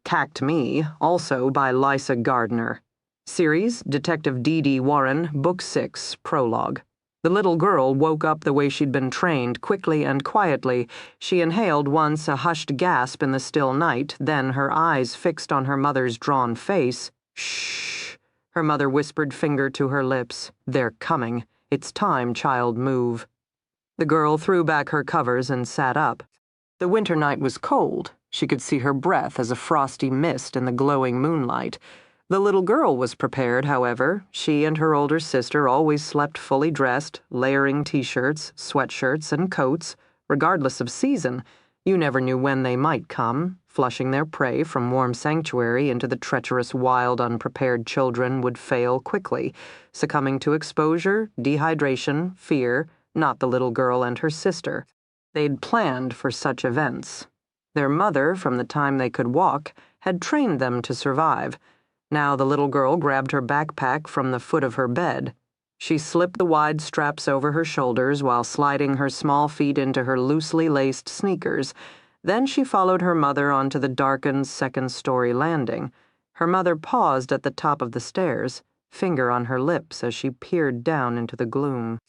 Cacked Me, also by Lysa Gardner. Series, Detective D.D. Warren, Book 6, Prologue. The little girl woke up the way she'd been trained, quickly and quietly. She inhaled once a hushed gasp in the still night, then her eyes fixed on her mother's drawn face. Shh, her mother whispered, finger to her lips. They're coming. It's time, child, move. The girl threw back her covers and sat up. The winter night was cold. She could see her breath as a frosty mist in the glowing moonlight. The little girl was prepared, however. She and her older sister always slept fully dressed, layering t-shirts, sweatshirts, and coats, regardless of season. You never knew when they might come. Flushing their prey from warm sanctuary into the treacherous wild unprepared children would fail quickly, succumbing to exposure, dehydration, fear, not the little girl and her sister. They'd planned for such events. Their mother, from the time they could walk, had trained them to survive. Now the little girl grabbed her backpack from the foot of her bed. She slipped the wide straps over her shoulders while sliding her small feet into her loosely laced sneakers. Then she followed her mother onto the darkened second-story landing. Her mother paused at the top of the stairs, finger on her lips as she peered down into the gloom.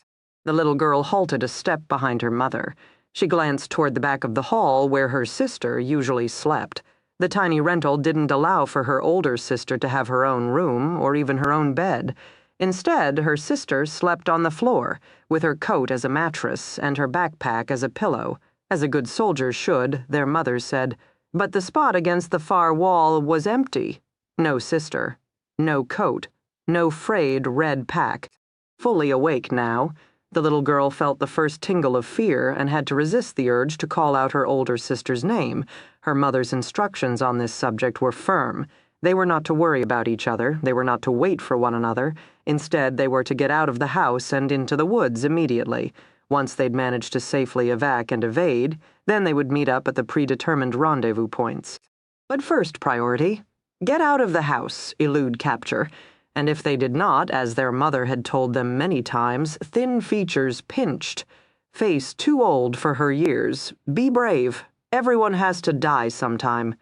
The little girl halted a step behind her mother. She glanced toward the back of the hall where her sister usually slept. The tiny rental didn't allow for her older sister to have her own room or even her own bed. Instead, her sister slept on the floor, with her coat as a mattress and her backpack as a pillow. As a good soldier should, their mother said. But the spot against the far wall was empty. No sister. No coat. No frayed red pack. Fully awake now, the little girl felt the first tingle of fear and had to resist the urge to call out her older sister's name. Her mother's instructions on this subject were firm. They were not to worry about each other. They were not to wait for one another. Instead, they were to get out of the house and into the woods immediately. Once they'd managed to safely evac and evade, then they would meet up at the predetermined rendezvous points. But first priority, get out of the house, elude capture. And if they did not, as their mother had told them many times, thin features pinched. Face too old for her years. Be brave. Everyone has to die sometime.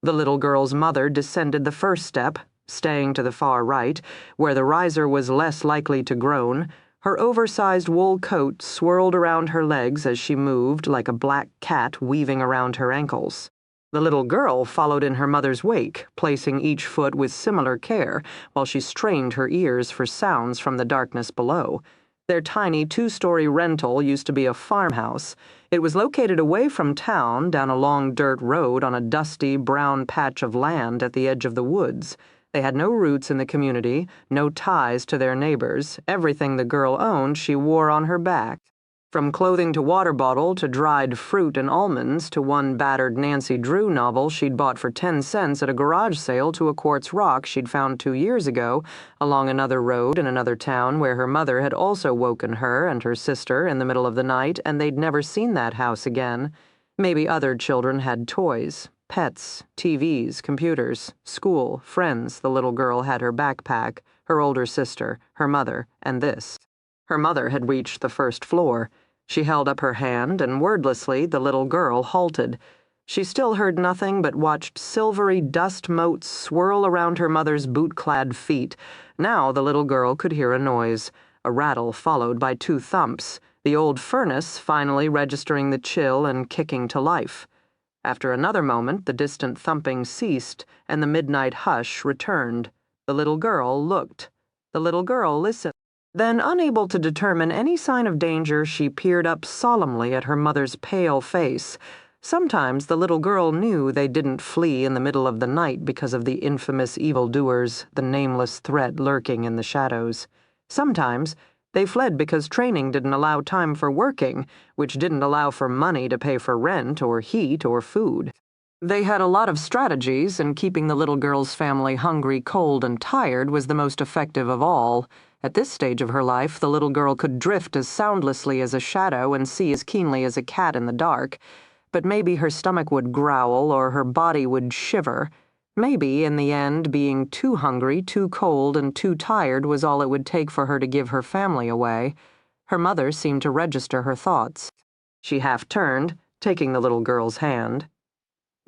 The little girl's mother descended the first step, staying to the far right, where the riser was less likely to groan. Her oversized wool coat swirled around her legs as she moved like a black cat weaving around her ankles. The little girl followed in her mother's wake, placing each foot with similar care while she strained her ears for sounds from the darkness below. Their tiny two-story rental used to be a farmhouse. It was located away from town, down a long dirt road on a dusty, brown patch of land at the edge of the woods. They had no roots in the community, no ties to their neighbors. Everything the girl owned she wore on her back. From clothing to water bottle to dried fruit and almonds to one battered Nancy Drew novel she'd bought for 10 cents at a garage sale to a quartz rock she'd found 2 years ago along another road in another town where her mother had also woken her and her sister in the middle of the night, and they'd never seen that house again. Maybe other children had toys, pets, TVs, computers, school, friends. The little girl had her backpack, her older sister, her mother, and this. Her mother had reached the first floor. She held up her hand, and wordlessly the little girl halted. She still heard nothing but watched silvery dust motes swirl around her mother's boot-clad feet. Now the little girl could hear a noise, a rattle followed by 2 thumps, the old furnace finally registering the chill and kicking to life. After another moment, the distant thumping ceased, and the midnight hush returned. The little girl looked. The little girl listened. Then, unable to determine any sign of danger, she peered up solemnly at her mother's pale face. Sometimes the little girl knew they didn't flee in the middle of the night because of the infamous evildoers, the nameless threat lurking in the shadows. Sometimes they fled because training didn't allow time for working, which didn't allow for money to pay for rent or heat or food. They had a lot of strategies, and keeping the little girl's family hungry, cold, and tired was the most effective of all. At this stage of her life, the little girl could drift as soundlessly as a shadow and see as keenly as a cat in the dark. But maybe her stomach would growl or her body would shiver. Maybe, in the end, being too hungry, too cold, and too tired was all it would take for her to give her family away. Her mother seemed to register her thoughts. She half turned, taking the little girl's hand.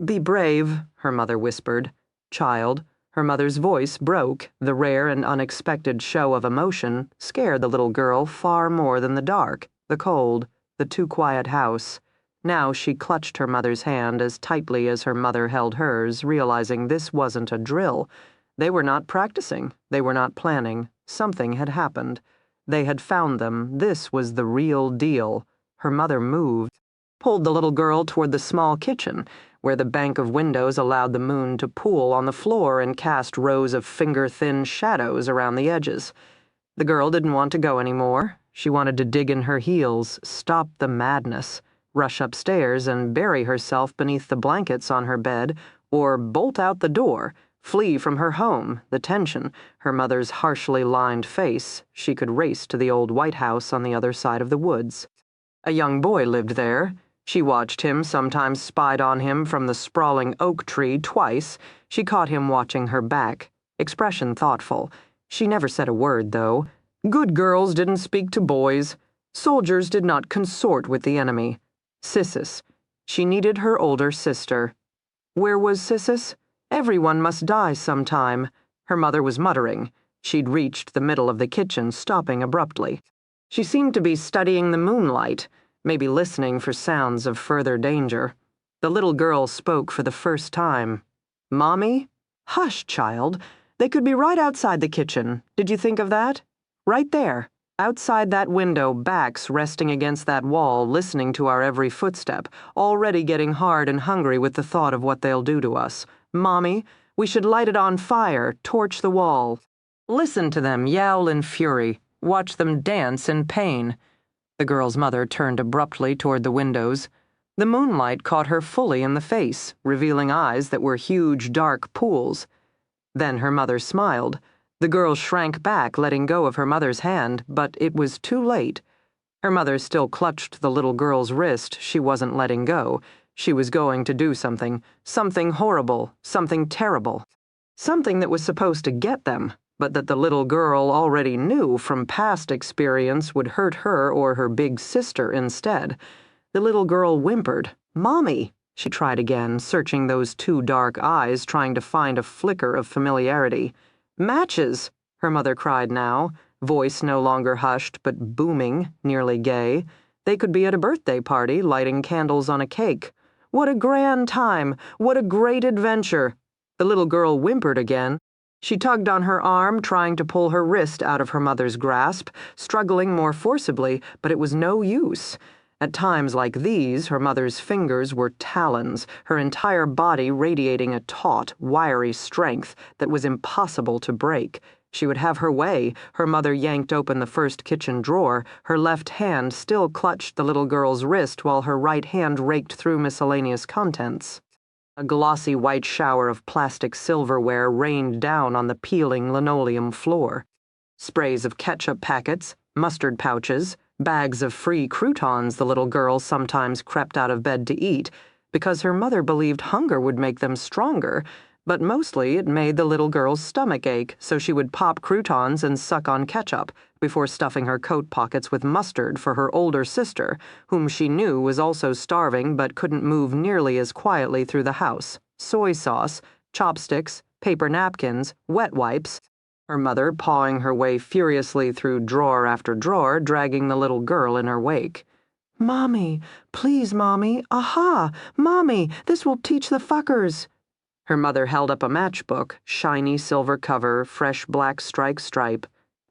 Be brave, her mother whispered. Child, her mother's voice broke. The rare and unexpected show of emotion scared the little girl far more than the dark, the cold, the too-quiet house. Now she clutched her mother's hand as tightly as her mother held hers, realizing this wasn't a drill. They were not practicing. They were not planning. Something had happened. They had found them. This was the real deal. Her mother moved, pulled the little girl toward the small kitchen, where the bank of windows allowed the moon to pool on the floor and cast rows of finger-thin shadows around the edges. The girl didn't want to go anymore. She wanted to dig in her heels, stop the madness, rush upstairs and bury herself beneath the blankets on her bed, or bolt out the door, flee from her home, the tension, her mother's harshly lined face. She could race to the old White House on the other side of the woods. A young boy lived there. She watched him, sometimes spied on him from the sprawling oak tree twice. She caught him watching her back, expression thoughtful. She never said a word, though. Good girls didn't speak to boys. Soldiers did not consort with the enemy. Sissis. She needed her older sister. Where was Sissis? Everyone must die sometime. Her mother was muttering. She'd reached the middle of the kitchen, stopping abruptly. She seemed to be studying the moonlight, maybe listening for sounds of further danger. The little girl spoke for the first time. Mommy? Hush, child. They could be right outside the kitchen. Did you think of that? Right there. Outside that window, backs resting against that wall, listening to our every footstep, already getting hard and hungry with the thought of what they'll do to us. Mommy, we should light it on fire, torch the wall. Listen to them yowl in fury. Watch them dance in pain. The girl's mother turned abruptly toward the windows. The moonlight caught her fully in the face, revealing eyes that were huge, dark pools. Then her mother smiled. The girl shrank back, letting go of her mother's hand, but it was too late. Her mother still clutched the little girl's wrist. She wasn't letting go. She was going to do something horrible, something terrible, something that was supposed to get them, but that the little girl already knew from past experience would hurt her or her big sister instead. The little girl whimpered. Mommy! She tried again, searching those two dark eyes, trying to find a flicker of familiarity. Matches! Her mother cried now, voice no longer hushed but booming, nearly gay. They could be at a birthday party, lighting candles on a cake. What a grand time! What a great adventure! The little girl whimpered again. She tugged on her arm, trying to pull her wrist out of her mother's grasp, struggling more forcibly, but it was no use. At times like these, her mother's fingers were talons, her entire body radiating a taut, wiry strength that was impossible to break. She would have her way. Her mother yanked open the first kitchen drawer. Her left hand still clutched the little girl's wrist while her right hand raked through miscellaneous contents. A glossy white shower of plastic silverware rained down on the peeling linoleum floor. Sprays of ketchup packets, mustard pouches, bags of free croutons the little girl sometimes crept out of bed to eat, because her mother believed hunger would make them stronger, but mostly it made the little girl's stomach ache, so she would pop croutons and suck on ketchup before stuffing her coat pockets with mustard for her older sister, whom she knew was also starving but couldn't move nearly as quietly through the house. Soy sauce, chopsticks, paper napkins, wet wipes. Her mother pawing her way furiously through drawer after drawer, dragging the little girl in her wake. Mommy, please, Mommy, aha, Mommy, this will teach the fuckers. Her mother held up a matchbook, shiny silver cover, fresh black stripe.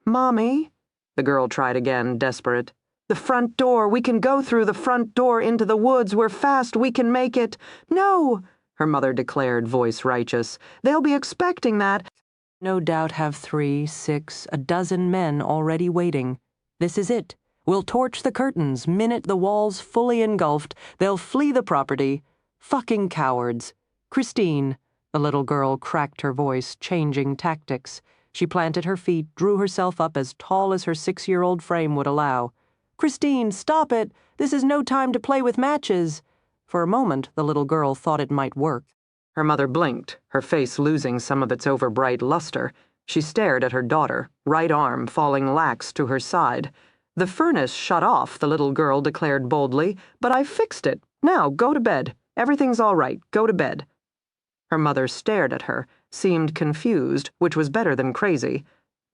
Mommy? The girl tried again, desperate. The front door, we can go through the front door into the woods. We're fast, we can make it. No, her mother declared, voice righteous. They'll be expecting that. No doubt have 3, 6, a dozen men already waiting. This is it. We'll torch the curtains. Minute the wall's fully engulfed, they'll flee the property. Fucking cowards. Christine. The little girl cracked her voice, changing tactics. She planted her feet, drew herself up as tall as her 6-year-old frame would allow. Christine, stop it! This is no time to play with matches! For a moment, the little girl thought it might work. Her mother blinked, her face losing some of its overbright luster. She stared at her daughter, right arm falling lax to her side. The furnace shut off, the little girl declared boldly, but I fixed it. Now, go to bed. Everything's all right. Go to bed." Her mother stared at her, seemed confused, which was better than crazy.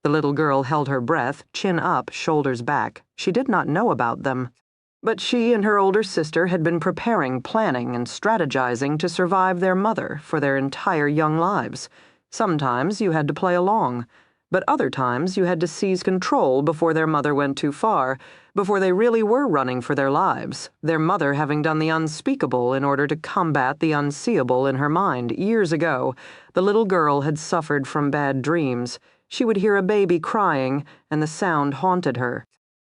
The little girl held her breath, chin up, shoulders back. She did not know about them. But she and her older sister had been preparing, planning, and strategizing to survive their mother for their entire young lives. Sometimes you had to play along, but other times you had to seize control before their mother went too far, before they really were running for their lives, their mother having done the unspeakable in order to combat the unseeable in her mind. Years ago, the little girl had suffered from bad dreams. She would hear a baby crying, and the sound haunted her.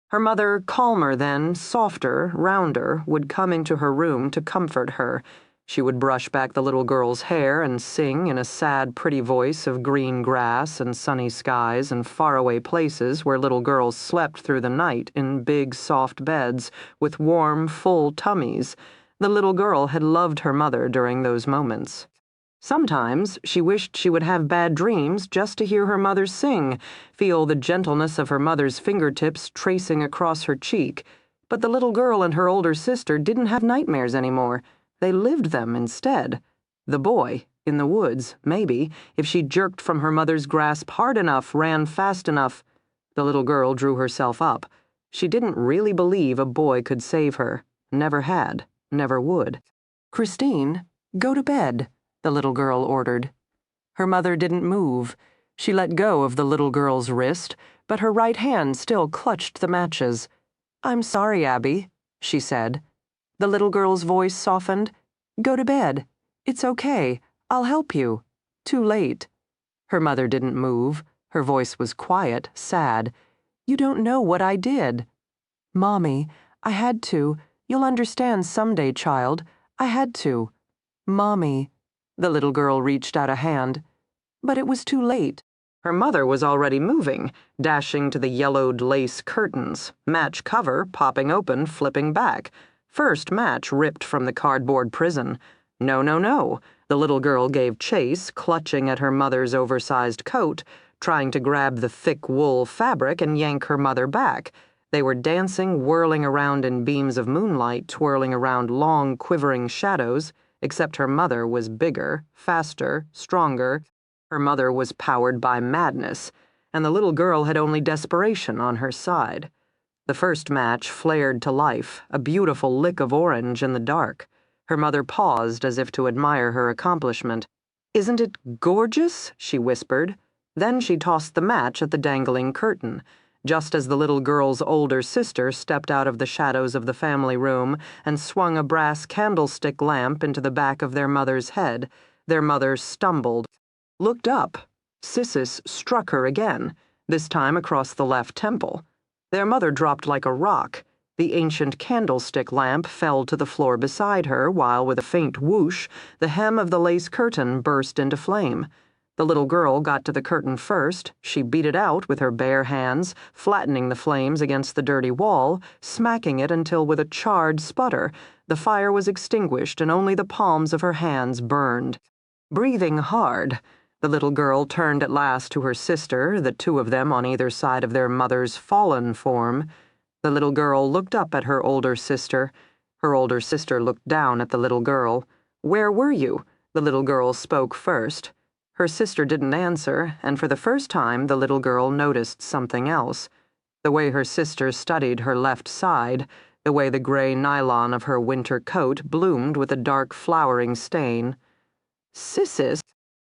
Her mother, calmer then, softer, rounder, would come into her room to comfort her. She would brush back the little girl's hair and sing in a sad, pretty voice of green grass and sunny skies and faraway places where little girls slept through the night in big, soft beds with warm, full tummies. The little girl had loved her mother during those moments. Sometimes she wished she would have bad dreams just to hear her mother sing, feel the gentleness of her mother's fingertips tracing across her cheek. But the little girl and her older sister didn't have nightmares anymore. They lived them instead. The boy, in the woods, maybe, if she jerked from her mother's grasp hard enough, ran fast enough. The little girl drew herself up. She didn't really believe a boy could save her. Never had. Never would. "Christine, go to bed," the little girl ordered. Her mother didn't move. She let go of the little girl's wrist, but her right hand still clutched the matches. "I'm sorry, Abby," she said. The little girl's voice softened. "Go to bed. It's okay. I'll help you. Too late." Her mother didn't move. Her voice was quiet, sad. "You don't know what I did." "Mommy, I had to. You'll understand someday, child. I had to." "Mommy." The little girl reached out a hand. But it was too late. Her mother was already moving, dashing to the yellowed lace curtains, match cover popping open, flipping back. First match ripped from the cardboard prison. No, no, no. The little girl gave chase, clutching at her mother's oversized coat, trying to grab the thick wool fabric and yank her mother back. They were dancing, whirling around in beams of moonlight, twirling around long, quivering shadows, except her mother was bigger, faster, stronger. Her mother was powered by madness, and the little girl had only desperation on her side. The first match flared to life, a beautiful lick of orange in the dark. Her mother paused as if to admire her accomplishment. "Isn't it gorgeous?" she whispered. Then she tossed the match at the dangling curtain. Just as the little girl's older sister stepped out of the shadows of the family room and swung a brass candlestick lamp into the back of their mother's head, their mother stumbled, looked up. Sissis struck her again, this time across the left temple. Their mother dropped like a rock. The ancient candlestick lamp fell to the floor beside her while, with a faint whoosh, the hem of the lace curtain burst into flame. The little girl got to the curtain first. She beat it out with her bare hands, flattening the flames against the dirty wall, smacking it until, with a charred sputter, the fire was extinguished and only the palms of her hands burned. Breathing hard, the little girl turned at last to her sister, the two of them on either side of their mother's fallen form. The little girl looked up at her older sister. Her older sister looked down at the little girl. "Where were you?" The little girl spoke first. Her sister didn't answer, and for the first time the little girl noticed something else. The way her sister studied her left side, the way the gray nylon of her winter coat bloomed with a dark flowering stain. "Sissis!"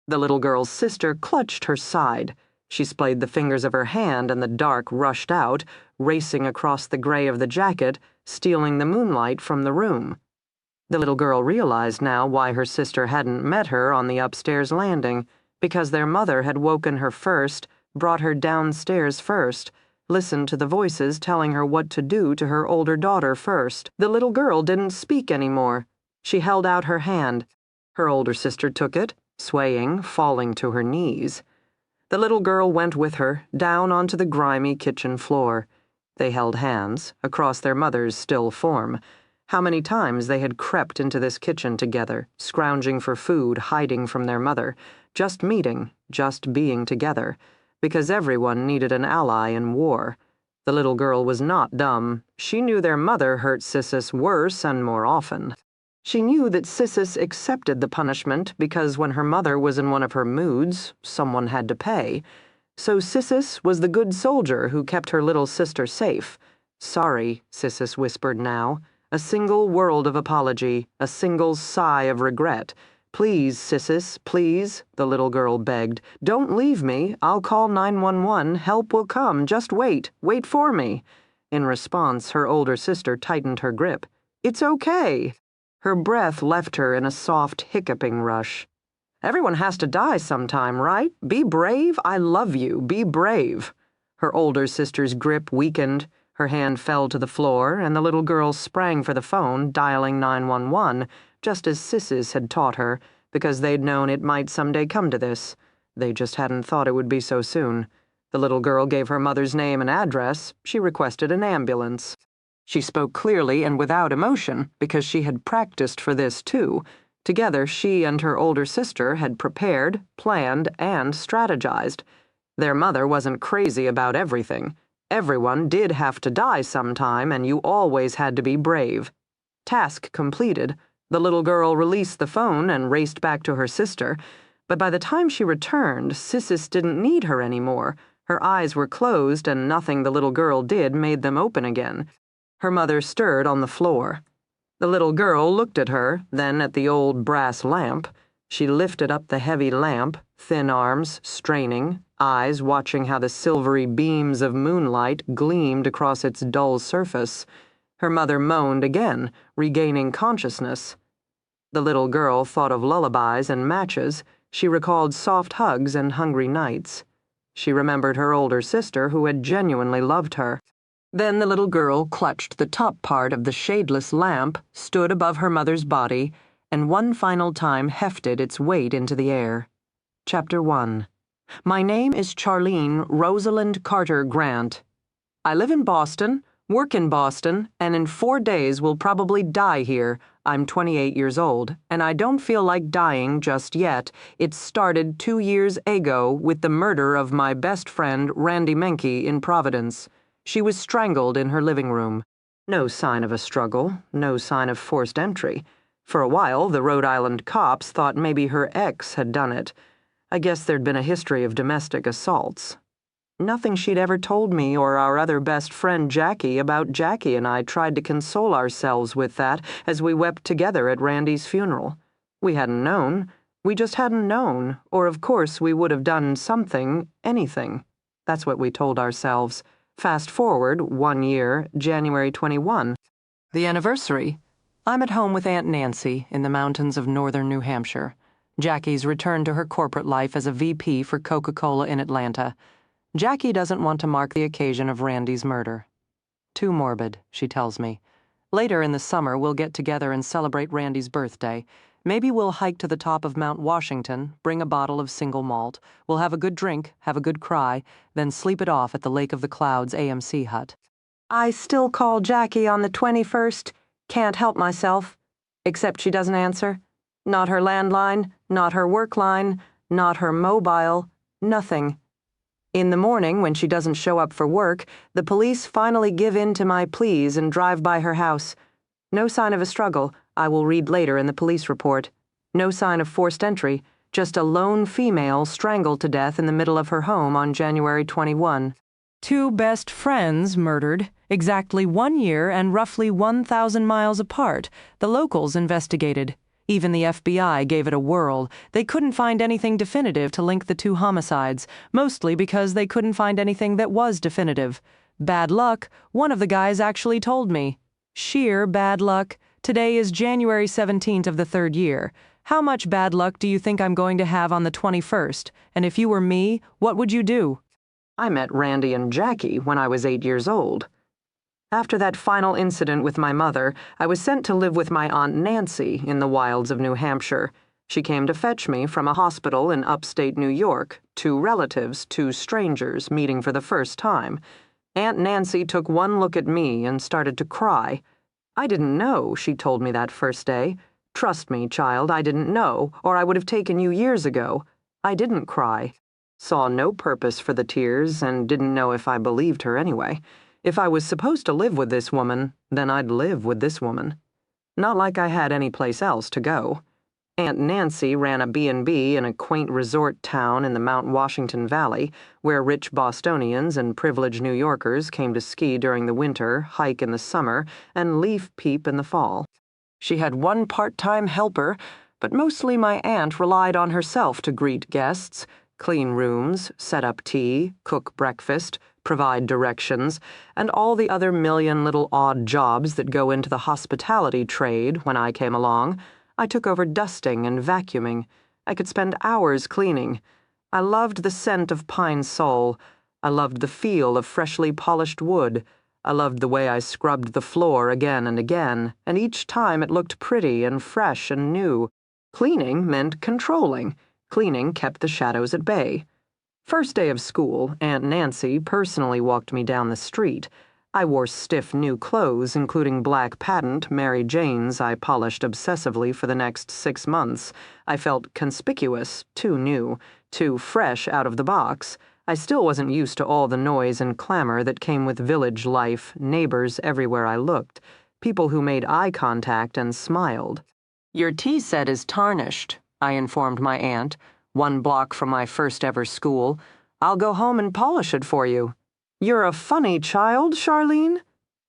The little girl's sister clutched her side. She splayed the fingers of her hand, and the dark rushed out, racing across the gray of the jacket, stealing the moonlight from the room. The little girl realized now why her sister hadn't met her on the upstairs landing, because their mother had woken her first, brought her downstairs first, listened to the voices telling her what to do to her older daughter first. The little girl didn't speak anymore. She held out her hand. Her older sister took it, swaying, falling to her knees. The little girl went with her, down onto the grimy kitchen floor. They held hands, across their mother's still form. How many times they had crept into this kitchen together, scrounging for food, hiding from their mother, just meeting, just being together, because everyone needed an ally in war. The little girl was not dumb. She knew their mother hurt Sissis worse and more often. She knew that Sissis accepted the punishment because when her mother was in one of her moods, someone had to pay. So Sissis was the good soldier who kept her little sister safe. Sorry, Sissis whispered now. A single word of apology, a single sigh of regret. Please, Sissis, please, the little girl begged. Don't leave me. I'll call 911. Help will come. Just wait. Wait for me. In response, her older sister tightened her grip. It's okay. Her breath left her in a soft hiccuping rush. Everyone has to die sometime, right? Be brave. I love you. Be brave. Her older sister's grip weakened. Her hand fell to the floor, and the little girl sprang for the phone, dialing 911, just as Sissis had taught her, because they'd known it might someday come to this. They just hadn't thought it would be so soon. The little girl gave her mother's name and address. She requested an ambulance. She spoke clearly and without emotion, because she had practiced for this too. Together, she and her older sister had prepared, planned, and strategized. Their mother wasn't crazy about everything. Everyone did have to die sometime, and you always had to be brave. Task completed. The little girl released the phone and raced back to her sister, but by the time she returned, Sissis didn't need her anymore. Her eyes were closed, and nothing the little girl did made them open again. Her mother stirred on the floor. The little girl looked at her, then at the old brass lamp. She lifted up the heavy lamp, thin arms, straining, eyes watching how the silvery beams of moonlight gleamed across its dull surface. Her mother moaned again, regaining consciousness. The little girl thought of lullabies and matches. She recalled soft hugs and hungry nights. She remembered her older sister who had genuinely loved her. Then the little girl clutched the top part of the shadeless lamp, stood above her mother's body, and one final time hefted its weight into the air. Chapter 1. My name is Charlene Rosalind Carter Grant. I live in Boston, work in Boston, and in 4 days will probably die here. I'm 28 years old, and I don't feel like dying just yet. It started 2 years ago with the murder of my best friend, Randy Menke, in Providence. She was strangled in her living room. No sign of a struggle, no sign of forced entry. For a while, the Rhode Island cops thought maybe her ex had done it. I guess there'd been a history of domestic assaults. Nothing she'd ever told me or our other best friend Jackie about Jackie and I tried to console ourselves with that as we wept together at Randy's funeral. We hadn't known. We just hadn't known, or of course we would have done something, anything. That's what we told ourselves. Fast forward 1 year, January 21. The anniversary. I'm at home with Aunt Nancy in the mountains of northern New Hampshire. Jackie's returned to her corporate life as a VP for Coca-Cola in Atlanta. Jackie doesn't want to mark the occasion of Randy's murder. Too morbid, she tells me. Later in the summer, we'll get together and celebrate Randy's birthday. Maybe we'll hike to the top of Mount Washington, bring a bottle of single malt. We'll have a good drink, have a good cry, then sleep it off at the Lake of the Clouds AMC hut. I still call Jackie on the 21st. Can't help myself. Except she doesn't answer. Not her landline, not her work line, not her mobile, nothing. In the morning, when she doesn't show up for work, the police finally give in to my pleas and drive by her house. No sign of a struggle, I will read later in the police report. No sign of forced entry, just a lone female strangled to death in the middle of her home on January 21. 2 best friends murdered, exactly 1 year and roughly 1,000 miles apart. The locals investigated. Even the FBI gave it a whirl. They couldn't find anything definitive to link the 2 homicides, mostly because they couldn't find anything that was definitive. Bad luck, one of the guys actually told me. Sheer bad luck. Today is January 17th of the 3rd year. How much bad luck do you think I'm going to have on the 21st? And if you were me, what would you do? I met Randy and Jackie when I was 8 years old. After that final incident with my mother, I was sent to live with my Aunt Nancy in the wilds of New Hampshire. She came to fetch me from a hospital in upstate New York, 2 relatives, 2 strangers, meeting for the first time. Aunt Nancy took one look at me and started to cry. I didn't know, she told me that first day. Trust me, child, I didn't know, or I would have taken you years ago. I didn't cry. Saw no purpose for the tears and didn't know if I believed her anyway. If I was supposed to live with this woman, then I'd live with this woman. Not like I had any place else to go. Aunt Nancy ran a B&B in a quaint resort town in the Mount Washington Valley, where rich Bostonians and privileged New Yorkers came to ski during the winter, hike in the summer, and leaf peep in the fall. She had one part-time helper, but mostly my aunt relied on herself to greet guests, clean rooms, set up tea, cook breakfast, provide directions, and all the other million little odd jobs that go into the hospitality trade. When I came along, I took over dusting and vacuuming. I could spend hours cleaning. I loved the scent of pine sol. I loved the feel of freshly polished wood. I loved the way I scrubbed the floor again and again, and each time it looked pretty and fresh and new. Cleaning meant controlling. Cleaning kept the shadows at bay. First day of school, Aunt Nancy personally walked me down the street. I wore stiff new clothes, including black patent Mary Janes I polished obsessively for the next 6 months. I felt conspicuous, too new, too fresh out of the box. I still wasn't used to all the noise and clamor that came with village life, neighbors everywhere I looked, people who made eye contact and smiled. "Your tea set is tarnished," I informed my aunt, 1 block from my first ever school. "I'll go home and polish it for you." "You're a funny child, Charlene."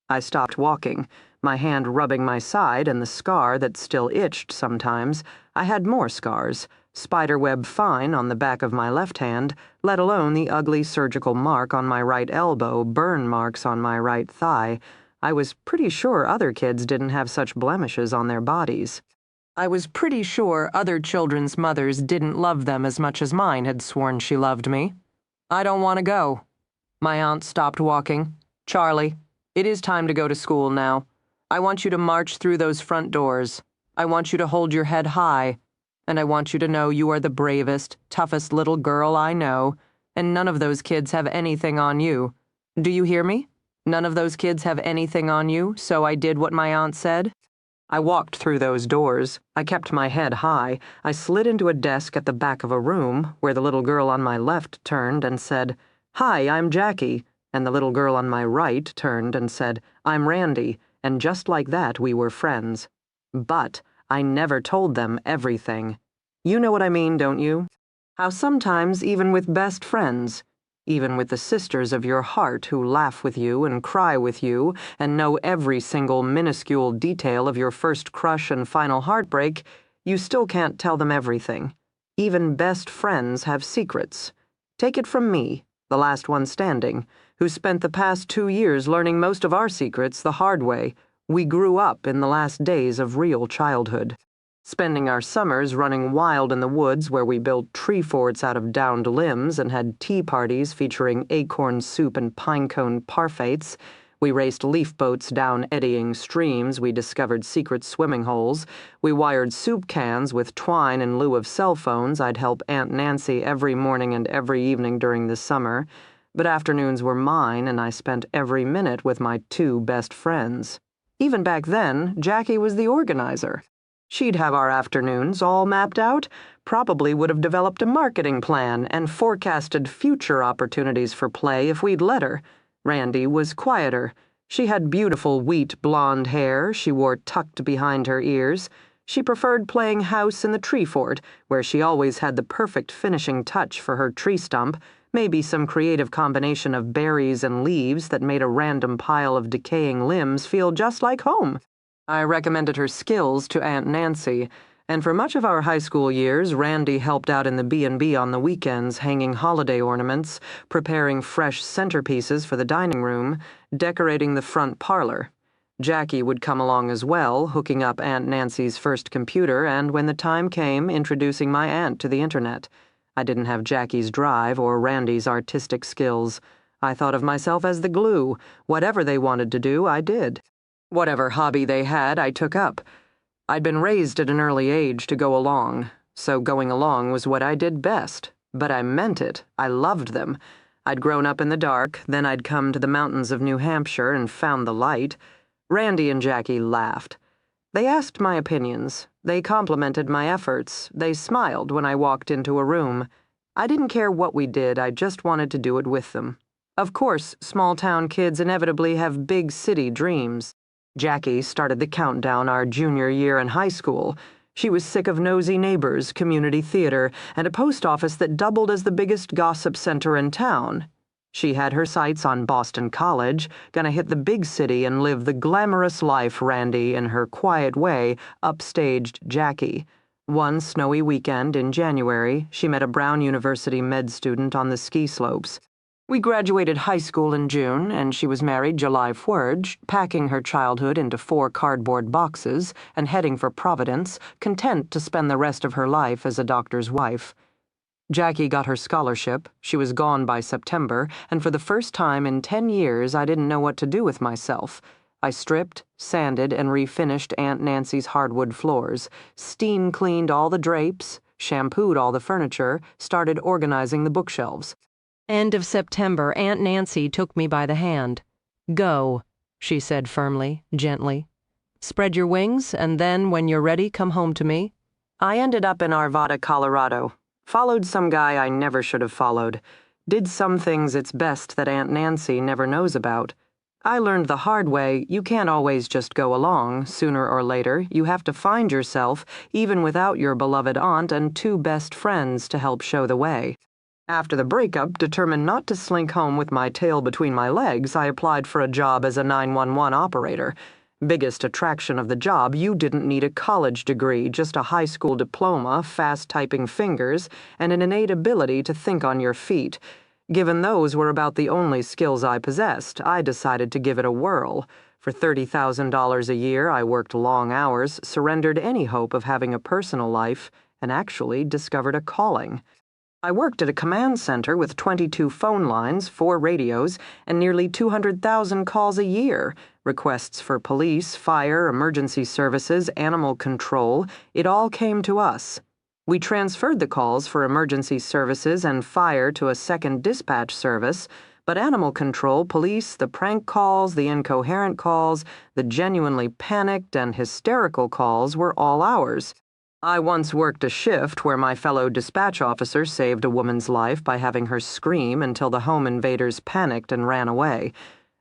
I stopped walking, my hand rubbing my side and the scar that still itched sometimes. I had more scars, spiderweb fine on the back of my left hand, let alone the ugly surgical mark on my right elbow, burn marks on my right thigh. I was pretty sure other kids didn't have such blemishes on their bodies. I was pretty sure other children's mothers didn't love them as much as mine had sworn she loved me. "I don't want to go." My aunt stopped walking. "Charlie, it is time to go to school now. I want you to march through those front doors. I want you to hold your head high. And I want you to know you are the bravest, toughest little girl I know, and none of those kids have anything on you. Do you hear me? None of those kids have anything on you, so I did what my aunt said." I walked through those doors. I kept my head high. I slid into a desk at the back of a room, where the little girl on my left turned and said, "Hi, I'm Jackie," and the little girl on my right turned and said, "I'm Randy," and just like that we were friends. But I never told them everything. You know what I mean, don't you? How sometimes even with best friends, even with the sisters of your heart who laugh with you and cry with you and know every single minuscule detail of your first crush and final heartbreak, you still can't tell them everything. Even best friends have secrets. Take it from me, the last one standing, who spent the past 2 years learning most of our secrets the hard way. We grew up in the last days of real childhood, spending our summers running wild in the woods where we built tree forts out of downed limbs and had tea parties featuring acorn soup and pinecone parfaits. We raced leaf boats down eddying streams. We discovered secret swimming holes. We wired soup cans with twine in lieu of cell phones. I'd help Aunt Nancy every morning and every evening during the summer. But afternoons were mine, and I spent every minute with my 2 best friends. Even back then, Jackie was the organizer. She'd have our afternoons all mapped out, probably would have developed a marketing plan and forecasted future opportunities for play if we'd let her. Randy was quieter. She had beautiful wheat blonde hair she wore tucked behind her ears. She preferred playing house in the tree fort, where she always had the perfect finishing touch for her tree stump, maybe some creative combination of berries and leaves that made a random pile of decaying limbs feel just like home. I recommended her skills to Aunt Nancy, and for much of our high school years, Randy helped out in the B&B on the weekends, hanging holiday ornaments, preparing fresh centerpieces for the dining room, decorating the front parlor. Jackie would come along as well, hooking up Aunt Nancy's first computer and, when the time came, introducing my aunt to the internet. I didn't have Jackie's drive or Randy's artistic skills. I thought of myself as the glue. Whatever they wanted to do, I did. Whatever hobby they had, I took up. I'd been raised at an early age to go along, so going along was what I did best. But I meant it. I loved them. I'd grown up in the dark, then I'd come to the mountains of New Hampshire and found the light. Randy and Jackie laughed. They asked my opinions. They complimented my efforts. They smiled when I walked into a room. I didn't care what we did, I just wanted to do it with them. Of course, small-town kids inevitably have big city dreams. Jackie started the countdown our junior year in high school. She was sick of nosy neighbors, community theater, and a post office that doubled as the biggest gossip center in town. She had her sights on Boston College, gonna hit the big city and live the glamorous life Randy, in her quiet way, upstaged Jackie. One snowy weekend in January, she met a Brown University med student on the ski slopes. We graduated high school in June, and she was married July 4th, packing her childhood into 4 cardboard boxes and heading for Providence, content to spend the rest of her life as a doctor's wife. Jackie got her scholarship, she was gone by September, and for the first time in 10 years I didn't know what to do with myself. I stripped, sanded, and refinished Aunt Nancy's hardwood floors, steam cleaned all the drapes, shampooed all the furniture, started organizing the bookshelves. End of September, Aunt Nancy took me by the hand. "Go," she said firmly, gently. "Spread your wings, and then, when you're ready, come home to me." I ended up in Arvada, Colorado. Followed some guy I never should have followed. Did some things it's best that Aunt Nancy never knows about. I learned the hard way you can't always just go along. Sooner or later, you have to find yourself, even without your beloved aunt and 2 best friends to help show the way. After the breakup, determined not to slink home with my tail between my legs, I applied for a job as a 911 operator. Biggest attraction of the job, you didn't need a college degree, just a high school diploma, fast typing fingers, and an innate ability to think on your feet. Given those were about the only skills I possessed, I decided to give it a whirl. For $30,000 a year, I worked long hours, surrendered any hope of having a personal life, and actually discovered a calling. I worked at a command center with 22 phone lines, 4 radios, and nearly 200,000 calls a year. Requests for police, fire, emergency services, animal control, it all came to us. We transferred the calls for emergency services and fire to a second dispatch service, but animal control, police, the prank calls, the incoherent calls, the genuinely panicked and hysterical calls were all ours. I once worked a shift where my fellow dispatch officer saved a woman's life by having her scream until the home invaders panicked and ran away.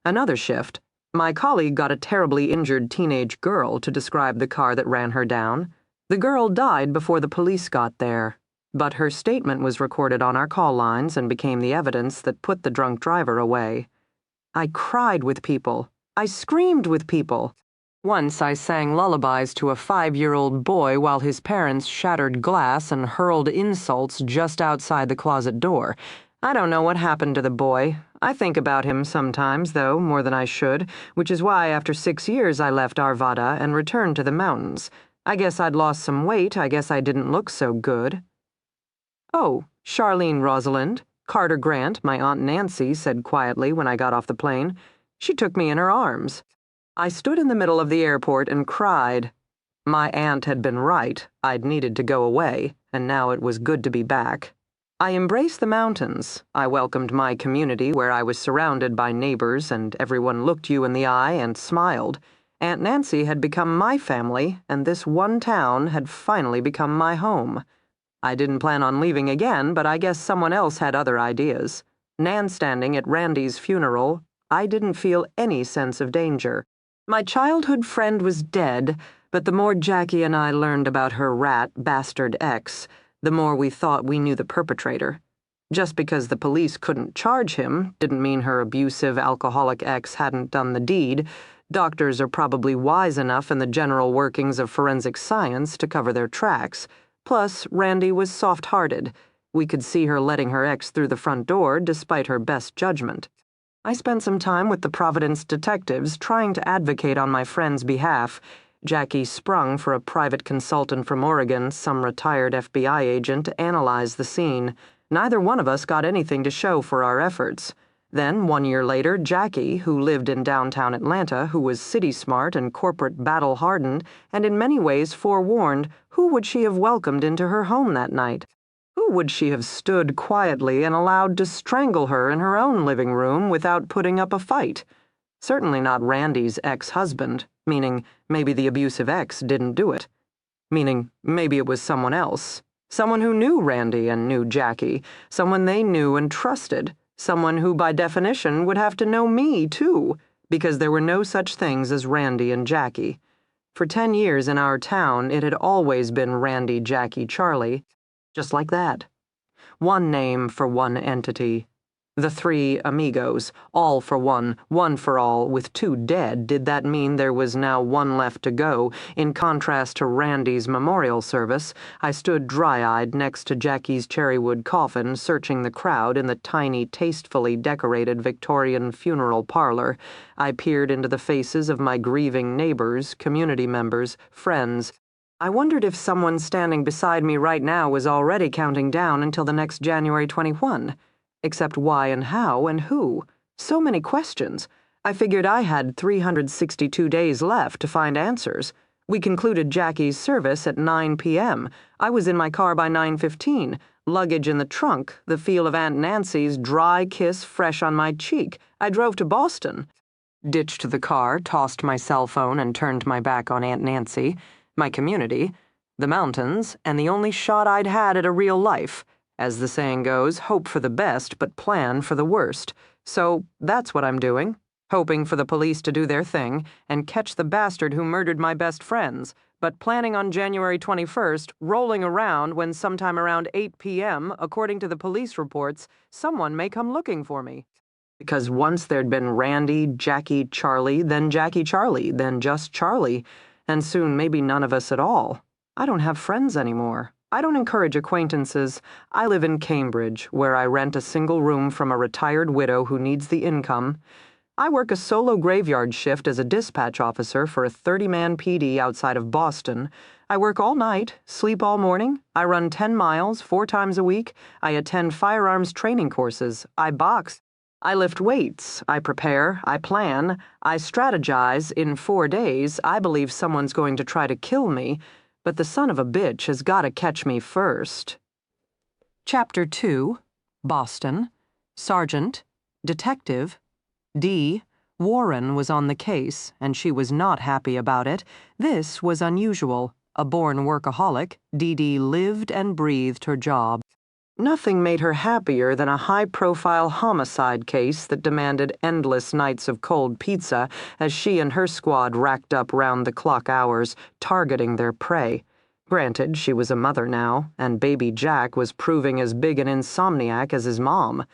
Another shift, my colleague got a terribly injured teenage girl to describe the car that ran her down. The girl died before the police got there, but her statement was recorded on our call lines and became the evidence that put the drunk driver away. I cried with people. I screamed with people. Once I sang lullabies to a 5-year-old boy while his parents shattered glass and hurled insults just outside the closet door. I don't know what happened to the boy. I think about him sometimes, though, more than I should, which is why after 6 years I left Arvada and returned to the mountains. I guess I'd lost some weight. I guess I didn't look so good. "Oh, Charlene Rosalind," Carter Grant, my Aunt Nancy, said quietly when I got off the plane. She took me in her arms. I stood in the middle of the airport and cried. My aunt had been right. I'd needed to go away, and now it was good to be back. I embraced the mountains. I welcomed my community where I was surrounded by neighbors and everyone looked you in the eye and smiled. Aunt Nancy had become my family, and this one town had finally become my home. I didn't plan on leaving again, but I guess someone else had other ideas. Nan standing at Randy's funeral, I didn't feel any sense of danger. My childhood friend was dead, but the more Jackie and I learned about her rat, bastard ex, the more we thought we knew the perpetrator. Just because the police couldn't charge him didn't mean her abusive, alcoholic ex hadn't done the deed. Doctors are probably wise enough in the general workings of forensic science to cover their tracks. Plus, Randy was soft-hearted. We could see her letting her ex through the front door despite her best judgment. I spent some time with the Providence detectives trying to advocate on my friend's behalf. Jackie sprung for a private consultant from Oregon, some retired FBI agent, to analyze the scene. Neither one of us got anything to show for our efforts. Then, 1 year later, Jackie, who lived in downtown Atlanta, who was city-smart and corporate battle-hardened, and in many ways forewarned, who would she have welcomed into her home that night? Who would she have stood quietly and allowed to strangle her in her own living room without putting up a fight? Certainly not Randy's ex-husband, meaning maybe the abusive ex didn't do it. Meaning maybe it was someone else. Someone who knew Randy and knew Jackie. Someone they knew and trusted. Someone who, by definition, would have to know me, too. because there were no such things as Randy and Jackie. For 10 years in our town, it had always been Randy, Jackie, Charlie, just like that. One name for one entity. The three amigos, all for one for all, with two dead. Did that mean there was now one left to go? In contrast to Randy's memorial service, I stood dry-eyed next to Jackie's cherrywood coffin, searching the crowd in the tiny, tastefully decorated Victorian funeral parlor. I peered into the faces of my grieving neighbors, community members, friends. I wondered if someone standing beside me right now was already counting down until the next January 21. Except why and how and who? So many questions. I figured I had 362 days left to find answers. We concluded Jackie's service at 9 p.m. I was in my car by 9:15, luggage in the trunk, the feel of Aunt Nancy's dry kiss fresh on my cheek. I drove to Boston. Ditched the car, tossed my cell phone, and turned my back on Aunt Nancy, my community, the mountains, and the only shot I'd had at a real life. As the saying goes, hope for the best, but plan for the worst. So that's what I'm doing, hoping for the police to do their thing and catch the bastard who murdered my best friends, but planning on January 21st, rolling around when sometime around 8 p.m., according to the police reports, someone may come looking for me. Because once there'd been Randy, Jackie, Charlie, then just Charlie, and soon maybe none of us at all. I don't have friends anymore. I don't encourage acquaintances. I live in Cambridge, where I rent a single room from a retired widow who needs the income. I work a solo graveyard shift as a dispatch officer for a 30-man PD outside of Boston. I work all night, sleep all morning. I run 10 miles 4 times a week. I attend firearms training courses. I box. I lift weights. I prepare. I plan. I strategize. In 4 days, I believe someone's going to try to kill me. But the son of a bitch has got to catch me first. Chapter 2. Boston. Sergeant. Detective. D. Warren was on the case, and she was not happy about it. This was unusual. A born workaholic, Dee lived and breathed her job. Nothing made her happier than a high-profile homicide case that demanded endless nights of cold pizza as she and her squad racked up round-the-clock hours, targeting their prey. Granted, she was a mother now, and baby Jack was proving as big an insomniac as his mom.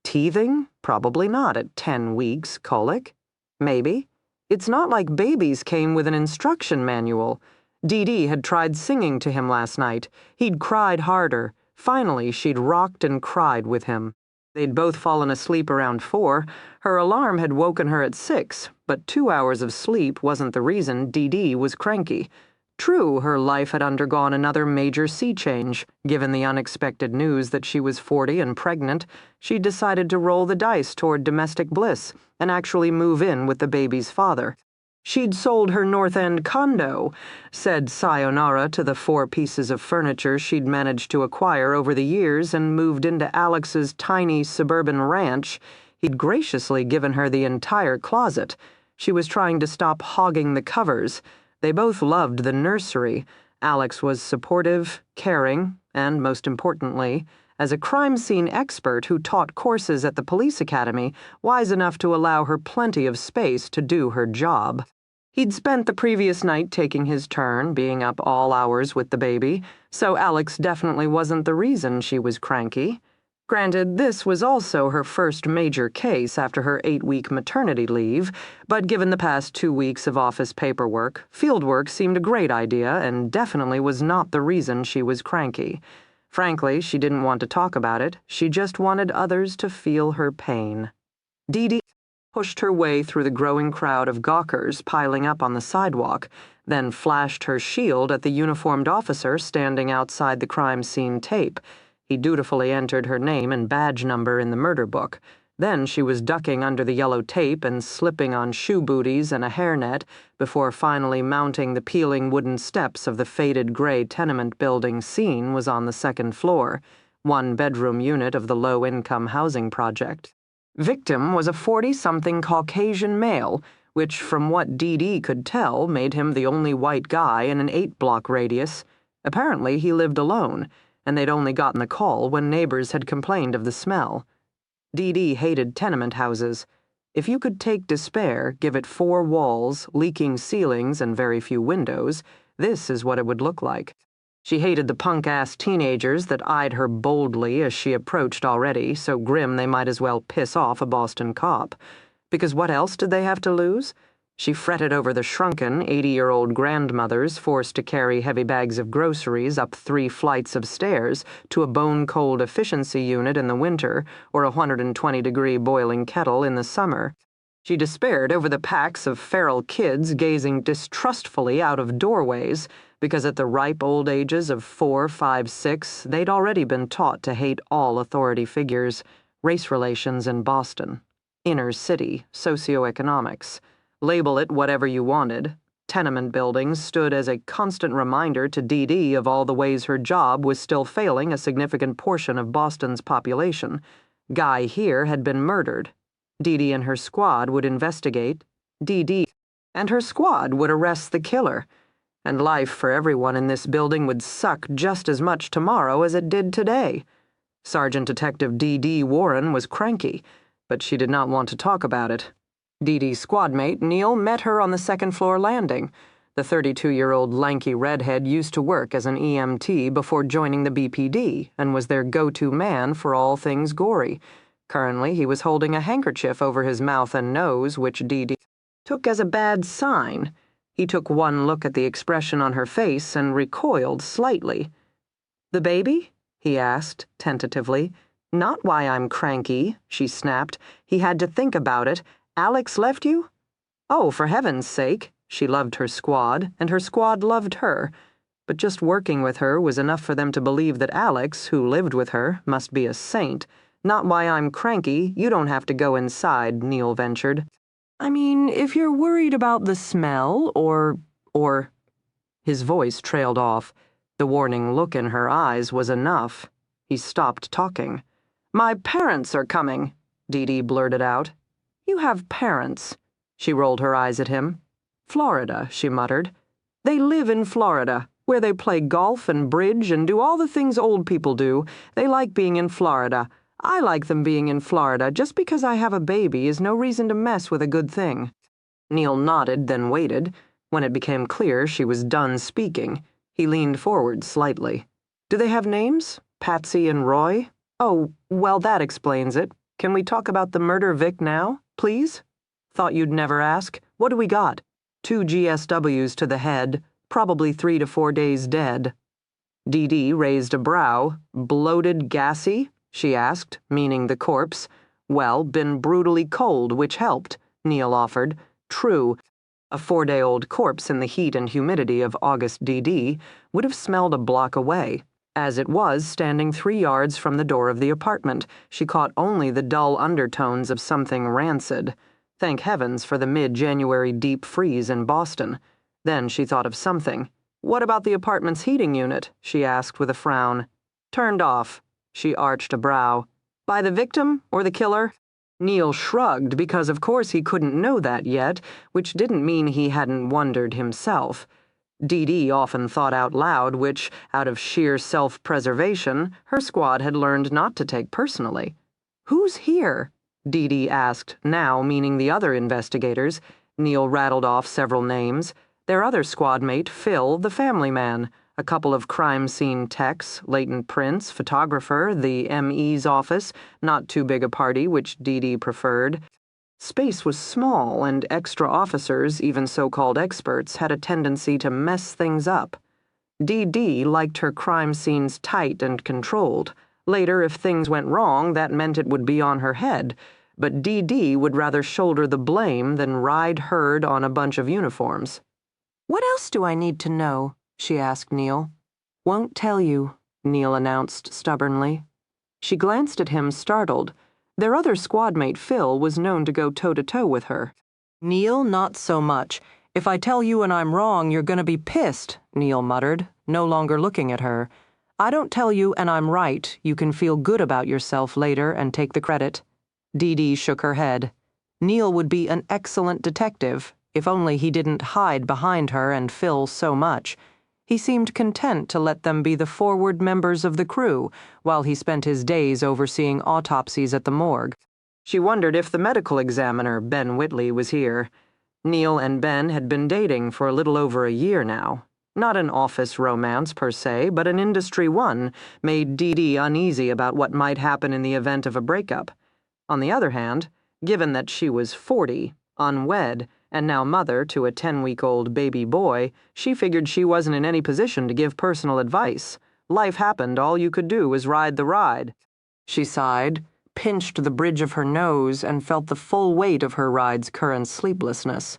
Teething? Probably not at 10 weeks. Colic? Maybe. It's not like babies came with an instruction manual. Dee had tried singing to him last night. He'd cried harder. Finally, she'd rocked and cried with him. They'd both fallen asleep around 4. Her alarm had woken her at 6, but 2 hours of sleep wasn't the reason Dee was cranky. True, her life had undergone another major sea change. Given the unexpected news that she was 40 and pregnant, she'd decided to roll the dice toward domestic bliss and actually move in with the baby's father. She'd sold her North End condo, said sayonara to the 4 pieces of furniture she'd managed to acquire over the years, and moved into Alex's tiny suburban ranch. He'd graciously given her the entire closet. She was trying to stop hogging the covers. They both loved the nursery. Alex was supportive, caring, and, most importantly, as a crime scene expert who taught courses at the police academy, wise enough to allow her plenty of space to do her job. He'd spent the previous night taking his turn, being up all hours with the baby, so Alex definitely wasn't the reason she was cranky. Granted, this was also her first major case after her 8-week maternity leave, but given the past 2 weeks of office paperwork, fieldwork seemed a great idea and definitely was not the reason she was cranky. Frankly, she didn't want to talk about it. She just wanted others to feel her pain. Dee pushed her way through the growing crowd of gawkers piling up on the sidewalk, then flashed her shield at the uniformed officer standing outside the crime scene tape. He dutifully entered her name and badge number in the murder book. Then she was ducking under the yellow tape and slipping on shoe booties and a hairnet before finally mounting the peeling wooden steps of the faded gray tenement building. Scene was on the 2nd floor, 1-bedroom unit of the low-income housing project. Victim was a 40-something Caucasian male, which, from what Dee could tell, made him the only white guy in an 8-block radius. Apparently, he lived alone, and they'd only gotten the call when neighbors had complained of the smell. Dee hated tenement houses. If you could take despair, give it 4 walls, leaking ceilings, and very few windows, this is what it would look like. She hated the punk-ass teenagers that eyed her boldly as she approached already, so grim they might as well piss off a Boston cop. Because what else did they have to lose? She fretted over the shrunken, 80-year-old grandmothers forced to carry heavy bags of groceries up 3 flights of stairs to a bone-cold efficiency unit in the winter or a 120-degree boiling kettle in the summer. She despaired over the packs of feral kids gazing distrustfully out of doorways because at the ripe old ages of 4, 5, 6, they'd already been taught to hate all authority figures, race relations in Boston, inner city, socioeconomics. Label it whatever you wanted. Tenement buildings stood as a constant reminder to Dee Dee of all the ways her job was still failing a significant portion of Boston's population. Guy here had been murdered. Dee Dee and her squad would investigate. Dee Dee and her squad would arrest the killer. And life for everyone in this building would suck just as much tomorrow as it did today. Sergeant Detective Dee Dee Warren was cranky, but she did not want to talk about it. Dee Dee's squadmate, Neil, met her on the second-floor landing. The 32-year-old lanky redhead used to work as an EMT before joining the BPD and was their go-to man for all things gory. Currently, he was holding a handkerchief over his mouth and nose, which Dee Dee took as a bad sign. He took one look at the expression on her face and recoiled slightly. "The baby?" he asked, tentatively. "Not why I'm cranky," she snapped. He had to think about it. "Alex left you?" "Oh, for heaven's sake." She loved her squad, and her squad loved her. But just working with her was enough for them to believe that Alex, who lived with her, must be a saint. "Not why I'm cranky. You don't have to go inside," Neil ventured. "I mean, if you're worried about the smell, or... His voice trailed off. The warning look in her eyes was enough. He stopped talking. "My parents are coming," Dee Dee blurted out. "You have parents." She rolled her eyes at him. "Florida," she muttered. "They live in Florida, where they play golf and bridge and do all the things old people do. They like being in Florida. I like them being in Florida. Just because I have a baby is no reason to mess with a good thing." Neil nodded, then waited. When it became clear she was done speaking, he leaned forward slightly. "Do they have names? Patsy and Roy? Oh, well, that explains it. Can we talk about the murder Vic now, please? Thought you'd never ask. What do we got? 2 GSWs to the head, probably 3 to 4 days dead." Dee Dee raised a brow. "Bloated, gassy?" she asked, meaning the corpse. "Well, been brutally cold, which helped," Neil offered. "True. A 4-day-old corpse in the heat and humidity of August DD would have smelled a block away. As it was, standing 3 yards from the door of the apartment, she caught only the dull undertones of something rancid. Thank heavens for the mid-January deep freeze in Boston. Then she thought of something. "What about the apartment's heating unit?" she asked with a frown. "Turned off." She arched a brow. "By the victim or the killer?" Neil shrugged because of course he couldn't know that yet, which didn't mean he hadn't wondered himself. Dee Dee often thought out loud, which, out of sheer self-preservation, her squad had learned not to take personally. "Who's here?" Dee Dee asked, now meaning the other investigators. Neil rattled off several names. Their other squadmate, Phil, the family man, a couple of crime scene techs, latent prints, photographer, the ME's office, not too big a party, which Dee Dee preferred. Space was small, and extra officers, even so-called experts, had a tendency to mess things up. Dee Dee liked her crime scenes tight and controlled. Later, if things went wrong, that meant it would be on her head. But Dee Dee would rather shoulder the blame than ride herd on a bunch of uniforms. "What else do I need to know?" she asked Neil. "Won't tell you," Neil announced stubbornly. She glanced at him, startled. Their other squadmate, Phil, was known to go toe-to-toe with her. "Neil, not so much. If I tell you and I'm wrong, you're gonna be pissed," Neil muttered, no longer looking at her. "I don't tell you and I'm right. You can feel good about yourself later and take the credit." Dee Dee shook her head. Neil would be an excellent detective, if only he didn't hide behind her and Phil so much. He seemed content to let them be the forward members of the crew, while he spent his days overseeing autopsies at the morgue. She wondered if the medical examiner, Ben Whitley, was here. Neil and Ben had been dating for a little over a year now. Not an office romance per se, but an industry one made Dee Dee uneasy about what might happen in the event of a breakup. On the other hand, given that she was 40, unwed, and now mother to a 10-week-old baby boy, she figured she wasn't in any position to give personal advice. Life happened, all you could do was ride the ride. She sighed, pinched the bridge of her nose, and felt the full weight of her ride's current sleeplessness.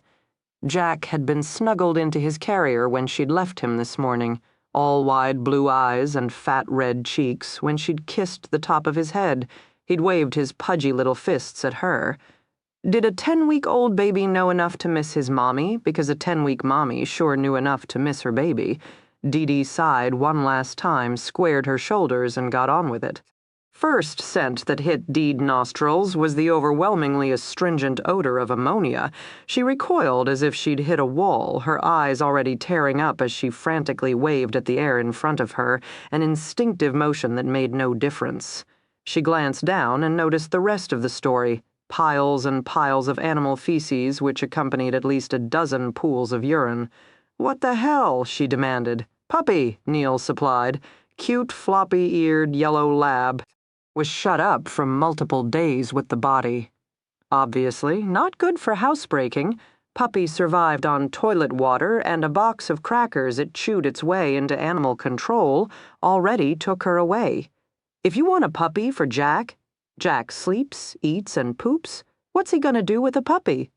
Jack had been snuggled into his carrier when she'd left him this morning, all wide blue eyes and fat red cheeks. When she'd kissed the top of his head, he'd waved his pudgy little fists at her. Did a 10-week-old baby know enough to miss his mommy? Because a 10-week mommy sure knew enough to miss her baby. Dee Dee sighed one last time, squared her shoulders, and got on with it. First scent that hit Dee's nostrils was the overwhelmingly astringent odor of ammonia. She recoiled as if she'd hit a wall, her eyes already tearing up as she frantically waved at the air in front of her, an instinctive motion that made no difference. She glanced down and noticed the rest of the story, piles and piles of animal feces which accompanied at least a dozen pools of urine. "What the hell?" she demanded. "Puppy," Neil supplied. Cute, floppy-eared yellow lab. Was shut up from multiple days with the body. Obviously, not good for housebreaking. Puppy survived on toilet water, and a box of crackers it chewed its way into animal control already took her away. If you want a puppy for Jack, Jack sleeps, eats, and poops, what's he gonna do with a puppy?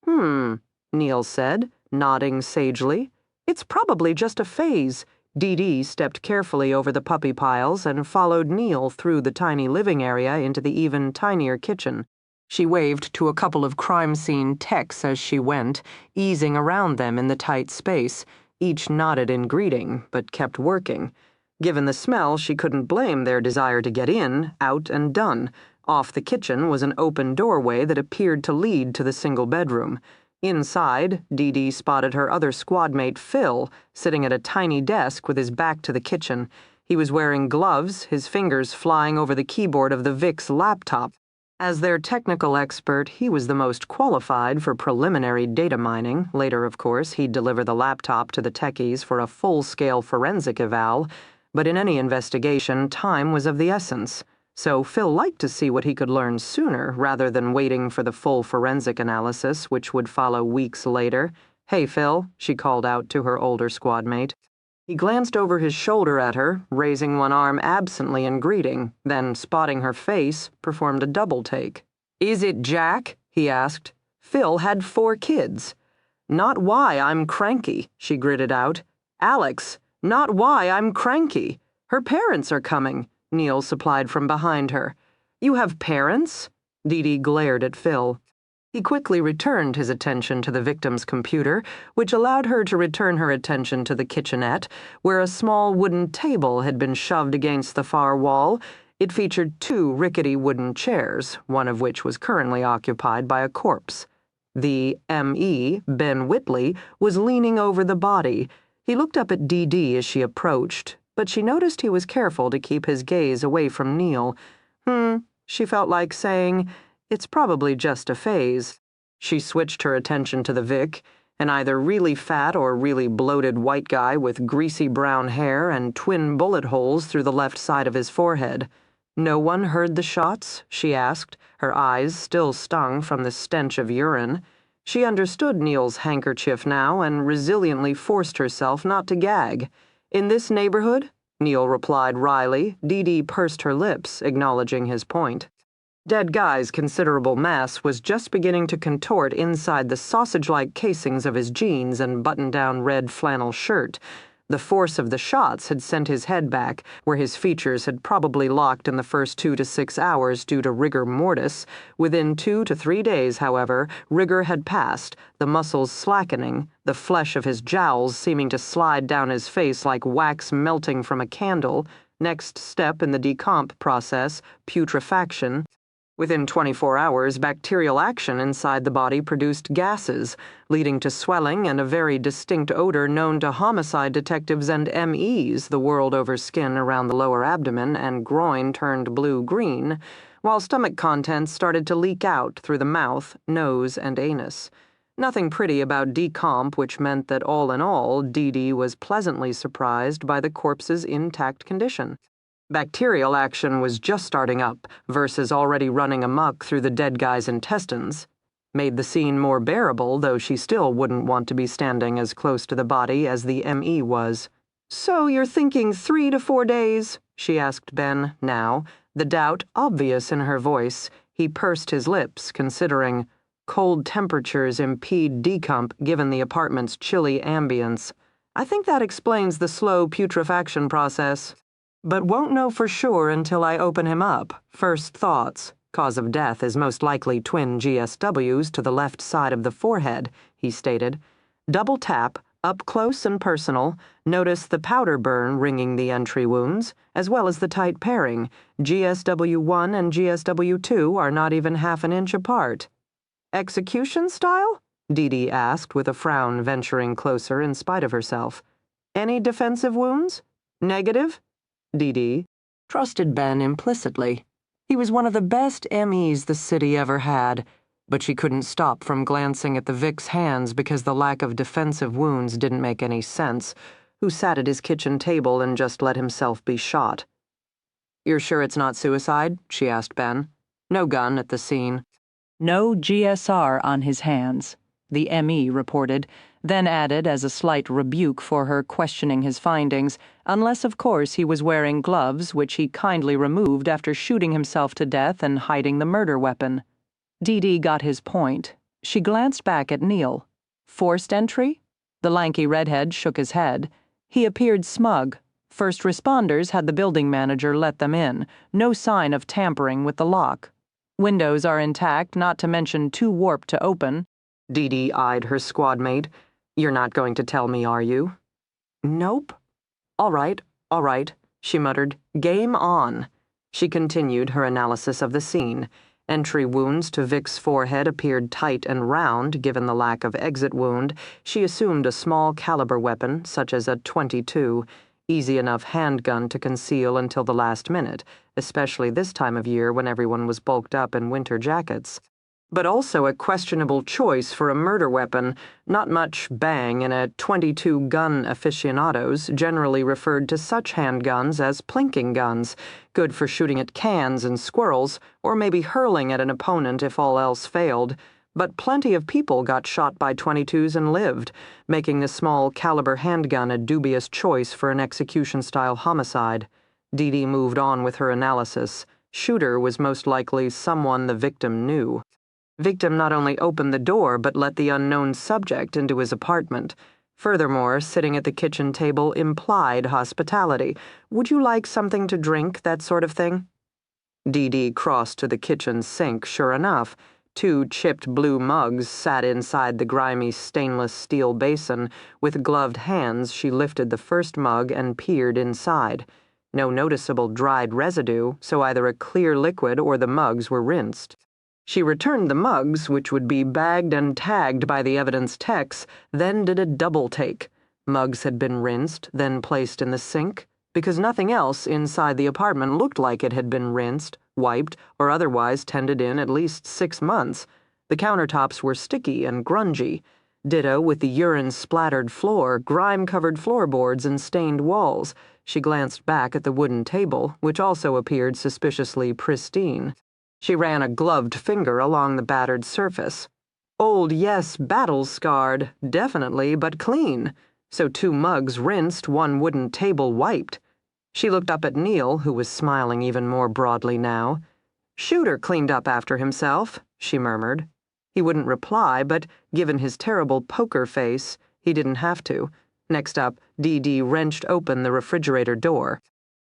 Neil said, nodding sagely. It's probably just a phase. Dee Dee stepped carefully over the puppy piles and followed Neil through the tiny living area into the even tinier kitchen. She waved to a couple of crime scene techs as she went, easing around them in the tight space. Each nodded in greeting, but kept working. Given the smell, she couldn't blame their desire to get in, out, and done. Off the kitchen was an open doorway that appeared to lead to the single bedroom. Inside, Dee Dee spotted her other squadmate, Phil, sitting at a tiny desk with his back to the kitchen. He was wearing gloves, his fingers flying over the keyboard of the Vic's laptop. As their technical expert, he was the most qualified for preliminary data mining. Later, of course, he'd deliver the laptop to the techies for a full-scale forensic eval. But in any investigation, time was of the essence. So Phil liked to see what he could learn sooner, rather than waiting for the full forensic analysis, which would follow weeks later. "Hey, Phil," she called out to her older squadmate. He glanced over his shoulder at her, raising one arm absently in greeting, then, spotting her face, performed a double take. "Is it Jack?" he asked. Phil had 4 kids. "Not why I'm cranky," she gritted out. "Alex, not why I'm cranky. Her parents are coming," Neil supplied from behind her. "You have parents?" Dee Dee glared at Phil. He quickly returned his attention to the victim's computer, which allowed her to return her attention to the kitchenette, where a small wooden table had been shoved against the far wall. It featured 2 rickety wooden chairs, one of which was currently occupied by a corpse. The M.E., Ben Whitley, was leaning over the body. He looked up at Dee Dee as she approached, but she noticed he was careful to keep his gaze away from Neil. She felt like saying, "It's probably just a phase." She switched her attention to the Vic, an either really fat or really bloated white guy with greasy brown hair and twin bullet holes through the left side of his forehead. "No one heard the shots?" she asked, her eyes still stung from the stench of urine. She understood Neil's handkerchief now and resiliently forced herself not to gag. "In this neighborhood?" Neil replied wryly. Dee Dee pursed her lips, acknowledging his point. Dead guy's considerable mass was just beginning to contort inside the sausage-like casings of his jeans and button-down red flannel shirt. The force of the shots had sent his head back, where his features had probably locked in the first 2 to 6 hours due to rigor mortis. Within 2 to 3 days, however, rigor had passed, the muscles slackening, the flesh of his jowls seeming to slide down his face like wax melting from a candle. Next step in the decomp process, putrefaction. Within 24 hours, bacterial action inside the body produced gases, leading to swelling and a very distinct odor known to homicide detectives and M.E.s, the world over skin around the lower abdomen and groin turned blue-green. while stomach contents started to leak out through the mouth, nose, and anus. Nothing pretty about decomp, which meant that all in all, Dee Dee was pleasantly surprised by the corpse's intact condition. Bacterial action was just starting up versus already running amok through the dead guy's intestines. Made the scene more bearable, though she still wouldn't want to be standing as close to the body as the M.E. was. "So you're thinking 3 to 4 days?" she asked Ben now, the doubt obvious in her voice. He pursed his lips, considering. Cold temperatures impede decomp given the apartment's chilly ambience. "I think that explains the slow putrefaction process. But won't know for sure until I open him up. First thoughts. Cause of death is most likely twin GSWs to the left side of the forehead," he stated. "Double tap, up close and personal. Notice the powder burn ringing the entry wounds, as well as the tight pairing. GSW1 and GSW2 are not even half an inch apart." "Execution style?" Dee Dee asked with a frown, venturing closer in spite of herself. "Any defensive wounds?" "Negative." Dee Dee trusted Ben implicitly. He was one of the best MEs the city ever had, but she couldn't stop from glancing at the Vic's hands because the lack of defensive wounds didn't make any sense, who sat at his kitchen table and just let himself be shot. "You're sure it's not suicide?" she asked Ben. "No gun at the scene." "No GSR on his hands," the ME reported, then added as a slight rebuke for her questioning his findings, unless of course he was wearing gloves, which he kindly removed after shooting himself to death and hiding the murder weapon. Dee Dee got his point. She glanced back at Neil. "Forced entry?" The lanky redhead shook his head. He appeared smug. First responders had the building manager let them in. No sign of tampering with the lock. "Windows are intact, not to mention too warped to open." Dee Dee eyed her squad mate. "You're not going to tell me, are you?" "Nope." All right, she muttered. "Game on." She continued her analysis of the scene. Entry wounds to Vic's forehead appeared tight and round, given the lack of exit wound. She assumed a small caliber weapon, such as a .22, easy enough handgun to conceal until the last minute, especially this time of year when everyone was bulked up in winter jackets. But also a questionable choice for a murder weapon. Not much bang in a .22 gun. Aficionados generally referred to such handguns as plinking guns, good for shooting at cans and squirrels, or maybe hurling at an opponent if all else failed. But plenty of people got shot by .22s and lived, making the small caliber handgun a dubious choice for an execution-style homicide. Dee Dee moved on with her analysis. Shooter was most likely someone the victim knew. Victim not only opened the door but let the unknown subject into his apartment. Furthermore, sitting at the kitchen table implied hospitality. "Would you like something to drink, that sort of thing?" Dee Dee crossed to the kitchen sink, sure enough. 2 chipped blue mugs sat inside the grimy stainless steel basin. With gloved hands, she lifted the first mug and peered inside. No noticeable dried residue, so either a clear liquid or the mugs were rinsed. She returned the mugs, which would be bagged and tagged by the evidence techs, then did a double take. Mugs had been rinsed, then placed in the sink, because nothing else inside the apartment looked like it had been rinsed, wiped, or otherwise tended in at least 6 months. The countertops were sticky and grungy. Ditto with the urine-splattered floor, grime-covered floorboards, and stained walls. She glanced back at the wooden table, which also appeared suspiciously pristine. She ran a gloved finger along the battered surface. Old, yes, battle-scarred, definitely, but clean. So 2 mugs rinsed, 1 wooden table wiped. She looked up at Neil, who was smiling even more broadly now. "Shooter cleaned up after himself," she murmured. He wouldn't reply, but given his terrible poker face, he didn't have to. Next up, Dee Dee wrenched open the refrigerator door.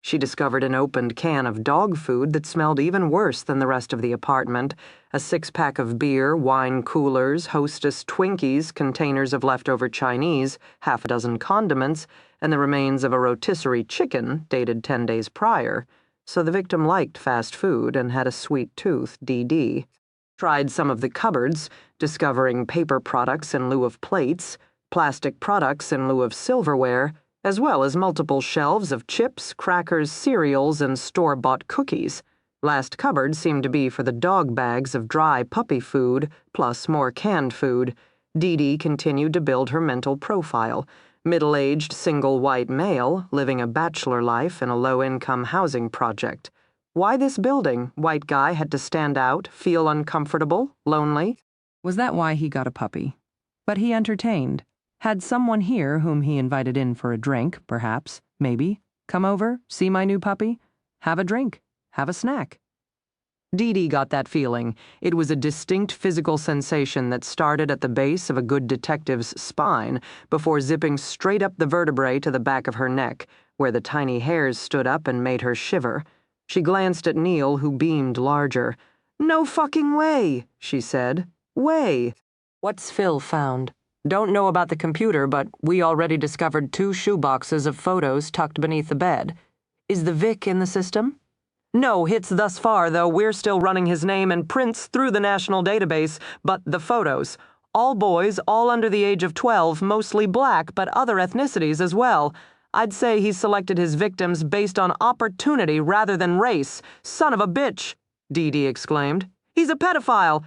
She discovered an opened can of dog food that smelled even worse than the rest of the apartment, a 6-pack of beer, wine coolers, Hostess Twinkies, containers of leftover Chinese, half a dozen condiments, and the remains of a rotisserie chicken dated 10 days prior. So the victim liked fast food and had a sweet tooth, Dee Dee. Tried some of the cupboards, discovering paper products in lieu of plates, plastic products in lieu of silverware, as well as multiple shelves of chips, crackers, cereals, and store-bought cookies. Last cupboard seemed to be for the dog bags of dry puppy food, plus more canned food. Dee Dee continued to build her mental profile. Middle-aged single white male, living a bachelor life in a low-income housing project. Why this building? White guy had to stand out, feel uncomfortable, lonely? Was that why he got a puppy? But he entertained. Had someone here whom he invited in for a drink, perhaps, maybe. Come over, see my new puppy, have a drink, have a snack. Dee Dee got that feeling. It was a distinct physical sensation that started at the base of a good detective's spine before zipping straight up the vertebrae to the back of her neck, where the tiny hairs stood up and made her shiver. She glanced at Neil, who beamed larger. "No fucking way," she said. "Way." "What's Phil found?" "Don't know about the computer, but we already discovered 2 shoeboxes of photos tucked beneath the bed. Is the Vic in the system?" "No hits thus far, though we're still running his name and prints through the national database, but the photos. All boys, all under the age of 12, mostly black, but other ethnicities as well. I'd say he's selected his victims based on opportunity rather than race. Son of a bitch," Dee Dee exclaimed. "He's a pedophile."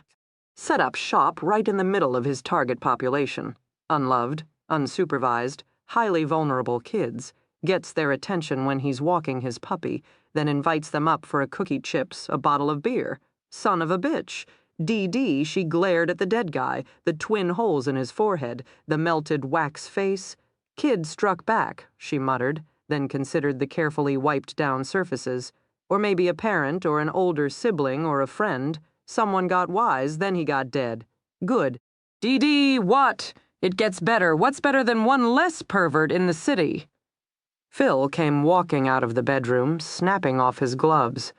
Set up shop right in the middle of his target population. Unloved, unsupervised, highly vulnerable kids. Gets their attention when he's walking his puppy, then invites them up for a cookie chips, a bottle of beer. Son of a bitch. Dee Dee, she glared at the dead guy, the twin holes in his forehead, the melted wax face. Kid struck back, she muttered, then considered the carefully wiped down surfaces. Or maybe a parent or an older sibling or a friend. Someone got wise, then he got dead. Good. "Dee Dee, what? It gets better. What's better than one less pervert in the city?" Phil came walking out of the bedroom, snapping off his gloves.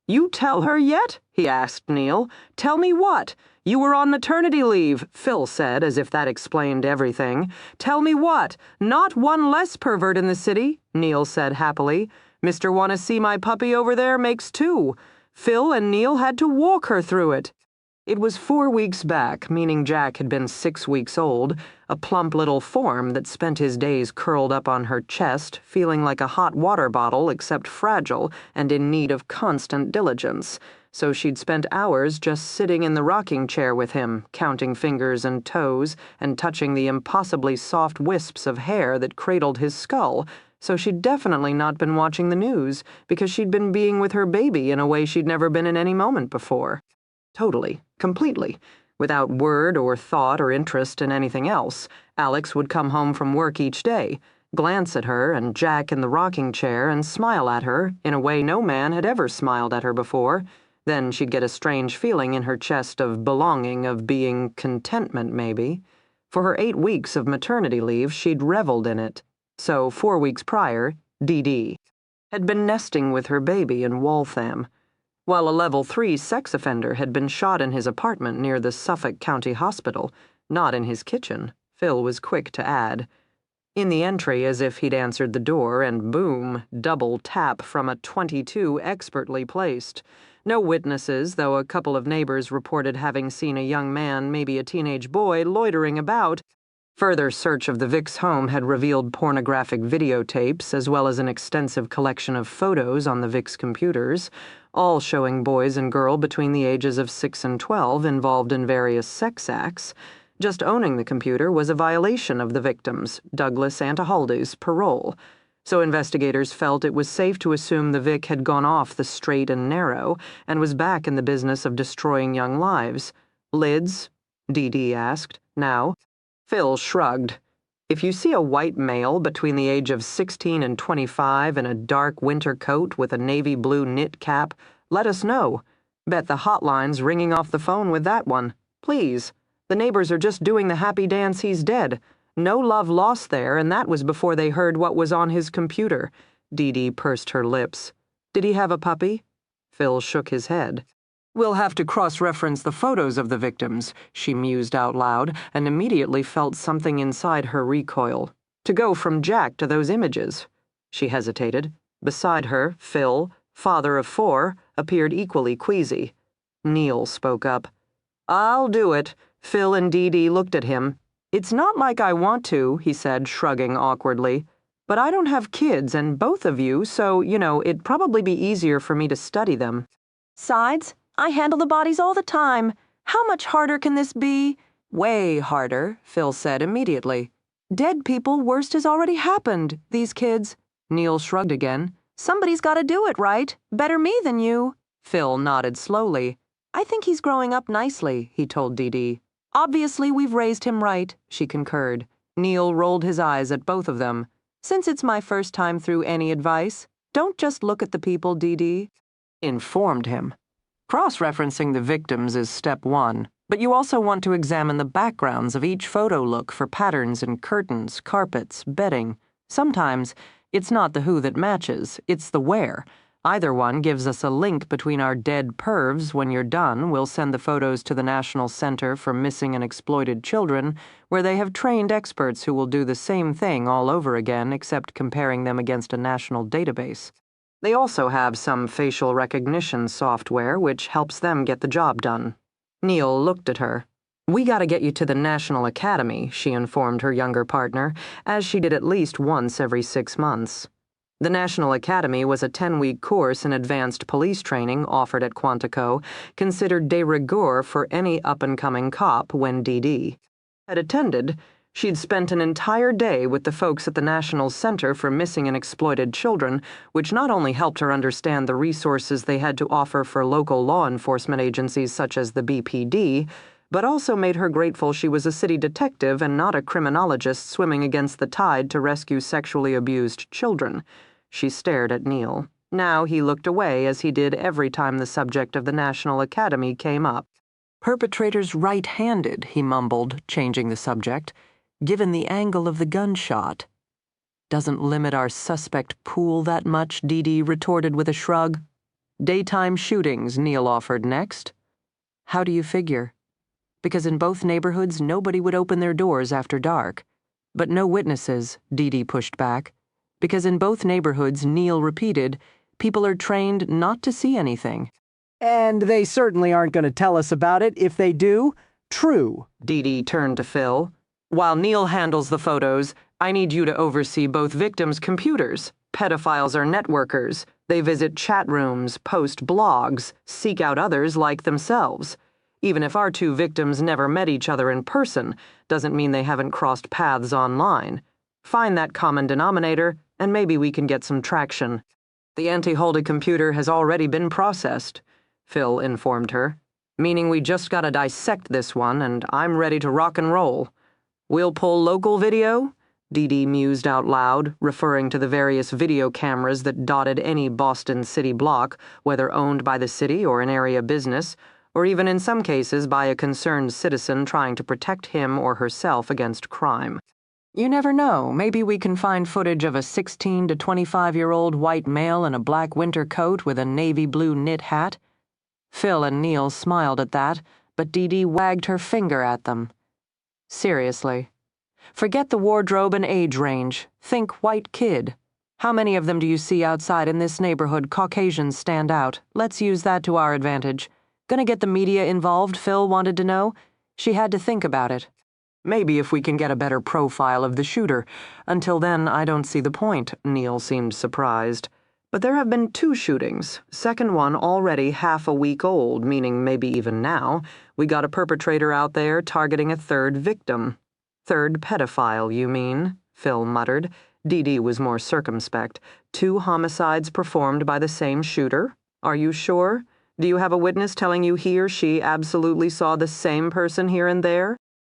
"You tell her yet?" he asked Neil. "Tell me what?" "You were on maternity leave," Phil said, as if that explained everything. "Tell me what? Not one less pervert in the city," Neil said happily. "Mr. Wanna See My Puppy over there makes 2. Phil and Neil had to walk her through it. It was 4 weeks back, meaning Jack had been 6 weeks old, a plump little form that spent his days curled up on her chest, feeling like a hot water bottle except fragile and in need of constant diligence. So she'd spent hours just sitting in the rocking chair with him, counting fingers and toes and touching the impossibly soft wisps of hair that cradled his skull. So she'd definitely not been watching the news, because she'd been being with her baby in a way she'd never been in any moment before. Totally, completely. Without word or thought or interest in anything else, Alex would come home from work each day, glance at her and Jack in the rocking chair and smile at her in a way no man had ever smiled at her before. Then she'd get a strange feeling in her chest of belonging, of being contentment, maybe. For her 8 weeks of maternity leave, she'd reveled in it. So 4 weeks prior, Dee Dee had been nesting with her baby in Waltham, while a level 3 sex offender had been shot in his apartment near the Suffolk County Hospital, not in his kitchen, Phil was quick to add. In the entry, as if he'd answered the door, and boom, double tap from a .22 expertly placed. No witnesses, though a couple of neighbors reported having seen a young man, maybe a teenage boy, loitering about. Further search of the Vic's home had revealed pornographic videotapes as well as an extensive collection of photos on the Vic's computers, all showing boys and girls between the ages of 6 and 12 involved in various sex acts. Just owning the computer was a violation of the victim's, Douglas Antahaldi's, parole. So investigators felt it was safe to assume the Vic had gone off the straight and narrow and was back in the business of destroying young lives. "Lids?" Dee Dee asked. "Now?" Phil shrugged. "If you see a white male between the age of 16 and 25 in a dark winter coat with a navy blue knit cap, let us know. Bet the hotline's ringing off the phone with that one. Please. The neighbors are just doing the happy dance he's dead. No love lost there, and that was before they heard what was on his computer." Dee Dee pursed her lips. "Did he have a puppy?" Phil shook his head. "We'll have to cross-reference the photos of the victims," she mused out loud, and immediately felt something inside her recoil. To go from Jack to those images. She hesitated. Beside her, Phil, father of 4, appeared equally queasy. Neil spoke up. "I'll do it." Phil and Dee Dee looked at him. "It's not like I want to," he said, shrugging awkwardly. "But I don't have kids, and both of you, so, it'd probably be easier for me to study them." Sides? I handle the bodies all the time. How much harder can this be? Way harder, Phil said immediately. Dead people, worst has already happened. These kids. Neil shrugged again. Somebody's got to do it, right? Better me than you. Phil nodded slowly. I think he's growing up nicely, he told Dee Dee. Obviously, we've raised him right, she concurred. Neil rolled his eyes at both of them. Since it's my first time through any advice, don't just look at the people, Dee Dee. Informed him. Cross-referencing the victims is step one, but you also want to examine the backgrounds of each photo look for patterns in curtains, carpets, bedding. Sometimes, it's not the who that matches, it's the where. Either one gives us a link between our dead pervs. When you're done, we'll send the photos to the National Center for Missing and Exploited Children, where they have trained experts who will do the same thing all over again, except comparing them against a national database. They also have some facial recognition software which helps them get the job done. Neil looked at her. We gotta get you to the National Academy, she informed her younger partner, as she did at least once every 6 months. The National Academy was a 10-week course in advanced police training offered at Quantico, considered de rigueur for any up-and-coming cop when Dee Dee had attended. She'd spent an entire day with the folks at the National Center for Missing and Exploited Children, which not only helped her understand the resources they had to offer for local law enforcement agencies such as the BPD, but also made her grateful she was a city detective and not a criminologist swimming against the tide to rescue sexually abused children. She stared at Neil. Now he looked away, as he did every time the subject of the National Academy came up. Perpetrator's right-handed, he mumbled, changing the subject, given the angle of the gunshot. Doesn't limit our suspect pool that much, Dee Dee retorted with a shrug. Daytime shootings, Neil offered next. How do you figure? Because in both neighborhoods nobody would open their doors after dark. But no witnesses, Dee Dee pushed back. Because in both neighborhoods, Neil repeated, people are trained not to see anything. And they certainly aren't going to tell us about it if they do. True. Dee Dee turned to Phil. While Neil handles the photos, I need you to oversee both victims' computers. Pedophiles are networkers. They visit chat rooms, post blogs, seek out others like themselves. Even if our two victims never met each other in person, doesn't mean they haven't crossed paths online. Find that common denominator, and maybe we can get some traction. The anti-Holdy computer has already been processed, Phil informed her, meaning we just gotta dissect this one, and I'm ready to rock and roll. We'll pull local video? Dee Dee mused out loud, referring to the various video cameras that dotted any Boston city block, whether owned by the city or an area business, or even in some cases by a concerned citizen trying to protect him or herself against crime. You never know, maybe we can find footage of a 16 to 25-year-old white male in a black winter coat with a navy blue knit hat. Phil and Neil smiled at that, but Dee Dee wagged her finger at them. Seriously. Forget the wardrobe and age range. Think white kid. How many of them do you see outside in this neighborhood? Caucasians stand out. Let's use that to our advantage. Gonna get the media involved, Phil wanted to know. She had to think about it. Maybe if we can get a better profile of the shooter. Until then, I don't see the point, Neil seemed surprised. But there have been 2 shootings, second one already half a week old, meaning maybe even now, we got a perpetrator out there targeting a 3rd victim. 3rd pedophile, you mean? Phil muttered. Dee Dee was more circumspect. 2 homicides performed by the same shooter? Are you sure? Do you have a witness telling you he or she absolutely saw the same person here and there?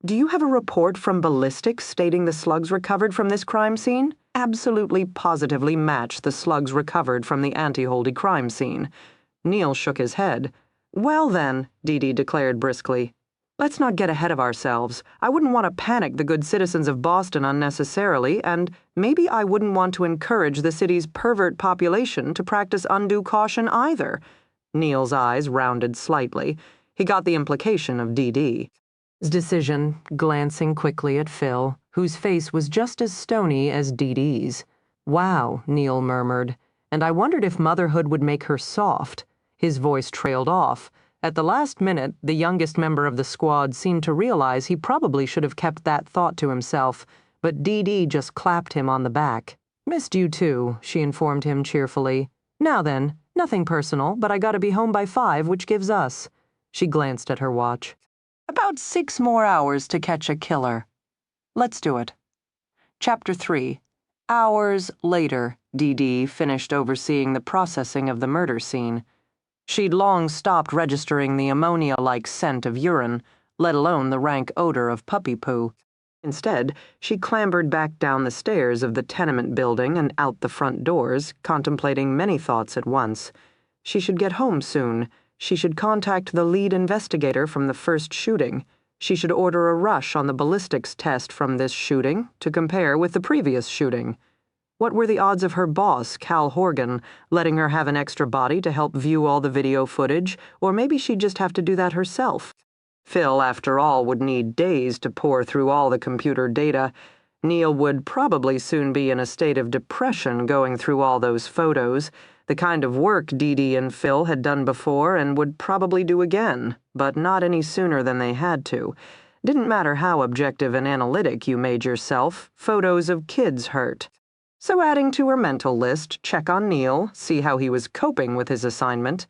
Do you have a report from ballistics stating the slugs recovered from this crime scene absolutely positively match the slugs recovered from the anti-Holdy crime scene? Neil shook his head. Well then, Dee Dee declared briskly, let's not get ahead of ourselves. I wouldn't want to panic the good citizens of Boston unnecessarily, and maybe I wouldn't want to encourage the city's pervert population to practice undue caution either. Neil's eyes rounded slightly. He got the implication of Dee Dee's decision, glancing quickly at Phil, whose face was just as stony as Dee Dee's. Wow, Neil murmured, and I wondered if motherhood would make her soft. His voice trailed off. At the last minute, the youngest member of the squad seemed to realize he probably should have kept that thought to himself, but Dee Dee just clapped him on the back. Missed you too, she informed him cheerfully. Now then, Nothing personal, but I gotta be home by 5, which gives us. She glanced at her watch. About 6 more hours to catch a killer. Let's do it. Chapter 3. Hours later, Dee Dee finished overseeing the processing of the murder scene. She'd long stopped registering the ammonia-like scent of urine, let alone the rank odor of puppy poo. Instead, she clambered back down the stairs of the tenement building and out the front doors, contemplating many thoughts at once. She should get home soon. She should contact the lead investigator from the first shooting. She should order a rush on the ballistics test from this shooting to compare with the previous shooting. What were the odds of her boss, Cal Horgan, letting her have an extra body to help view all the video footage, or maybe she'd just have to do that herself? Phil, after all, would need days to pore through all the computer data. Neil would probably soon be in a state of depression going through all those photos, the kind of work Dee Dee and Phil had done before and would probably do again, but not any sooner than they had to. Didn't matter how objective and analytic you made yourself, photos of kids hurt. So adding to her mental list, check on Neil, see how he was coping with his assignment.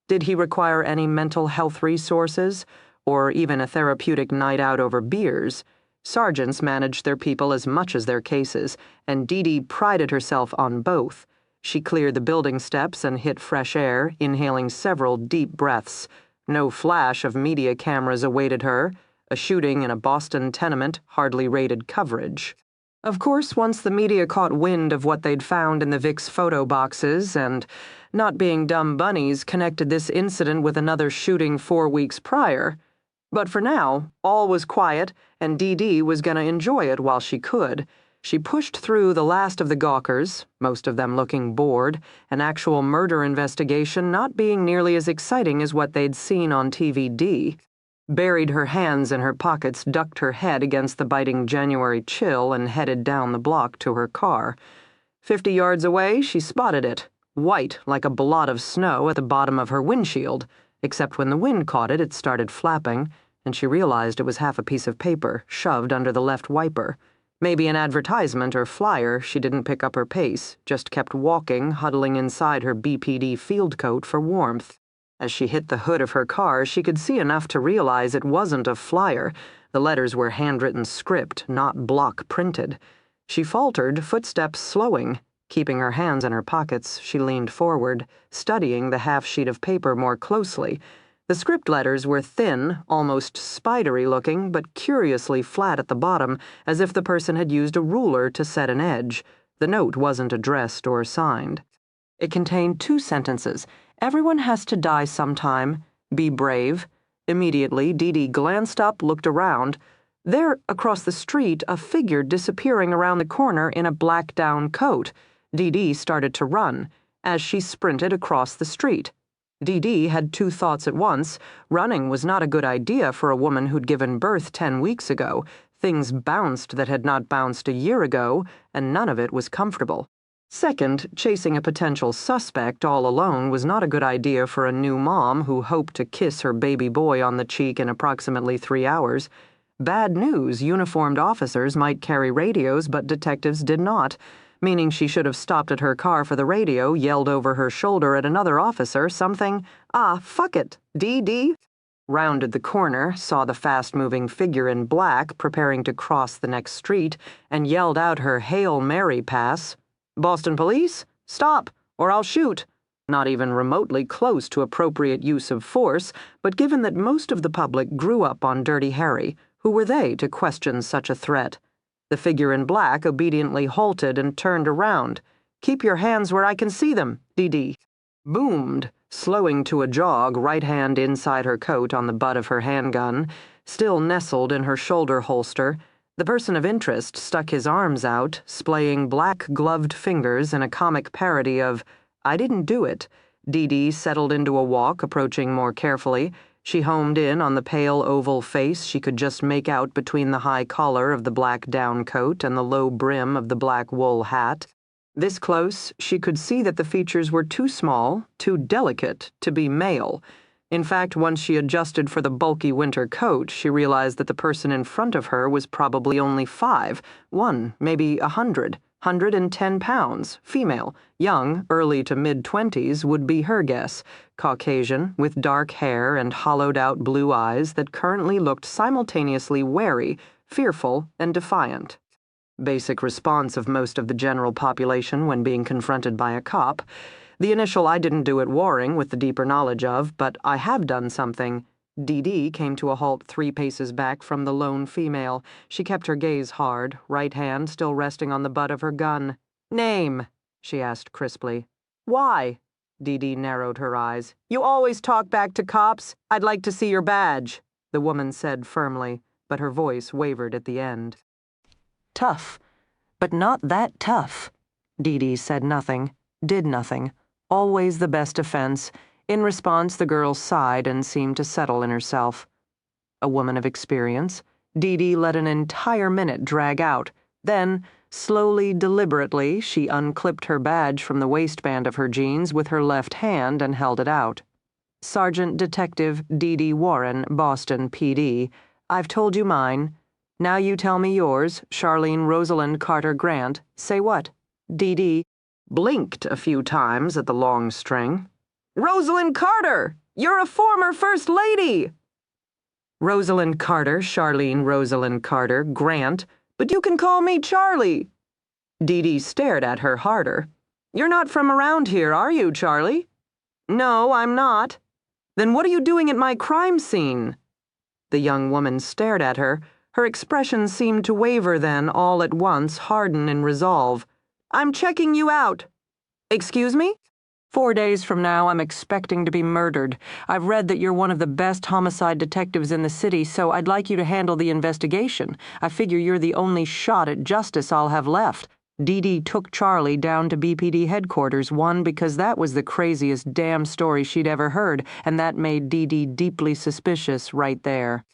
Did he require any mental health resources? Or even a therapeutic night out over beers? Sergeants managed their people as much as their cases, and Dee Dee prided herself on both. She cleared the building steps and hit fresh air, inhaling several deep breaths. No flash of media cameras awaited her. A shooting in a Boston tenement hardly rated coverage. Of course, once the media caught wind of what they'd found in the Vic's photo boxes and, not being dumb bunnies, connected this incident with another shooting 4 weeks prior. But for now, all was quiet, and Dee Dee was going to enjoy it while she could. She pushed through the last of the gawkers, most of them looking bored, an actual murder investigation not being nearly as exciting as what they'd seen on TVD. Buried her hands in her pockets, ducked her head against the biting January chill, and headed down the block to her car. 50 yards away, she spotted it, white like a blot of snow at the bottom of her windshield, except when the wind caught it, it started flapping, and she realized it was half a piece of paper shoved under the left wiper. Maybe an advertisement or flyer. She didn't pick up her pace, just kept walking, huddling inside her BPD field coat for warmth. As she hit the hood of her car, she could see enough to realize it wasn't a flyer. The letters were handwritten script, not block printed. She faltered, footsteps slowing. Keeping her hands in her pockets, she leaned forward, studying the half-sheet of paper more closely. The script letters were thin, almost spidery-looking, but curiously flat at the bottom, as if the person had used a ruler to set an edge. The note wasn't addressed or signed. It contained 2 sentences. Everyone has to die sometime. Be brave. Immediately, Dee Dee glanced up, looked around. There, across the street, a figure disappearing around the corner in a black down coat. Dee Dee started to run, as she sprinted across the street. Dee Dee had 2 thoughts at once. Running was not a good idea for a woman who'd given birth 10 weeks ago. Things bounced that had not bounced a year ago, and none of it was comfortable. Second, chasing a potential suspect all alone was not a good idea for a new mom who hoped to kiss her baby boy on the cheek in approximately 3 hours. Bad news, uniformed officers might carry radios, but detectives did not, meaning she should have stopped at her car for the radio, yelled over her shoulder at another officer something, fuck it, Dee Dee. Rounded the corner, saw the fast-moving figure in black preparing to cross the next street, and yelled out her Hail Mary pass. Boston police? Stop, or I'll shoot. Not even remotely close to appropriate use of force, but given that most of the public grew up on Dirty Harry, who were they to question such a threat? The figure in black obediently halted and turned around. Keep your hands where I can see them, Dee Dee. Boomed, slowing to a jog, right hand inside her coat on the butt of her handgun, still nestled in her shoulder holster. The person of interest stuck his arms out, splaying black-gloved fingers in a comic parody of, I didn't do it. Dee Dee settled into a walk, approaching more carefully. She homed in on the pale oval face she could just make out between the high collar of the black down coat and the low brim of the black wool hat. This close, she could see that the features were too small, too delicate, to be male. In fact, once she adjusted for the bulky winter coat, she realized that the person in front of her was probably only 5, 1, maybe 100. 110 pounds, female, young, early to mid-20s would be her guess, Caucasian, with dark hair and hollowed-out blue eyes that currently looked simultaneously wary, fearful, and defiant. Basic response of most of the general population when being confronted by a cop. The initial "I didn't do it" warring with the deeper knowledge of, but I have done something. Dee Dee came to a halt 3 paces back from the lone female. She kept her gaze hard, right hand still resting on the butt of her gun. "Name?" she asked crisply. "Why?" Dee Dee narrowed her eyes. "You always talk back to cops. I'd like to see your badge," the woman said firmly, but her voice wavered at the end. Tough, but not that tough. Dee Dee said nothing, did nothing, always the best defense. In response, the girl sighed and seemed to settle in herself. A woman of experience, Dee Dee let an entire minute drag out. Then, slowly, deliberately, she unclipped her badge from the waistband of her jeans with her left hand and held it out. "Sergeant Detective Dee Dee Warren, Boston PD. I've told you mine. Now you tell me yours, Charlene Rosalind Carter Grant. Say what?" Dee Dee blinked a few times at the long string. "Rosalind Carter! You're a former First Lady!" "Rosalind Carter, Charlene Rosalind Carter, Grant, but you can call me Charlie." Dee Dee stared at her harder. "You're not from around here, are you, Charlie?" "No, I'm not." "Then what are you doing at my crime scene?" The young woman stared at her. Her expression seemed to waver then, all at once harden in resolve. "I'm checking you out." "Excuse me?" 4 days from now, I'm expecting to be murdered. I've read that you're one of the best homicide detectives in the city, so I'd like you to handle the investigation. I figure you're the only shot at justice I'll have left." Dee Dee took Charlie down to BPD headquarters, one, because that was the craziest damn story she'd ever heard, and that made Dee Dee deeply suspicious right there.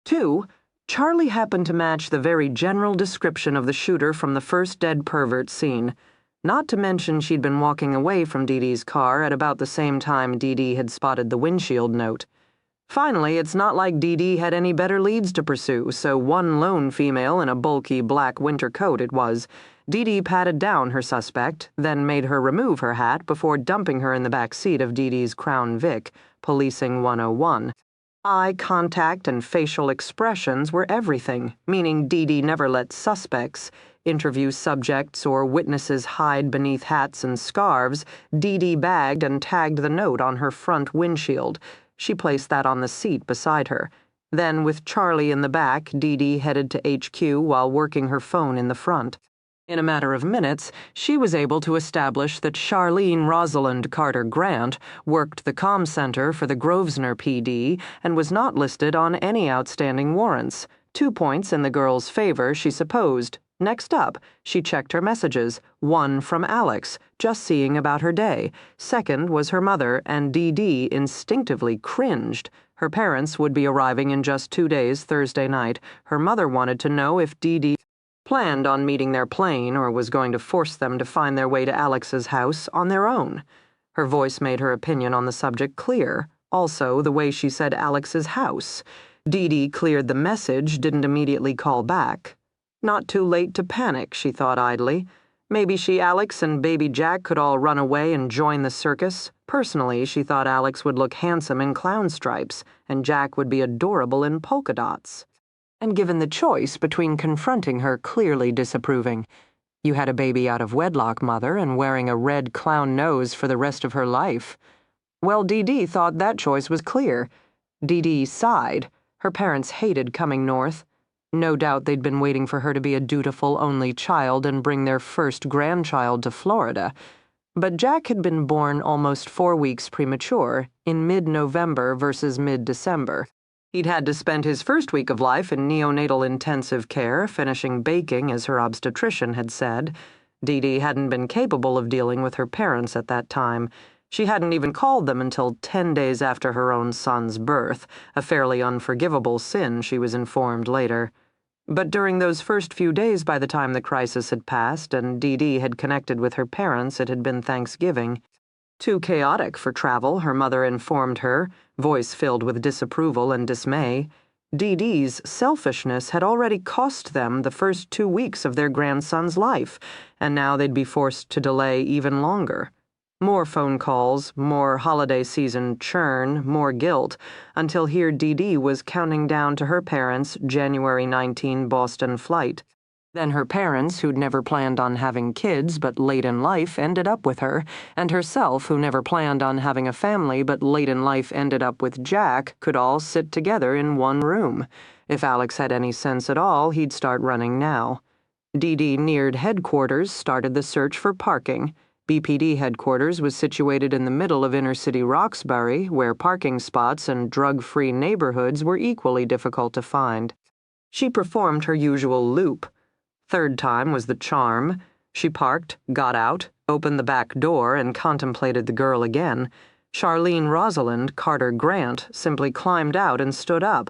2, Charlie happened to match the very general description of the shooter from the first dead pervert scene. Not to mention she'd been walking away from Dee Dee's car at about the same time Dee Dee had spotted the windshield note. Finally, it's not like Dee Dee had any better leads to pursue, so one lone female in a bulky black winter coat it was. Dee Dee patted down her suspect, then made her remove her hat before dumping her in the back seat of Dee Dee's Crown Vic, Policing 101. Eye contact and facial expressions were everything, meaning Dee Dee never let suspects, interview subjects, or witnesses hide beneath hats and scarves. Dee Dee bagged and tagged the note on her front windshield. She placed that on the seat beside her. Then, with Charlie in the back, Dee Dee headed to HQ while working her phone in the front. In a matter of minutes, she was able to establish that Charlene Rosalind Carter Grant worked the comm center for the Grosvenor PD and was not listed on any outstanding warrants. 2 points in the girl's favor, she supposed. Next up, she checked her messages. 1 from Alex, just seeing about her day. 2nd was her mother, and Dee Dee instinctively cringed. Her parents would be arriving in just 2 days Thursday night. Her mother wanted to know if Dee Dee planned on meeting their plane or was going to force them to find their way to Alex's house on their own. Her voice made her opinion on the subject clear. Also, the way she said Alex's house. Dee Dee cleared the message, didn't immediately call back. Not too late to panic, she thought idly. Maybe Alex and baby Jack could all run away and join the circus. Personally, she thought Alex would look handsome in clown stripes, and Jack would be adorable in polka dots. And given the choice between confronting her clearly disapproving, "You had a baby out of wedlock, Mother, and wearing a red clown nose for the rest of her life." Well, Dee Dee thought that choice was clear. Dee Dee sighed. Her parents hated coming north. No doubt they'd been waiting for her to be a dutiful only child and bring their first grandchild to Florida. But Jack had been born almost 4 weeks premature, in mid-November versus mid-December. He'd had to spend his first week of life in neonatal intensive care, finishing baking as her obstetrician had said. Dee Dee hadn't been capable of dealing with her parents at that time. She hadn't even called them until 10 days after her own son's birth, a fairly unforgivable sin, she was informed later. But during those first few days by the time the crisis had passed and Dee Dee had connected with her parents, it had been Thanksgiving. Too chaotic for travel, her mother informed her, voice filled with disapproval and dismay. Dee Dee's selfishness had already cost them the first 2 weeks of their grandson's life, and now they'd be forced to delay even longer. More phone calls, more holiday season churn, more guilt, until here Dee Dee was counting down to her parents' January 19 Boston flight. Then her parents, who'd never planned on having kids but late in life, ended up with her, and herself, who never planned on having a family but late in life ended up with Jack, could all sit together in one room. If Alex had any sense at all, he'd start running now. Dee Dee neared headquarters, started the search for parking. BPD headquarters was situated in the middle of inner-city Roxbury, where parking spots and drug-free neighborhoods were equally difficult to find. She performed her usual loop. Third time was the charm. She parked, got out, opened the back door, and contemplated the girl again. Charlene Rosalind Carter Grant simply climbed out and stood up.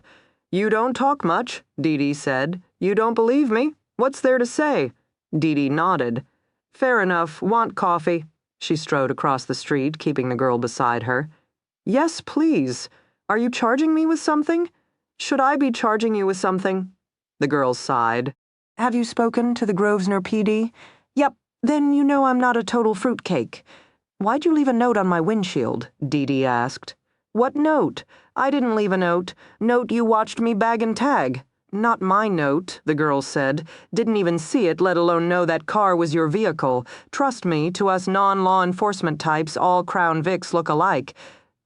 "You don't talk much," Dee Dee said. "You don't believe me? What's there to say?" Dee Dee nodded. "Fair enough. Want coffee?" She strode across the street, keeping the girl beside her. "Yes, please. Are you charging me with something? Should I be charging you with something?" The girl sighed. "Have you spoken to the Grosvenor PD? Yep, then you know I'm not a total fruitcake. Why'd you leave a note on my windshield?" Dee Dee asked. "What note? I didn't leave a note. Note you watched me bag and tag." "Not my note," the girl said. "Didn't even see it, let alone know that car was your vehicle. Trust me, to us non-law enforcement types, all Crown Vics look alike."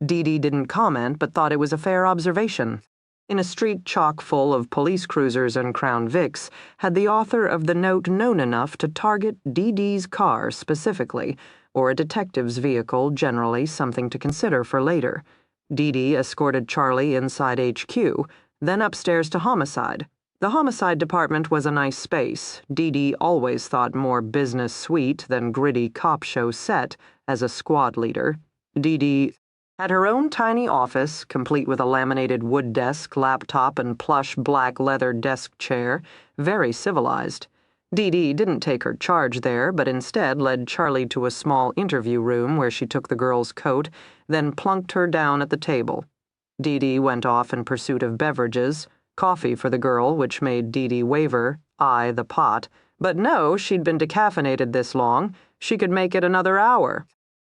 Dee Dee didn't comment, but thought it was a fair observation. In a street chock full of police cruisers and Crown Vics, had the author of the note known enough to target Dee Dee's car specifically, or a detective's vehicle, generally something to consider for later. Dee Dee escorted Charlie inside HQ, then upstairs to homicide. The homicide department was a nice space. Dee Dee always thought more business suite than gritty cop show set as a squad leader. Dee Dee had her own tiny office, complete with a laminated wood desk, laptop, and plush black leather desk chair, very civilized. Dee Dee didn't take her charge there, but instead led Charlie to a small interview room where she took the girl's coat, then plunked her down at the table. Dee Dee went off in pursuit of beverages, coffee for the girl, which made Dee Dee waver, eye the pot. But no, she'd been decaffeinated this long. She could make it another hour.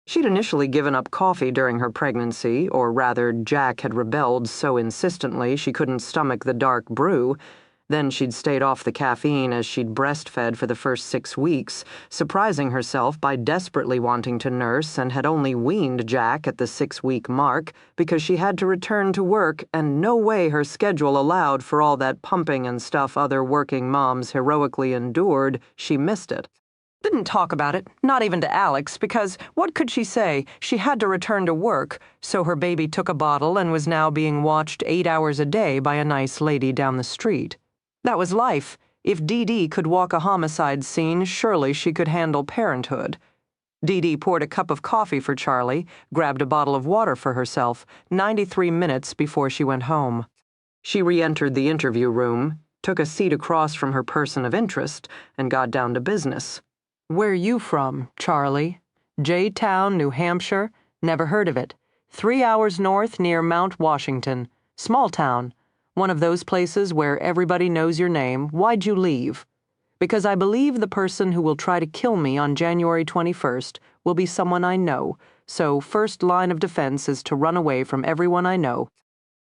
She'd initially given up coffee during her pregnancy, or rather, Jack had rebelled so insistently she couldn't stomach the dark brew. Then she'd stayed off the caffeine as she'd breastfed for the first 6 weeks, surprising herself by desperately wanting to nurse, and had only weaned Jack at the 6-week mark because she had to return to work and no way her schedule allowed for all that pumping and stuff other working moms heroically endured. She missed it. Didn't talk about it, not even to Alex, because what could she say? She had to return to work, so her baby took a bottle and was now being watched 8 hours a day by a nice lady down the street. That was life. If Dee Dee could walk a homicide scene, surely she could handle parenthood. Dee Dee poured a cup of coffee for Charlie, grabbed a bottle of water for herself, 93 minutes before she went home. She re-entered the interview room, took a seat across from her person of interest, and got down to business. "Where you from, Charlie?" "J-Town, New Hampshire. Never heard of it. 3 hours north near Mount Washington. Small town. One of those places where everybody knows your name. Why'd you leave?" "Because I believe the person who will try to kill me on January 21st will be someone I know, so first line of defense is to run away from everyone I know."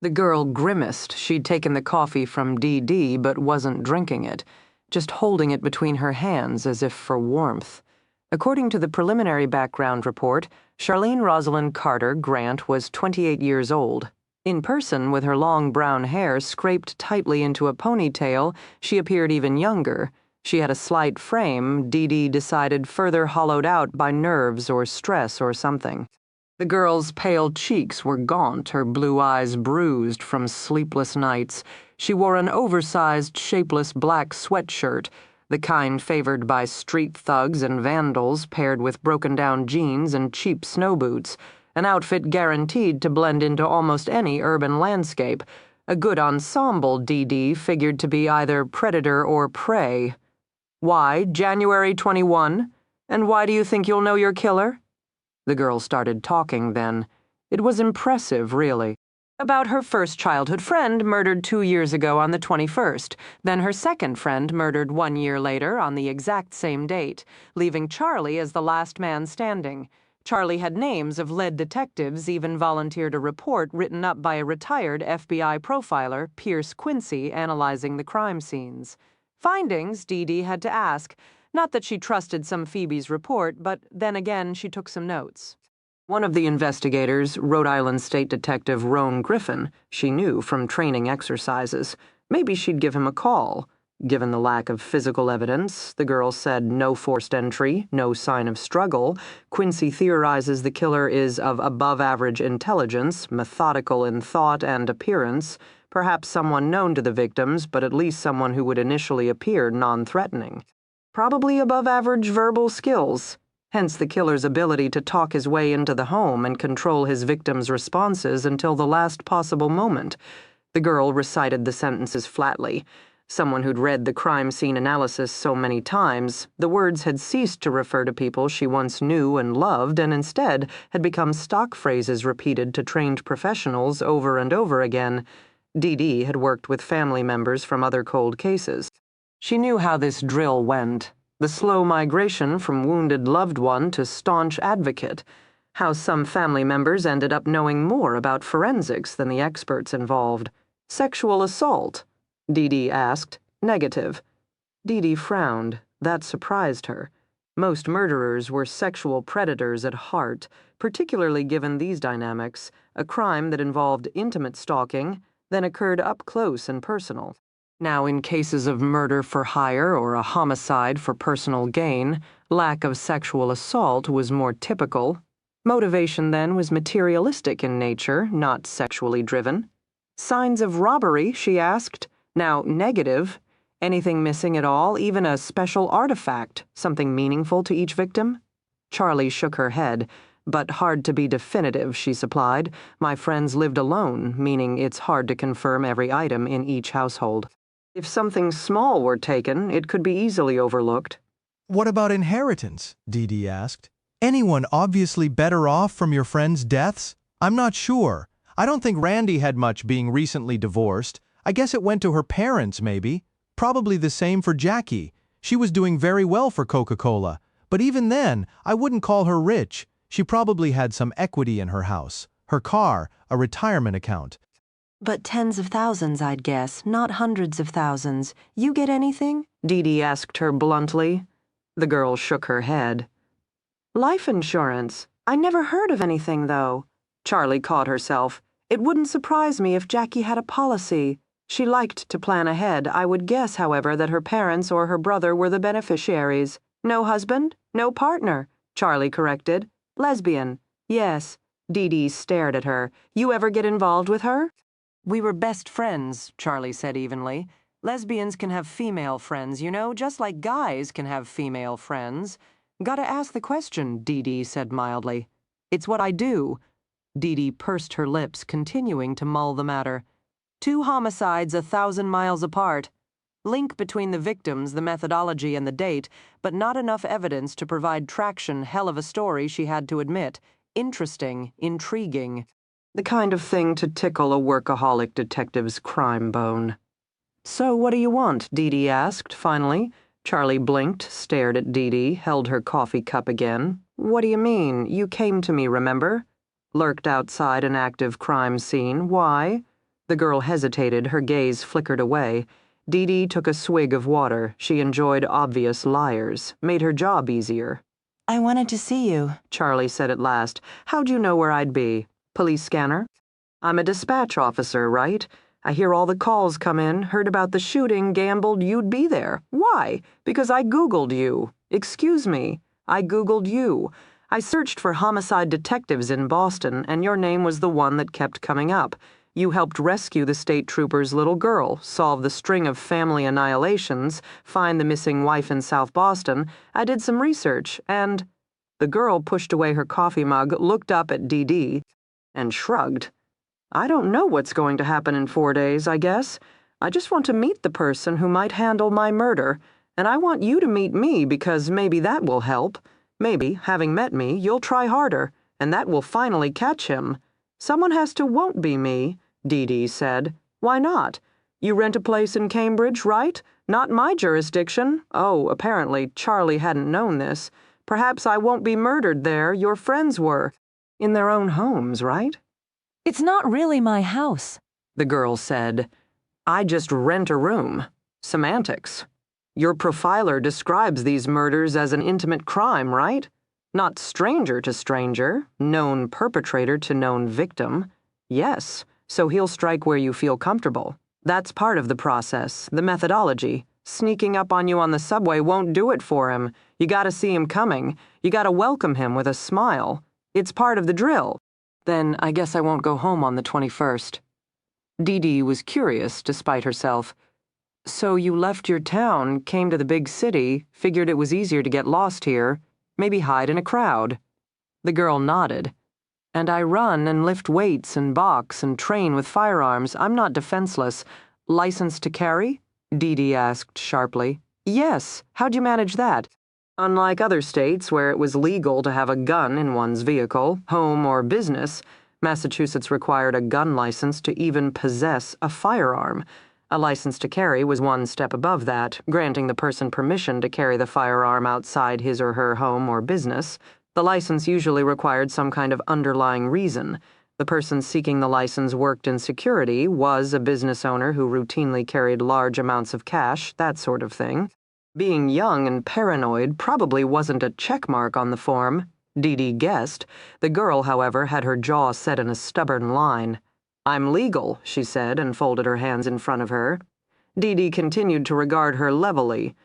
The girl grimaced. She'd taken the coffee from Dee Dee but wasn't drinking it, just holding it between her hands as if for warmth. According to the preliminary background report, Charlene Rosalind Carter Grant was 28 years old. In person, with her long brown hair scraped tightly into a ponytail, she appeared even younger. She had a slight frame, Dee Dee decided further hollowed out by nerves or stress or something. The girl's pale cheeks were gaunt, her blue eyes bruised from sleepless nights. She wore an oversized, shapeless black sweatshirt, the kind favored by street thugs and vandals, paired with broken-down jeans and cheap snow boots, an outfit guaranteed to blend into almost any urban landscape. A good ensemble, Dee Dee figured to be either predator or prey. "Why, January 21? And why do you think you'll know your killer?" The girl started talking then. It was impressive, really. About her first childhood friend murdered 2 years ago on the 21st, then her second friend murdered 1 year later on the exact same date, leaving Charlie as the last man standing. Charlie had names of lead detectives, even volunteered a report written up by a retired FBI profiler, Pierce Quincy, analyzing the crime scenes. Findings, Dee Dee had to ask. Not that she trusted some Phoebe's report, but then again she took some notes. One of the investigators, Rhode Island State Detective Roan Griffin, she knew from training exercises. Maybe she'd give him a call. Given the lack of physical evidence, the girl said no forced entry, no sign of struggle. Quincy theorizes the killer is of above-average intelligence, methodical in thought and appearance, perhaps someone known to the victims, but at least someone who would initially appear non-threatening. Probably above-average verbal skills. Hence the killer's ability to talk his way into the home and control his victims' responses until the last possible moment. The girl recited the sentences flatly. Someone who'd read the crime scene analysis so many times, the words had ceased to refer to people she once knew and loved and instead had become stock phrases repeated to trained professionals over and over again. Dee Dee had worked with family members from other cold cases. She knew how this drill went. The slow migration from wounded loved one to staunch advocate. How some family members ended up knowing more about forensics than the experts involved. Sexual assault? Dee Dee asked. Negative. Dee Dee frowned. That surprised her. Most murderers were sexual predators at heart, particularly given these dynamics, a crime that involved intimate stalking, then occurred up close and personal. Now, in cases of murder for hire or a homicide for personal gain, lack of sexual assault was more typical. Motivation, then, was materialistic in nature, not sexually driven. Signs of robbery, she asked. Now, negative. Anything missing at all, even a special artifact, something meaningful to each victim? Charlie shook her head. But hard to be definitive, she supplied. My friends lived alone, meaning it's hard to confirm every item in each household. If something small were taken, it could be easily overlooked. What about inheritance? Dee Dee asked. Anyone obviously better off from your friends' deaths? I'm not sure. I don't think Randy had much being recently divorced. I guess it went to her parents, maybe. Probably the same for Jackie. She was doing very well for Coca-Cola. But even then, I wouldn't call her rich. She probably had some equity in her house, her car, a retirement account. But tens of thousands, I'd guess, not hundreds of thousands. You get anything? Dee Dee asked her bluntly. The girl shook her head. Life insurance. I never heard of anything, though. Charlie caught herself. It wouldn't surprise me if Jackie had a policy. She liked to plan ahead. I would guess, however, that her parents or her brother were the beneficiaries. No husband? No partner, Charlie corrected. Lesbian. Yes. Dee Dee stared at her. You ever get involved with her? We were best friends, Charlie said evenly. Lesbians can have female friends, you know, just like guys can have female friends. Gotta ask the question, Dee Dee said mildly. It's what I do. Dee Dee pursed her lips, continuing to mull the matter. 2 homicides 1,000 miles apart. Link between the victims, the methodology, and the date, but not enough evidence to provide traction. Hell of a story, she had to admit. Interesting, intriguing. The kind of thing to tickle a workaholic detective's crime bone. So what do you want? Dee Dee asked, finally. Charlie blinked, stared at Dee Dee, held her coffee cup again. What do you mean? You came to me, remember? Lurked outside an active crime scene. Why? The girl hesitated, her gaze flickered away. Dee Dee took a swig of water. She enjoyed obvious liars. Made her job easier. I wanted to see you, Charlie said at last. How'd you know where I'd be? Police scanner? I'm a dispatch officer, right? I hear all the calls come in, heard about the shooting, gambled you'd be there. Why? Because I Googled you. Excuse me. I Googled you. I searched for homicide detectives in Boston, and your name was the one that kept coming up. You helped rescue the state trooper's little girl, solve the string of family annihilations, find the missing wife in South Boston. I did some research, and... The girl pushed away her coffee mug, looked up at Dee Dee, and shrugged. I don't know what's going to happen in 4 days, I guess. I just want to meet the person who might handle my murder, and I want you to meet me because maybe that will help. Maybe, having met me, you'll try harder, and that will finally catch him. Someone has to won't be me. Dee Dee said. Why not? You rent a place in Cambridge, right? Not my jurisdiction. Oh, apparently Charlie hadn't known this. Perhaps I won't be murdered there. Your friends were. In their own homes, right? It's not really my house. The girl said. I just rent a room. Semantics. Your profiler describes these murders as an intimate crime, right? Not stranger to stranger, known perpetrator to known victim. Yes, so he'll strike where you feel comfortable. That's part of the process, the methodology. Sneaking up on you on the subway won't do it for him. You gotta see him coming. You gotta welcome him with a smile. It's part of the drill. Then I guess I won't go home on the 21st. Dee Dee was curious, despite herself. So you left your town, came to the big city, figured it was easier to get lost here, maybe hide in a crowd. The girl nodded. And I run and lift weights and box and train with firearms. I'm not defenseless. License to carry? Dee Dee asked sharply. Yes. How'd you manage that? Unlike other states where it was legal to have a gun in one's vehicle, home, or business, Massachusetts required a gun license to even possess a firearm. A license to carry was one step above that, granting the person permission to carry the firearm outside his or her home or business. The license usually required some kind of underlying reason. The person seeking the license worked in security, was a business owner who routinely carried large amounts of cash, that sort of thing. Being young and paranoid probably wasn't a check mark on the form. Dee Dee guessed. The girl, however, had her jaw set in a stubborn line. I'm legal, she said, and folded her hands in front of her. Dee Dee continued to regard her levelly.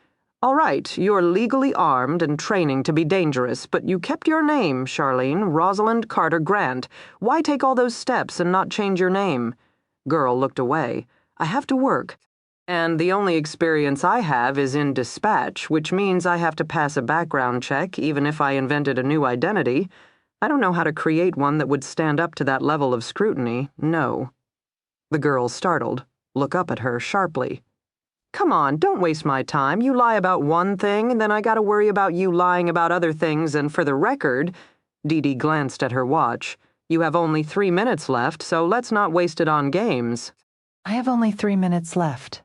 All right, you're legally armed and training to be dangerous, but you kept your name, Charlene, Rosalind Carter Grant. Why take all those steps and not change your name? Girl looked away. I have to work. And the only experience I have is in dispatch, which means I have to pass a background check even if I invented a new identity. I don't know how to create one that would stand up to that level of scrutiny, no. The girl startled. Look up at her sharply. Come on, don't waste my time. You lie about one thing, and then I gotta worry about you lying about other things, and for the record, Dee Dee glanced at her watch. You have only 3 minutes left, so let's not waste it on games. I have only 3 minutes left.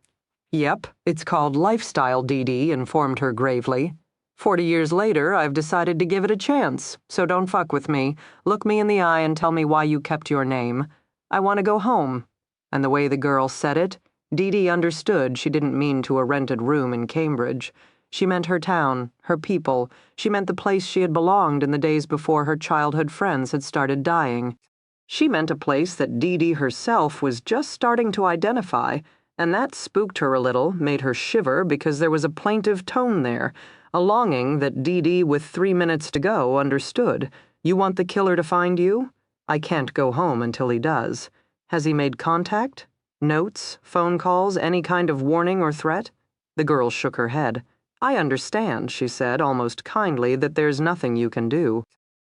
Yep, it's called lifestyle, Dee Dee informed her gravely. 40 years later, I've decided to give it a chance, so don't fuck with me. Look me in the eye and tell me why you kept your name. I want to go home. And the way the girl said it, Dee Dee understood she didn't mean to a rented room in Cambridge. She meant her town, her people. She meant the place she had belonged in the days before her childhood friends had started dying. She meant a place that Dee Dee herself was just starting to identify, and that spooked her a little, made her shiver because there was a plaintive tone there, a longing that Dee Dee, with 3 minutes to go, understood. You want the killer to find you? I can't go home until he does. Has he made contact? Notes, phone calls, any kind of warning or threat? The girl shook her head. I understand, she said, almost kindly, that there's nothing you can do.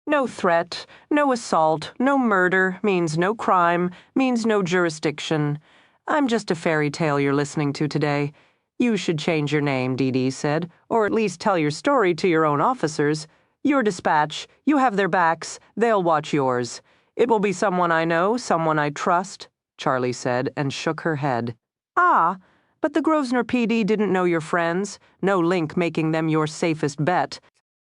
No threat, no assault, no murder, means no crime, means no jurisdiction. I'm just a fairy tale you're listening to today. You should change your name, Dee Dee said, or at least tell your story to your own officers. Your dispatch, you have their backs, they'll watch yours. It will be someone I know, someone I trust, Charlie said, and shook her head. Ah, but the Grosvenor PD didn't know your friends, no link making them your safest bet.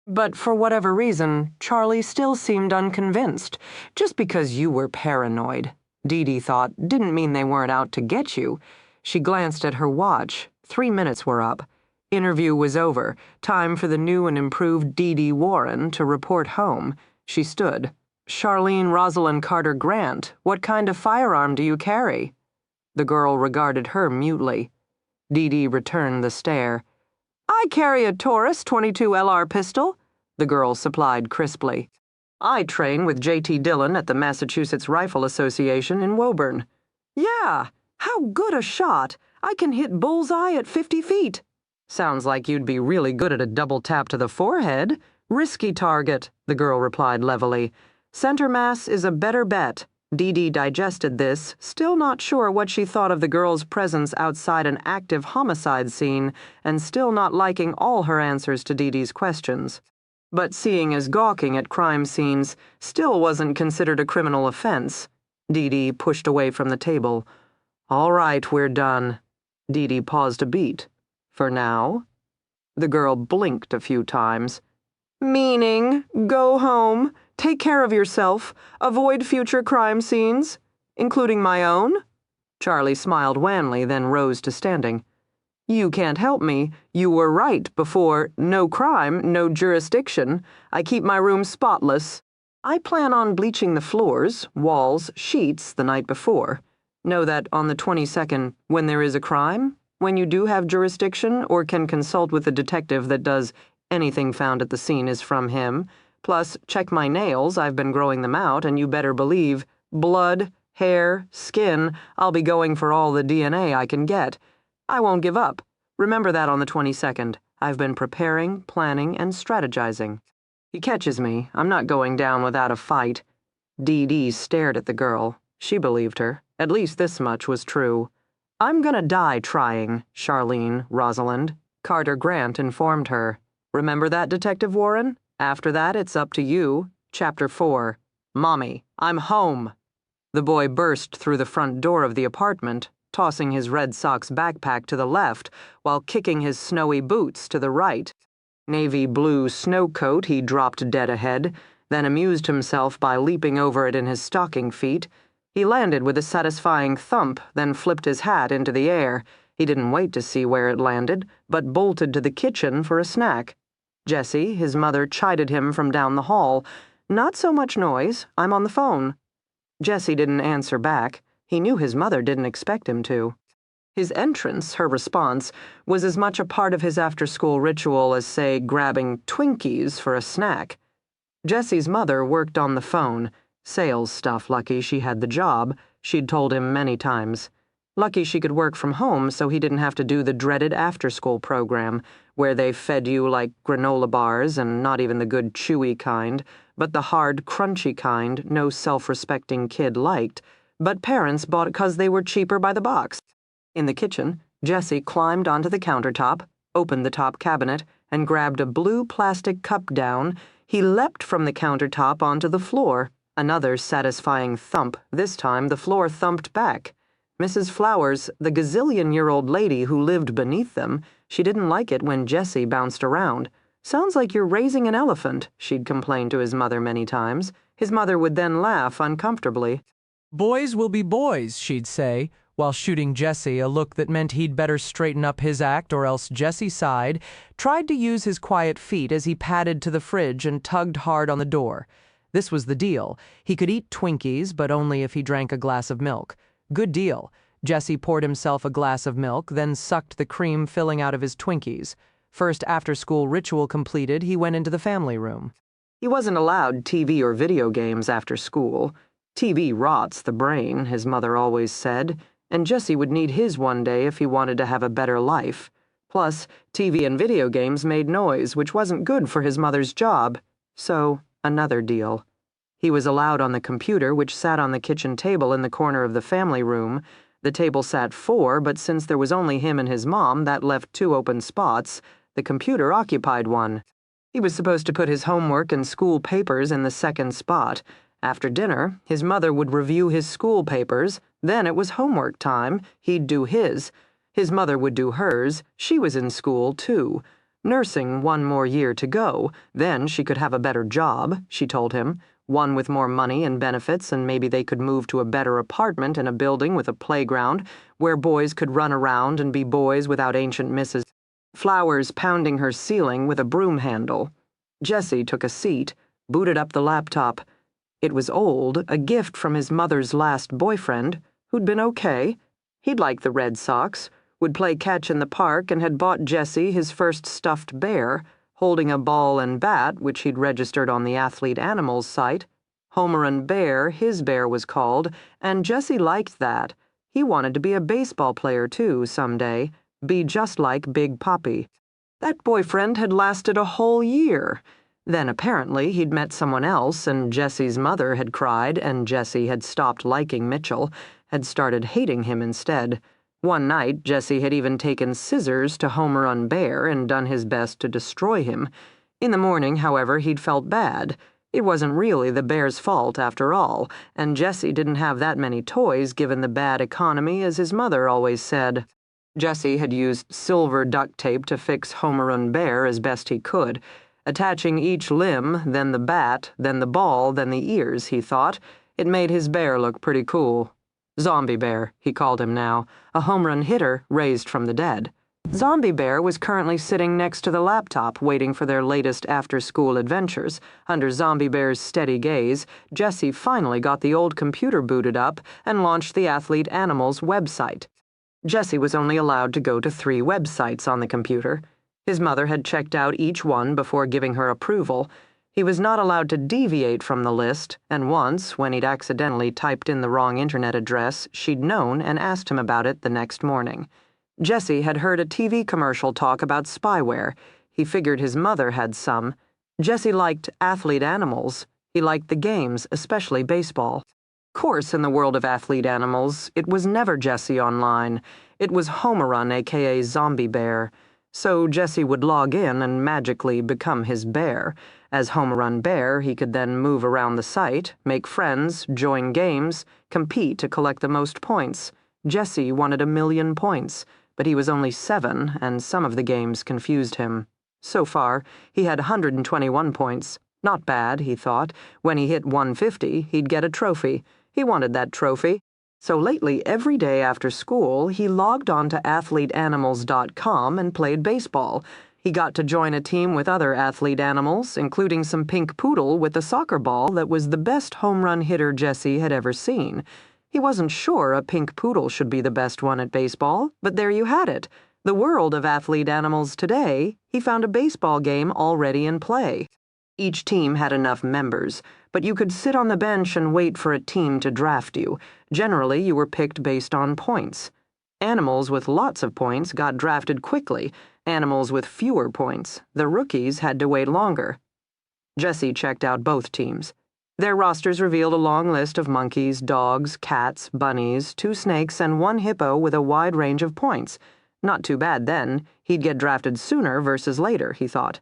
But for whatever reason, Charlie still seemed unconvinced. Just because you were paranoid, Dee Dee thought, didn't mean they weren't out to get you. She glanced at her watch. 3 minutes were up. Interview was over. Time for the new and improved Dee Dee Warren to report home. She stood. Charlene Rosalind Carter Grant, what kind of firearm do you carry? The girl regarded her mutely. Dee Dee returned the stare. I carry a Taurus 22 LR pistol, the girl supplied crisply. I train with J.T. Dillon at the Massachusetts Rifle Association in Woburn. Yeah, how good a shot. I can hit bullseye at 50 feet. Sounds like you'd be really good at a double tap to the forehead. Risky target, the girl replied levelly. Center mass is a better bet. Dee Dee digested this, still not sure what she thought of the girl's presence outside an active homicide scene, and still not liking all her answers to Dee Dee's questions. But seeing as gawking at crime scenes still wasn't considered a criminal offense. Dee Dee pushed away from the table. All right, we're done. Dee Dee paused a beat. For now? The girl blinked a few times. Meaning, go home, take care of yourself, avoid future crime scenes, including my own? Charlie smiled wanly, then rose to standing. You can't help me. You were right before. No crime, no jurisdiction. I keep my room spotless. I plan on bleaching the floors, walls, sheets the night before. Know that on the 22nd, when there is a crime, when you do have jurisdiction or can consult with a detective that does anything found at the scene is from him. Plus, check my nails, I've been growing them out, and you better believe, blood, hair, skin, I'll be going for all the DNA I can get. I won't give up. Remember that on the 22nd. I've been preparing, planning, and strategizing. He catches me. I'm not going down without a fight. Dee Dee stared at the girl. She believed her. At least this much was true. I'm gonna die trying, Charlene, Rosalind, Carter Grant informed her. Remember that, Detective Warren? After that, it's up to you. Chapter 4. Mommy, I'm home. The boy burst through the front door of the apartment, tossing his Red Sox backpack to the left while kicking his snowy boots to the right. Navy blue snow coat he dropped dead ahead, then amused himself by leaping over it in his stocking feet. He landed with a satisfying thump, then flipped his hat into the air. He didn't wait to see where it landed, but bolted to the kitchen for a snack. Jessie, his mother, chided him from down the hall. Not so much noise. I'm on the phone. Jessie didn't answer back. He knew his mother didn't expect him to. His entrance, her response, was as much a part of his after-school ritual as, say, grabbing Twinkies for a snack. Jessie's mother worked on the phone. Sales stuff, lucky she had the job. She'd told him many times. Lucky she could work from home so he didn't have to do the dreaded after-school program, where they fed you like granola bars and not even the good chewy kind, but the hard, crunchy kind no self-respecting kid liked, but parents bought it 'cause they were cheaper by the box. In the kitchen, Jessie climbed onto the countertop, opened the top cabinet, and grabbed a blue plastic cup down. He leapt from the countertop onto the floor. Another satisfying thump. This time the floor thumped back. Mrs. Flowers, the gazillion-year-old lady who lived beneath them, she didn't like it when Jessie bounced around. Sounds like you're raising an elephant, she'd complained to his mother many times. His mother would then laugh uncomfortably. Boys will be boys, she'd say, while shooting Jessie a look that meant he'd better straighten up his act or else Jessie sighed, tried to use his quiet feet as he padded to the fridge and tugged hard on the door. This was the deal. He could eat Twinkies, but only if he drank a glass of milk. Good deal. Jessie poured himself a glass of milk, then sucked the cream filling out of his Twinkies. First after-school ritual completed, he went into the family room. He wasn't allowed TV or video games after school. TV rots the brain, his mother always said, and Jessie would need his one day if he wanted to have a better life. Plus, TV and video games made noise, which wasn't good for his mother's job. So, another deal. He was allowed on the computer, which sat on the kitchen table in the corner of the family room. The table sat 4, but since there was only him and his mom, that left 2 open spots. The computer occupied one. He was supposed to put his homework and school papers in the second spot. After dinner, his mother would review his school papers. Then it was homework time. He'd do his. His mother would do hers. She was in school, too. Nursing 1 more year to go. Then she could have a better job, she told him. One with more money and benefits, and maybe they could move to a better apartment in a building with a playground where boys could run around and be boys without ancient Mrs. Flowers pounding her ceiling with a broom handle. Jessie took a seat, booted up the laptop. It was old, a gift from his mother's last boyfriend, who'd been okay. He'd liked the Red Sox, would play catch in the park, and had bought Jessie his first stuffed bear, holding a ball and bat, which he'd registered on the Athlete Animals site. Homer and Bear, his bear was called, and Jessie liked that. He wanted to be a baseball player, too, someday, be just like Big Papi. That boyfriend had lasted a whole year. Then apparently he'd met someone else, and Jessie's mother had cried, and Jessie had stopped liking Mitchell, had started hating him instead. One night, Jessie had even taken scissors to Homer on Bear and done his best to destroy him. In the morning, however, he'd felt bad. It wasn't really the bear's fault after all, and Jesse didn't have that many toys given the bad economy, as his mother always said. Jesse had used silver duct tape to fix Homerun Bear as best he could, attaching each limb, then the bat, then the ball, then the ears, he thought. It made his bear look pretty cool. Zombie Bear, he called him now, a home run hitter raised from the dead. Zombie Bear was currently sitting next to the laptop waiting for their latest after-school adventures. Under Zombie Bear's steady gaze, Jesse finally got the old computer booted up and launched the Athlete Animals website. Jesse was only allowed to go to 3 websites on the computer. His mother had checked out each one before giving her approval. He was not allowed to deviate from the list, and once, when he'd accidentally typed in the wrong internet address, she'd known and asked him about it the next morning. Jesse had heard a TV commercial talk about spyware. He figured his mother had some. Jesse liked Athlete Animals. He liked the games, especially baseball. Of course, in the world of Athlete Animals, it was never Jesse online. It was Homerun, aka Zombie Bear. So Jesse would log in and magically become his bear. As Homerun Bear, he could then move around the site, make friends, join games, compete to collect the most points. Jesse wanted 1,000,000 points, but he was only 7, and some of the games confused him. So far, he had 121 points. Not bad, he thought. When he hit 150, he'd get a trophy. He wanted that trophy. So lately, every day after school, he logged on to athleteanimals.com and played baseball. He got to join a team with other athlete animals, including some pink poodle with a soccer ball that was the best home run hitter Jesse had ever seen. He wasn't sure a pink poodle should be the best one at baseball, but there you had it. The world of Athlete Animals today, he found a baseball game already in play. Each team had enough members, but you could sit on the bench and wait for a team to draft you. Generally, you were picked based on points. Animals with lots of points got drafted quickly. Animals with fewer points, the rookies, had to wait longer. Jesse checked out both teams. Their rosters revealed a long list of monkeys, dogs, cats, bunnies, 2 snakes, and 1 hippo with a wide range of points. Not too bad then. He'd get drafted sooner versus later, he thought.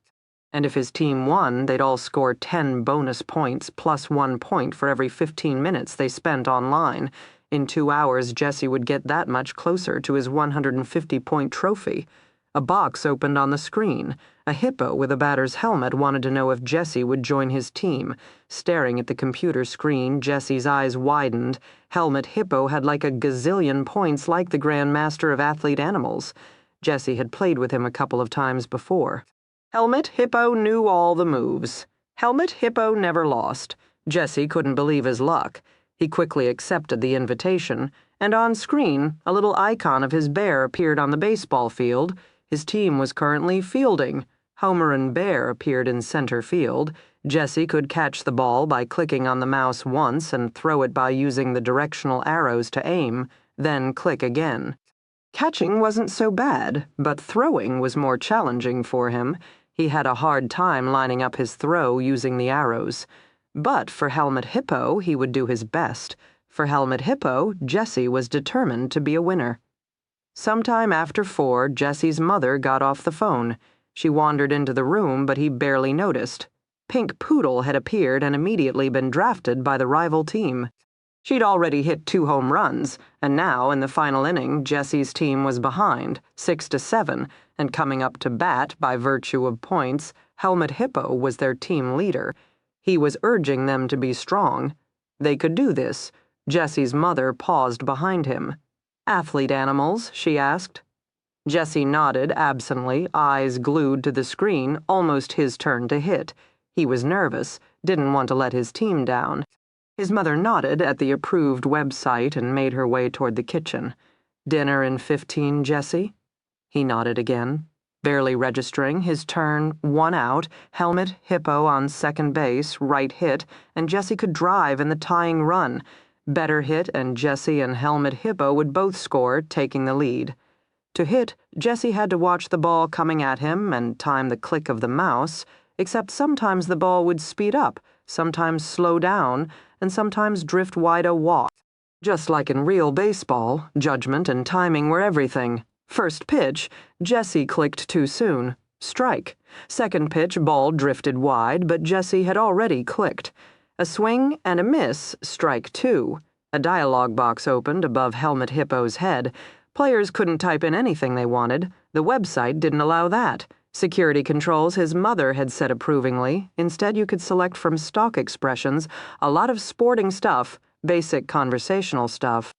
And if his team won, they'd all score 10 bonus points plus 1 point for every 15 minutes they spent online. In 2 hours, Jesse would get that much closer to his 150-point trophy. A box opened on the screen. A hippo with a batter's helmet wanted to know if Jesse would join his team. Staring at the computer screen, Jesse's eyes widened. Helmet Hippo had like a gazillion points like the Grand Master of Athlete Animals. Jesse had played with him a couple of times before. Helmet Hippo knew all the moves. Helmet Hippo never lost. Jesse couldn't believe his luck. He quickly accepted the invitation, and on screen, a little icon of his bear appeared on the baseball field. His team was currently fielding. Homerun Bear appeared in center field. Jesse could catch the ball by clicking on the mouse once and throw it by using the directional arrows to aim, then click again. Catching wasn't so bad, but throwing was more challenging for him. He had a hard time lining up his throw using the arrows. But for Helmet Hippo, he would do his best. For Helmet Hippo, Jesse was determined to be a winner. Sometime after 4, Jesse's mother got off the phone. She wandered into the room, but he barely noticed. Pink Poodle had appeared and immediately been drafted by the rival team. She'd already hit 2 home runs, and now, in the final inning, Jesse's team was behind, 6-7, and coming up to bat by virtue of points, Helmet Hippo was their team leader. He was urging them to be strong. They could do this. Jesse's mother paused behind him. "Athlete Animals?" she asked. Jesse nodded absently, eyes glued to the screen, almost his turn to hit. He was nervous, didn't want to let his team down. His mother nodded at the approved website and made her way toward the kitchen. "Dinner in 15, Jesse?" He nodded again. Barely registering, his turn, 1 out, Helmet Hippo on second base, right hit, and Jesse could drive in the tying run. Better hit, and Jesse and Helmet Hippo would both score, taking the lead. To hit, Jesse had to watch the ball coming at him and time the click of the mouse, except sometimes the ball would speed up, sometimes slow down, and sometimes drift wide a walk. Just like in real baseball, judgment and timing were everything. First pitch, Jesse clicked too soon. Strike. Second pitch, ball drifted wide, but Jessie had already clicked. A swing and a miss, strike 2. A dialogue box opened above Helmet Hippo's head. Players couldn't type in anything they wanted. The website didn't allow that. Security controls his mother had said approvingly. Instead, you could select from stock expressions, a lot of sporting stuff, basic conversational stuff.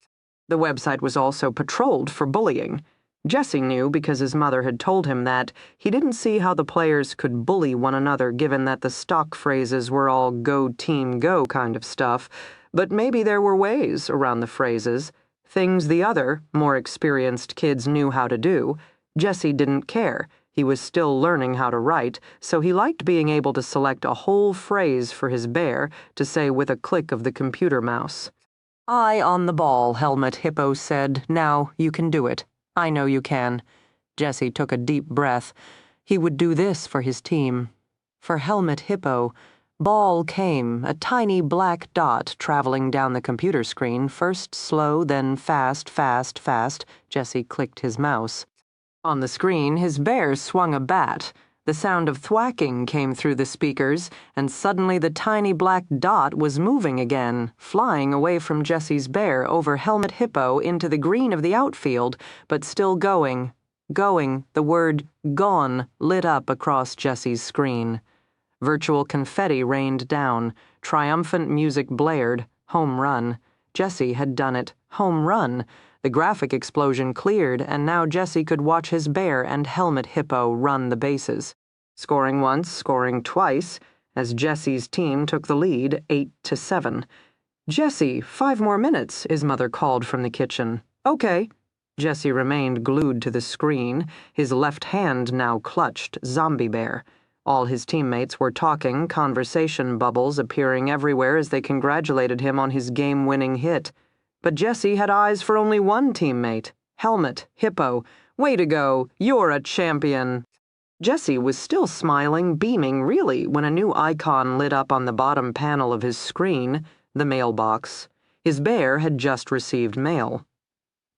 The website was also patrolled for bullying. Jesse knew because his mother had told him that he didn't see how the players could bully one another given that the stock phrases were all go team go kind of stuff, but maybe there were ways around the phrases, things the other, more experienced kids knew how to do. Jesse didn't care. He was still learning how to write, so he liked being able to select a whole phrase for his bear to say with a click of the computer mouse. "Eye on the ball," Helmet Hippo said. "Now you can do it. I know you can." Jesse took a deep breath. He would do this for his team. For Helmet Hippo, ball came, a tiny black dot traveling down the computer screen, first slow, then fast, fast, fast. Jesse clicked his mouse. On the screen, his bear swung a bat. The sound of thwacking came through the speakers, and suddenly the tiny black dot was moving again, flying away from Jesse's bear over Helmet Hippo into the green of the outfield, but still going. Going, the word gone lit up across Jesse's screen. Virtual confetti rained down. Triumphant music blared. Home run. Jesse had done it. Home run. The graphic explosion cleared, and now Jesse could watch his bear and Helmet Hippo run the bases. Scoring once, scoring twice, as Jesse's team took the lead 8-7. "Jesse, 5 more minutes," his mother called from the kitchen. "Okay." Jesse remained glued to the screen, his left hand now clutched Zombie Bear. All his teammates were talking, conversation bubbles appearing everywhere as they congratulated him on his game-winning hit. But Jesse had eyes for only one teammate, Helmet Hippo. "Way to go, you're a champion." Jesse was still smiling, beaming really, when a new icon lit up on the bottom panel of his screen, the mailbox. His bear had just received mail.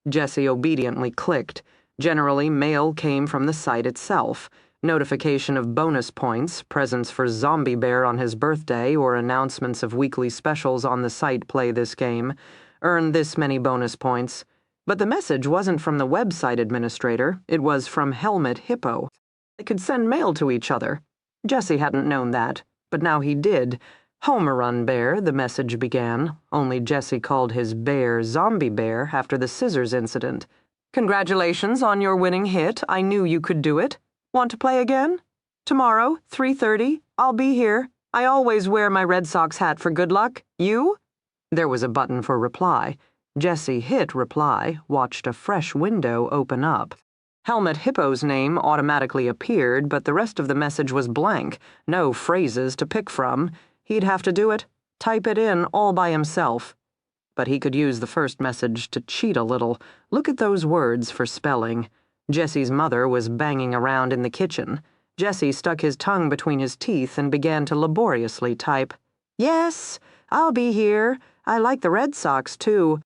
Jesse obediently clicked. Generally, mail came from the site itself. Notification of bonus points, presents for Zombie Bear on his birthday, or announcements of weekly specials on the site play this game. Earn this many bonus points. But the message wasn't from the website administrator, it was from Helmet Hippo. They could send mail to each other. Jesse hadn't known that, but now he did. "Home-a-run, Bear," the message began, only Jesse called his bear Zombie Bear after the scissors incident. "Congratulations on your winning hit. I knew you could do it. Want to play again? Tomorrow, 3:30. I'll be here. I always wear my Red Sox hat for good luck. You?" There was a button for reply. Jesse hit reply, watched a fresh window open up. Helmet Hippo's name automatically appeared, but the rest of the message was blank, no phrases to pick from. He'd have to do it, type it in all by himself. But he could use the first message to cheat a little. Look at those words for spelling. Jesse's mother was banging around in the kitchen. Jesse stuck his tongue between his teeth and began to laboriously type. "Yes, I'll be here. I like the Red Sox, too."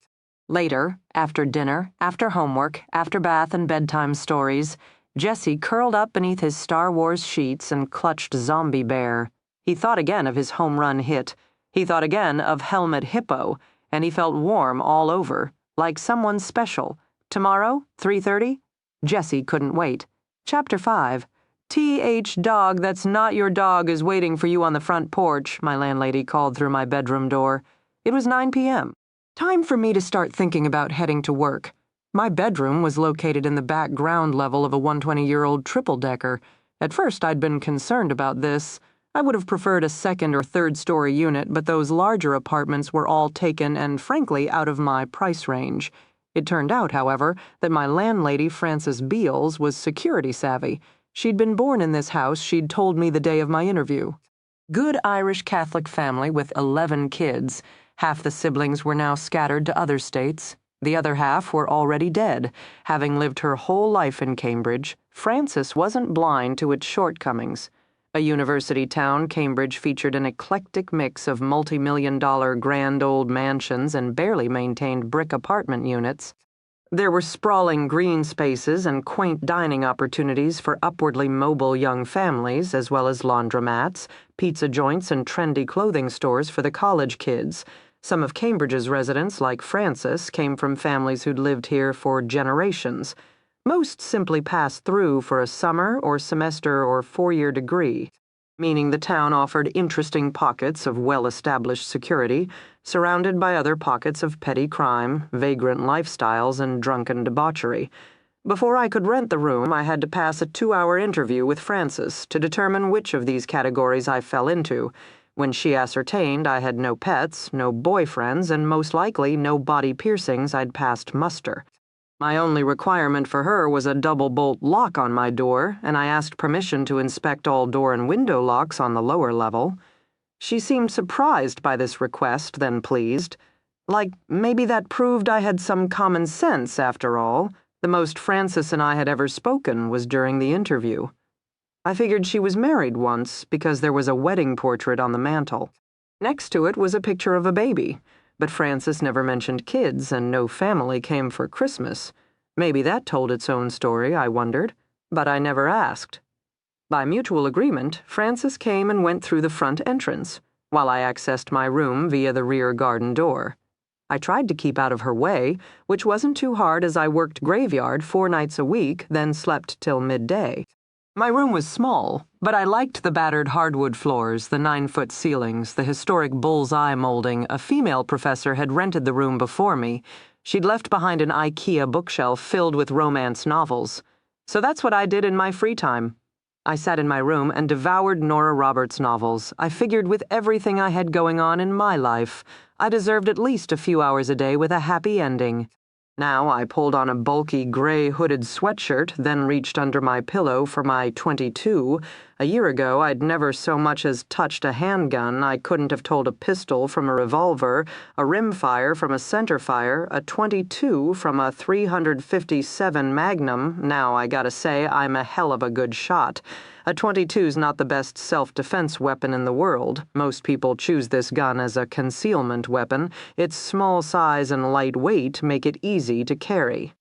Later, after dinner, after homework, after bath and bedtime stories, Jesse curled up beneath his Star Wars sheets and clutched Zombie Bear. He thought again of his home run hit. He thought again of Helmet Hippo, and he felt warm all over, like someone special. Tomorrow, 3:30? Jesse couldn't wait. Chapter 5. "T.H. dog that's not your dog is waiting for you on the front porch," my landlady called through my bedroom door. It was 9 p.m. Time for me to start thinking about heading to work. My bedroom was located in the back ground level of a 120-year-old triple-decker. At first, I'd been concerned about this. I would have preferred a second or third-story unit, but those larger apartments were all taken and, frankly, out of my price range. It turned out, however, that my landlady, Frances Beals, was security savvy. She'd been born in this house, she'd told me the day of my interview. Good Irish Catholic family with 11 kids. Half the siblings were now scattered to other states. The other half were already dead. Having lived her whole life in Cambridge, Frances wasn't blind to its shortcomings. A university town, Cambridge featured an eclectic mix of multi-million-dollar grand old mansions and barely maintained brick apartment units. There were sprawling green spaces and quaint dining opportunities for upwardly mobile young families, as well as laundromats, pizza joints, and trendy clothing stores for the college kids. Some of Cambridge's residents, like Frances, came from families who'd lived here for generations. Most simply passed through for a summer or semester or four-year degree, meaning the town offered interesting pockets of well-established security, surrounded by other pockets of petty crime, vagrant lifestyles, and drunken debauchery. Before I could rent the room, I had to pass a 2-hour interview with Frances to determine which of these categories I fell into. When she ascertained I had no pets, no boyfriends, and most likely no body piercings, I'd passed muster. My only requirement for her was a double-bolt lock on my door, and I asked permission to inspect all door and window locks on the lower level. She seemed surprised by this request, then pleased. Like, maybe that proved I had some common sense, after all. The most Frances and I had ever spoken was during the interview. I figured she was married once, because there was a wedding portrait on the mantel. Next to it was a picture of a baby. But Frances never mentioned kids, and no family came for Christmas. Maybe that told its own story, I wondered, but I never asked. By mutual agreement, Frances came and went through the front entrance, while I accessed my room via the rear garden door. I tried to keep out of her way, which wasn't too hard as I worked graveyard 4 nights a week, then slept till midday. My room was small, but I liked the battered hardwood floors, the 9-foot ceilings, the historic bull's-eye molding. A female professor had rented the room before me. She'd left behind an IKEA bookshelf filled with romance novels. So that's what I did in my free time. I sat in my room and devoured Nora Roberts novels. I figured with everything I had going on in my life, I deserved at least a few hours a day with a happy ending. Now I pulled on a bulky gray hooded sweatshirt, then reached under my pillow for my .22. A year ago, I'd never so much as touched a handgun. I couldn't have told a pistol from a revolver, a rimfire from a centerfire, a .22 from a .357 Magnum. Now I gotta say, I'm a hell of a good shot. A .22's not the best self-defense weapon in the world. Most people choose this gun as a concealment weapon. Its small size and light weight make it easy to carry.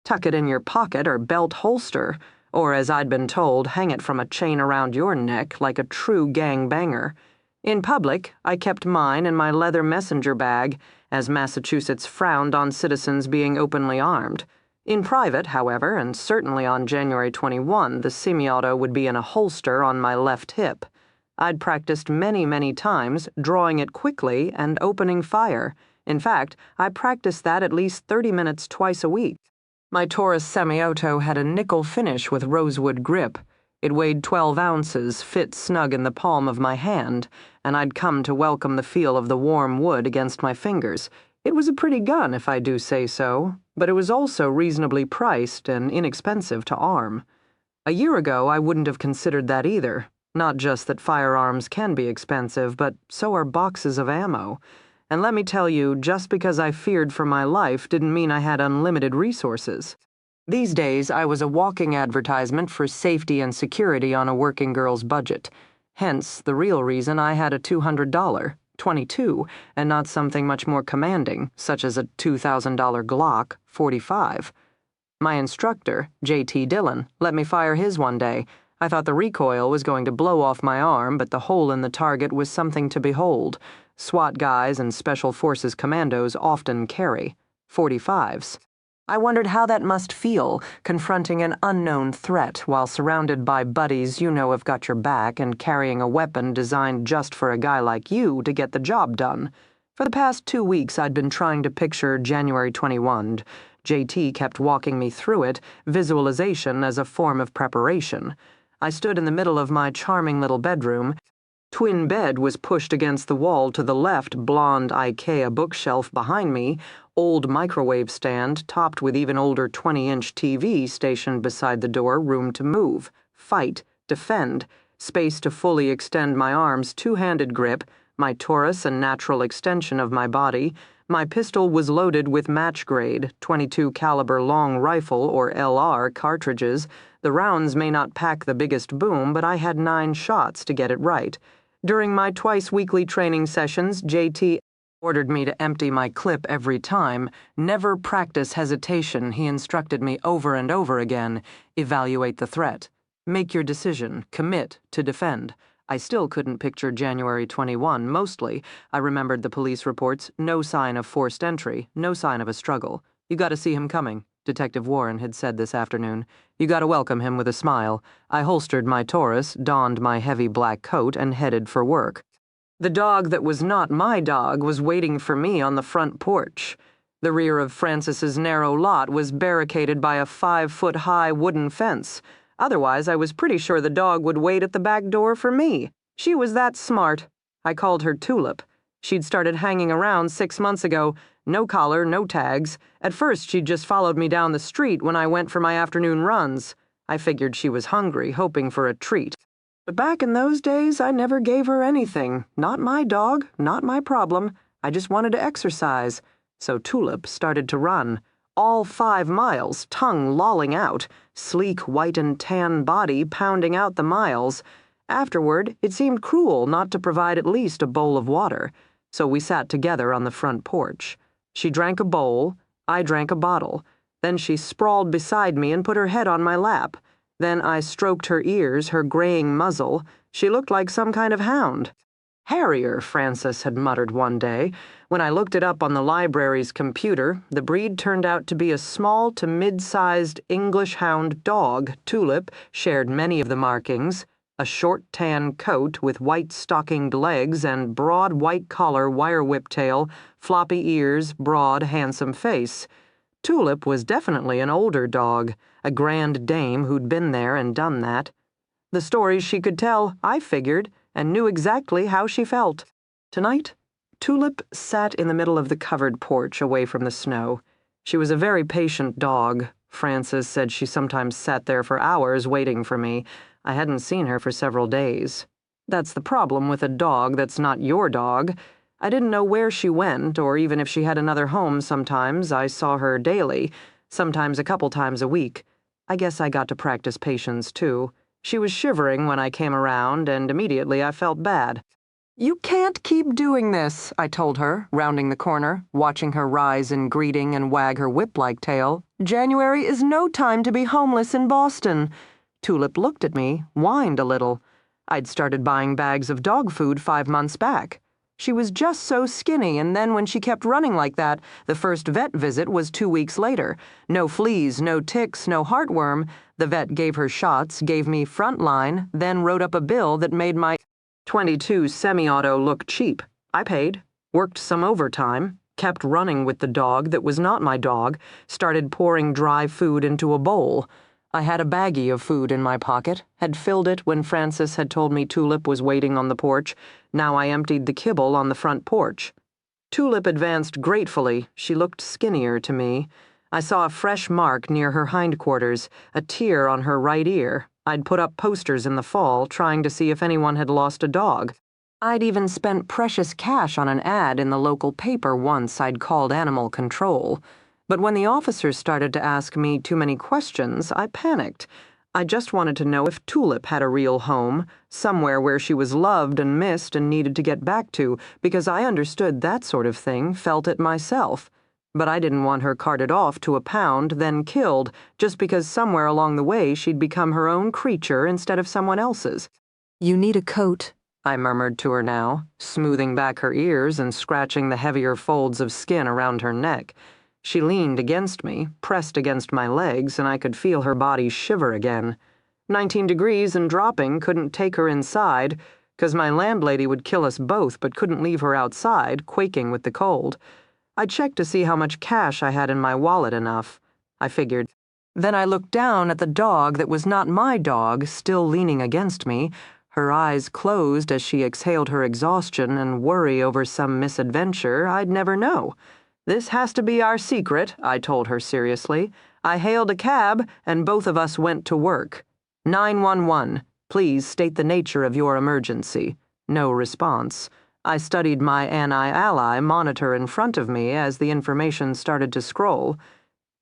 Tuck it in your pocket or belt holster, or as I'd been told, hang it from a chain around your neck like a true gang-banger. In public, I kept mine in my leather messenger bag, as Massachusetts frowned on citizens being openly armed. In private, however, and certainly on January 21, the semi-auto would be in a holster on my left hip. I'd practiced many times, drawing it quickly and opening fire. In fact, I practiced that at least 30 minutes twice a week. My Taurus semi-auto had a nickel finish with rosewood grip. It weighed 12 ounces, fit snug in the palm of my hand, and I'd come to welcome the feel of the warm wood against my fingers. It was a pretty gun, if I do say so, but it was also reasonably priced and inexpensive to arm. A year ago, I wouldn't have considered that either. Not just that firearms can be expensive, but so are boxes of ammo. And let me tell you, just because I feared for my life didn't mean I had unlimited resources. These days, I was a walking advertisement for safety and security on a working girl's budget. Hence, the real reason I had a $200 .22, and not something much more commanding, such as a $2,000 Glock 45. My instructor, J.T. Dillon, let me fire his one day. I thought the recoil was going to blow off my arm, but the hole in the target was something to behold. SWAT guys and Special Forces commandos often carry 45s. I wondered how that must feel, confronting an unknown threat while surrounded by buddies you know have got your back and carrying a weapon designed just for a guy like you to get the job done. For the past 2 weeks, I'd been trying to picture January 21. JT kept walking me through it, visualization as a form of preparation. I stood in the middle of my charming little bedroom. Twin bed was pushed against the wall to the left, blonde IKEA bookshelf behind me, old microwave stand topped with even older 20-inch TV stationed beside the door, room to move, fight, defend, space to fully extend my arms, two-handed grip, my Taurus a natural extension of my body. My pistol was loaded with match-grade, .22 caliber long rifle or LR cartridges. The rounds may not pack the biggest boom, but I had 9 shots to get it right. During my twice-weekly training sessions, JT Ordered me to empty my clip every time. Never practice hesitation, he instructed me over and over again. Evaluate the threat. Make your decision. Commit to defend. I still couldn't picture January 21, mostly. I remembered the police reports, no sign of forced entry, no sign of a struggle. You gotta see him coming, Detective Warren had said this afternoon. You gotta welcome him with a smile. I holstered my Taurus, donned my heavy black coat, and headed for work. The dog that was not my dog was waiting for me on the front porch. The rear of Francis's narrow lot was barricaded by a 5-foot-high wooden fence. Otherwise, I was pretty sure the dog would wait at the back door for me. She was that smart. I called her Tulip. She'd started hanging around 6 months ago. No collar, no tags. At first, she'd just followed me down the street when I went for my afternoon runs. I figured she was hungry, hoping for a treat. But back in those days, I never gave her anything. Not my dog, not my problem. I just wanted to exercise. So Tulip started to run. All 5 miles, tongue lolling out, sleek white and tan body pounding out the miles. Afterward, it seemed cruel not to provide at least a bowl of water. So we sat together on the front porch. She drank a bowl, I drank a bottle. Then she sprawled beside me and put her head on my lap. Then I stroked her ears, her graying muzzle. She looked like some kind of hound. Harrier, Francis had muttered one day. When I looked it up on the library's computer, the breed turned out to be a small to mid-sized English hound dog. Tulip shared many of the markings: a short tan coat with white stockinged legs and broad white collar, wire whip tail, floppy ears, broad, handsome face. Tulip was definitely an older dog, a grand dame who'd been there and done that. The stories she could tell, I figured, and knew exactly how she felt. Tonight, Tulip sat in the middle of the covered porch away from the snow. She was a very patient dog. Francis said she sometimes sat there for hours waiting for me. I hadn't seen her for several days. That's the problem with a dog that's not your dog. I didn't know where she went, or even if she had another home. Sometimes I saw her daily, sometimes a couple times a week. I guess I got to practice patience, too. She was shivering when I came around, and immediately I felt bad. "You can't keep doing this," I told her, rounding the corner, watching her rise in greeting and wag her whip-like tail. "January is no time to be homeless in Boston." Tulip looked at me, whined a little. I'd started buying bags of dog food 5 months back. She was just so skinny, and then when she kept running like that, the first vet visit was 2 weeks later. No fleas, no ticks, no heartworm. The vet gave her shots, gave me Frontline, then wrote up a bill that made my 22 semi-auto look cheap. I paid, worked some overtime, kept running with the dog that was not my dog, started pouring dry food into a bowl. I had a baggie of food in my pocket, had filled it when Francis had told me Tulip was waiting on the porch. Now I emptied the kibble on the front porch. Tulip advanced gratefully. She looked skinnier to me. I saw a fresh mark near her hindquarters, a tear on her right ear. I'd put up posters in the fall, trying to see if anyone had lost a dog. I'd even spent precious cash on an ad in the local paper once I'd called animal control. But when the officers started to ask me too many questions, I panicked. I just wanted to know if Tulip had a real home, somewhere where she was loved and missed and needed to get back to, because I understood that sort of thing, felt it myself. But I didn't want her carted off to a pound, then killed, just because somewhere along the way she'd become her own creature instead of someone else's. "You need a coat," I murmured to her now, smoothing back her ears and scratching the heavier folds of skin around her neck. She leaned against me, pressed against my legs, and I could feel her body shiver again. 19 degrees and dropping couldn't take her inside, 'cause my landlady would kill us both but couldn't leave her outside, quaking with the cold. I checked to see how much cash I had in my wallet enough, I figured. Then I looked down at the dog that was not my dog, still leaning against me, her eyes closed as she exhaled her exhaustion and worry over some misadventure I'd never know. "This has to be our secret," I told her seriously. I hailed a cab, and both of us went to work. 911, please state the nature of your emergency. No response. I studied my anti-ally monitor in front of me as the information started to scroll.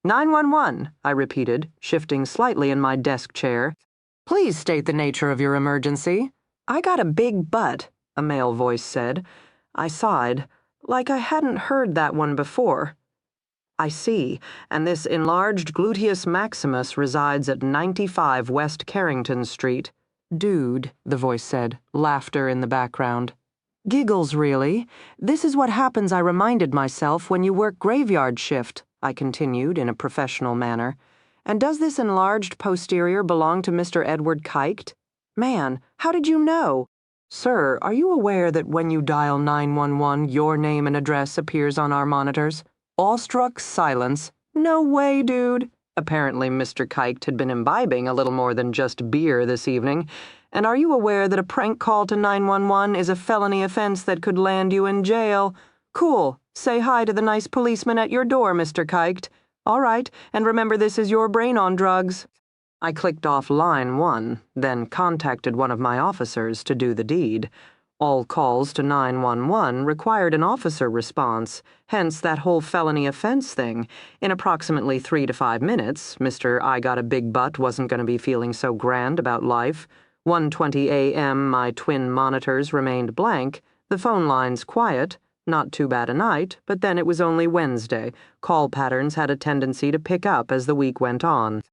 911, I repeated, shifting slightly in my desk chair. "Please state the nature of your emergency." "I got a big butt," a male voice said. I sighed. like I hadn't heard that one before. I see, and this enlarged gluteus maximus resides at 95 West Carrington Street. Dude, the voice said, laughter in the background. Giggles, really. This is what happens, I reminded myself, when you work graveyard shift, I continued in a professional manner. And does this enlarged posterior belong to Mr. Edward Keicht? Man, how did you know? Sir, are you aware that when you dial 911, your name and address appears on our monitors? Awestruck silence. No way, dude. Apparently, Mr. Keicht had been imbibing a little more than just beer this evening. And are you aware that a prank call to 911 is a felony offense that could land you in jail? Cool. Say hi to the nice policeman at your door, Mr. Keicht. All right, and remember this is your brain on drugs. I clicked off line 1, then contacted one of my officers to do the deed. All calls to 911 required an officer response, hence that whole felony offense thing. In approximately 3 to 5 minutes, Mr. I Got a Big Butt wasn't going to be feeling so grand about life. 1:20 a.m., my twin monitors remained blank, the phone lines quiet. Not too bad a night, but then it was only Wednesday. Call patterns had a tendency to pick up as the week went on.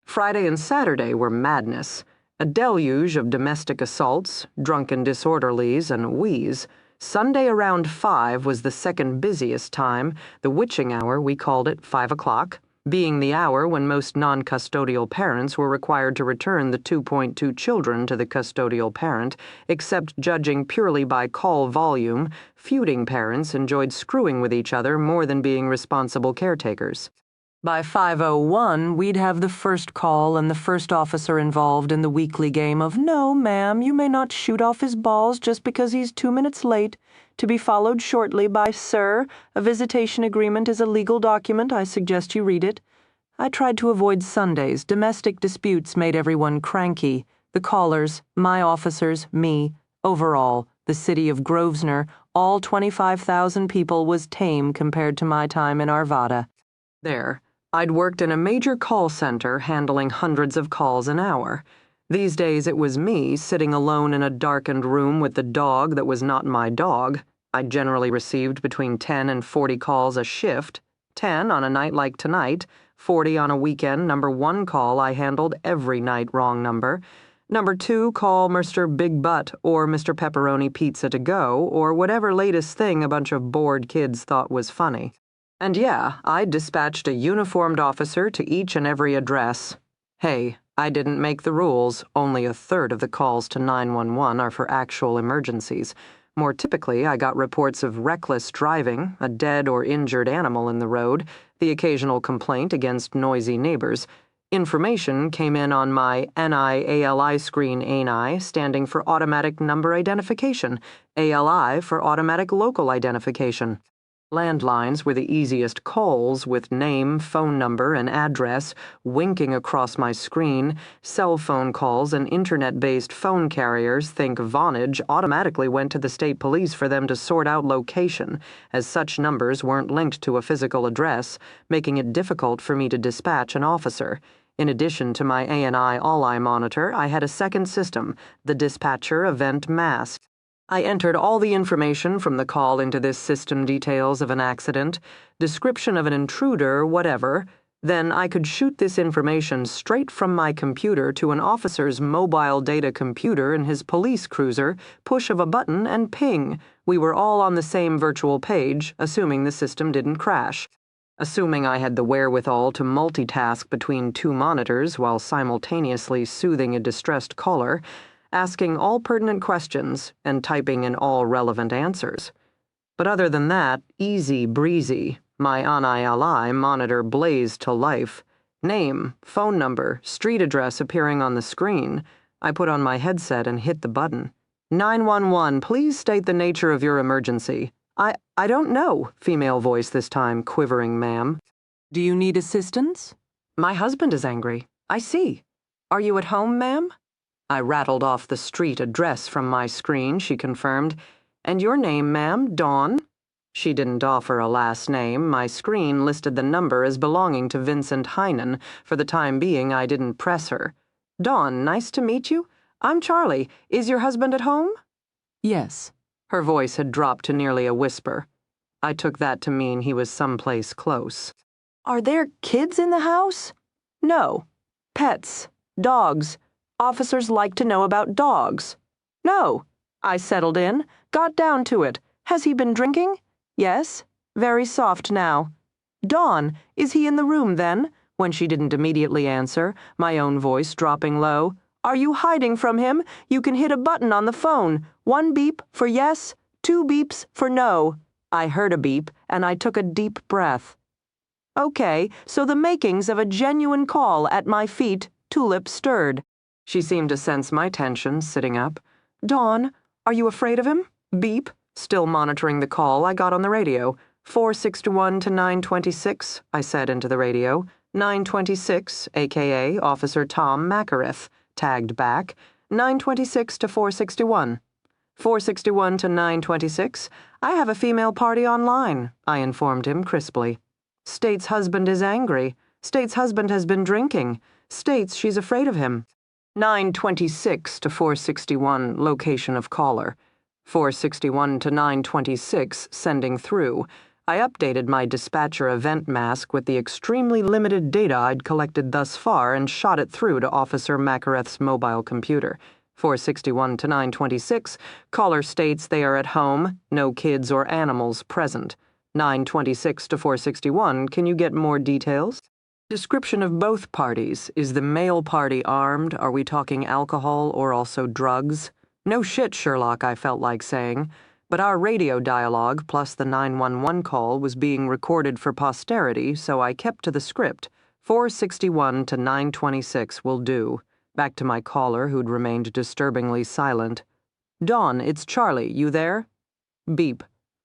Friday and Saturday were madness. A deluge of domestic assaults, drunken disorderlies, and wheeze. Sunday around 5 was the second busiest time, the witching hour we called it, 5 o'clock, being the hour when most non-custodial parents were required to return the 2.2 children to the custodial parent, except judging purely by call volume, feuding parents enjoyed screwing with each other more than being responsible caretakers. By 5:01, we'd have the first call and the first officer involved in the weekly game of, "No, ma'am, you may not shoot off his balls just because he's 2 minutes late," to be followed shortly by, "Sir, a visitation agreement is a legal document. I suggest you read it." I tried to avoid Sundays. Domestic disputes made everyone cranky. The callers, my officers, me. Overall, the city of Grosvenor, all 25,000 people, was tame compared to my time in Arvada. There. I'd worked in a major call center handling hundreds of calls an hour. These days it was me sitting alone in a darkened room with the dog that was not my dog. I generally received between 10 and 40 calls a shift. 10 on a night like tonight, 40 on a weekend. Number 1 call I handled every night, wrong number. Number 2 call Mr. Big Butt or Mr. Pepperoni Pizza to go or whatever latest thing a bunch of bored kids thought was funny. And yeah, I dispatched a uniformed officer to each and every address. Hey, I didn't make the rules. Only a third of the calls to 911 are for actual emergencies. More typically, I got reports of reckless driving, a dead or injured animal in the road, the occasional complaint against noisy neighbors. Information came in on my NI-ALI screen ANI, standing for Automatic Number Identification, ALI for Automatic Local Identification. Landlines were the easiest calls, with name, phone number, and address winking across my screen. Cell phone calls and internet-based phone carriers, think Vonage, automatically went to the state police for them to sort out location, as such numbers weren't linked to a physical address, making it difficult for me to dispatch an officer. In addition to my ANI All-Eye monitor, I had a second system, the Dispatcher Event Mask. I entered all the information from the call into this system: details of an accident, description of an intruder, whatever. Then I could shoot this information straight from my computer to an officer's mobile data computer in his police cruiser, push of a button, and ping. We were all on the same virtual page, assuming the system didn't crash. Assuming I had the wherewithal to multitask between 2 monitors while simultaneously soothing a distressed caller, asking all pertinent questions, and typing in all relevant answers. But other than that, easy breezy. My NILI monitor blazed to life. Name, phone number, street address appearing on the screen. I put on my headset and hit the button. 911, please state the nature of your emergency. I don't know, female voice this time, quivering, ma'am. Do you need assistance? My husband is angry. I see. Are you at home, ma'am? I rattled off the street address from my screen, she confirmed. And your name, ma'am, Dawn? She didn't offer a last name. My screen listed the number as belonging to Vincent Heinen. For the time being, I didn't press her. Dawn, nice to meet you. I'm Charlie. Is your husband at home? Yes. Her voice had dropped to nearly a whisper. I took that to mean he was someplace close. Are there kids in the house? No. Pets. Dogs. Officers like to know about dogs. No. I settled in, got down to it. Has he been drinking? Yes. Very soft now. Dawn, is he in the room then? When she didn't immediately answer, my own voice dropping low. Are you hiding from him? You can hit a button on the phone. 1 beep for yes, 2 beeps for no. I heard a beep, and I took a deep breath. Okay, so the makings of a genuine call at my feet, Tulip stirred. She seemed to sense my tension, sitting up. Dawn, are you afraid of him? Beep. Still monitoring the call, I got on the radio. 461 to 926, I said into the radio. 926, a.k.a. Officer Tom Macareth, tagged back. 926 to 461. 461 to 926, I have a female party online, I informed him crisply. States husband is angry. States husband has been drinking. States she's afraid of him. 926 to 461, location of caller. 461 to 926, sending through. I updated my dispatcher event mask with the extremely limited data I'd collected thus far and shot it through to Officer Macareth's mobile computer. 461 to 926, caller states they are at home, no kids or animals present. 926 to 461, can you get more details? Description of both parties. Is the male party armed? Are we talking alcohol or also drugs? No shit, Sherlock, I felt like saying. But our radio dialogue plus the 911 call was being recorded for posterity, so I kept to the script. 461 to 926 will do. Back to my caller, who'd remained disturbingly silent. Dawn, it's Charlie. You there? Beep.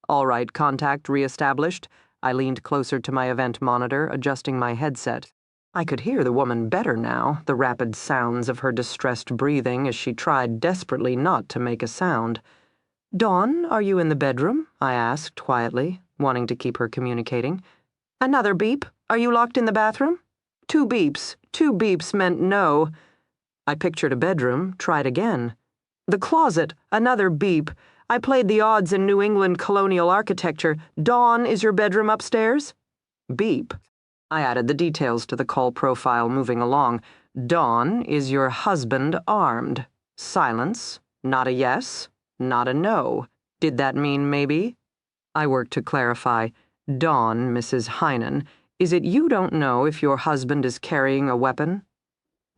All right, contact reestablished. I leaned closer to my event monitor, adjusting my headset. I could hear the woman better now, the rapid sounds of her distressed breathing as she tried desperately not to make a sound. Dawn, are you in the bedroom? I asked quietly, wanting to keep her communicating. Another beep. Are you locked in the bathroom? 2 beeps. 2 beeps meant no. I pictured a bedroom, tried again. The closet. Another beep. I played the odds in New England colonial architecture. Dawn, is your bedroom upstairs? Beep. I added the details to the call profile, moving along. Dawn, is your husband armed? Silence. Not a yes. Not a no. Did that mean maybe? I worked to clarify. Dawn, Mrs. Heinen, is it you don't know if your husband is carrying a weapon?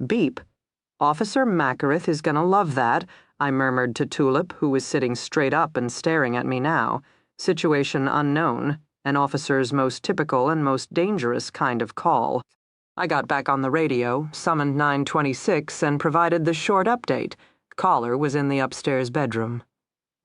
Beep. Officer Macareth is gonna love that, I murmured to Tulip, who was sitting straight up and staring at me now. Situation unknown, an officer's most typical and most dangerous kind of call. I got back on the radio, summoned 926, and provided the short update. Caller was in the upstairs bedroom.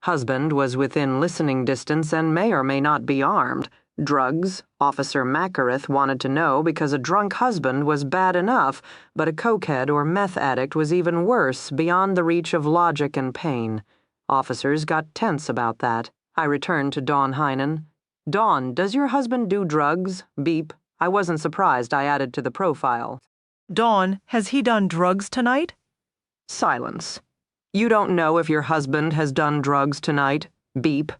Husband was within listening distance and may or may not be armed. Drugs, Officer Macareth wanted to know because a drunk husband was bad enough, but a cokehead or meth addict was even worse, beyond the reach of logic and pain. Officers got tense about that. I returned to Dawn Heinen. Dawn, does your husband do drugs? Beep. I wasn't surprised, I added to the profile. Dawn, has he done drugs tonight? Silence. You don't know if your husband has done drugs tonight? Beep.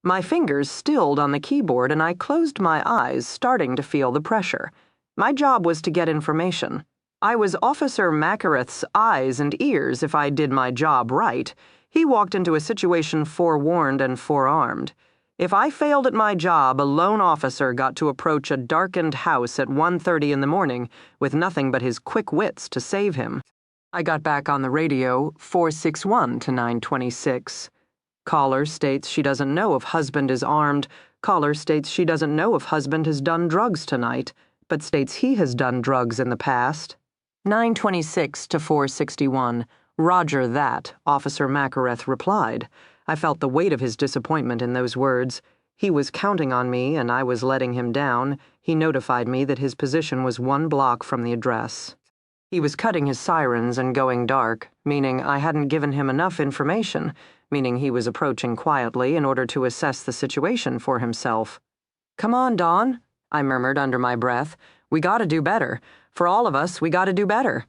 My fingers stilled on the keyboard and I closed my eyes, starting to feel the pressure. My job was to get information. I was Officer Macareth's eyes and ears if I did my job right. He walked into a situation forewarned and forearmed. If I failed at my job, a lone officer got to approach a darkened house at 1:30 in the morning with nothing but his quick wits to save him. I got back on the radio, 461 to 926. Caller states she doesn't know if husband is armed. Caller states she doesn't know if husband has done drugs tonight, but states he has done drugs in the past. 926 to 461. Roger that, Officer Macareth replied. I felt the weight of his disappointment in those words. He was counting on me, and I was letting him down. He notified me that his position was 1 block from the address. He was cutting his sirens and going dark, meaning I hadn't given him enough information, meaning he was approaching quietly in order to assess the situation for himself. Come on, Dawn, I murmured under my breath. We gotta do better. For all of us, we gotta do better.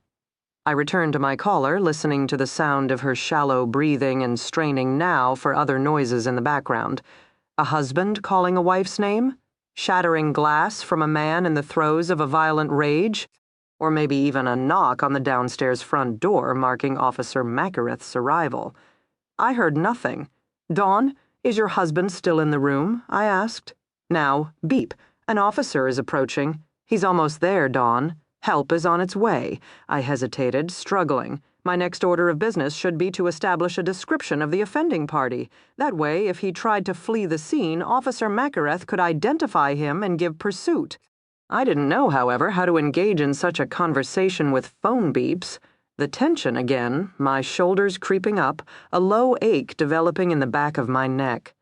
I returned to my caller, listening to the sound of her shallow breathing and straining now for other noises in the background. A husband calling a wife's name? Shattering glass from a man in the throes of a violent rage? Or maybe even a knock on the downstairs front door marking Officer Makareth's arrival. I heard nothing. "Dawn, is your husband still in the room?" I asked. Now, beep. An officer is approaching. "He's almost there, Dawn. Help is on its way." I hesitated, struggling. My next order of business should be to establish a description of the offending party. That way, if he tried to flee the scene, Officer Makareth could identify him and give pursuit. I didn't know, however, how to engage in such a conversation with phone beeps. The tension again, my shoulders creeping up, a low ache developing in the back of my neck.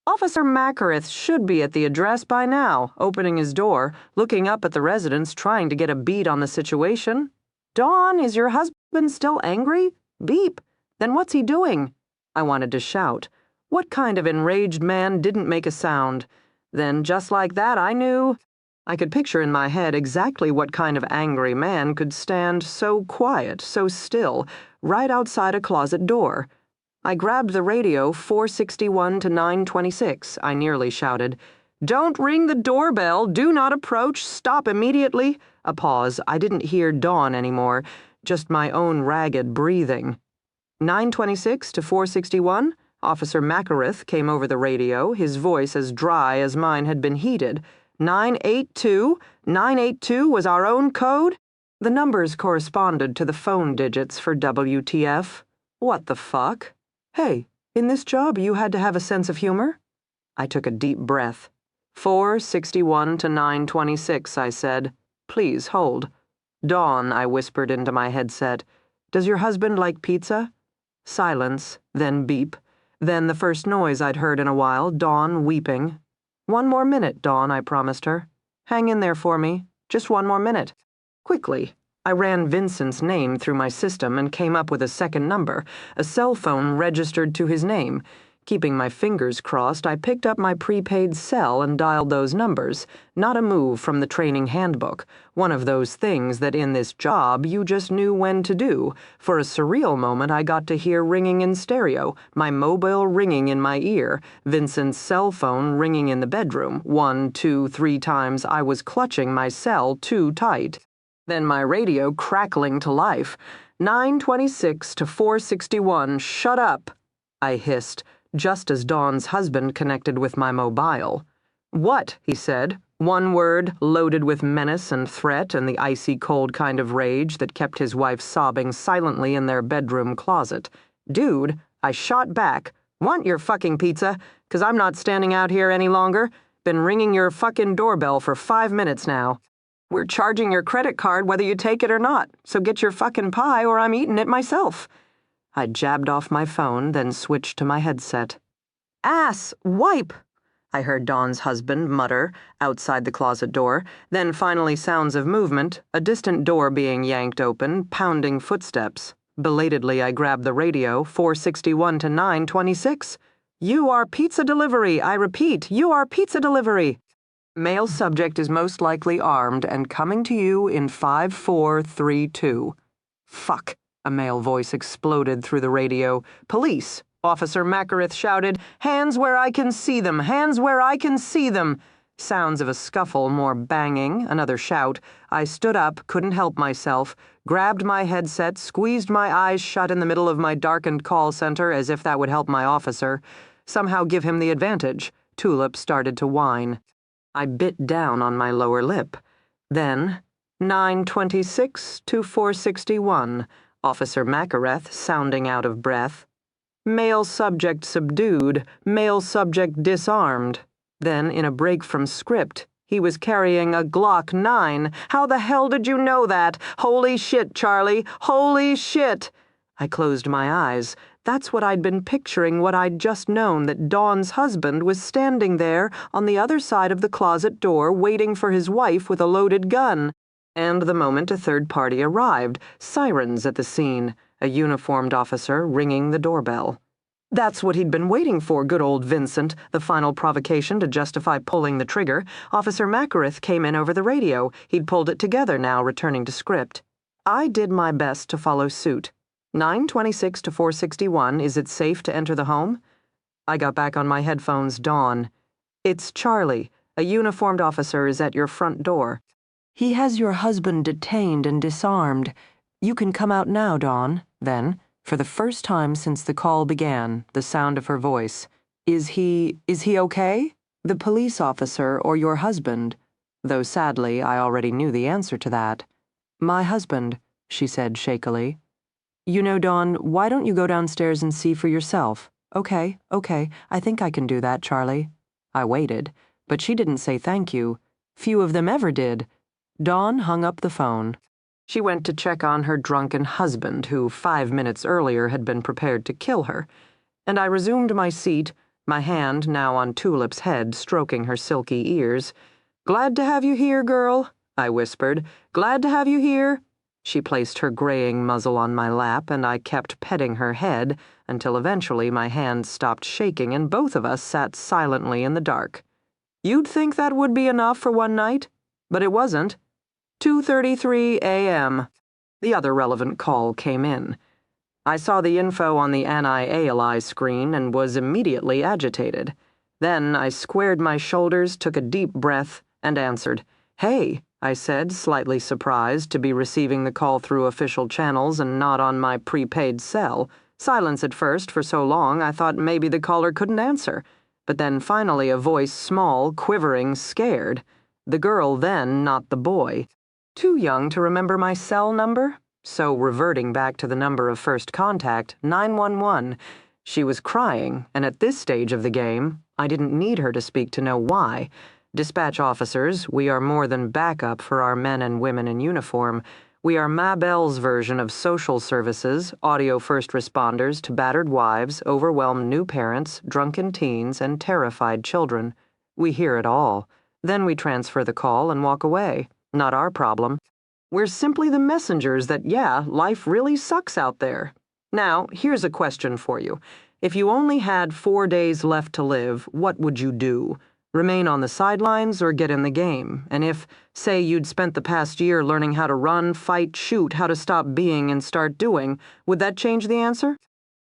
Officer Makareth should be at the address by now, opening his door, looking up at the residents, trying to get a beat on the situation. "Dawn, is your husband still angry?" Beep. Then what's he doing? I wanted to shout. What kind of enraged man didn't make a sound? Then, just like that, I knew. I could picture in my head exactly what kind of angry man could stand so quiet, so still, right outside a closet door. I grabbed the radio, 461 to 926, I nearly shouted. "Don't ring the doorbell, do not approach, stop immediately." A pause. I didn't hear Dawn anymore, just my own ragged breathing. 926 to 461, Officer Makareth came over the radio, his voice as dry as mine had been heated. 982? 982 was our own code? The numbers corresponded to the phone digits for WTF. What the fuck? Hey, in this job you had to have a sense of humor? I took a deep breath. 461 to 926, I said. Please hold. Dawn, I whispered into my headset. Does your husband like pizza? Silence, then beep. Then the first noise I'd heard in a while, Dawn weeping. "One more minute, Dawn," I promised her. "Hang in there for me. Just one more minute." Quickly, I ran Vincent's name through my system and came up with a second number, a cell phone registered to his name. Keeping my fingers crossed, I picked up my prepaid cell and dialed those numbers. Not a move from the training handbook. One of those things that in this job you just knew when to do. For a surreal moment, I got to hear ringing in stereo, my mobile ringing in my ear, Vincent's cell phone ringing in the bedroom. 1, 2, 3 times I was clutching my cell too tight. Then my radio crackling to life. 926 to 461, shut up, I hissed, just as Dawn's husband connected with my mobile. "What?" he said, one word loaded with menace and threat and the icy cold kind of rage that kept his wife sobbing silently in their bedroom closet. "Dude," I shot back, "want your fucking pizza? 'Cause I'm not standing out here any longer. Been ringing your fucking doorbell for 5 minutes now. We're charging your credit card whether you take it or not, so get your fucking pie or I'm eating it myself." I jabbed off my phone, then switched to my headset. "Ass, wipe!" I heard Dawn's husband mutter outside the closet door, then finally sounds of movement, a distant door being yanked open, pounding footsteps. Belatedly, I grabbed the radio, 461 to 926. "You are pizza delivery, I repeat, you are pizza delivery. Male subject is most likely armed and coming to you in 5432. Fuck. A male voice exploded through the radio. "Police!" Officer Makareth shouted. "Hands where I can see them! Hands where I can see them!" Sounds of a scuffle, more banging, another shout. I stood up, couldn't help myself, grabbed my headset, squeezed my eyes shut in the middle of my darkened call center as if that would help my officer. Somehow give him the advantage. Tulip started to whine. I bit down on my lower lip. Then, 926 to 461. Officer Makareth, sounding out of breath. Male subject subdued, male subject disarmed. Then, in a break from script, he was carrying a Glock 9. "How the hell did you know that? Holy shit, Charlie, holy shit!" I closed my eyes. That's what I'd been picturing, what I'd just known, that Dawn's husband was standing there on the other side of the closet door waiting for his wife with a loaded gun. And the moment a third party arrived, sirens at the scene, a uniformed officer ringing the doorbell. That's what he'd been waiting for, good old Vincent, the final provocation to justify pulling the trigger. Officer Makareth came in over the radio. He'd pulled it together now, returning to script. I did my best to follow suit. 926 to 461, is it safe to enter the home? I got back on my headphones, Dawn. It's Charlie. A uniformed officer is at your front door. He has your husband detained and disarmed. You can come out now, Dawn." Then, for the first time since the call began, the sound of her voice. Is he okay? The police officer or your husband?" Though sadly, I already knew the answer to that. "My husband," she said shakily. "You know, Dawn, why don't you go downstairs and see for yourself?" Okay, I think I can do that, Charlie." I waited, but she didn't say thank you. Few of them ever did. Dawn hung up the phone. She went to check on her drunken husband, who 5 minutes earlier had been prepared to kill her, and I resumed my seat, my hand now on Tulip's head, stroking her silky ears. "Glad to have you here, girl," I whispered. "Glad to have you here." She placed her graying muzzle on my lap, and I kept petting her head until eventually my hands stopped shaking and both of us sat silently in the dark. You'd think that would be enough for one night, but it wasn't. 2:33 a.m. The other relevant call came in. I saw the info on the ALI screen and was immediately agitated. Then I squared my shoulders, took a deep breath, and answered. "Hey," I said, slightly surprised to be receiving the call through official channels and not on my prepaid cell. Silence at first for so long I thought maybe the caller couldn't answer. But then finally a voice small, quivering, scared. The girl then, not the boy. Too young to remember my cell number? So reverting back to the number of first contact, 911. She was crying, and at this stage of the game, I didn't need her to speak to know why. Dispatch officers, we are more than backup for our men and women in uniform. We are Mabel's version of social services, audio first responders to battered wives, overwhelmed new parents, drunken teens, and terrified children. We hear it all. Then we transfer the call and walk away. Not our problem. We're simply the messengers that, yeah, life really sucks out there. Now, here's a question for you. If you only had 4 days left to live, what would you do? Remain on the sidelines or get in the game? And if, say, you'd spent the past year learning how to run, fight, shoot, how to stop being and start doing, would that change the answer?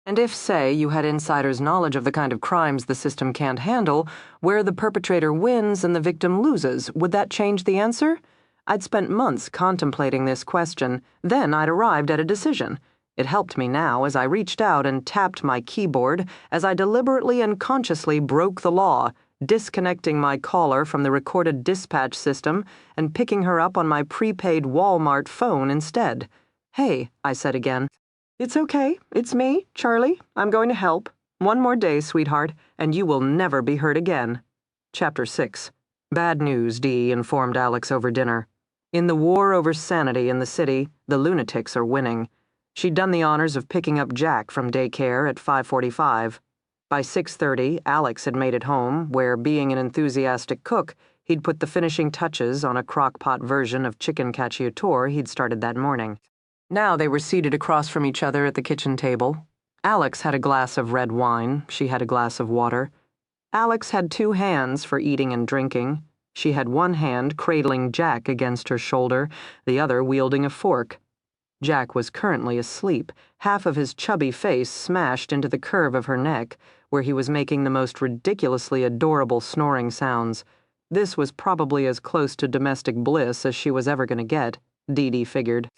And if, say, you had insider's knowledge of the kind of crimes the system can't handle, where the perpetrator wins and the victim loses, would that change the answer? I'd spent months contemplating this question, then I'd arrived at a decision. It helped me now as I reached out and tapped my keyboard as I deliberately and consciously broke the law, disconnecting my caller from the recorded dispatch system and picking her up on my prepaid Walmart phone instead. "Hey," I said again. "It's okay. It's me, Charlie. I'm going to help. One more day, sweetheart, and you will never be hurt again." Chapter 6. Bad news, Dee informed Alex over dinner. In the war over sanity in the city, the lunatics are winning. She'd done the honors of picking up Jack from daycare at 5:45. By 6:30, Alex had made it home, where, being an enthusiastic cook, he'd put the finishing touches on a crock-pot version of chicken cacciatore he'd started that morning. Now they were seated across from each other at the kitchen table. Alex had a glass of red wine, she had a glass of water. Alex had 2 hands for eating and drinking. She had one hand cradling Jack against her shoulder, the other wielding a fork. Jack was currently asleep, half of his chubby face smashed into the curve of her neck, where he was making the most ridiculously adorable snoring sounds. This was probably as close to domestic bliss as she was ever going to get, Dee Dee figured.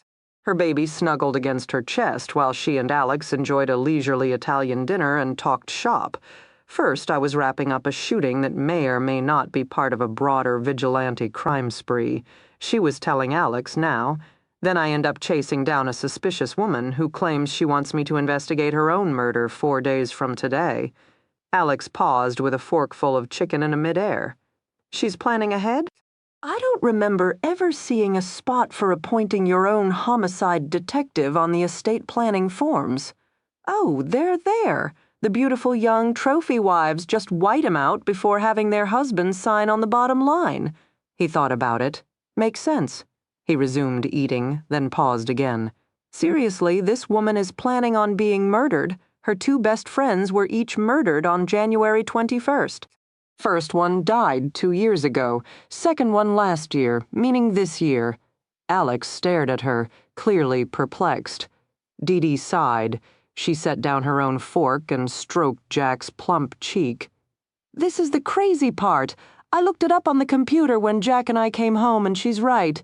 Her baby snuggled against her chest while she and Alex enjoyed a leisurely Italian dinner and talked shop. First, I was wrapping up a shooting that may or may not be part of a broader vigilante crime spree. She was telling Alex now. Then I end up chasing down a suspicious woman who claims she wants me to investigate her own murder 4 days from today. Alex paused with a forkful of chicken in midair. She's planning ahead? I don't remember ever seeing a spot for appointing your own homicide detective on the estate planning forms. Oh, they're there. The beautiful young trophy wives just white 'em out before having their husbands sign on the bottom line. He thought about it. Makes sense. He resumed eating, then paused again. Seriously, this woman is planning on being murdered. Her 2 best friends were each murdered on January 21st. First one died 2 years ago, second one last year, meaning this year. Alex stared at her, clearly perplexed. Dee Dee sighed. She set down her own fork and stroked Jack's plump cheek. This is the crazy part. I looked it up on the computer when Jack and I came home, and she's right.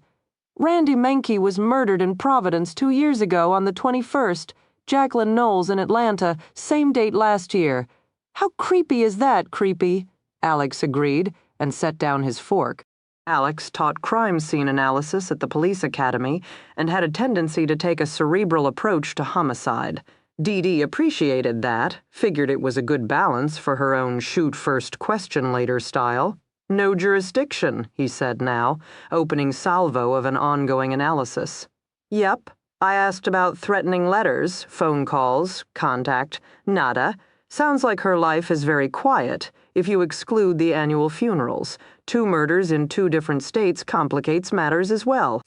Randy Menke was murdered in Providence 2 years ago on the 21st. Jacqueline Knowles in Atlanta, same date last year. How creepy is that, creepy? Alex agreed and set down his fork. Alex taught crime scene analysis at the police academy and had a tendency to take a cerebral approach to homicide. Dee Dee appreciated that, figured it was a good balance for her own shoot first, question later style. No jurisdiction, he said now, opening salvo of an ongoing analysis. Yep, I asked about threatening letters, phone calls, contact, nada. Sounds like her life is very quiet, if you exclude the annual funerals. 2 murders in 2 different states complicates matters as well.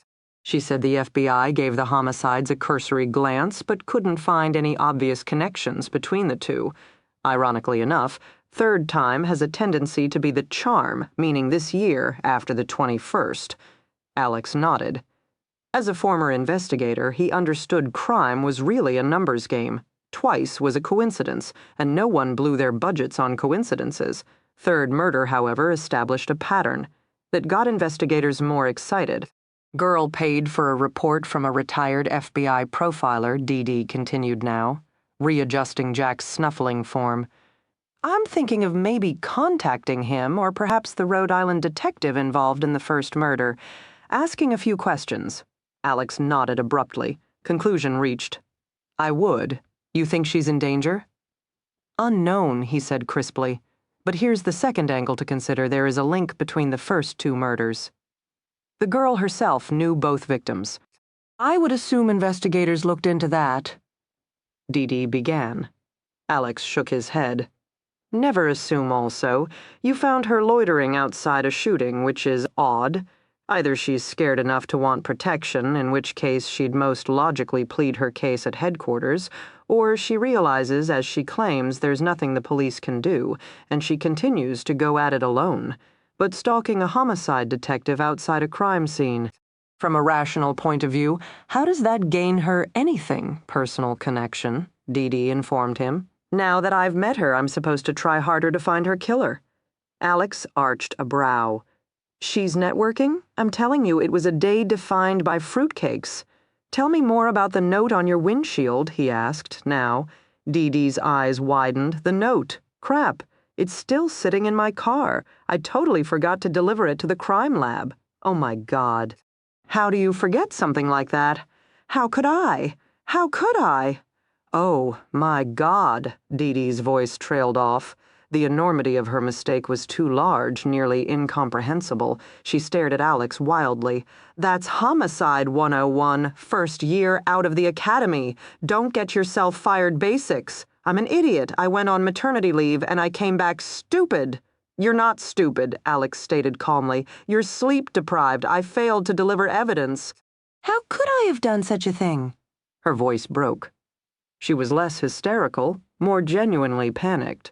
She said the FBI gave the homicides a cursory glance but couldn't find any obvious connections between the 2. Ironically enough, third time has a tendency to be the charm, meaning this year after the 21st. Alex nodded. As a former investigator, he understood crime was really a numbers game. Twice was a coincidence, and no one blew their budgets on coincidences. Third murder, however, established a pattern that got investigators more excited. Girl paid for a report from a retired FBI profiler, Dee Dee continued now, readjusting Jack's snuffling form. I'm thinking of maybe contacting him or perhaps the Rhode Island detective involved in the first murder, asking a few questions. Alex nodded abruptly. Conclusion reached. I would. You think she's in danger? Unknown, he said crisply. But here's the second angle to consider. There is a link between the first 2 murders. The girl herself knew both victims. I would assume investigators looked into that. Dee Dee began. Alex shook his head. Never assume also. You found her loitering outside a shooting, which is odd. Either she's scared enough to want protection, in which case she'd most logically plead her case at headquarters, or she realizes, as she claims, there's nothing the police can do, and she continues to go at it alone. But stalking a homicide detective outside a crime scene. From a rational point of view, how does that gain her anything, personal connection? Dee Dee informed him. Now that I've met her, I'm supposed to try harder to find her killer. Alex arched a brow. She's networking? I'm telling you, it was a day defined by fruitcakes. Tell me more about the note on your windshield, he asked, now. Dee Dee's eyes widened. The note. Crap. It's still sitting in my car. I totally forgot to deliver it to the crime lab. Oh my God. How do you forget something like that? How could I? How could I? Oh, my God, Dee Dee's voice trailed off. The enormity of her mistake was too large, nearly incomprehensible. She stared at Alex wildly. That's Homicide 101, first year out of the academy. Don't get yourself fired basics. I'm an idiot. I went on maternity leave and I came back stupid. You're not stupid, Alex stated calmly. You're sleep deprived. I failed to deliver evidence. How could I have done such a thing? Her voice broke. She was less hysterical, more genuinely panicked.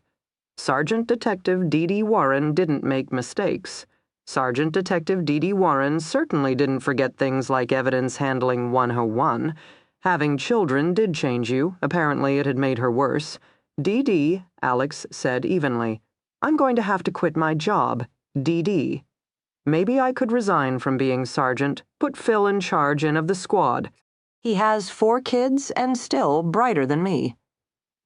Sergeant Detective Dee Dee Warren didn't make mistakes. Sergeant Detective Dee Dee Warren certainly didn't forget things like evidence handling 101. Having children did change you. Apparently it had made her worse. Dee Dee, Alex said evenly. I'm going to have to quit my job. Dee Dee. Maybe I could resign from being sergeant, put Phil in charge of the squad. He has 4 kids and still brighter than me.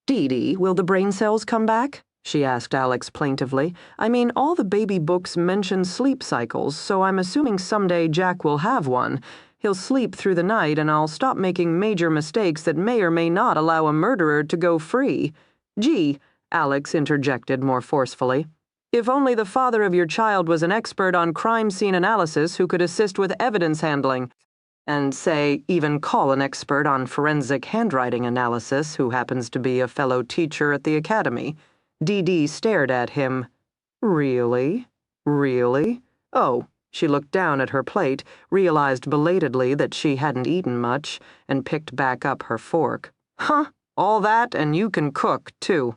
Dee Dee, will the brain cells come back? She asked Alex plaintively. I mean, all the baby books mention sleep cycles, so I'm assuming someday Jack will have one. He'll sleep through the night and I'll stop making major mistakes that may or may not allow a murderer to go free. Gee, Alex interjected more forcefully. If only the father of your child was an expert on crime scene analysis who could assist with evidence handling. And say, even call an expert on forensic handwriting analysis who happens to be a fellow teacher at the academy. Dee Dee stared at him. Really? Really? Oh, she looked down at her plate, realized belatedly that she hadn't eaten much, and picked back up her fork. Huh, all that and you can cook, too.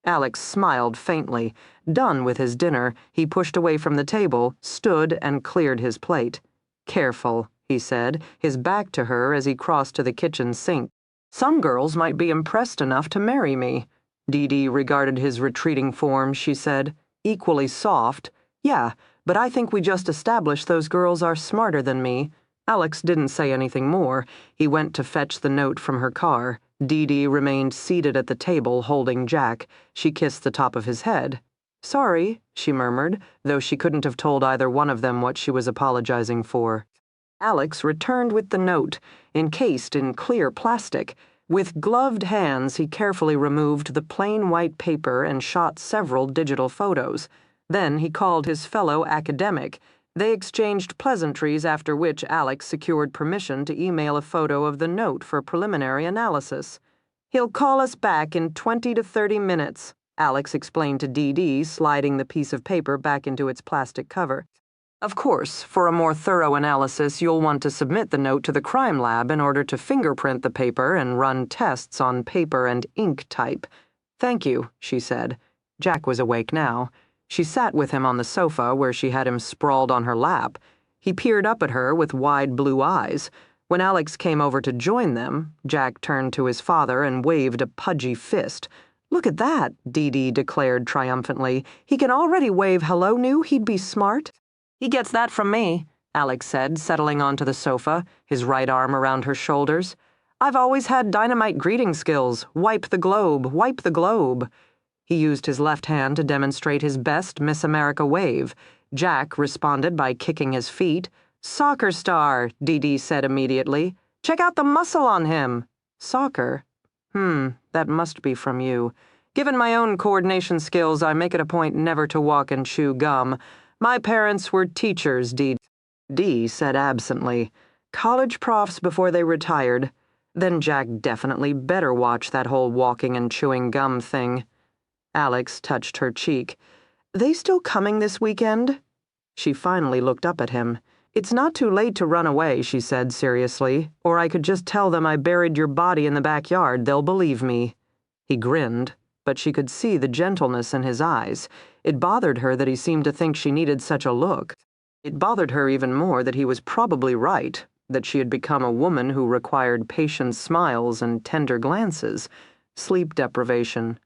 Alex smiled faintly. Done with his dinner, he pushed away from the table, stood, and cleared his plate. Careful, he said, his back to her as he crossed to the kitchen sink. Some girls might be impressed enough to marry me. Dee Dee regarded his retreating form, she said, equally soft. Yeah, but I think we just established those girls are smarter than me. Alex didn't say anything more. He went to fetch the note from her car. Dee Dee remained seated at the table, holding Jack. She kissed the top of his head. Sorry, she murmured, though she couldn't have told either one of them what she was apologizing for. Alex returned with the note, encased in clear plastic. With gloved hands, he carefully removed the plain white paper and shot several digital photos. Then he called his fellow academic. They exchanged pleasantries, after which Alex secured permission to email a photo of the note for preliminary analysis. He'll call us back in 20 to 30 minutes, Alex explained to Dee Dee, sliding the piece of paper back into its plastic cover. Of course, for a more thorough analysis, you'll want to submit the note to the crime lab in order to fingerprint the paper and run tests on paper and ink type. Thank you, she said. Jack was awake now. She sat with him on the sofa where she had him sprawled on her lap. He peered up at her with wide blue eyes. When Alex came over to join them, Jack turned to his father and waved a pudgy fist. Look at that, Dee Dee declared triumphantly. He can already wave hello, knew he'd be smart. He gets that from me, Alex said, settling onto the sofa, his right arm around her shoulders. I've always had dynamite greeting skills. Wipe the globe, wipe the globe. He used his left hand to demonstrate his best Miss America wave. Jack responded by kicking his feet. Soccer star, Dee Dee said immediately. Check out the muscle on him. Soccer? That must be from you. Given my own coordination skills, I make it a point never to walk and chew gum. My parents were teachers, Dee said absently. College profs before they retired. Then Jack definitely better watch that whole walking and chewing gum thing. Alex touched her cheek. They still coming this weekend? She finally looked up at him. It's not too late to run away, she said seriously, or I could just tell them I buried your body in the backyard. They'll believe me. He grinned, but she could see the gentleness in his eyes. It bothered her that he seemed to think she needed such a look. It bothered her even more that he was probably right, that she had become a woman who required patient smiles and tender glances. Sleep deprivation.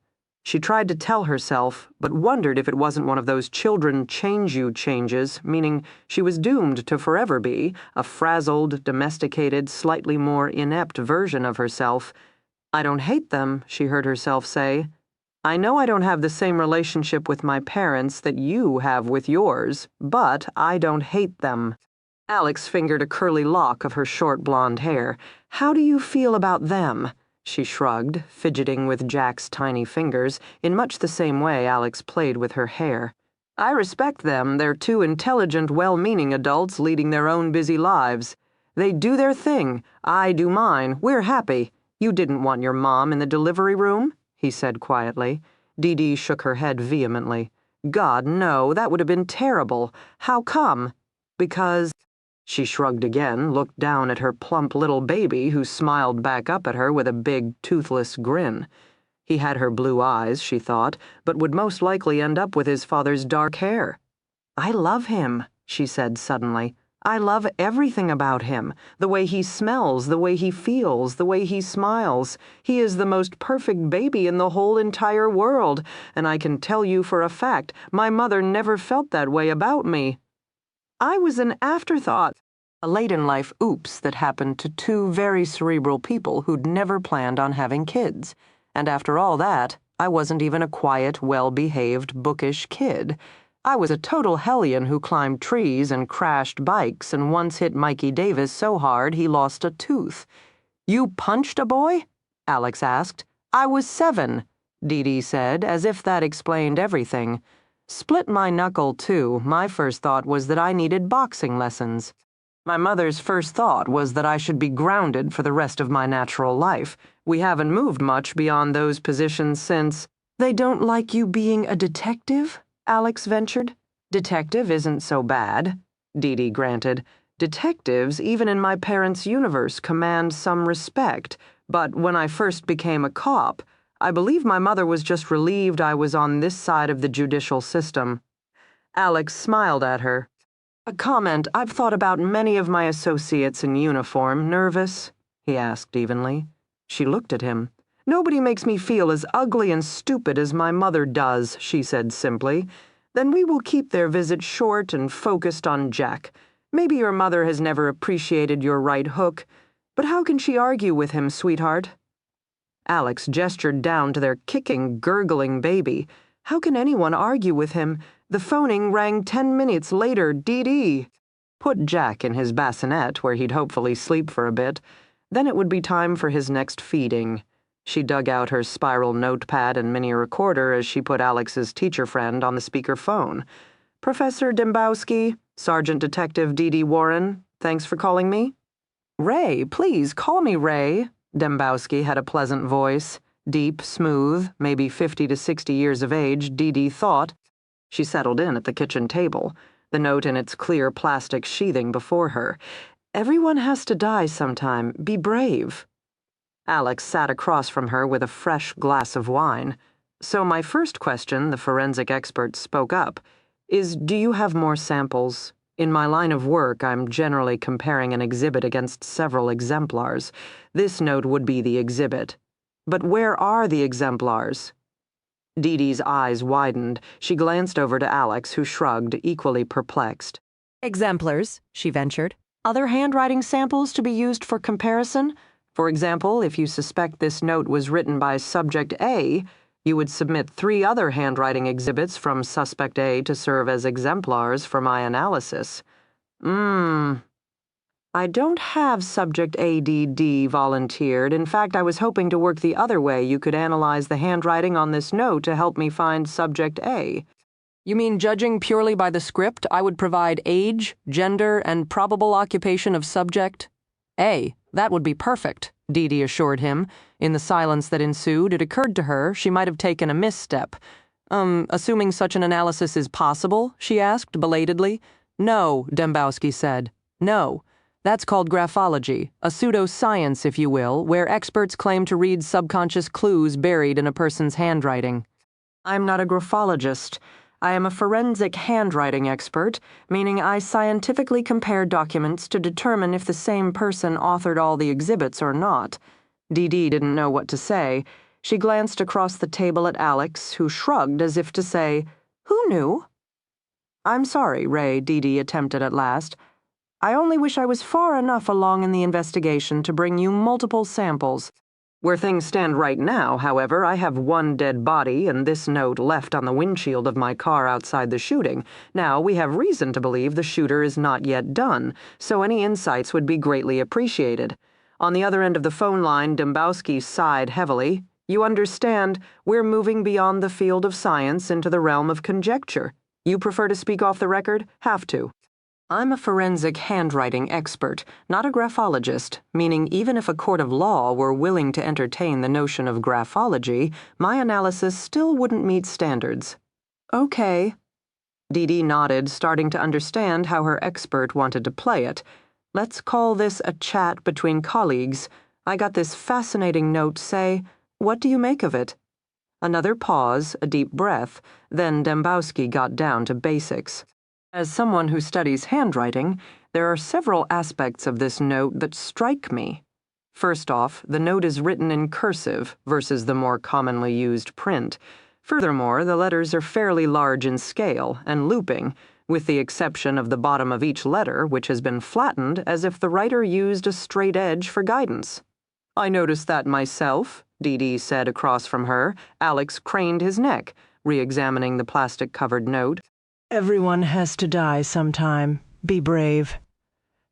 She tried to tell herself, but wondered if it wasn't one of those children change you changes, meaning she was doomed to forever be a frazzled, domesticated, slightly more inept version of herself. I don't hate them, she heard herself say. I know I don't have the same relationship with my parents that you have with yours, but I don't hate them. Alex fingered a curly lock of her short blonde hair. How do you feel about them? She shrugged, fidgeting with Jack's tiny fingers, in much the same way Alex played with her hair. I respect them. They're two intelligent, well-meaning adults leading their own busy lives. They do their thing. I do mine. We're happy. You didn't want your mom in the delivery room? He said quietly. Dee Dee shook her head vehemently. God, no, that would have been terrible. How come? Because... She shrugged again, looked down at her plump little baby who smiled back up at her with a big, toothless grin. He had her blue eyes, she thought, but would most likely end up with his father's dark hair. I love him, she said suddenly. I love everything about him. The way he smells, the way he feels, the way he smiles. He is the most perfect baby in the whole entire world, and I can tell you for a fact, my mother never felt that way about me. I was an afterthought, a late-in-life oops that happened to two very cerebral people who'd never planned on having kids. And after all that, I wasn't even a quiet, well-behaved, bookish kid. I was a total hellion who climbed trees and crashed bikes and once hit Mikey Davis so hard he lost a tooth. You punched a boy? Alex asked. I was 7, Dee Dee said, as if that explained everything. Split my knuckle, too. My first thought was that I needed boxing lessons. My mother's first thought was that I should be grounded for the rest of my natural life. We haven't moved much beyond those positions since. They don't like you being a detective? Alex ventured. Detective isn't so bad, Dee Dee granted. Detectives, even in my parents' universe, command some respect. But when I first became a cop, I believe my mother was just relieved I was on this side of the judicial system. Alex smiled at her. A comment I've thought about many of my associates in uniform. Nervous? He asked evenly. She looked at him. Nobody makes me feel as ugly and stupid as my mother does, she said simply. Then we will keep their visit short and focused on Jack. Maybe your mother has never appreciated your right hook, but how can she argue with him, sweetheart? Alex gestured down to their kicking, gurgling baby. How can anyone argue with him? The phoning rang 10 minutes later, Dee. Put Jack in his bassinet, where he'd hopefully sleep for a bit. Then it would be time for his next feeding. She dug out her spiral notepad and mini recorder as she put Alex's teacher friend on the speakerphone. Professor Dembowski, Sergeant Detective Dee Warren, thanks for calling me. Ray, please call me Ray. Dembowski had a pleasant voice. Deep, smooth, maybe 50 to 60 years of age, Dee thought. She settled in at the kitchen table, the note in its clear plastic sheathing before her. Everyone has to die sometime. Be brave. Alex sat across from her with a fresh glass of wine. So my first question, the forensic expert spoke up, is do you have more samples? In my line of work, I'm generally comparing an exhibit against several exemplars. This note would be the exhibit. But where are the exemplars? Dee's eyes widened. She glanced over to Alex, who shrugged, equally perplexed. Exemplars, she ventured. Other handwriting samples to be used for comparison? For example, if you suspect this note was written by Subject A, you would submit 3 other handwriting exhibits from Suspect A to serve as exemplars for my analysis. I don't have Subject ADD volunteered. In fact, I was hoping to work the other way. You could analyze the handwriting on this note to help me find Subject A. You mean judging purely by the script, I would provide age, gender, and probable occupation of subject? A. That would be perfect, Dee assured him. In the silence that ensued, it occurred to her she might have taken a misstep. Assuming such an analysis is possible, she asked belatedly. No, Dembowski said. No. That's called graphology, a pseudoscience, if you will, where experts claim to read subconscious clues buried in a person's handwriting. I'm not a graphologist. I am a forensic handwriting expert, meaning I scientifically compare documents to determine if the same person authored all the exhibits or not. Dee didn't know what to say. She glanced across the table at Alex, who shrugged as if to say, "Who knew?" "I'm sorry, Ray," Dee attempted at last. "I only wish I was far enough along in the investigation to bring you multiple samples. Where things stand right now, however, I have 1 dead body and this note left on the windshield of my car outside the shooting. Now, we have reason to believe the shooter is not yet done, so any insights would be greatly appreciated." On the other end of the phone line, Dembowski sighed heavily. "You understand, we're moving beyond the field of science into the realm of conjecture. You prefer to speak off the record? Have to. I'm a forensic handwriting expert, not a graphologist, meaning even if a court of law were willing to entertain the notion of graphology, my analysis still wouldn't meet standards." "Okay." Dee nodded, starting to understand how her expert wanted to play it. "Let's call this a chat between colleagues. I got this fascinating note, say. What do you make of it?" Another pause, a deep breath, then Dembowski got down to basics. "As someone who studies handwriting, there are several aspects of this note that strike me. First off, the note is written in cursive versus the more commonly used print. Furthermore, the letters are fairly large in scale and looping, with the exception of the bottom of each letter, which has been flattened as if the writer used a straight edge for guidance." "I noticed that myself," Dee said across from her. Alex craned his neck, re-examining the plastic-covered note. Everyone has to die sometime. Be brave.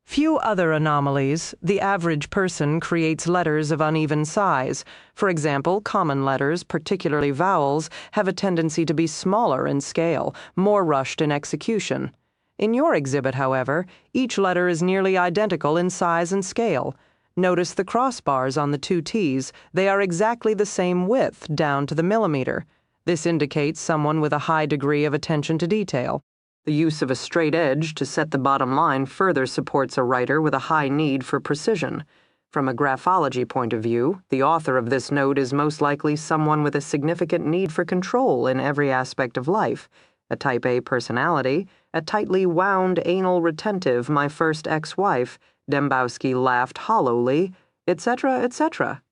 Few other anomalies. The average person creates letters of uneven size. For example, common letters, particularly vowels, have a tendency to be smaller in scale, more rushed in execution. In your exhibit, however, each letter is nearly identical in size and scale. Notice the crossbars on the 2 T's. They are exactly the same width, down to the millimeter. This indicates someone with a high degree of attention to detail. The use of a straight edge to set the bottom line further supports a writer with a high need for precision. From a graphology point of view, the author of this note is most likely someone with a significant need for control in every aspect of life. A type A personality, a tightly wound anal retentive, my first ex-wife, Dembowski laughed hollowly, etc., etc.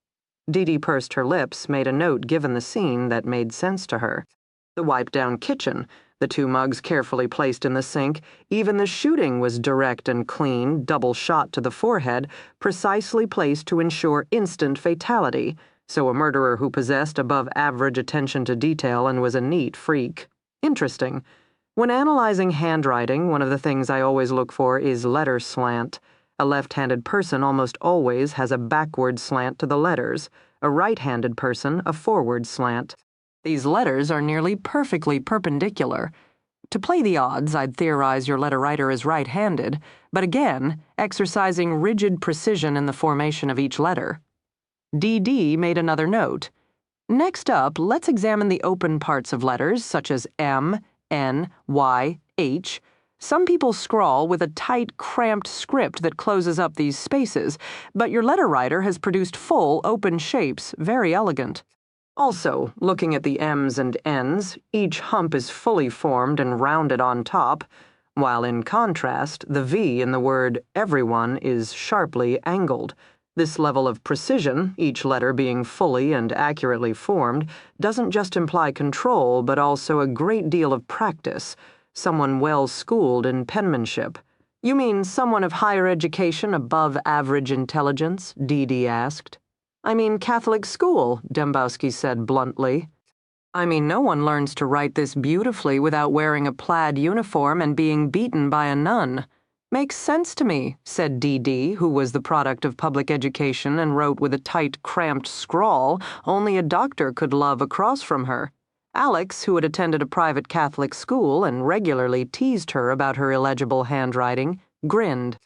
Dee Dee pursed her lips, made a note given the scene that made sense to her. The wipe-down kitchen, the 2 mugs carefully placed in the sink, even the shooting was direct and clean, double shot to the forehead, precisely placed to ensure instant fatality, so a murderer who possessed above-average attention to detail and was a neat freak. Interesting. When analyzing handwriting, one of the things I always look for is letter slant. A left-handed person almost always has a backward slant to the letters, a right-handed person a forward slant. These letters are nearly perfectly perpendicular. To play the odds, I'd theorize your letter writer is right-handed, but again, exercising rigid precision in the formation of each letter. D.D. made another note. Next up, let's examine the open parts of letters, such as M, N, Y, H. Some people scrawl with a tight, cramped script that closes up these spaces, but your letter writer has produced full, open shapes, very elegant. Also, looking at the M's and N's, each hump is fully formed and rounded on top, while in contrast, the V in the word everyone is sharply angled. This level of precision, each letter being fully and accurately formed, doesn't just imply control, but also a great deal of practice, someone well-schooled in penmanship. You mean someone of higher education above average intelligence? Dee asked. I mean Catholic school, Dembowski said bluntly. I mean no one learns to write this beautifully without wearing a plaid uniform and being beaten by a nun. Makes sense to me, said Dee, who was the product of public education and wrote with a tight, cramped scrawl only a doctor could love across from her. Alex, who had attended a private Catholic school and regularly teased her about her illegible handwriting, grinned.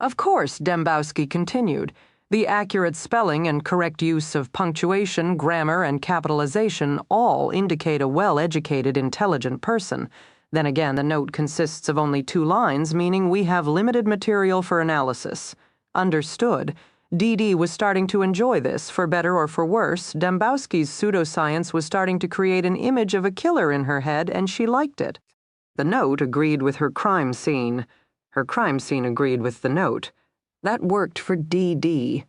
Of course, Dembowski continued. The accurate spelling and correct use of punctuation, grammar, and capitalization all indicate a well-educated, intelligent person. Then again, the note consists of only 2 lines, meaning we have limited material for analysis. Understood. Dee was starting to enjoy this. For better or for worse, Dembowski's pseudoscience was starting to create an image of a killer in her head, and she liked it. The note agreed with her crime scene. Her crime scene agreed with the note. That worked for Dee.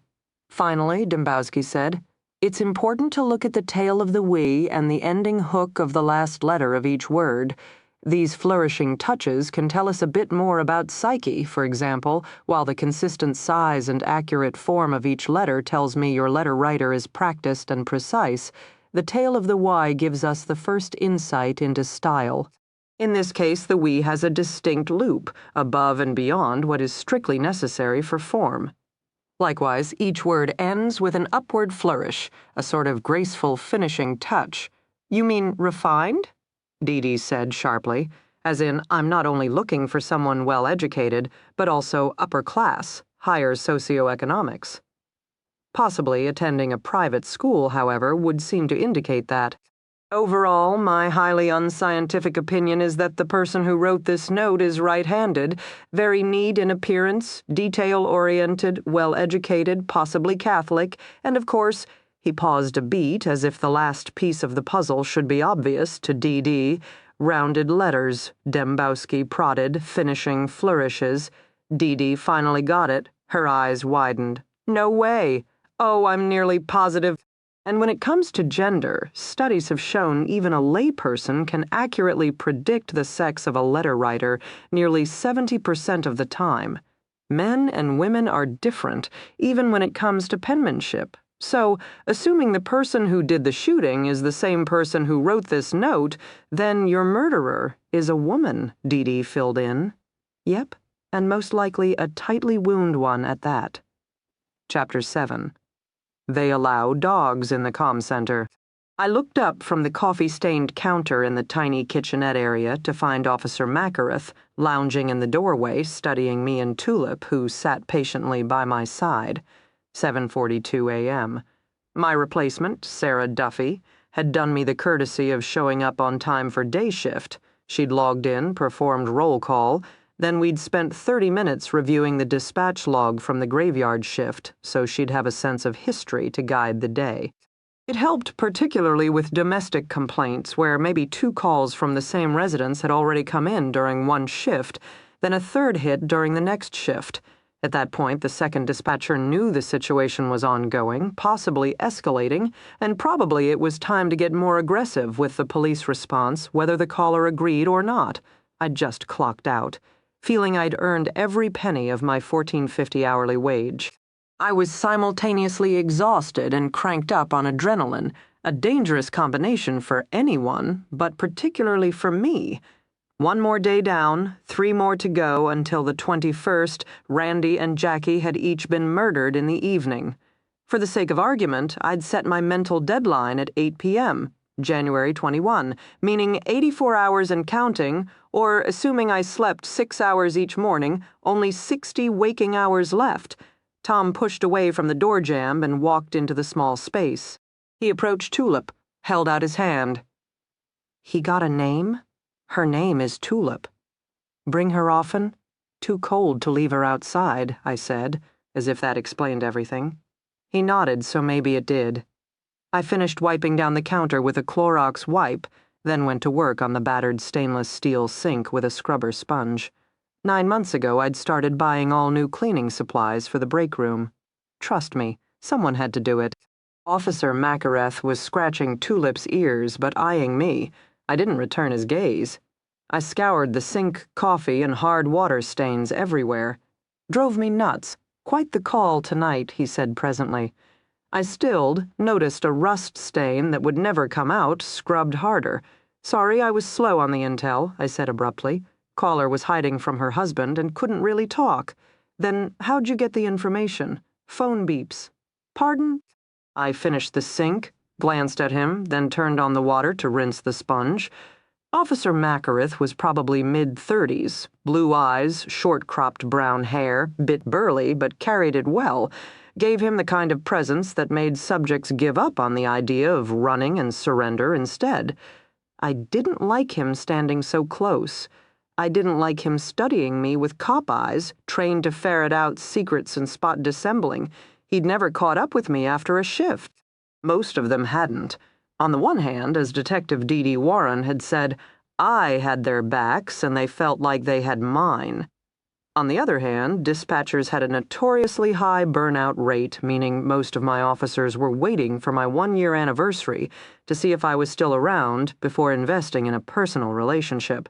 Finally, Dembowski said, it's important to look at the tail of the we and the ending hook of the last letter of each word. These flourishing touches can tell us a bit more about psyche, for example, while the consistent size and accurate form of each letter tells me your letter writer is practiced and precise. The tail of the Y gives us the first insight into style. In this case, the we has a distinct loop, above and beyond what is strictly necessary for form. Likewise, each word ends with an upward flourish, a sort of graceful finishing touch. You mean refined? Dee said sharply, as in, I'm not only looking for someone well-educated, but also upper class, higher socioeconomics. Possibly attending a private school, however, would seem to indicate that. Overall, my highly unscientific opinion is that the person who wrote this note is right-handed, very neat in appearance, detail-oriented, well-educated, possibly Catholic, and of course, he paused a beat as if the last piece of the puzzle should be obvious to Dee. Rounded letters, Dembowski prodded, finishing flourishes. Dee finally got it. Her eyes widened. No way. Oh, I'm nearly positive. And when it comes to gender, studies have shown even a layperson can accurately predict the sex of a letter writer nearly 70% of the time. Men and women are different, even when it comes to penmanship. So, assuming the person who did the shooting is the same person who wrote this note, then your murderer is a woman, Dee filled in. Yep, and most likely a tightly wound one at that. Chapter 7. They allow dogs in the comm center. I looked up from the coffee-stained counter in the tiny kitchenette area to find Officer Macareth lounging in the doorway studying me and Tulip, who sat patiently by my side. 7:42 a.m. My replacement, Sarah Duffy, had done me the courtesy of showing up on time for day shift. She'd logged in, performed roll call, then we'd spent 30 minutes reviewing the dispatch log from the graveyard shift, so she'd have a sense of history to guide the day. It helped particularly with domestic complaints where maybe 2 calls from the same residence had already come in during one shift, then a third hit during the next shift. At that point, the second dispatcher knew the situation was ongoing, possibly escalating, and probably it was time to get more aggressive with the police response, whether the caller agreed or not. I'd just clocked out, feeling I'd earned every penny of my $14.50 hourly wage. I was simultaneously exhausted and cranked up on adrenaline, a dangerous combination for anyone, but particularly for me. One more day down, 3 more to go until the 21st, Randy and Jackie had each been murdered in the evening. For the sake of argument, I'd set my mental deadline at 8 p.m., January 21, meaning 84 hours and counting, or assuming I slept 6 hours each morning, only 60 waking hours left. Tom pushed away from the door jamb and walked into the small space. He approached Tulip, held out his hand. He got a name? Her name is Tulip. Bring her often? Too cold to leave her outside, I said, as if that explained everything. He nodded, so maybe it did. I finished wiping down the counter with a Clorox wipe, then went to work on the battered stainless steel sink with a scrubber sponge. 9 months ago, I'd started buying all new cleaning supplies for the break room. Trust me, someone had to do it. Officer Makareth was scratching Tulip's ears but eyeing me. I didn't return his gaze. I scoured the sink, coffee, and hard water stains everywhere. Drove me nuts. Quite the call tonight, he said presently. I stilled, noticed a rust stain that would never come out, scrubbed harder. Sorry, I was slow on the intel, I said abruptly. Caller was hiding from her husband and couldn't really talk. Then how'd you get the information? Phone beeps. Pardon? I finished the sink, glanced at him, then turned on the water to rinse the sponge. Officer Makareth was probably mid-30s, blue eyes, short-cropped brown hair, bit burly, but carried it well, gave him the kind of presence that made subjects give up on the idea of running and surrender instead. I didn't like him standing so close. I didn't like him studying me with cop eyes, trained to ferret out secrets and spot dissembling. He'd never caught up with me after a shift. Most of them hadn't. On the one hand, as Detective D.D. Warren had said, I had their backs and they felt like they had mine. On the other hand, dispatchers had a notoriously high burnout rate, meaning most of my officers were waiting for my 1-year anniversary to see if I was still around before investing in a personal relationship.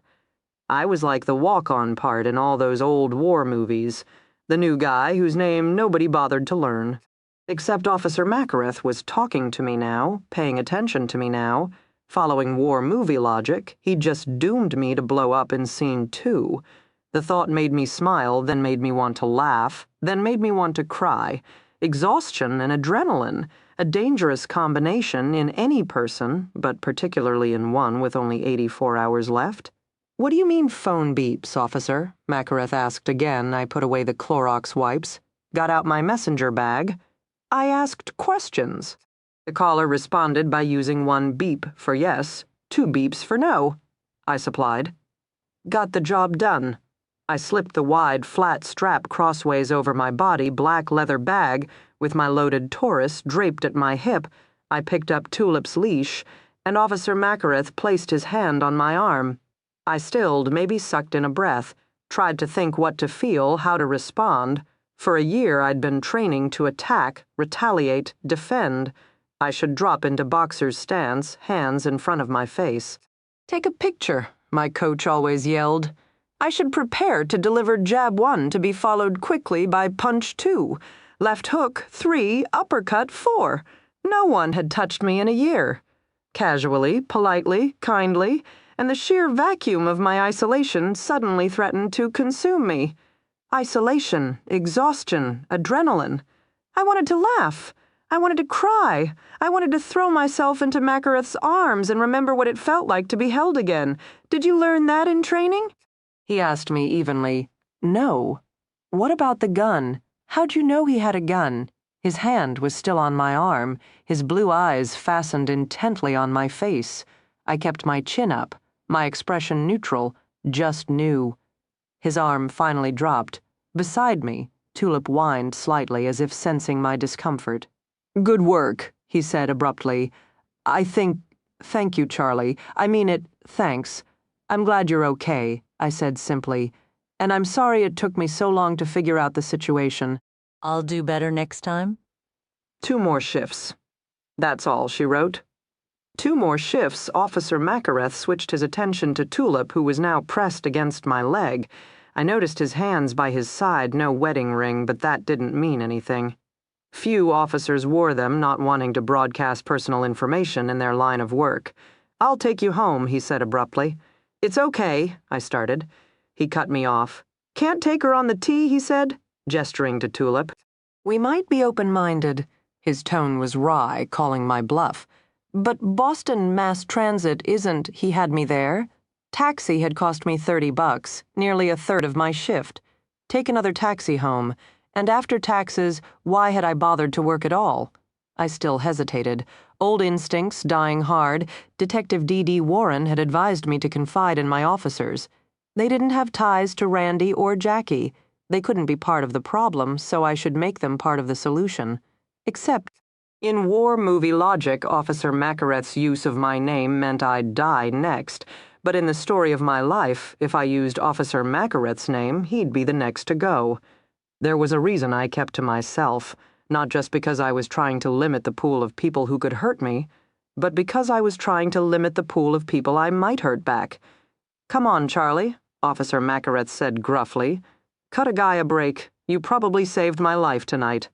I was like the walk-on part in all those old war movies, the new guy whose name nobody bothered to learn. Except Officer Makareth was talking to me now, paying attention to me now. Following war movie logic, he'd just doomed me to blow up in scene 2. The thought made me smile, then made me want to laugh, then made me want to cry. Exhaustion and adrenaline, a dangerous combination in any person, but particularly in one with only 84 hours left. What do you mean phone beeps, officer? Makareth asked again. I put away the Clorox wipes, got out my messenger bag. I asked questions. The caller responded by using 1 beep for yes, 2 beeps for no, I supplied. Got the job done. I slipped the wide, flat strap crossways over my body black leather bag with my loaded Taurus draped at my hip. I picked up Tulip's leash, and Officer Makareth placed his hand on my arm. I stilled, maybe sucked in a breath, tried to think what to feel, how to respond. For a year, I'd been training to attack, retaliate, defend. I should drop into boxer's stance, hands in front of my face. Take a picture, my coach always yelled. I should prepare to deliver jab 1 to be followed quickly by punch 2, left hook 3, uppercut 4. No one had touched me in a year. Casually, politely, kindly, and the sheer vacuum of my isolation suddenly threatened to consume me. Isolation, exhaustion, adrenaline. I wanted to laugh. I wanted to cry. I wanted to throw myself into Makareth's arms and remember what it felt like to be held again. Did you learn that in training? He asked me evenly. No. What about the gun? How'd you know he had a gun? His hand was still on my arm, his blue eyes fastened intently on my face. I kept my chin up, my expression neutral, just knew. His arm finally dropped. Beside me, Tulip whined slightly as if sensing my discomfort. Good work, he said abruptly. Thank you, Charlie. I mean it, thanks. I'm glad you're okay, I said simply. and I'm sorry it took me so long to figure out the situation. I'll do better next time. 2 more shifts. That's all, she wrote. 2 more shifts, Officer Makareth switched his attention to Tulip, who was now pressed against my leg. I noticed his hands by his side, no wedding ring, but that didn't mean anything. Few officers wore them, not wanting to broadcast personal information in their line of work. "I'll take you home," he said abruptly. "It's okay," I started. He cut me off. "Can't take her on the T," he said, gesturing to Tulip. We might be open-minded. His tone was wry, calling my bluff. But Boston Mass Transit isn't he had me there. Taxi had cost me $30, nearly a third of my shift. Take another taxi home, and after taxes, why had I bothered to work at all? I still hesitated. Old instincts dying hard, Detective D.D. Warren had advised me to confide in my officers. They didn't have ties to Randy or Jackie. They couldn't be part of the problem, so I should make them part of the solution. Except, in war movie logic, Officer Makareth's use of my name meant I'd die next. But in the story of my life, if I used Officer Makareth's name, he'd be the next to go. There was a reason I kept to myself, not just because I was trying to limit the pool of people who could hurt me, but because I was trying to limit the pool of people I might hurt back. "Come on, Charlie," Officer Makareth said gruffly. "Cut a guy a break. You probably saved my life tonight.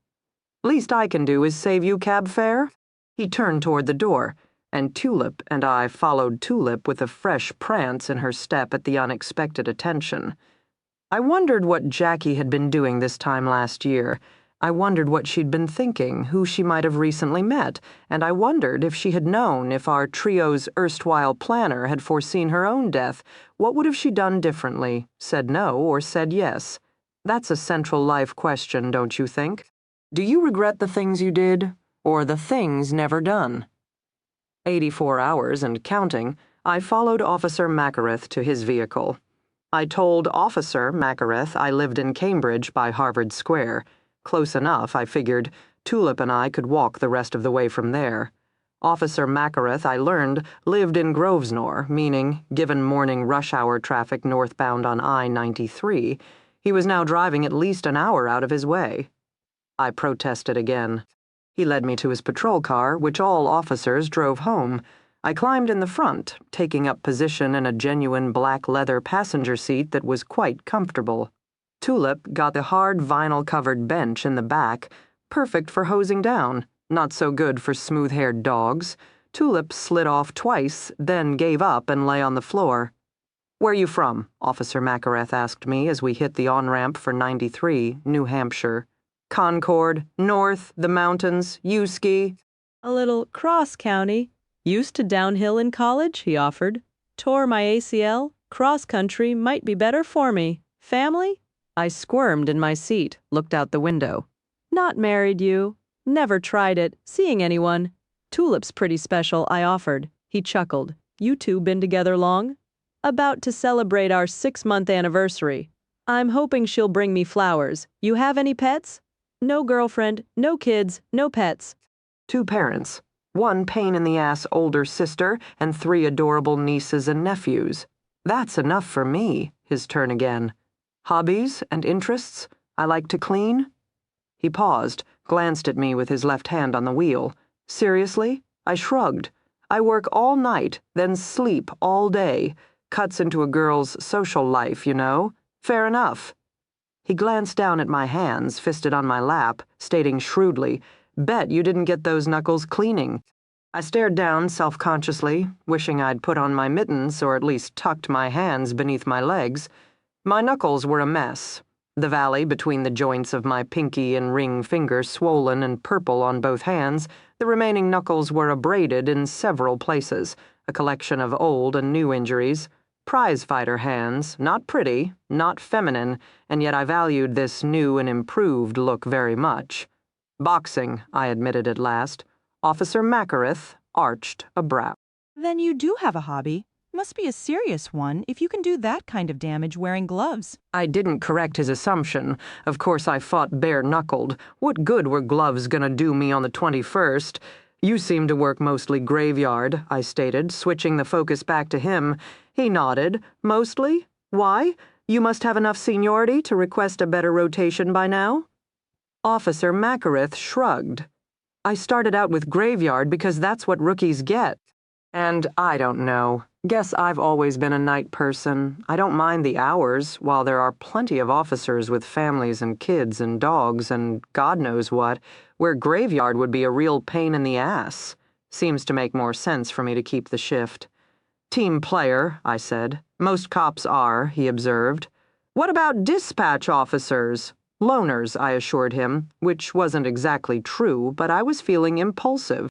Least I can do is save you cab fare." He turned toward the door, and Tulip and I followed Tulip with a fresh prance in her step at the unexpected attention. I wondered what Jackie had been doing this time last year. I wondered what she'd been thinking, who she might have recently met, and I wondered if she had known if our trio's erstwhile planner had foreseen her own death. What would have she done differently, said no or said yes? That's a central life question, don't you think? Do you regret the things you did, or the things never done? 84 hours and counting, I followed Officer Makareth to his vehicle. I told Officer Makareth I lived in Cambridge by Harvard Square. Close enough, I figured. Tulip and I could walk the rest of the way from there. Officer Makareth, I learned, lived in Grosvenor, meaning, given morning rush hour traffic northbound on I-93, he was now driving at least an hour out of his way. I protested again. He led me to his patrol car, which all officers drove home. I climbed in the front, taking up position in a genuine black leather passenger seat that was quite comfortable. Tulip got the hard vinyl-covered bench in the back, perfect for hosing down, not so good for smooth-haired dogs. Tulip slid off twice, then gave up and lay on the floor. "Where you from?" Officer Makareth asked me as we hit the on-ramp for 93, New Hampshire. "Concord, North, the mountains, you ski?" "A little cross-county. Used to downhill in college," he offered. "Tore my ACL. Cross-country might be better for me. Family?" I squirmed in my seat, looked out the window. "Not married, you. Never tried it, seeing anyone. Tulip's pretty special," I offered. He chuckled. "You two been together long?" "About to celebrate our 6-month anniversary. I'm hoping she'll bring me flowers. You have any pets?" "No girlfriend, no kids, no pets." 2 parents. 1 pain-in-the-ass older sister and 3 adorable nieces and nephews. That's enough for me. His turn again. "Hobbies and interests? I like to clean?" He paused, glanced at me with his left hand on the wheel. "Seriously?" I shrugged. "I work all night, then sleep all day. Cuts into a girl's social life, you know. Fair enough." He glanced down at my hands, fisted on my lap, stating shrewdly, "Bet you didn't get those knuckles cleaning." I stared down self-consciously, wishing I'd put on my mittens or at least tucked my hands beneath my legs. My knuckles were a mess. The valley between the joints of my pinky and ring finger swollen and purple on both hands, the remaining knuckles were abraded in several places, a collection of old and new injuries. Prize-fighter hands, not pretty, not feminine, and yet I valued this new and improved look very much. "Boxing," I admitted at last. Officer Makareth arched a brow. "Then you do have a hobby. Must be a serious one if you can do that kind of damage wearing gloves." I didn't correct his assumption. Of course I fought bare-knuckled. What good were gloves gonna do me on the 21st? "You seem to work mostly graveyard," I stated, switching the focus back to him. He nodded. "Mostly? Why? You must have enough seniority to request a better rotation by now? Officer Makarith shrugged. I started out with graveyard because that's what rookies get. And I don't know. Guess I've always been a night person. I don't mind the hours, while there are plenty of officers with families and kids and dogs and God knows what, where graveyard would be a real pain in the ass. Seems to make more sense for me to keep the shift. Team player, I said. Most cops are, he observed. What about dispatch officers? Loners, I assured him, which wasn't exactly true, but I was feeling impulsive.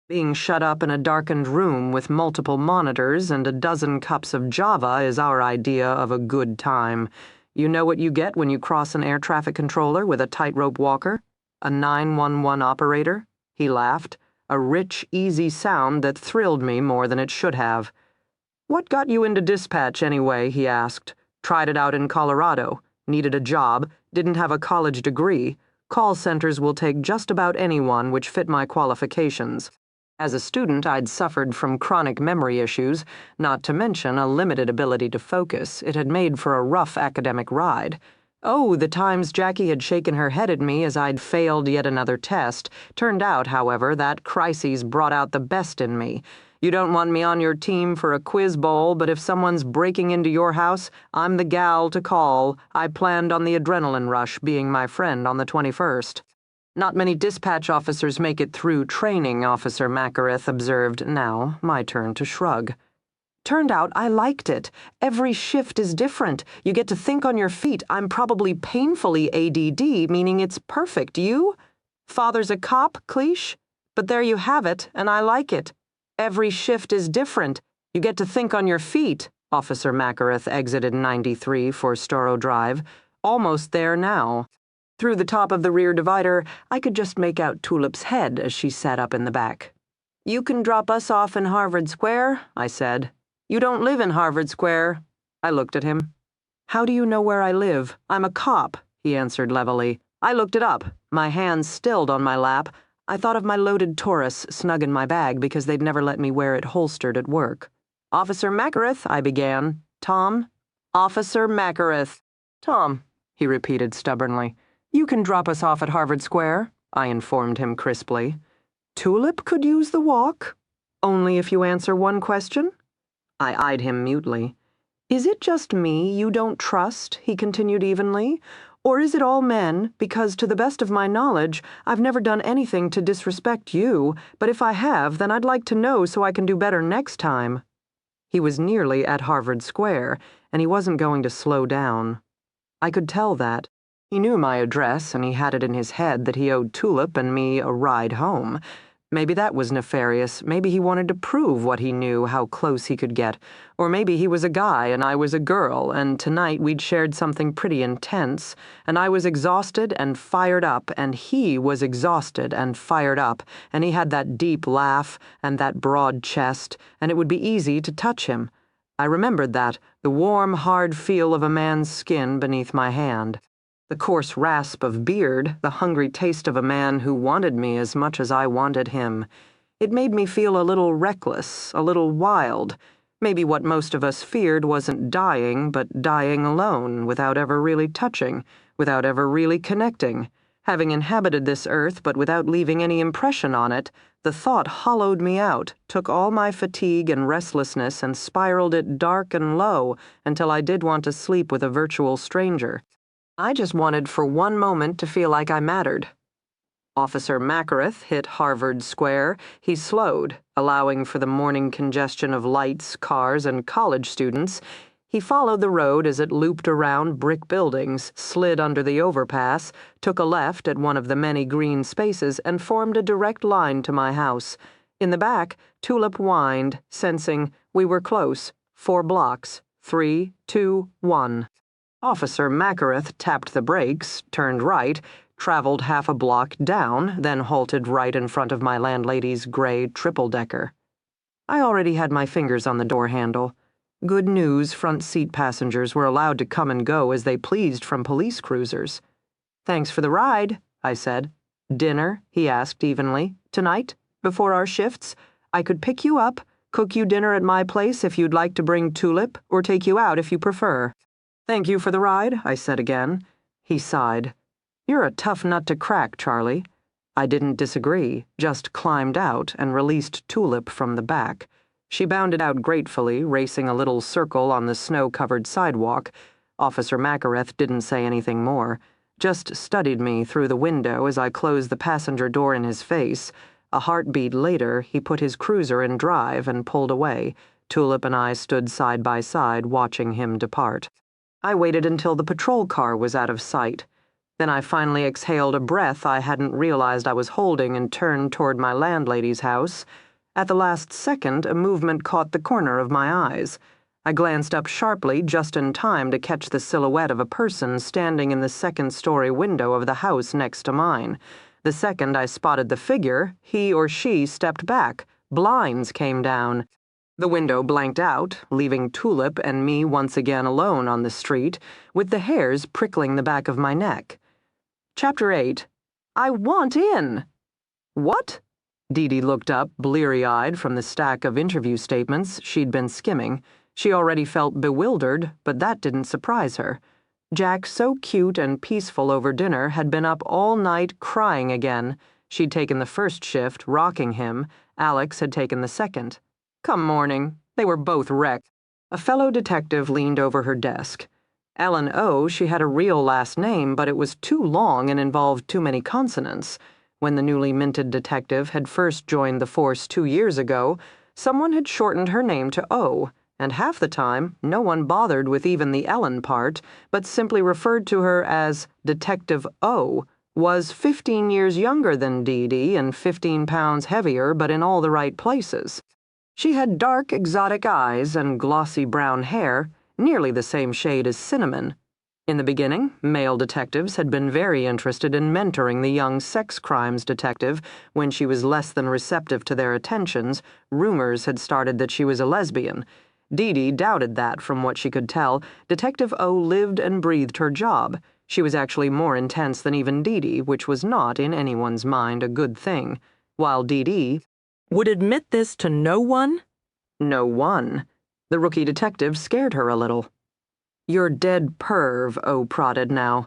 Being shut up in a darkened room with multiple monitors and a dozen cups of Java is our idea of a good time. You know what you get when you cross an air traffic controller with a tightrope walker? A 911 operator? He laughed, a rich, easy sound that thrilled me more than it should have. What got you into dispatch anyway, he asked. Tried it out in Colorado. Needed a job. Didn't have a college degree. Call centers will take just about anyone which fit my qualifications. As a student, I'd suffered from chronic memory issues, not to mention a limited ability to focus. It had made for a rough academic ride. Oh, the times Jackie had shaken her head at me as I'd failed yet another test. Turned out, however, that crises brought out the best in me. You don't want me on your team for a quiz bowl, but if someone's breaking into your house, I'm the gal to call. I planned on the adrenaline rush being my friend on the 21st. Not many dispatch officers make it through training, Officer Makarith observed. Now, my turn to shrug. Turned out I liked it. Every shift is different. You get to think on your feet. I'm probably painfully ADD, meaning it's perfect. You? Father's a cop, cliche? But there you have it, and I like it. Every shift is different. You get to think on your feet. Officer Makarith exited 93 for Storrow Drive. Almost there now. Through the top of the rear divider, I could just make out Tulip's head as she sat up in the back. You can drop us off in Harvard Square, I said. You don't live in Harvard Square. I looked at him. How do you know where I live? I'm a cop, he answered levelly. I looked it up, my hands stilled on my lap. I thought of my loaded Taurus snug in my bag because they'd never let me wear it holstered at work. Officer Makarith, I began. Tom? Officer Makarith. Tom, he repeated stubbornly. You can drop us off at Harvard Square, I informed him crisply. Tulip could use the walk. Only if you answer one question? I eyed him mutely. Is it just me you don't trust, he continued evenly, or is it all men, because to the best of my knowledge, I've never done anything to disrespect you, but if I have, then I'd like to know so I can do better next time. He was nearly at Harvard Square, and he wasn't going to slow down. I could tell that. He knew my address, and he had it in his head that he owed Tulip and me a ride home. Maybe that was nefarious. Maybe he wanted to prove what he knew, how close he could get. Or maybe he was a guy and I was a girl, and tonight we'd shared something pretty intense, and I was exhausted and fired up, and he was exhausted and fired up, and he had that deep laugh and that broad chest, and it would be easy to touch him. I remembered that, the warm, hard feel of a man's skin beneath my hand. The coarse rasp of beard, the hungry taste of a man who wanted me as much as I wanted him. It made me feel a little reckless, a little wild. Maybe what most of us feared wasn't dying, but dying alone, without ever really touching, without ever really connecting. Having inhabited this earth but without leaving any impression on it, the thought hollowed me out, took all my fatigue and restlessness and spiraled it dark and low until I did want to sleep with a virtual stranger. I just wanted for one moment to feel like I mattered. Officer Makarith hit Harvard Square. He slowed, allowing for the morning congestion of lights, cars, and college students. He followed the road as it looped around brick buildings, slid under the overpass, took a left at one of the many green spaces, and formed a direct line to my house. In the back, Tulip whined, sensing we were close. 4 blocks. 3, 2, 1. Officer Makarith tapped the brakes, turned right, traveled half a block down, then halted right in front of my landlady's gray triple-decker. I already had my fingers on the door handle. Good news, front seat passengers were allowed to come and go as they pleased from police cruisers. Thanks for the ride, I said. Dinner, he asked evenly. Tonight, before our shifts, I could pick you up, cook you dinner at my place if you'd like to bring Tulip, or take you out if you prefer. "Thank you for the ride," I said again. He sighed. "You're a tough nut to crack, Charlie." I didn't disagree, just climbed out and released Tulip from the back. She bounded out gratefully, racing a little circle on the snow-covered sidewalk. Officer Makareth didn't say anything more, just studied me through the window as I closed the passenger door in his face. A heartbeat later, he put his cruiser in drive and pulled away. Tulip and I stood side by side, watching him depart. I waited until the patrol car was out of sight. Then I finally exhaled a breath I hadn't realized I was holding and turned toward my landlady's house. At the last second, a movement caught the corner of my eyes. I glanced up sharply just in time to catch the silhouette of a person standing in the second-story window of the house next to mine. The second I spotted the figure, he or she stepped back. Blinds came down. The window blanked out, leaving Tulip and me once again alone on the street, with the hairs prickling the back of my neck. Chapter 8. I want in. What? Dee Dee looked up, bleary-eyed, from the stack of interview statements she'd been skimming. She already felt bewildered, but that didn't surprise her. Jack, so cute and peaceful over dinner, had been up all night crying again. She'd taken the first shift, rocking him. Alex had taken the second. Come morning. They were both wrecked. A fellow detective leaned over her desk. Ellen O. She had a real last name, but it was too long and involved too many consonants. When the newly minted detective had first joined the force 2 years ago, someone had shortened her name to O, and half the time, no one bothered with even the Ellen part, but simply referred to her as Detective O, was 15 years younger than Dee Dee and 15 pounds heavier, but in all the right places. She had dark, exotic eyes and glossy brown hair, nearly the same shade as cinnamon. In the beginning, male detectives had been very interested in mentoring the young sex crimes detective. When she was less than receptive to their attentions, rumors had started that she was a lesbian. Dee Dee doubted that from what she could tell. Detective O lived and breathed her job. She was actually more intense than even Dee Dee, which was not, in anyone's mind, a good thing. While Dee Dee would admit this to no one? No one. The rookie detective scared her a little. "You're dead perv," O prodded now.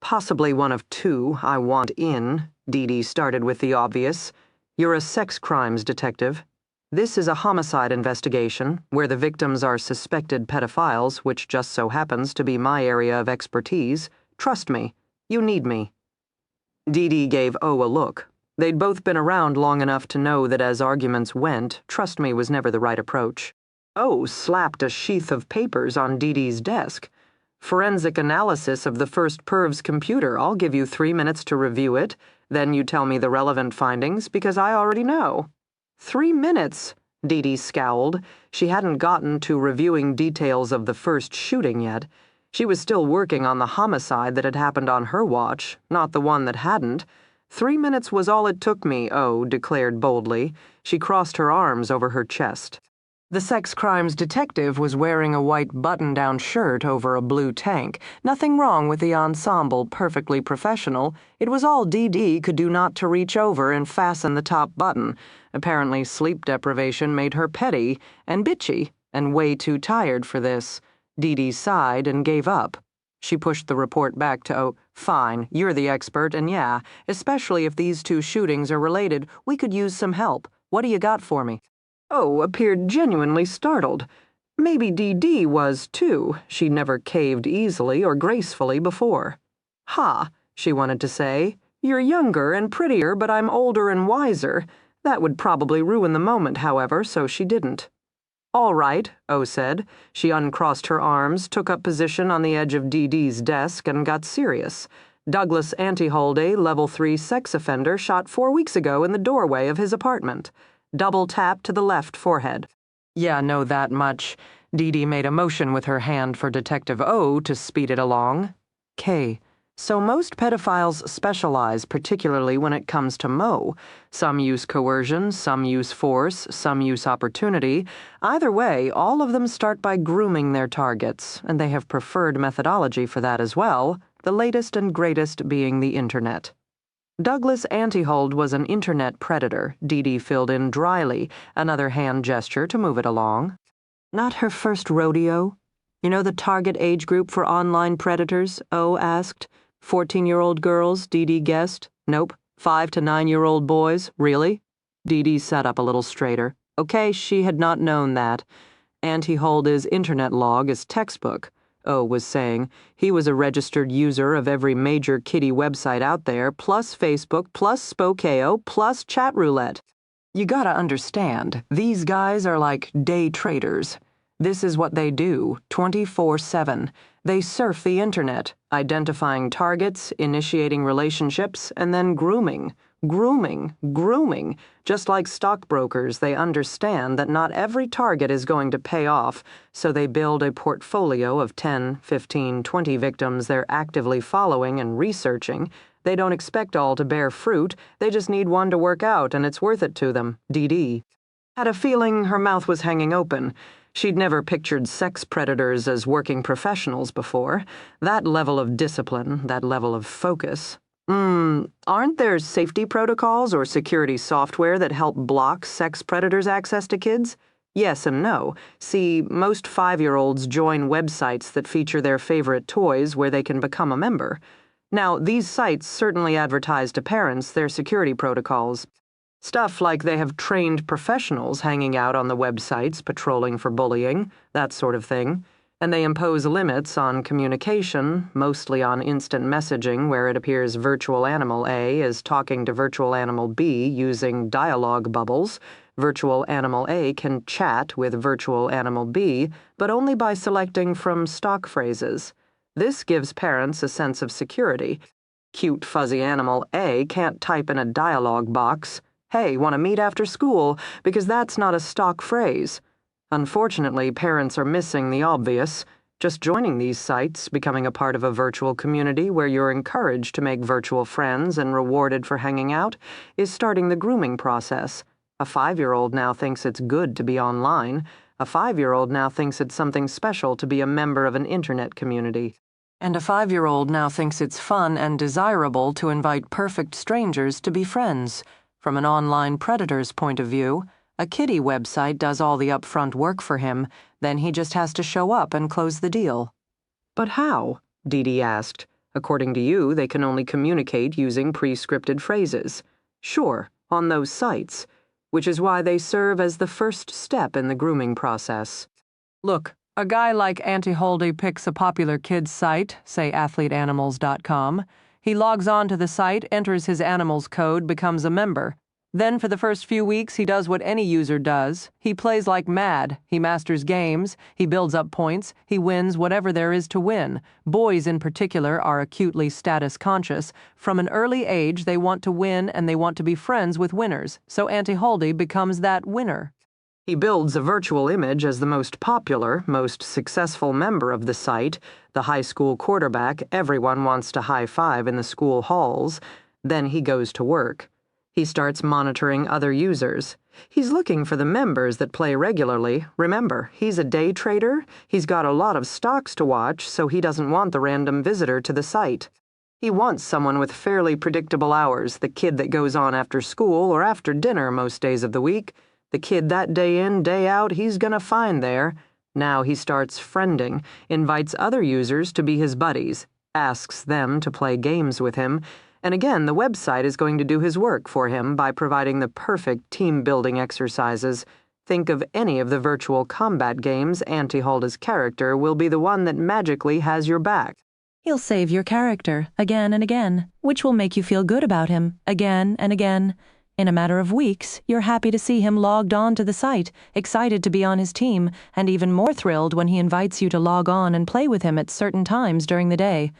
"Possibly one of two I want in," Dee Dee started with the obvious. "You're a sex crimes detective. This is a homicide investigation, where the victims are suspected pedophiles, which just so happens to be my area of expertise. Trust me. You need me." Dee Dee gave O a look. They'd both been around long enough to know that as arguments went, trust me was never the right approach. O slapped a sheath of papers on Dee Dee's desk. "Forensic analysis of the first perv's computer. I'll give you 3 minutes to review it. Then you tell me the relevant findings, because I already know." 3 minutes, Dee Dee scowled. She hadn't gotten to reviewing details of the first shooting yet. She was still working on the homicide that had happened on her watch, not the one that hadn't. 3 minutes was all it took me, O declared boldly. She crossed her arms over her chest. The sex crimes detective was wearing a white button-down shirt over a blue tank. Nothing wrong with the ensemble, perfectly professional. It was all Dee Dee could do not to reach over and fasten the top button. Apparently sleep deprivation made her petty and bitchy and way too tired for this. Dee Dee sighed and gave up. She pushed the report back to O. "Fine, you're the expert, and yeah, especially if these 2 shootings are related, we could use some help. What do you got for me?" O appeared genuinely startled. Maybe Dee Dee was, too. She'd never caved easily or gracefully before. "Ha," she wanted to say. "You're younger and prettier, but I'm older and wiser." That would probably ruin the moment, however, so she didn't. "All right," O said. She uncrossed her arms, took up position on the edge of Dee Dee's desk, and got serious. "Douglas Antiholday, level 3 sex offender, shot 4 weeks ago in the doorway of his apartment. Double tap to the left forehead." "Yeah, know that much." Dee Dee made a motion with her hand for Detective O to speed it along. "K. So most pedophiles specialize, particularly when it comes to Mo. Some use coercion, some use force, some use opportunity. Either way, all of them start by grooming their targets, and they have preferred methodology for that as well, the latest and greatest being the Internet." Douglas Antihold was an Internet predator, Dee Dee filled in dryly, another hand gesture to move it along. "Not her first rodeo?" You know the target age group for online predators? O asked. 14-year-old girls, Dee Dee guessed. Nope. 5 to 9-year-old boys. Really? Dee Dee sat up a little straighter. Okay, she had not known that. Auntie Holda's internet log is textbook, O was saying. He was a registered user of every major kiddie website out there, plus Facebook, plus Spokeo, plus chat roulette. You gotta understand, these guys are like day traders. This is what they do, 24/7. They surf the internet, identifying targets, initiating relationships, and then grooming. Grooming. Just like stockbrokers, they understand that not every target is going to pay off, so they build a portfolio of 10, 15, 20 victims they're actively following and researching. They don't expect all to bear fruit, they just need one to work out, and it's worth it to them, Dee Dee. Had a feeling her mouth was hanging open. She'd never pictured sex predators as working professionals before. That level of discipline, that level of focus. Aren't there safety protocols or security software that help block sex predators' access to kids? Yes and no. See, most 5-year-olds join websites that feature their favorite toys where they can become a member. Now, these sites certainly advertise to parents their security protocols. Stuff like they have trained professionals hanging out on the websites patrolling for bullying, that sort of thing. And they impose limits on communication, mostly on instant messaging where it appears Virtual Animal A is talking to Virtual Animal B using dialogue bubbles. Virtual Animal A can chat with Virtual Animal B, but only by selecting from stock phrases. This gives parents a sense of security. Cute fuzzy Animal A can't type in a dialogue box, "Hey, want to meet after school?" because that's not a stock phrase. Unfortunately, parents are missing the obvious. Just joining these sites, becoming a part of a virtual community where you're encouraged to make virtual friends and rewarded for hanging out, is starting the grooming process. A 5-year-old now thinks it's good to be online. A 5-year-old now thinks it's something special to be a member of an internet community. And a 5-year-old now thinks it's fun and desirable to invite perfect strangers to be friends. From an online predator's point of view, a kiddie website does all the upfront work for him, then he just has to show up and close the deal. But how? Dee Dee asked. According to you, they can only communicate using pre-scripted phrases. Sure, on those sites, which is why they serve as the first step in the grooming process. Look, a guy like Auntie Holdy picks a popular kids site, say athleteanimals.com. He logs on to the site, enters his animal's code, becomes a member. Then for the first few weeks, he does what any user does. He plays like mad. He masters games. He builds up points. He wins whatever there is to win. Boys in particular are acutely status conscious. From an early age, they want to win and they want to be friends with winners. So Auntie Holdy becomes that winner. He builds a virtual image as the most popular, most successful member of the site, the high school quarterback everyone wants to high-five in the school halls. Then he goes to work. He starts monitoring other users. He's looking for the members that play regularly. Remember, he's a day trader. He's got a lot of stocks to watch, so he doesn't want the random visitor to the site. He wants someone with fairly predictable hours, the kid that goes on after school or after dinner most days of the week. The kid that day in, day out, he's gonna find there. Now he starts friending, invites other users to be his buddies, asks them to play games with him, and again, the website is going to do his work for him by providing the perfect team-building exercises. Think of any of the virtual combat games, Auntie Holda's character will be the one that magically has your back. He'll save your character again and again, which will make you feel good about him again and again. In a matter of weeks, you're happy to see him logged on to the site, excited to be on his team, and even more thrilled when he invites you to log on and play with him at certain times during the day.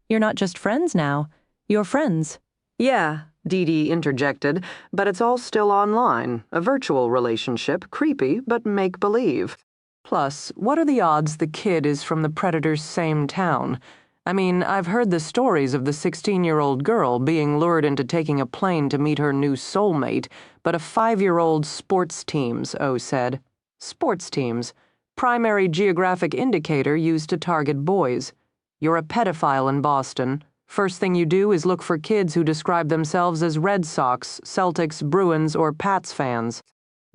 You're not just friends now, you're friends. Yeah, Dee Dee interjected, but it's all still online, a virtual relationship, creepy, but make-believe. Plus, what are the odds the kid is from the predator's same town? I mean, I've heard the stories of the 16-year-old girl being lured into taking a plane to meet her new soulmate, but a 5-year-old sports teams, O said. Sports teams. Primary geographic indicator used to target boys. You're a pedophile in Boston. First thing you do is look for kids who describe themselves as Red Sox, Celtics, Bruins, or Pats fans.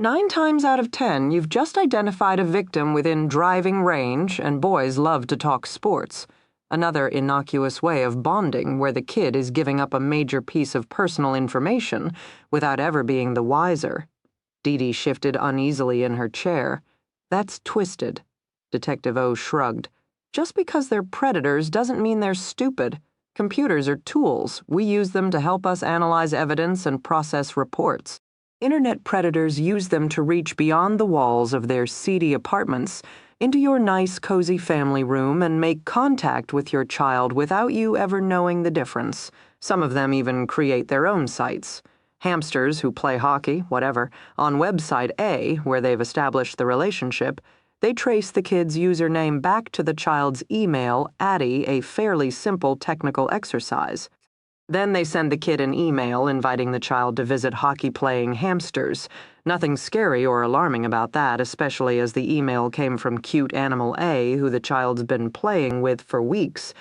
9 times out of 10, you've just identified a victim within driving range, and boys love to talk sports. Another innocuous way of bonding where the kid is giving up a major piece of personal information without ever being the wiser. Dee Dee shifted uneasily in her chair. That's twisted. Detective O shrugged. Just because they're predators doesn't mean they're stupid. Computers are tools. We use them to help us analyze evidence and process reports. Internet predators use them to reach beyond the walls of their seedy apartments into your nice, cozy family room and make contact with your child without you ever knowing the difference. Some of them even create their own sites. Hamsters who play hockey, whatever, on website A, where they've established the relationship, they trace the kid's username back to the child's email, Addie, a fairly simple technical exercise. Then they send the kid an email inviting the child to visit hockey-playing hamsters. Nothing scary or alarming about that, especially as the email came from cute Animal A, who the child's been playing with for weeks.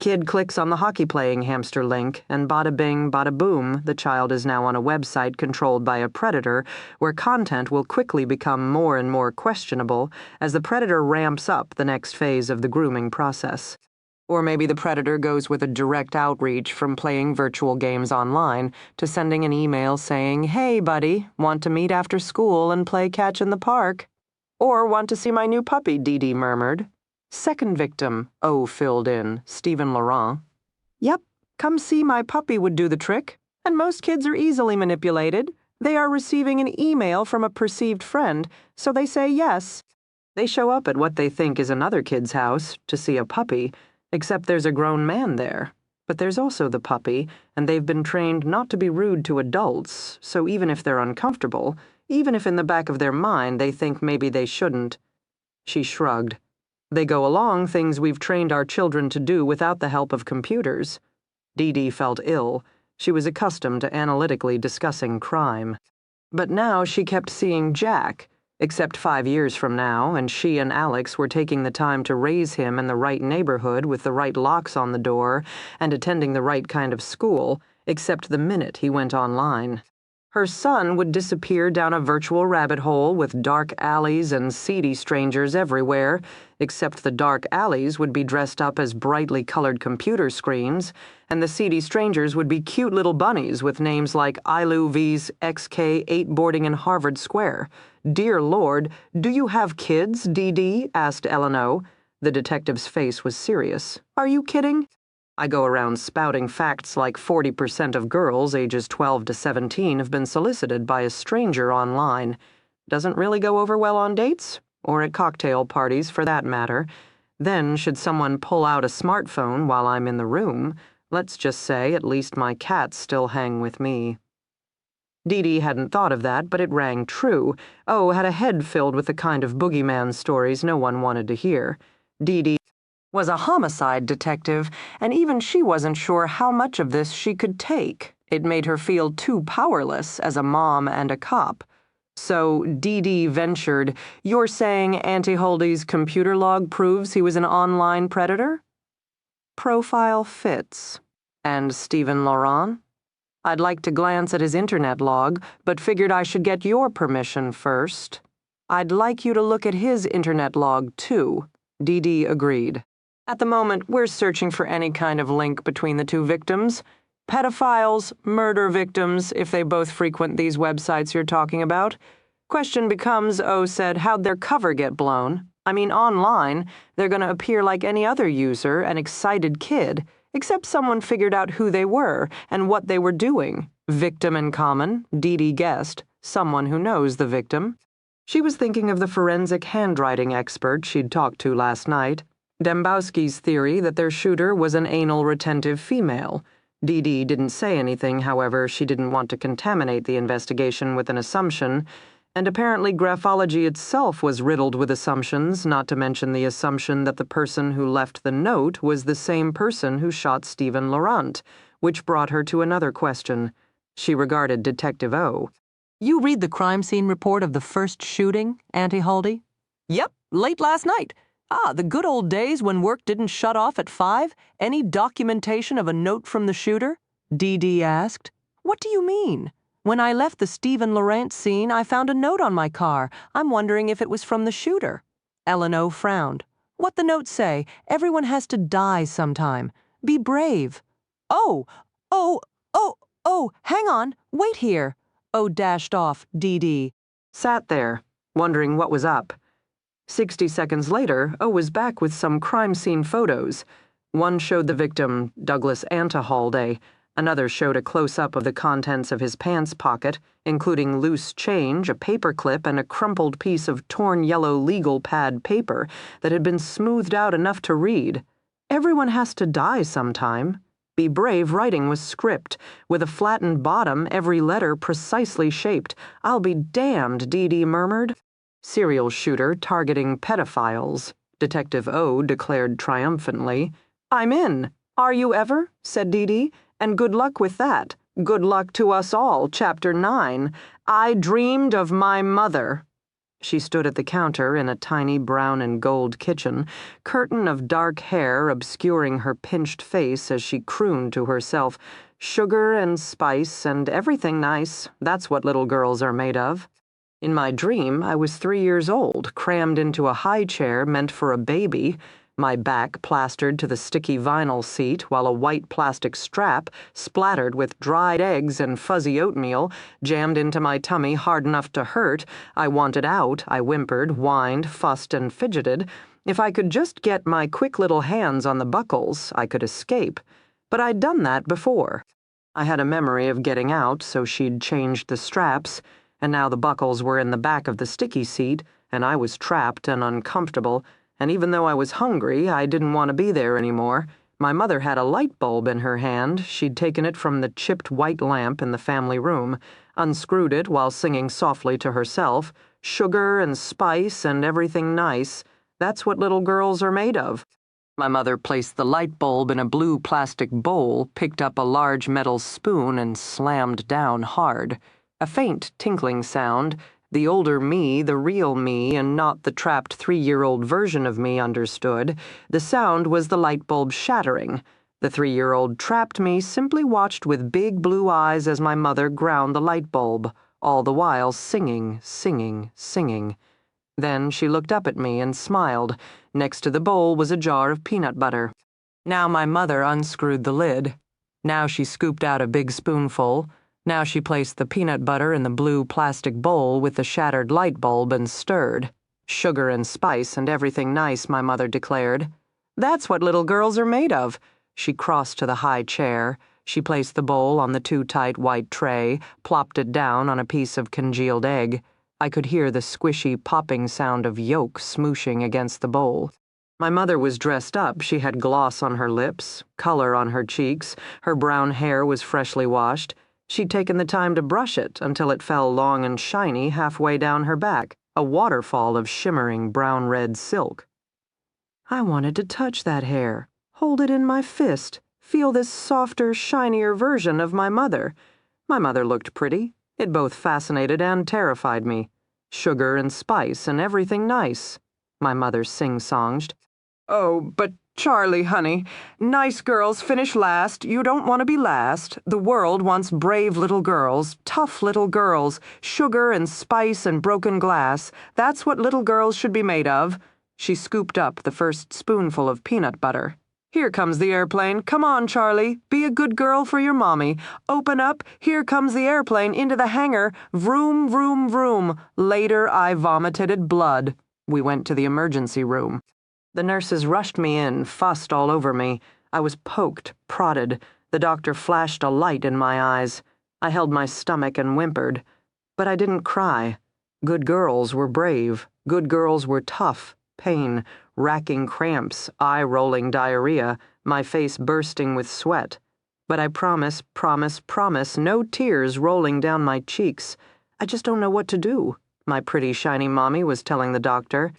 Kid clicks on the hockey-playing hamster link, and bada bing, bada boom, the child is now on a website controlled by a predator, where content will quickly become more and more questionable as the predator ramps up the next phase of the grooming process. Or maybe the predator goes with a direct outreach from playing virtual games online to sending an email saying, "Hey, buddy, want to meet after school and play catch in the park?" Or want to see my new puppy, Dee Dee murmured. Second victim, O filled in, Stephen Laurent. Yep, come see my puppy would do the trick. And most kids are easily manipulated. They are receiving an email from a perceived friend, so they say yes. They show up at what they think is another kid's house to see a puppy, except there's a grown man there. But there's also the puppy, and they've been trained not to be rude to adults, so even if they're uncomfortable, even if in the back of their mind they think maybe they shouldn't. She shrugged. They go along things we've trained our children to do without the help of computers. Dee Dee felt ill. She was accustomed to analytically discussing crime. But now she kept seeing Jack, except 5 years from now, and she and Alex were taking the time to raise him in the right neighborhood with the right locks on the door and attending the right kind of school, except the minute he went online. Her son would disappear down a virtual rabbit hole with dark alleys and seedy strangers everywhere, except the dark alleys would be dressed up as brightly colored computer screens, and the seedy strangers would be cute little bunnies with names like Ilu V's XK8 boarding in Harvard Square. Dear Lord, do you have kids, Dee Dee? Asked Eleanor. The detective's face was serious. Are you kidding? I go around spouting facts like 40% of girls ages 12 to 17 have been solicited by a stranger online. Doesn't really go over well on dates, or at cocktail parties for that matter. Then, should someone pull out a smartphone while I'm in the room, let's just say at least my cats still hang with me. Dee Dee hadn't thought of that, but it rang true. Oh, had a head filled with the kind of boogeyman stories no one wanted to hear. Dee Dee was a homicide detective, and even she wasn't sure how much of this she could take. It made her feel too powerless as a mom and a cop. So Dee Dee ventured, "You're saying Auntie Huldy's computer log proves he was an online predator?" Profile fits. And Stephen Laurent? I'd like to glance at his internet log, but figured I should get your permission first. I'd like you to look at his internet log, too. Dee Dee agreed. At the moment, we're searching for any kind of link between the two victims. Pedophiles, murder victims, if they both frequent these websites you're talking about. Question becomes, O said, how'd their cover get blown? I mean, online, they're going to appear like any other user, an excited kid, except someone figured out who they were and what they were doing. Victim in common, Dee Dee guessed, someone who knows the victim. She was thinking of the forensic handwriting expert she'd talked to last night. Dembowski's theory that their shooter was an anal retentive female. Dee Dee didn't say anything, however. She didn't want to contaminate the investigation with an assumption, and apparently graphology itself was riddled with assumptions, not to mention the assumption that the person who left the note was the same person who shot Stephen Laurent, which brought her to another question. She regarded Detective O. You read the crime scene report of the first shooting, Auntie Huldy? Yep, late last night. Ah, the good old days when work didn't shut off at 5? Any documentation of a note from the shooter? Dee Dee asked. What do you mean? When I left the Stephen Laurent scene, I found a note on my car. I'm wondering if it was from the shooter. Eleanor frowned. What the note say? Everyone has to die sometime. Be brave. Oh, hang on. Wait here. O dashed off, Dee. Sat there, wondering what was up. 60 seconds later, O was back with some crime scene photos. One showed the victim, Douglas Antahalde. Another showed a close-up of the contents of his pants pocket, including loose change, a paperclip, and a crumpled piece of torn yellow legal pad paper that had been smoothed out enough to read. Everyone has to die sometime. Be brave writing was script, with a flattened bottom, every letter precisely shaped. I'll be damned, Dee murmured. Serial shooter targeting pedophiles, Detective O declared triumphantly. I'm in. Are you ever? Said Dee. And good luck with that. Good luck to us all, Chapter 9. I dreamed of my mother. She stood at the counter in a tiny brown and gold kitchen, curtain of dark hair obscuring her pinched face as she crooned to herself, sugar and spice and everything nice. That's what little girls are made of. In my dream, I was 3 years old, crammed into a high chair meant for a baby, my back plastered to the sticky vinyl seat while a white plastic strap, splattered with dried eggs and fuzzy oatmeal, jammed into my tummy hard enough to hurt. I wanted out, I whimpered, whined, fussed, and fidgeted. If I could just get my quick little hands on the buckles, I could escape. But I'd done that before. I had a memory of getting out, so she'd changed the straps, and now the buckles were in the back of the sticky seat, and I was trapped and uncomfortable. And even though I was hungry, I didn't want to be there anymore. My mother had a light bulb in her hand. She'd taken it from the chipped white lamp in the family room, unscrewed it while singing softly to herself, sugar and spice and everything nice. That's what little girls are made of. My mother placed the light bulb in a blue plastic bowl, picked up a large metal spoon, and slammed down hard. A faint tinkling sound. The older me, the real me, and not the trapped 3-year-old version of me understood. The sound was the light bulb shattering. The 3-year-old trapped me simply watched with big blue eyes as my mother ground the light bulb, all the while singing, singing, singing. Then she looked up at me and smiled. Next to the bowl was a jar of peanut butter. Now my mother unscrewed the lid. Now she scooped out a big spoonful. Now she placed the peanut butter in the blue plastic bowl with the shattered light bulb and stirred. Sugar and spice and everything nice, my mother declared. That's what little girls are made of. She crossed to the high chair. She placed the bowl on the too tight white tray, plopped it down on a piece of congealed egg. I could hear the squishy popping sound of yolk smooshing against the bowl. My mother was dressed up. She had gloss on her lips, color on her cheeks. Her brown hair was freshly washed. She'd taken the time to brush it until it fell long and shiny halfway down her back, a waterfall of shimmering brown-red silk. I wanted to touch that hair, hold it in my fist, feel this softer, shinier version of my mother. My mother looked pretty. It both fascinated and terrified me. Sugar and spice and everything nice. My mother sing-songed. Oh, but Charlie, honey, nice girls finish last. You don't want to be last. The world wants brave little girls, tough little girls, sugar and spice and broken glass. That's what little girls should be made of. She scooped up the first spoonful of peanut butter. Here comes the airplane. Come on, Charlie. Be a good girl for your mommy. Open up. Here comes the airplane into the hangar. Vroom, vroom, vroom. Later, I vomited blood. We went to the emergency room. The nurses rushed me in, fussed all over me. I was poked, prodded. The doctor flashed a light in my eyes. I held my stomach and whimpered. But I didn't cry. Good girls were brave. Good girls were tough. Pain, racking cramps, eye-rolling diarrhea, my face bursting with sweat. But I promise, no tears rolling down my cheeks. I just don't know what to do, my pretty shiny mommy was telling the doctor.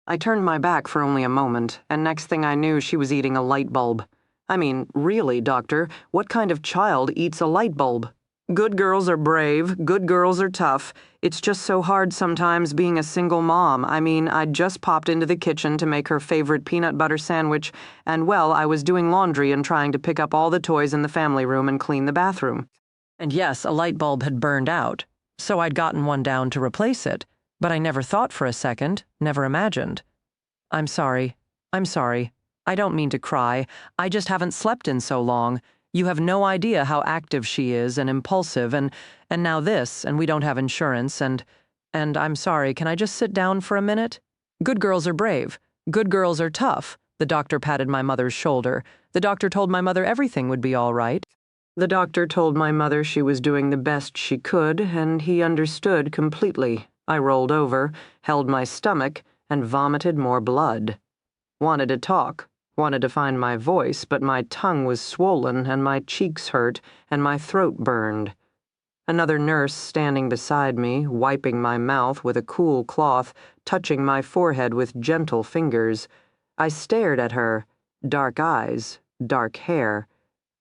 I turned my back for only a moment, and next thing I knew she was eating a light bulb. I mean, really, doctor, what kind of child eats a light bulb? Good girls are brave, good girls are tough. It's just so hard sometimes being a single mom. I mean, I'd just popped into the kitchen to make her favorite peanut butter sandwich, and well, I was doing laundry and trying to pick up all the toys in the family room and clean the bathroom. And yes, a light bulb had burned out, so I'd gotten one down to replace it, but I never thought for a second, never imagined. I'm sorry. I'm sorry. I don't mean to cry. I just haven't slept in so long. You have no idea how active she is and impulsive, and now this, and we don't have insurance, and I'm sorry, can I just sit down for a minute? Good girls are brave. Good girls are tough. The doctor patted my mother's shoulder. The doctor told my mother everything would be all right. The doctor told my mother she was doing the best she could, and he understood completely. I rolled over, held my stomach, and vomited more blood. Wanted to talk, wanted to find my voice, but my tongue was swollen, and my cheeks hurt, and my throat burned. Another nurse standing beside me, wiping my mouth with a cool cloth, touching my forehead with gentle fingers. I stared at her. Dark eyes, dark hair.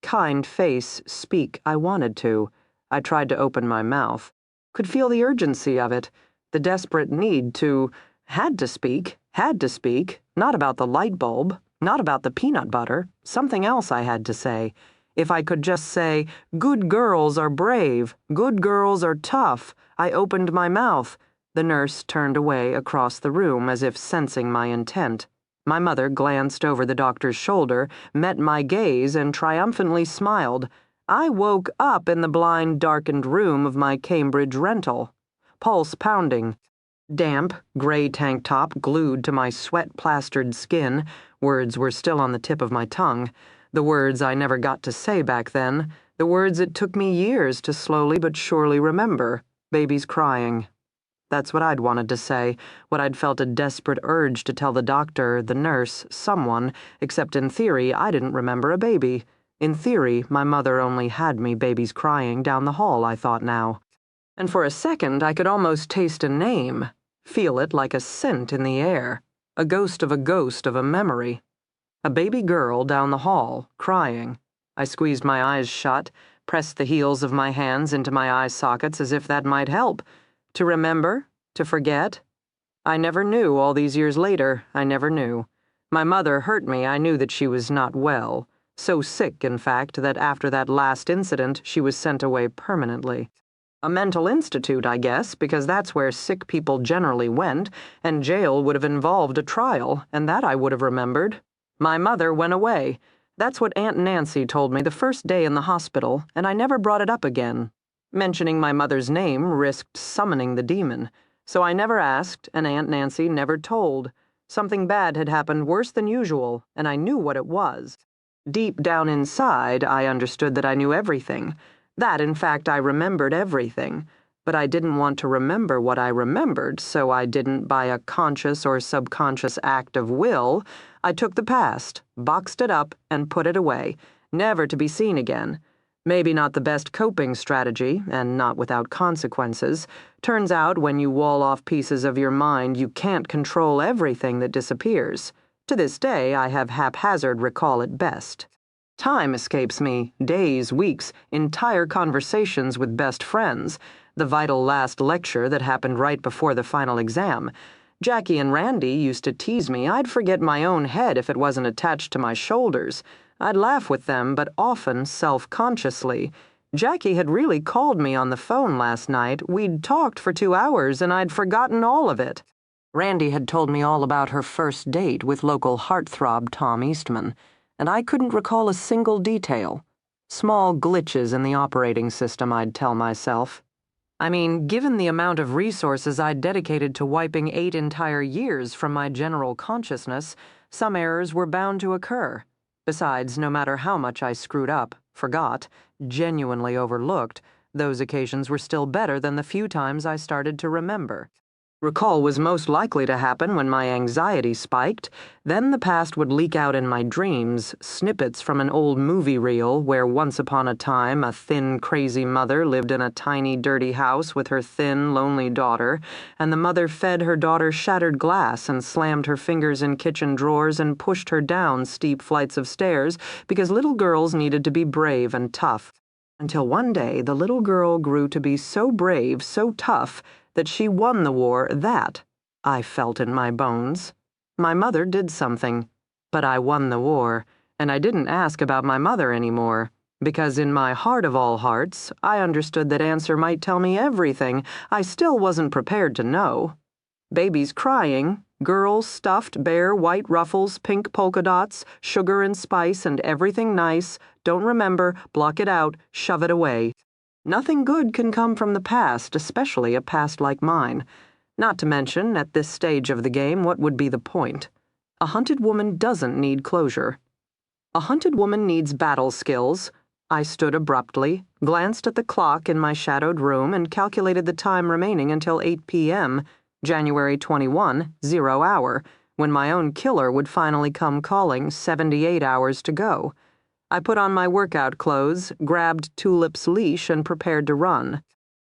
Kind face, speak, I wanted to. I tried to open my mouth. Could feel the urgency of it, the desperate need to, had to speak, not about the light bulb, not about the peanut butter, something else I had to say. If I could just say, good girls are brave, good girls are tough, I opened my mouth. The nurse turned away across the room as if sensing my intent. My mother glanced over the doctor's shoulder, met my gaze, and triumphantly smiled. I woke up in the blind, darkened room of my Cambridge rental. Pulse pounding. Damp, gray tank top glued to my sweat-plastered skin. Words were still on the tip of my tongue. The words I never got to say back then. The words it took me years to slowly but surely remember. Babies crying. That's what I'd wanted to say, what I'd felt a desperate urge to tell the doctor, the nurse, someone, except in theory I didn't remember a baby. In theory, my mother only had me babies crying down the hall, I thought now. And for a second I could almost taste a name, feel it like a scent in the air, a ghost of a memory. A baby girl down the hall, crying. I squeezed my eyes shut, pressed the heels of my hands into my eye sockets as if that might help. To remember? To forget? I never knew all these years later, I never knew. My mother hurt me, I knew that she was not well. So sick, in fact, that after that last incident, she was sent away permanently. A mental institute, I guess, because that's where sick people generally went, and jail would have involved a trial, and that I would have remembered. My mother went away. That's what Aunt Nancy told me the first day in the hospital, and I never brought it up again. Mentioning my mother's name risked summoning the demon, so I never asked, and Aunt Nancy never told. Something bad had happened worse than usual, and I knew what it was. Deep down inside, I understood that I knew everything. That, in fact, I remembered everything. But I didn't want to remember what I remembered, so I didn't, by a conscious or subconscious act of will, I took the past, boxed it up, and put it away, never to be seen again. Maybe not the best coping strategy, and not without consequences. Turns out when you wall off pieces of your mind, you can't control everything that disappears. To this day, I have haphazard recall at best. Time escapes me, days, weeks, entire conversations with best friends, the vital last lecture that happened right before the final exam. Jackie and Randy used to tease me I'd forget my own head if it wasn't attached to my shoulders. I'd laugh with them, but often self-consciously. Jackie had really called me on the phone last night. We'd talked for 2 hours, and I'd forgotten all of it. Randy had told me all about her first date with local heartthrob Tom Eastman, and I couldn't recall a single detail. Small glitches in the operating system, I'd tell myself. I mean, given the amount of resources I'd dedicated to wiping 8 entire years from my general consciousness, some errors were bound to occur. Besides, no matter how much I screwed up, forgot, genuinely overlooked, those occasions were still better than the few times I started to remember. Recall was most likely to happen when my anxiety spiked. Then the past would leak out in my dreams, snippets from an old movie reel where once upon a time a thin, crazy mother lived in a tiny, dirty house with her thin, lonely daughter, and the mother fed her daughter shattered glass and slammed her fingers in kitchen drawers and pushed her down steep flights of stairs because little girls needed to be brave and tough. Until one day the little girl grew to be so brave, so tough, that she won the war that I felt in my bones. My mother did something, but I won the war, and I didn't ask about my mother anymore, Because in my heart of all hearts, I understood that answer might tell me everything I still wasn't prepared to know. Babies crying, girls stuffed, bare, white ruffles, pink polka dots, sugar and spice and everything nice, don't remember, block it out, shove it away. Nothing good can come from the past, especially a past like mine. Not to mention, at this stage of the game, what would be the point? A hunted woman doesn't need closure. A hunted woman needs battle skills. I stood abruptly, glanced at the clock in my shadowed room, and calculated the time remaining until 8 p.m., January 21, 0 hour, when my own killer would finally come calling, 78 hours to go. I put on my workout clothes, grabbed Tulip's leash, and prepared to run.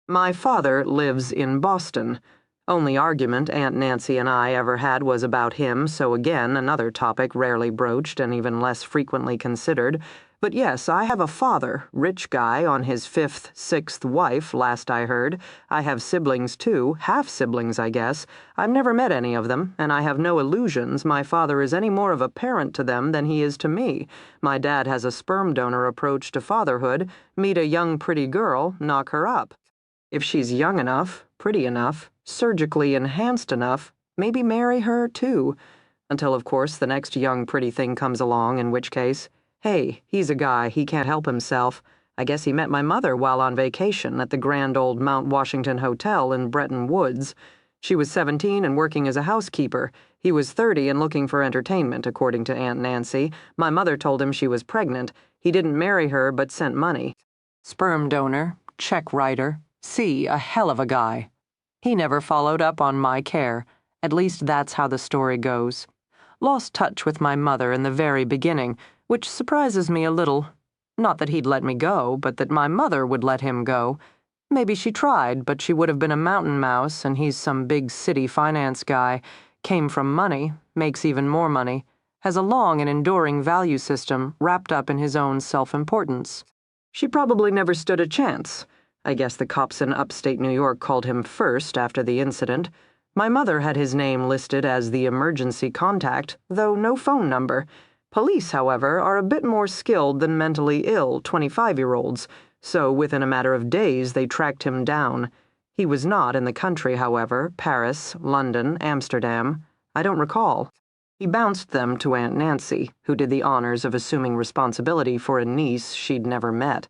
My father lives in Boston. Only argument Aunt Nancy and I ever had was about him, so again, another topic rarely broached and even less frequently considered. But yes, I have a father, rich guy, on his fifth, sixth wife, last I heard. I have siblings, too, half-siblings, I guess. I've never met any of them, and I have no illusions my father is any more of a parent to them than he is to me. My dad has a sperm donor approach to fatherhood. Meet a young, pretty girl, knock her up. If she's young enough, pretty enough, surgically enhanced enough, maybe marry her, too. Until, of course, the next young, pretty thing comes along, in which case, hey, he's a guy, he can't help himself. I guess he met my mother while on vacation at the grand old Mount Washington Hotel in Bretton Woods. She was 17 and working as a housekeeper. He was 30 and looking for entertainment, according to Aunt Nancy. My mother told him she was pregnant. He didn't marry her but sent money. Sperm donor, check writer, a hell of a guy. He never followed up on my care. At least that's how the story goes. Lost touch with my mother in the very beginning, which surprises me a little. Not that he'd let me go, but that my mother would let him go. Maybe she tried, but she would have been a mountain mouse, and he's some big city finance guy. Came from money, makes even more money, has a long and enduring value system wrapped up in his own self-importance. She probably never stood a chance. I guess the cops in upstate New York called him first after the incident. My mother had his name listed as the emergency contact, though no phone number. Police, however, are a bit more skilled than mentally ill 25-year-olds, so within a matter of days they tracked him down. He was not in the country, however, Paris, London, Amsterdam. I don't recall. He bounced them to Aunt Nancy, who did the honors of assuming responsibility for a niece she'd never met.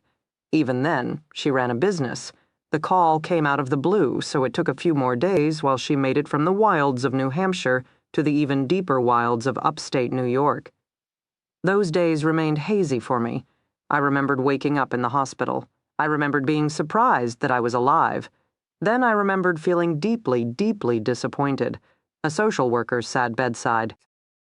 Even then, she ran a business. The call came out of the blue, so it took a few more days while she made it from the wilds of New Hampshire to the even deeper wilds of upstate New York. Those days remained hazy for me. I remembered waking up in the hospital. I remembered being surprised that I was alive. Then I remembered feeling deeply, deeply disappointed. A social worker sat bedside.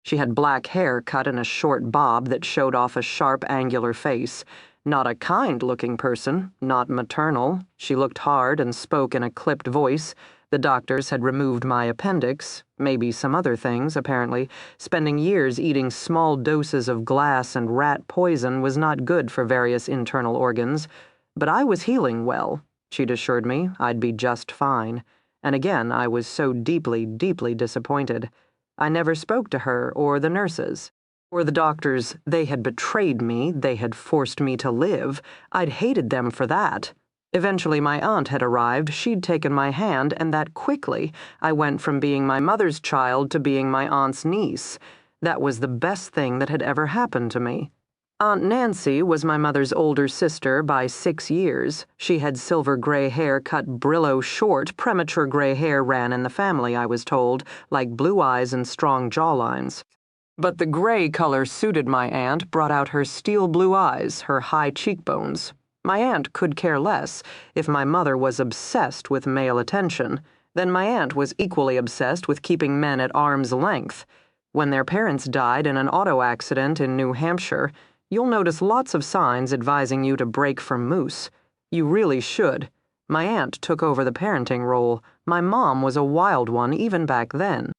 She had black hair cut in a short bob that showed off a sharp, angular face. Not a kind-looking person, not maternal. She looked hard and spoke in a clipped voice. The doctors had removed my appendix, maybe some other things, apparently. Spending years eating small doses of glass and rat poison was not good for various internal organs. But I was healing well. She'd assured me I'd be just fine. And again, I was so deeply, deeply disappointed. I never spoke to her or the nurses. Or the doctors. They had betrayed me, they had forced me to live. I'd hated them for that. Eventually my aunt had arrived, she'd taken my hand, and that quickly. I went from being my mother's child to being my aunt's niece. That was the best thing that had ever happened to me. Aunt Nancy was my mother's older sister by 6 years. She had silver gray hair cut Brillo short. Premature gray hair ran in the family, I was told, like blue eyes and strong jawlines. But the gray color suited my aunt, brought out her steel blue eyes, her high cheekbones. My aunt could care less. If my mother was obsessed with male attention, then my aunt was equally obsessed with keeping men at arm's length. When their parents died in an auto accident in New Hampshire, you'll notice lots of signs advising you to break from moose. You really should. My aunt took over the parenting role. My mom was a wild one even back then.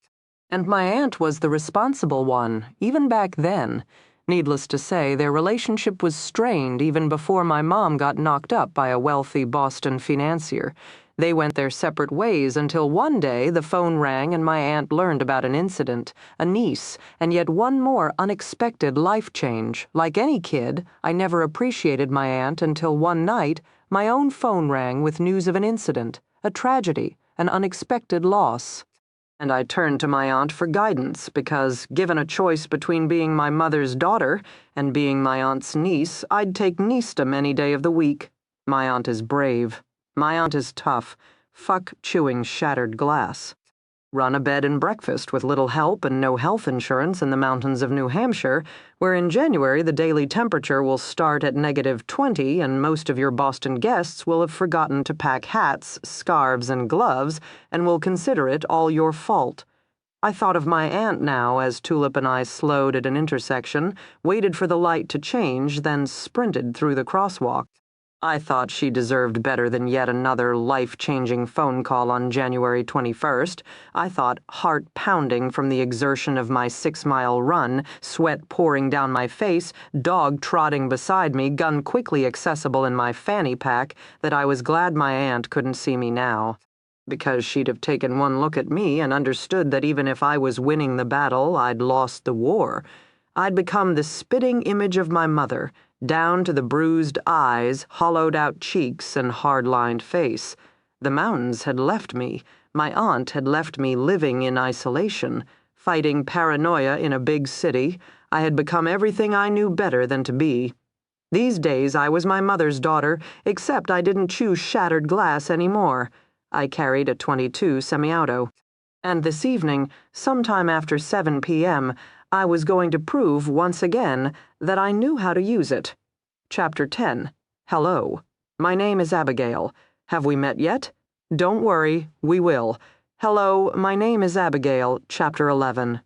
And my aunt was the responsible one, even back then. Needless to say, their relationship was strained even before my mom got knocked up by a wealthy Boston financier. They went their separate ways until one day the phone rang and my aunt learned about an incident, a niece, and yet one more unexpected life change. Like any kid, I never appreciated my aunt until one night my own phone rang with news of an incident, a tragedy, an unexpected loss. And I turned to my aunt for guidance because, given a choice between being my mother's daughter and being my aunt's niece, I'd take niecedom any day of the week. My aunt is brave. My aunt is tough. Fuck chewing shattered glass. Run a bed and breakfast with little help and no health insurance in the mountains of New Hampshire, where in January the daily temperature will start at -20 and most of your Boston guests will have forgotten to pack hats, scarves, and gloves and will consider it all your fault. I thought of my aunt now as Tulip and I slowed at an intersection, waited for the light to change, then sprinted through the crosswalk. I thought she deserved better than yet another life-changing phone call on January 21st. I thought, heart pounding from the exertion of my 6-mile run, sweat pouring down my face, dog trotting beside me, gun quickly accessible in my fanny pack, that I was glad my aunt couldn't see me now. Because she'd have taken one look at me and understood that even if I was winning the battle, I'd lost the war. I'd become the spitting image of my mother, down to the bruised eyes, hollowed-out cheeks, and hard-lined face. The mountains had left me. My aunt had left me living in isolation, fighting paranoia in a big city. I had become everything I knew better than to be. These days I was my mother's daughter, except I didn't chew shattered glass anymore. I carried a .22 semi-auto. And this evening, sometime after 7 p.m., I was going to prove once again that I knew how to use it. Chapter 10. Hello. My name is Abigail. Have we met yet? Don't worry, we will. Hello, my name is Abigail. Chapter 11.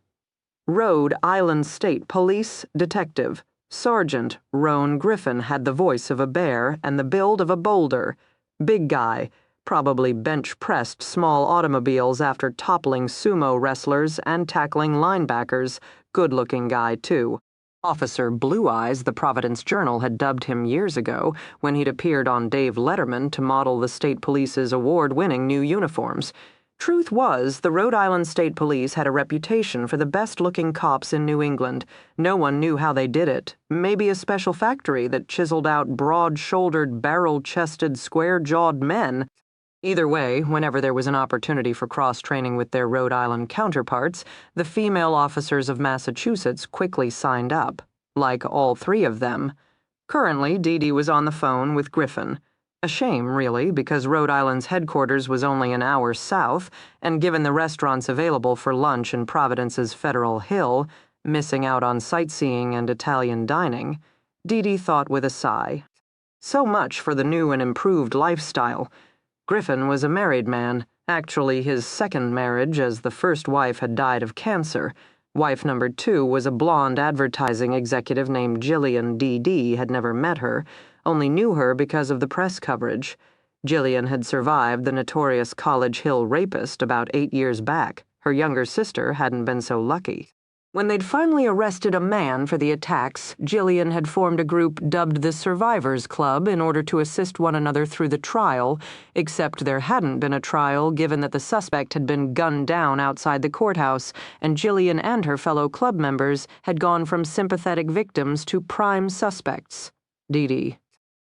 Rhode Island State Police Detective. Sergeant Roan Griffin had the voice of a bear and the build of a boulder. Big guy. Probably bench-pressed small automobiles after toppling sumo wrestlers and tackling linebackers. Good-looking guy, too. Officer Blue Eyes, the Providence Journal had dubbed him years ago when he'd appeared on Dave Letterman to model the state police's award-winning new uniforms. Truth was, the Rhode Island State Police had a reputation for the best-looking cops in New England. No one knew how they did it. Maybe a special factory that chiseled out broad-shouldered, barrel-chested, square-jawed men. Either way, whenever there was an opportunity for cross-training with their Rhode Island counterparts, the female officers of Massachusetts quickly signed up, like all three of them. Currently, Dee Dee was on the phone with Griffin. A shame, really, because Rhode Island's headquarters was only an hour south, and given the restaurants available for lunch in Providence's Federal Hill, missing out on sightseeing and Italian dining, Dee Dee thought with a sigh. So much for the new and improved lifestyle. Griffin was a married man, actually his second marriage, as the first wife had died of cancer. Wife number 2 was a blonde advertising executive named Jillian D.D. had never met her, only knew her because of the press coverage. Jillian had survived the notorious College Hill rapist about 8 years back. Her younger sister hadn't been so lucky. When they'd finally arrested a man for the attacks, Jillian had formed a group dubbed the Survivors Club in order to assist one another through the trial, except there hadn't been a trial given that the suspect had been gunned down outside the courthouse, and Jillian and her fellow club members had gone from sympathetic victims to prime suspects. Dee Dee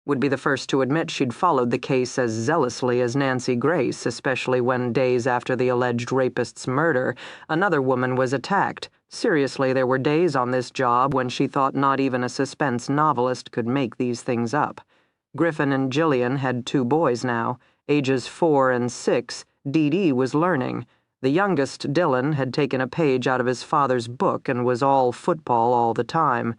would be the first to admit she'd followed the case as zealously as Nancy Grace, especially when, days after the alleged rapist's murder, another woman was attacked. Seriously, there were days on this job when she thought not even a suspense novelist could make these things up. Griffin and Jillian had 2 boys now, ages 4 and 6. Dee Dee was learning. The youngest, Dylan, had taken a page out of his father's book and was all football all the time.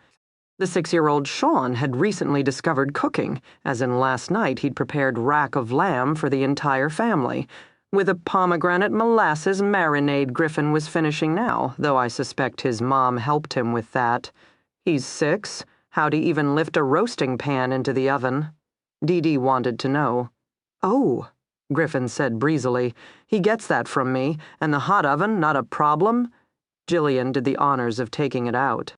The 6-year-old Sean had recently discovered cooking, as in last night he'd prepared rack of lamb for the entire family. With a pomegranate molasses marinade Griffin was finishing now, though I suspect his mom helped him with that. He's 6. How'd he even lift a roasting pan into the oven? Dee Dee wanted to know. Oh, Griffin said breezily. He gets that from me, and the hot oven, not a problem? Jillian did the honors of taking it out,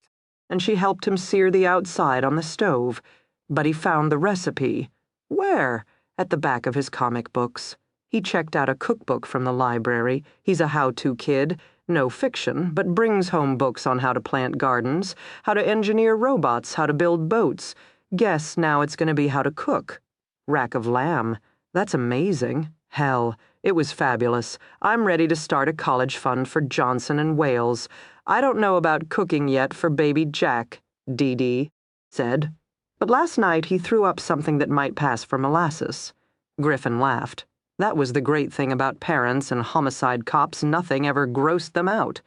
and she helped him sear the outside on the stove. But he found the recipe. Where? At the back of his comic books. He checked out a cookbook from the library. He's a how-to kid. No fiction, but brings home books on how to plant gardens, how to engineer robots, how to build boats. Guess now it's going to be how to cook. Rack of lamb. That's amazing. Hell, it was fabulous. I'm ready to start a college fund for Johnson and Wales. I don't know about cooking yet for baby Jack, Dee Dee said. But last night he threw up something that might pass for molasses. Griffin laughed. That was the great thing about parents and homicide cops. Nothing ever grossed them out.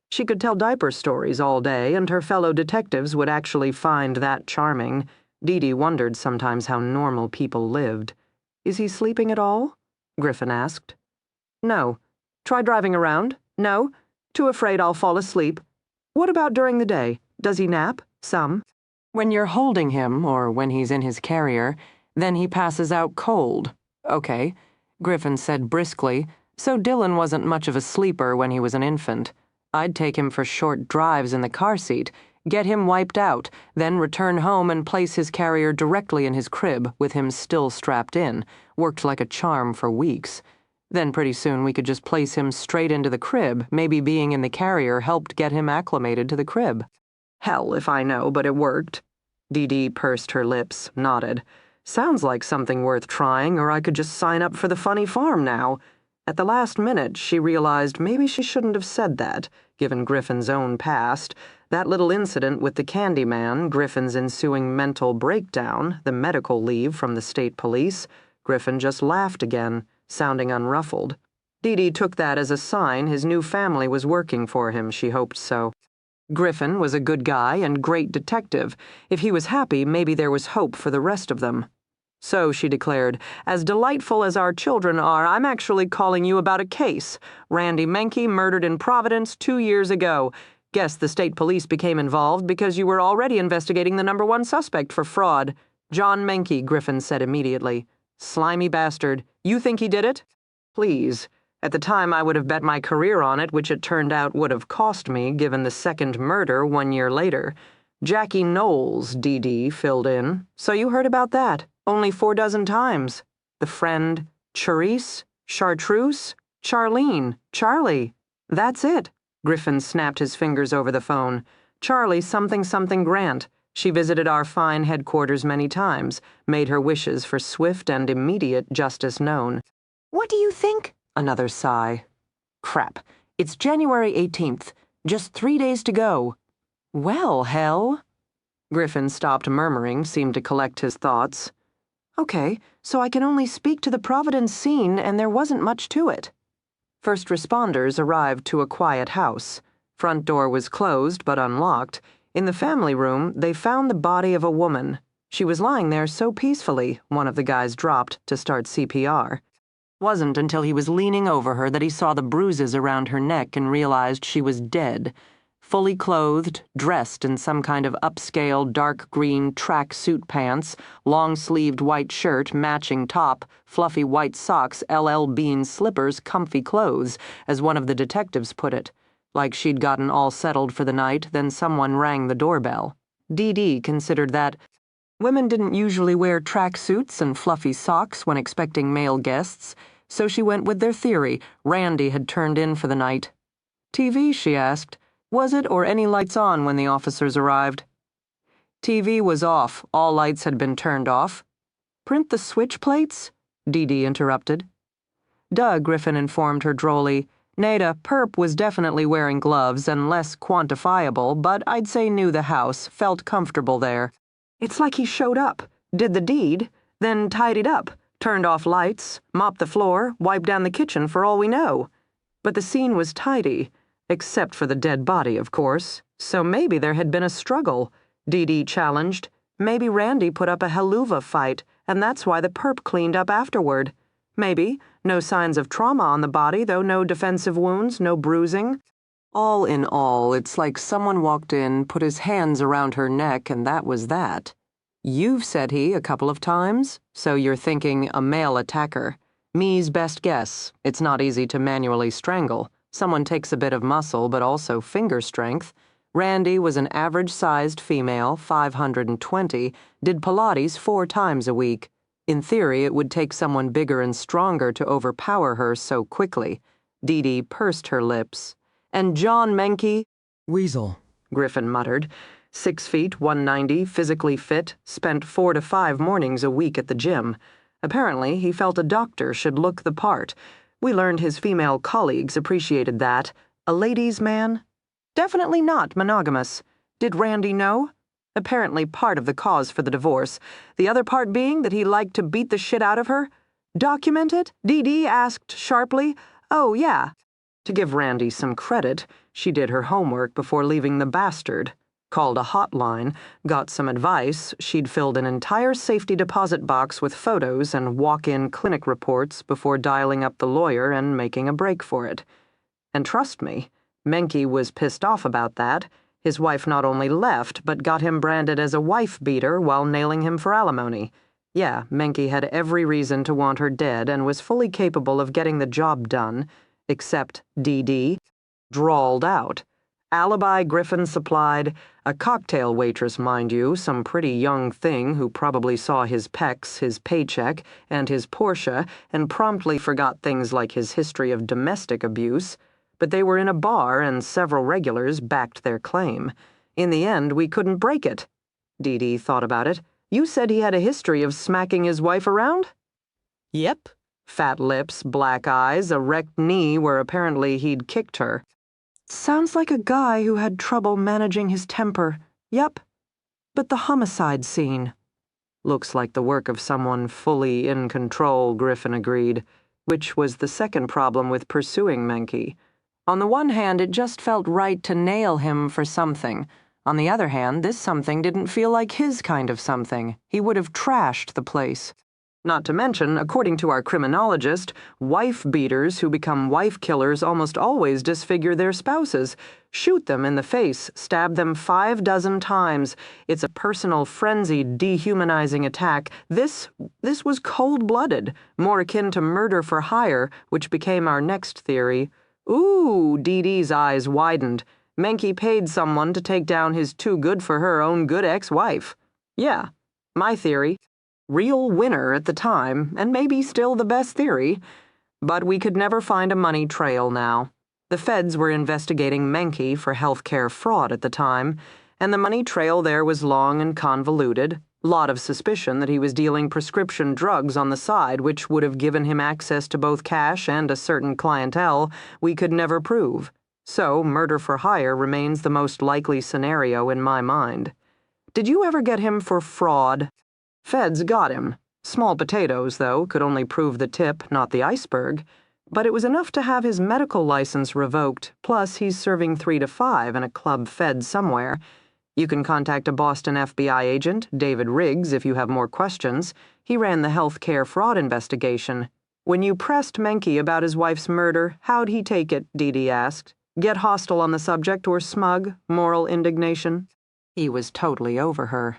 She could tell diaper stories all day, and her fellow detectives would actually find that charming. Dee Dee wondered sometimes how normal people lived. Is he sleeping at all? Griffin asked. No. Try driving around? No. Too afraid I'll fall asleep. What about during the day? Does he nap? Some. When you're holding him, or when he's in his carrier, then he passes out cold. Okay, Griffin said briskly, so Dylan wasn't much of a sleeper when he was an infant. I'd take him for short drives in the car seat, get him wiped out, then return home and place his carrier directly in his crib with him still strapped in. Worked like a charm for weeks. Then pretty soon we could just place him straight into the crib. Maybe being in the carrier helped get him acclimated to the crib. Hell if I know, but it worked. Dee Dee pursed her lips, nodded. Sounds like something worth trying, or I could just sign up for the funny farm now. At the last minute, she realized maybe she shouldn't have said that, given Griffin's own past. That little incident with the candy man, Griffin's ensuing mental breakdown, the medical leave from the state police. Griffin just laughed again, sounding unruffled. Dee Dee took that as a sign his new family was working for him. She hoped so. Griffin was a good guy and great detective. If he was happy, maybe there was hope for the rest of them. So, she declared, as delightful as our children are, I'm actually calling you about a case. Randy Menke murdered in Providence 2 years ago. Guess the state police became involved because you were already investigating the #1 suspect for fraud. John Menke, Griffin said immediately. Slimy bastard. You think he did it? Please. At the time, I would have bet my career on it, which it turned out would have cost me, given the second murder 1 year later. Jackie Knowles, Dee Dee filled in. So you heard about that? Only 4 dozen times. The friend, Charisse, Chartreuse, Charlene, Charlie. That's it. Griffin snapped his fingers over the phone. Charlie something Grant. She visited our fine headquarters many times, made her wishes for swift and immediate justice known. What do you think? Another sigh. Crap. It's January 18th. Just 3 days to go. Well, hell. Griffin stopped murmuring, seemed to collect his thoughts. Okay, so I can only speak to the Providence scene, and there wasn't much to it. First responders arrived to a quiet house. Front door was closed but unlocked. In the family room, they found the body of a woman. She was lying there so peacefully, one of the guys dropped to start CPR. Wasn't until he was leaning over her that he saw the bruises around her neck and realized she was dead. Fully clothed, dressed in some kind of upscale dark green track suit pants, long-sleeved white shirt, matching top, fluffy white socks, LL Bean slippers, comfy clothes, as one of the detectives put it. Like she'd gotten all settled for the night, then someone rang the doorbell. Dee Dee considered that women didn't usually wear track suits and fluffy socks when expecting male guests, so she went with their theory. Randy had turned in for the night. TV, she asked. Was it or any lights on when the officers arrived? TV was off. All lights had been turned off. Print the switch plates? Dee Dee interrupted. Duh, Griffin informed her drolly. Nada, Perp was definitely wearing gloves and less quantifiable, but I'd say knew the house, felt comfortable there. It's like he showed up, did the deed, then tidied up, turned off lights, mopped the floor, wiped down the kitchen for all we know. But the scene was tidy. Except for the dead body, of course. So maybe there had been a struggle, Dee Dee challenged. Maybe Randy put up a helluva fight, and that's why the perp cleaned up afterward. Maybe. No signs of trauma on the body, though no defensive wounds, no bruising. All in all, it's like someone walked in, put his hands around her neck, and that was that. You've said he a couple of times, so you're thinking a male attacker. Me's best guess. It's not easy to manually strangle. Someone takes a bit of muscle, but also finger strength. Randy was an average-sized female, 520, did Pilates 4 times a week. In theory, it would take someone bigger and stronger to overpower her so quickly. Dee Dee pursed her lips. And John Menke? Weasel. Griffin muttered. 6 feet, 190, physically fit, spent 4 to 5 mornings a week at the gym. Apparently, he felt a doctor should look the part. We learned his female colleagues appreciated that. A ladies' man? Definitely not monogamous. Did Randy know? Apparently part of the cause for the divorce. The other part being that he liked to beat the shit out of her? Document it? Dee Dee asked sharply. Oh, yeah. To give Randy some credit, she did her homework before leaving the bastard. Called a hotline, got some advice. She'd filled an entire safety deposit box with photos and walk-in clinic reports before dialing up the lawyer and making a break for it. And trust me, Menke was pissed off about that. His wife not only left, but got him branded as a wife-beater while nailing him for alimony. Yeah, Menke had every reason to want her dead and was fully capable of getting the job done, except Dee Dee drawled out. Alibi Griffin supplied, a cocktail waitress, mind you, some pretty young thing who probably saw his pecs, his paycheck, and his Porsche, and promptly forgot things like his history of domestic abuse. But they were in a bar and several regulars backed their claim. In the end, we couldn't break it. Dee Dee thought about it. You said he had a history of smacking his wife around? Yep. Fat lips, black eyes, a wrecked knee where apparently he'd kicked her. Sounds like a guy who had trouble managing his temper. Yep. But the homicide scene. Looks like the work of someone fully in control, Griffin agreed, which was the second problem with pursuing Menke. On the one hand, it just felt right to nail him for something. On the other hand, this something didn't feel like his kind of something. He would have trashed the place. Not to mention, according to our criminologist, wife-beaters who become wife-killers almost always disfigure their spouses, shoot them in the face, stab them 6 times. It's a personal, frenzied, dehumanizing attack. This was cold-blooded, more akin to murder for hire, which became our next theory. Ooh, Dee Dee's eyes widened. Menke paid someone to take down his too-good-for-her own good ex-wife. Yeah, my theory. Real winner at the time, and maybe still the best theory. But we could never find a money trail now. The feds were investigating Menke for healthcare fraud at the time, and the money trail there was long and convoluted. Lot of suspicion that he was dealing prescription drugs on the side, which would have given him access to both cash and a certain clientele we could never prove. So, murder for hire remains the most likely scenario in my mind. Did you ever get him for fraud? Feds got him. Small potatoes, though, could only prove the tip, not the iceberg. But it was enough to have his medical license revoked, plus he's serving 3 to 5 in a club fed somewhere. You can contact a Boston FBI agent, David Riggs, if you have more questions. He ran the healthcare fraud investigation. When you pressed Menke about his wife's murder, how'd he take it, Dee Dee asked. Get hostile on the subject or smug, moral indignation? He was totally over her.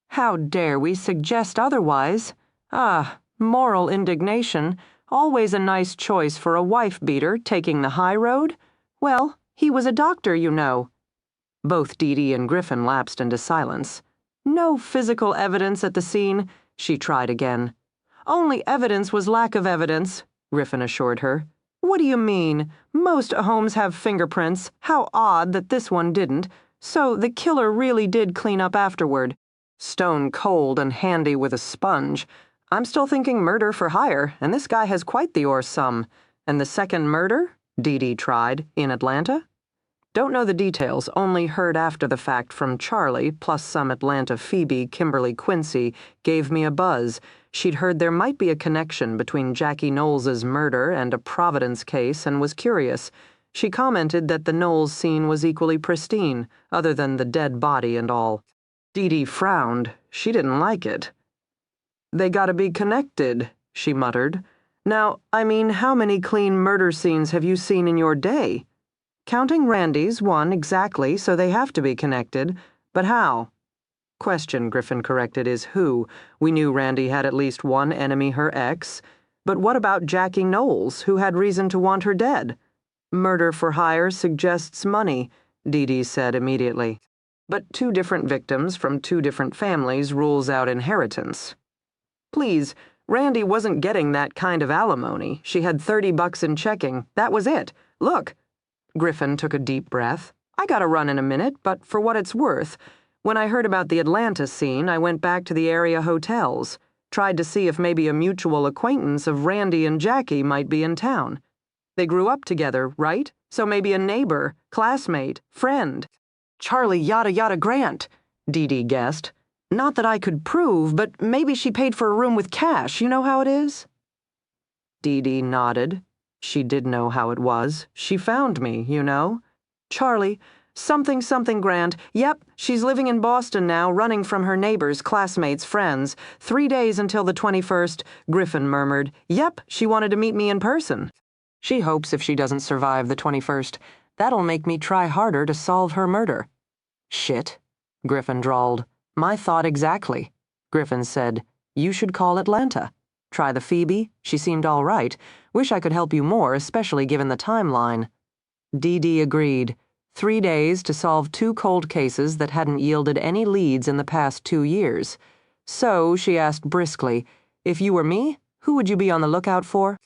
How dare we suggest otherwise? Ah, moral indignation. Always a nice choice for a wife-beater taking the high road? Well, he was a doctor, you know. Both Dee Dee and Griffin lapsed into silence. No physical evidence at the scene, she tried again. Only evidence was lack of evidence, Griffin assured her. What do you mean? Most homes have fingerprints. How odd that this one didn't. So the killer really did clean up afterward. Stone cold and handy with a sponge. I'm still thinking murder for hire, and this guy has quite the some. And the second murder? Dee Dee tried, in Atlanta? Don't know the details, only heard after the fact from Charlie, plus some Atlanta Phoebe, Kimberly Quincy, gave me a buzz. She'd heard there might be a connection between Jackie Knowles's murder and a Providence case and was curious. She commented that the Knowles scene was equally pristine, other than the dead body and all. Dee Dee frowned. She didn't like it. They gotta be connected, she muttered. Now, I mean, how many clean murder scenes have you seen in your day? Counting Randy's, 1 exactly, so they have to be connected. But how? Question, Griffin corrected, is who. We knew Randy had at least one enemy, her ex. But what about Jackie Knowles, who had reason to want her dead? Murder for hire suggests money, Dee Dee said immediately. But 2 different victims from 2 different families rules out inheritance. Please, Randy wasn't getting that kind of alimony. She had $30 in checking. That was it. Look. Griffin took a deep breath. I gotta run in a minute, but for what it's worth, when I heard about the Atlanta scene, I went back to the area hotels, tried to see if maybe a mutual acquaintance of Randy and Jackie might be in town. They grew up together, right? So maybe a neighbor, classmate, friend. Charlie yada yada Grant, Dee Dee guessed. Not that I could prove, but maybe she paid for a room with cash. You know how it is? Dee Dee nodded. She did know how it was. She found me, you know. Charlie, something Grant. Yep, she's living in Boston now, running from her neighbors, classmates, friends. 3 days until the 21st, Griffin murmured. Yep, she wanted to meet me in person. She hopes if she doesn't survive the 21st, that'll make me try harder to solve her murder. Shit, Griffin drawled. My thought exactly. Griffin said, You should call Atlanta. Try the Phoebe. She seemed all right. Wish I could help you more, especially given the timeline. Dee Dee agreed. 3 days to solve 2 cold cases that hadn't yielded any leads in the past 2 years. So, she asked briskly, if you were me, who would you be on the lookout for?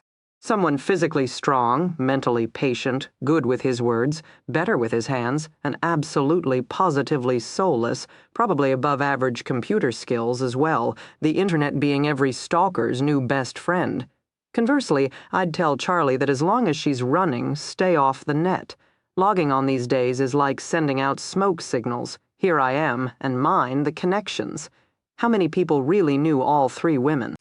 Someone physically strong, mentally patient, good with his words, better with his hands, and absolutely, positively soulless, probably above average computer skills as well, the internet being every stalker's new best friend. Conversely, I'd tell Charlie that as long as she's running, stay off the net. Logging on these days is like sending out smoke signals. Here I am, and mine the connections. How many people really knew all 3 women?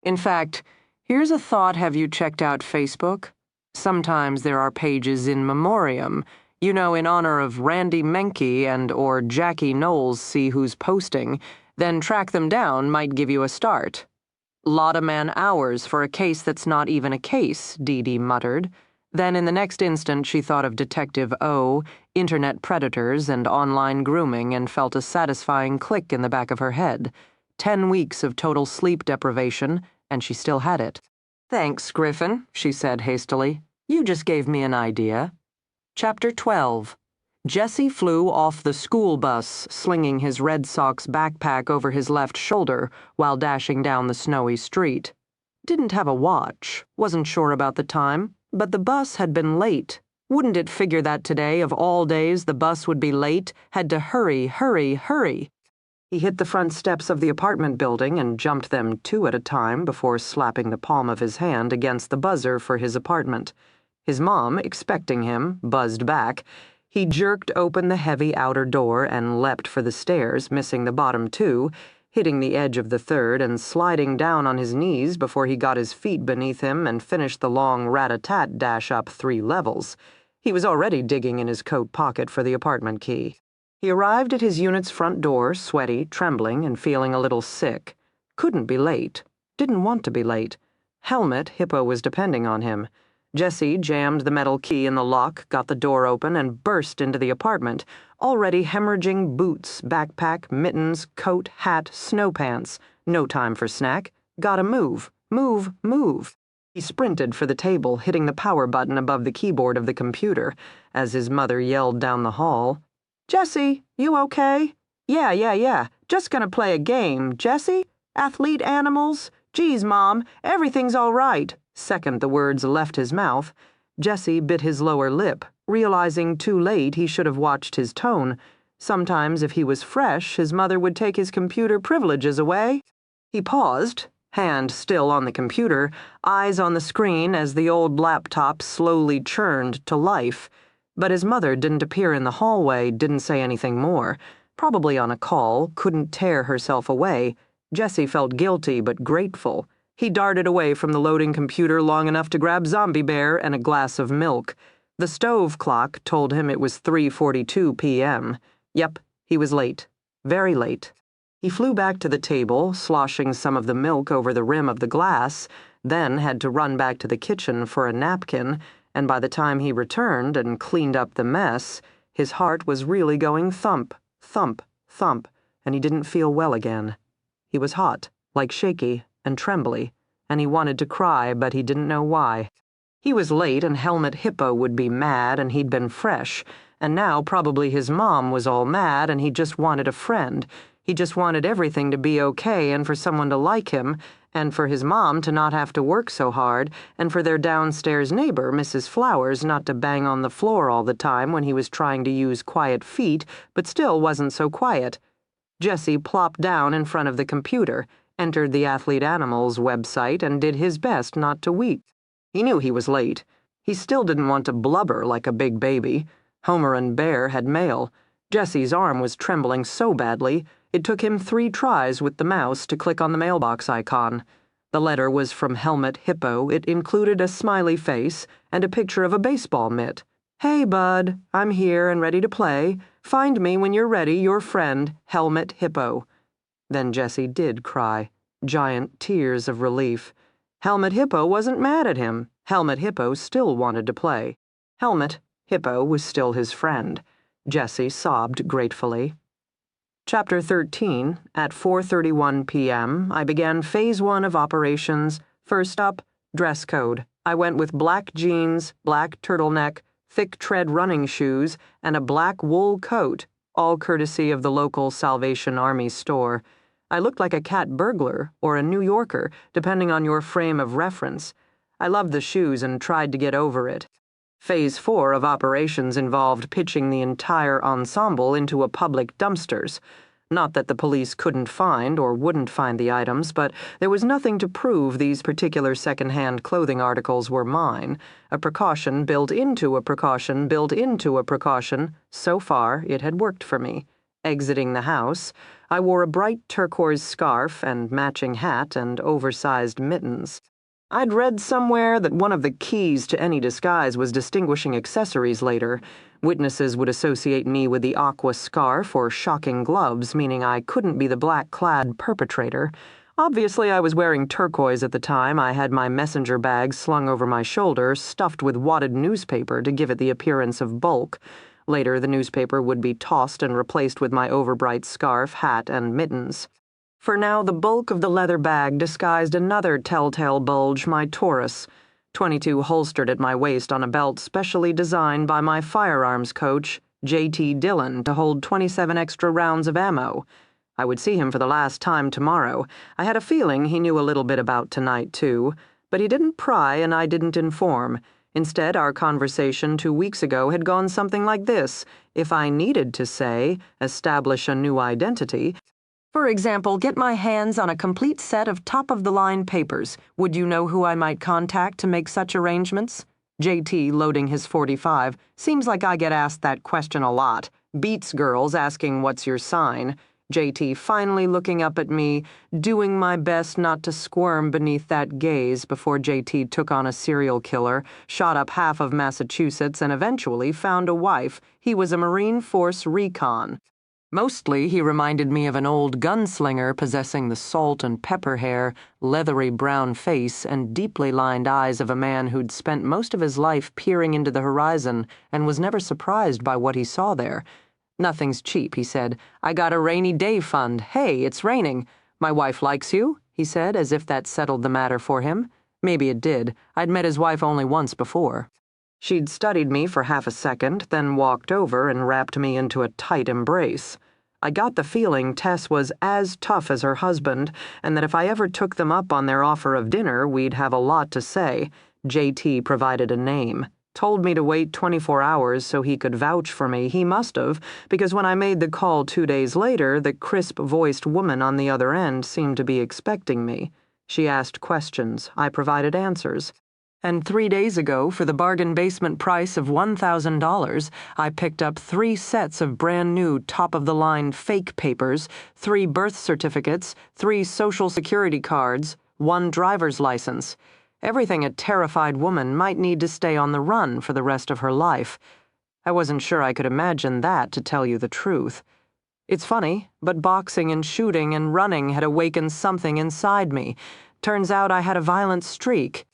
In fact, here's a thought. Have you checked out Facebook? Sometimes there are pages in memoriam, you know, in honor of Randy Menke and or Jackie Knowles, see who's posting, then track them down might give you a start. Lot of man-hours for a case that's not even a case, Dee Dee muttered. Then in the next instant she thought of Detective O, internet predators, and online grooming and felt a satisfying click in the back of her head. 10 weeks of total sleep deprivation, and she still had it. Thanks, Griffin, she said hastily. You just gave me an idea. Chapter 12. Jesse flew off the school bus, slinging his Red Sox backpack over his left shoulder while dashing down the snowy street. Didn't have a watch, wasn't sure about the time, but the bus had been late. Wouldn't it figure that today, of all days, the bus would be late, had to hurry. He hit the front steps of the apartment building and jumped them 2 at a time before slapping the palm of his hand against the buzzer for his apartment. His mom, expecting him, buzzed back. He jerked open the heavy outer door and leapt for the stairs, missing the bottom 2, hitting the edge of the 3rd and sliding down on his knees before he got his feet beneath him and finished the long rat-a-tat dash up 3 levels. He was already digging in his coat pocket for the apartment key. He arrived at his unit's front door, sweaty, trembling, and feeling a little sick. Couldn't be late. Didn't want to be late. Helmet, Hippo was depending on him. Jesse jammed the metal key in the lock, got the door open, and burst into the apartment, already hemorrhaging boots, backpack, mittens, coat, hat, snow pants. No time for snack. Gotta move. Move. He sprinted for the table, hitting the power button above the keyboard of the computer, as his mother yelled down the hall. Jesse, you okay? Yeah. Just gonna play a game. Jesse? Athlete animals? Geez, Mom, everything's all right. Second the words left his mouth, Jesse bit his lower lip, realizing too late he should have watched his tone. Sometimes, if he was fresh, his mother would take his computer privileges away. He paused, hand still on the computer, eyes on the screen as the old laptop slowly churned to life. But his mother didn't appear in the hallway, didn't say anything more. Probably on a call, couldn't tear herself away. Jesse felt guilty but grateful. He darted away from the loading computer long enough to grab Zombie Bear and a glass of milk. The stove clock told him it was 3:42 p.m. Yep, he was late. Very late. He flew back to the table, sloshing some of the milk over the rim of the glass, then had to run back to the kitchen for a napkin, and by the time he returned and cleaned up the mess, his heart was really going thump, thump, thump, and he didn't feel well again. He was hot, like shaky and trembly, and he wanted to cry, but he didn't know why. He was late, and Helmet Hippo would be mad, and he'd been fresh, and now probably his mom was all mad, and he just wanted a friend. He just wanted everything to be okay and for someone to like him, and for his mom to not have to work so hard, and for their downstairs neighbor, Mrs. Flowers, not to bang on the floor all the time when he was trying to use quiet feet, but still wasn't so quiet. Jesse plopped down in front of the computer, entered the Athlete Animals website, and did his best not to weep. He knew he was late. He still didn't want to blubber like a big baby. Homer and Bear had mail. Jesse's arm was trembling so badly, it took him 3 tries with the mouse to click on the mailbox icon. The letter was from Helmut Hippo. It included a smiley face and a picture of a baseball mitt. "Hey, bud, I'm here and ready to play. Find me when you're ready, your friend, Helmut Hippo." Then Jesse did cry, giant tears of relief. Helmut Hippo wasn't mad at him. Helmut Hippo still wanted to play. Helmut Hippo was still his friend. Jesse sobbed gratefully. Chapter 13. At 4:31 p.m., I began Phase 1 of operations. First up, dress code. I went with black jeans, black turtleneck, thick tread running shoes, and a black wool coat, all courtesy of the local Salvation Army store. I looked like a cat burglar or a New Yorker, depending on your frame of reference. I loved the shoes and tried to get over it. Phase 4 of operations involved pitching the entire ensemble into a public dumpsters. Not that the police couldn't find or wouldn't find the items, but there was nothing to prove these particular second-hand clothing articles were mine. A precaution built into a precaution built into a precaution. So far, it had worked for me. Exiting the house, I wore a bright turquoise scarf and matching hat and oversized mittens. I'd read somewhere that one of the keys to any disguise was distinguishing accessories later. Witnesses would associate me with the aqua scarf or shocking gloves, meaning I couldn't be the black-clad perpetrator. Obviously, I was wearing turquoise at the time. I had my messenger bag slung over my shoulder, stuffed with wadded newspaper to give it the appearance of bulk. Later, the newspaper would be tossed and replaced with my overbright scarf, hat, and mittens. For now, the bulk of the leather bag disguised another telltale bulge, my Taurus, .22 holstered at my waist on a belt specially designed by my firearms coach, J.T. Dillon, to hold 27 extra rounds of ammo. I would see him for the last time tomorrow. I had a feeling he knew a little bit about tonight, too, but he didn't pry and I didn't inform. Instead, our conversation 2 weeks ago had gone something like this. If I needed to say, establish a new identity, for example, get my hands on a complete set of top-of-the-line papers, would you know who I might contact to make such arrangements? JT, loading his .45, seems like I get asked that question a lot. Beats girls asking what's your sign. JT finally looking up at me, doing my best not to squirm beneath that gaze before JT took on a serial killer, shot up half of Massachusetts, and eventually found a wife. He was a Marine Force recon. Mostly, he reminded me of an old gunslinger possessing the salt and pepper hair, leathery brown face, and deeply lined eyes of a man who'd spent most of his life peering into the horizon and was never surprised by what he saw there. "Nothing's cheap," he said. "I got a rainy day fund. Hey, it's raining. My wife likes you," he said, as if that settled the matter for him. Maybe it did. I'd met his wife only once before. She'd studied me for half a second, then walked over and wrapped me into a tight embrace. I got the feeling Tess was as tough as her husband, and that if I ever took them up on their offer of dinner, we'd have a lot to say. JT provided a name. Told me to wait 24 hours so he could vouch for me. He must have, because when I made the call 2 days later, the crisp-voiced woman on the other end seemed to be expecting me. She asked questions. I provided answers. And 3 days ago, for the bargain basement price of $1,000, I picked up 3 sets of brand-new top-of-the-line fake papers, 3 birth certificates, 3 social security cards, 1 driver's license. Everything a terrified woman might need to stay on the run for the rest of her life. I wasn't sure I could imagine that, to tell you the truth. It's funny, but boxing and shooting and running had awakened something inside me. Turns out I had a violent streak.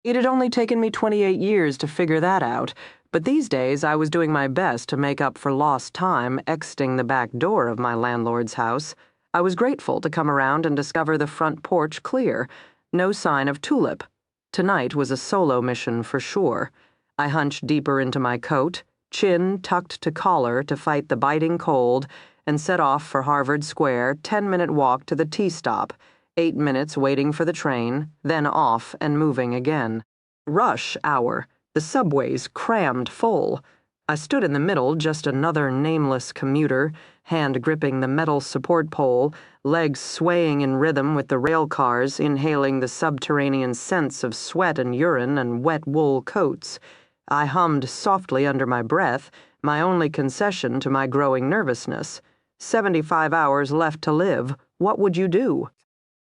It had only taken me 28 years to figure that out, but these days I was doing my best to make up for lost time exiting the back door of my landlord's house. I was grateful to come around and discover the front porch clear. No sign of Tulip. Tonight was a solo mission for sure. I hunched deeper into my coat, chin tucked to collar to fight the biting cold, and set off for Harvard Square, 10-minute walk to the T-stop, 8 minutes waiting for the train, then off and moving again. Rush hour. The subways crammed full. I stood in the middle, just another nameless commuter, hand gripping the metal support pole, legs swaying in rhythm with the rail cars, inhaling the subterranean scents of sweat and urine and wet wool coats. I hummed softly under my breath, my only concession to my growing nervousness. 75 hours left to live. What would you do?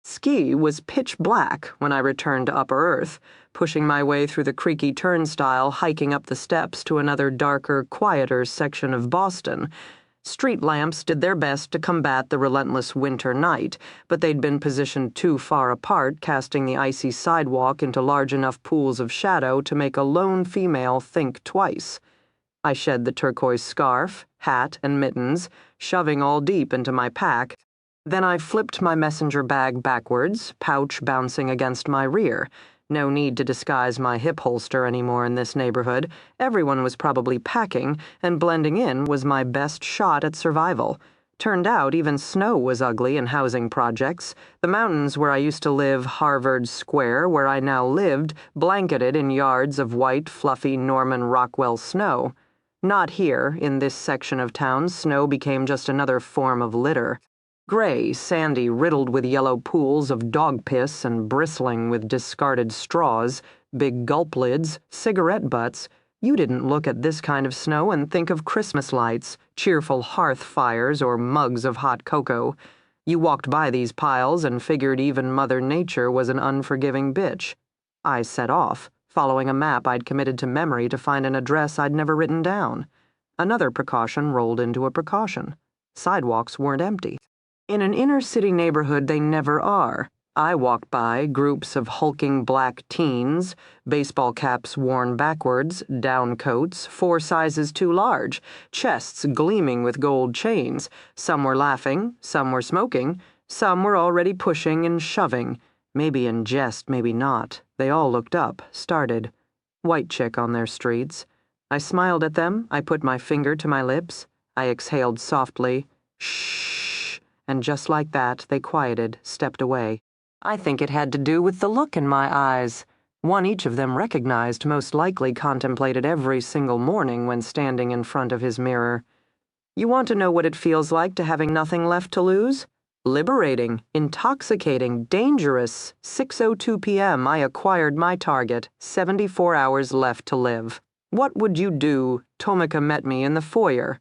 Ski was pitch black when I returned to Upper Earth, pushing my way through the creaky turnstile, hiking up the steps to another darker, quieter section of Boston. Street lamps did their best to combat the relentless winter night, but they'd been positioned too far apart, casting the icy sidewalk into large enough pools of shadow to make a lone female think twice. I shed the turquoise scarf, hat, and mittens, shoving all deep into my pack. Then I flipped my messenger bag backwards, pouch bouncing against my rear. No need to disguise my hip holster anymore in this neighborhood. Everyone was probably packing, and blending in was my best shot at survival. Turned out even snow was ugly in housing projects. The mountains where I used to live, Harvard Square, where I now lived, blanketed in yards of white, fluffy Norman Rockwell snow. Not here, in this section of town, snow became just another form of litter. Gray, sandy, riddled with yellow pools of dog piss and bristling with discarded straws, big gulp lids, cigarette butts. You didn't look at this kind of snow and think of Christmas lights, cheerful hearth fires, or mugs of hot cocoa. You walked by these piles and figured even Mother Nature was an unforgiving bitch. I set off, following a map I'd committed to memory to find an address I'd never written down. Another precaution rolled into a precaution. Sidewalks weren't empty. In an inner-city neighborhood, they never are. I walked by groups of hulking black teens, baseball caps worn backwards, down coats, 4 sizes too large, chests gleaming with gold chains. Some were laughing, some were smoking, some were already pushing and shoving. Maybe in jest, maybe not. They all looked up, started. White chick on their streets. I smiled at them, I put my finger to my lips. I exhaled softly, shh. And just like that, they quieted, stepped away. I think it had to do with the look in my eyes. One each of them recognized, most likely contemplated every single morning when standing in front of his mirror. You want to know what it feels like to having nothing left to lose? Liberating, intoxicating, dangerous. 6:02 p.m. I acquired my target, 74 hours left to live. What would you do? Tomika met me in the foyer.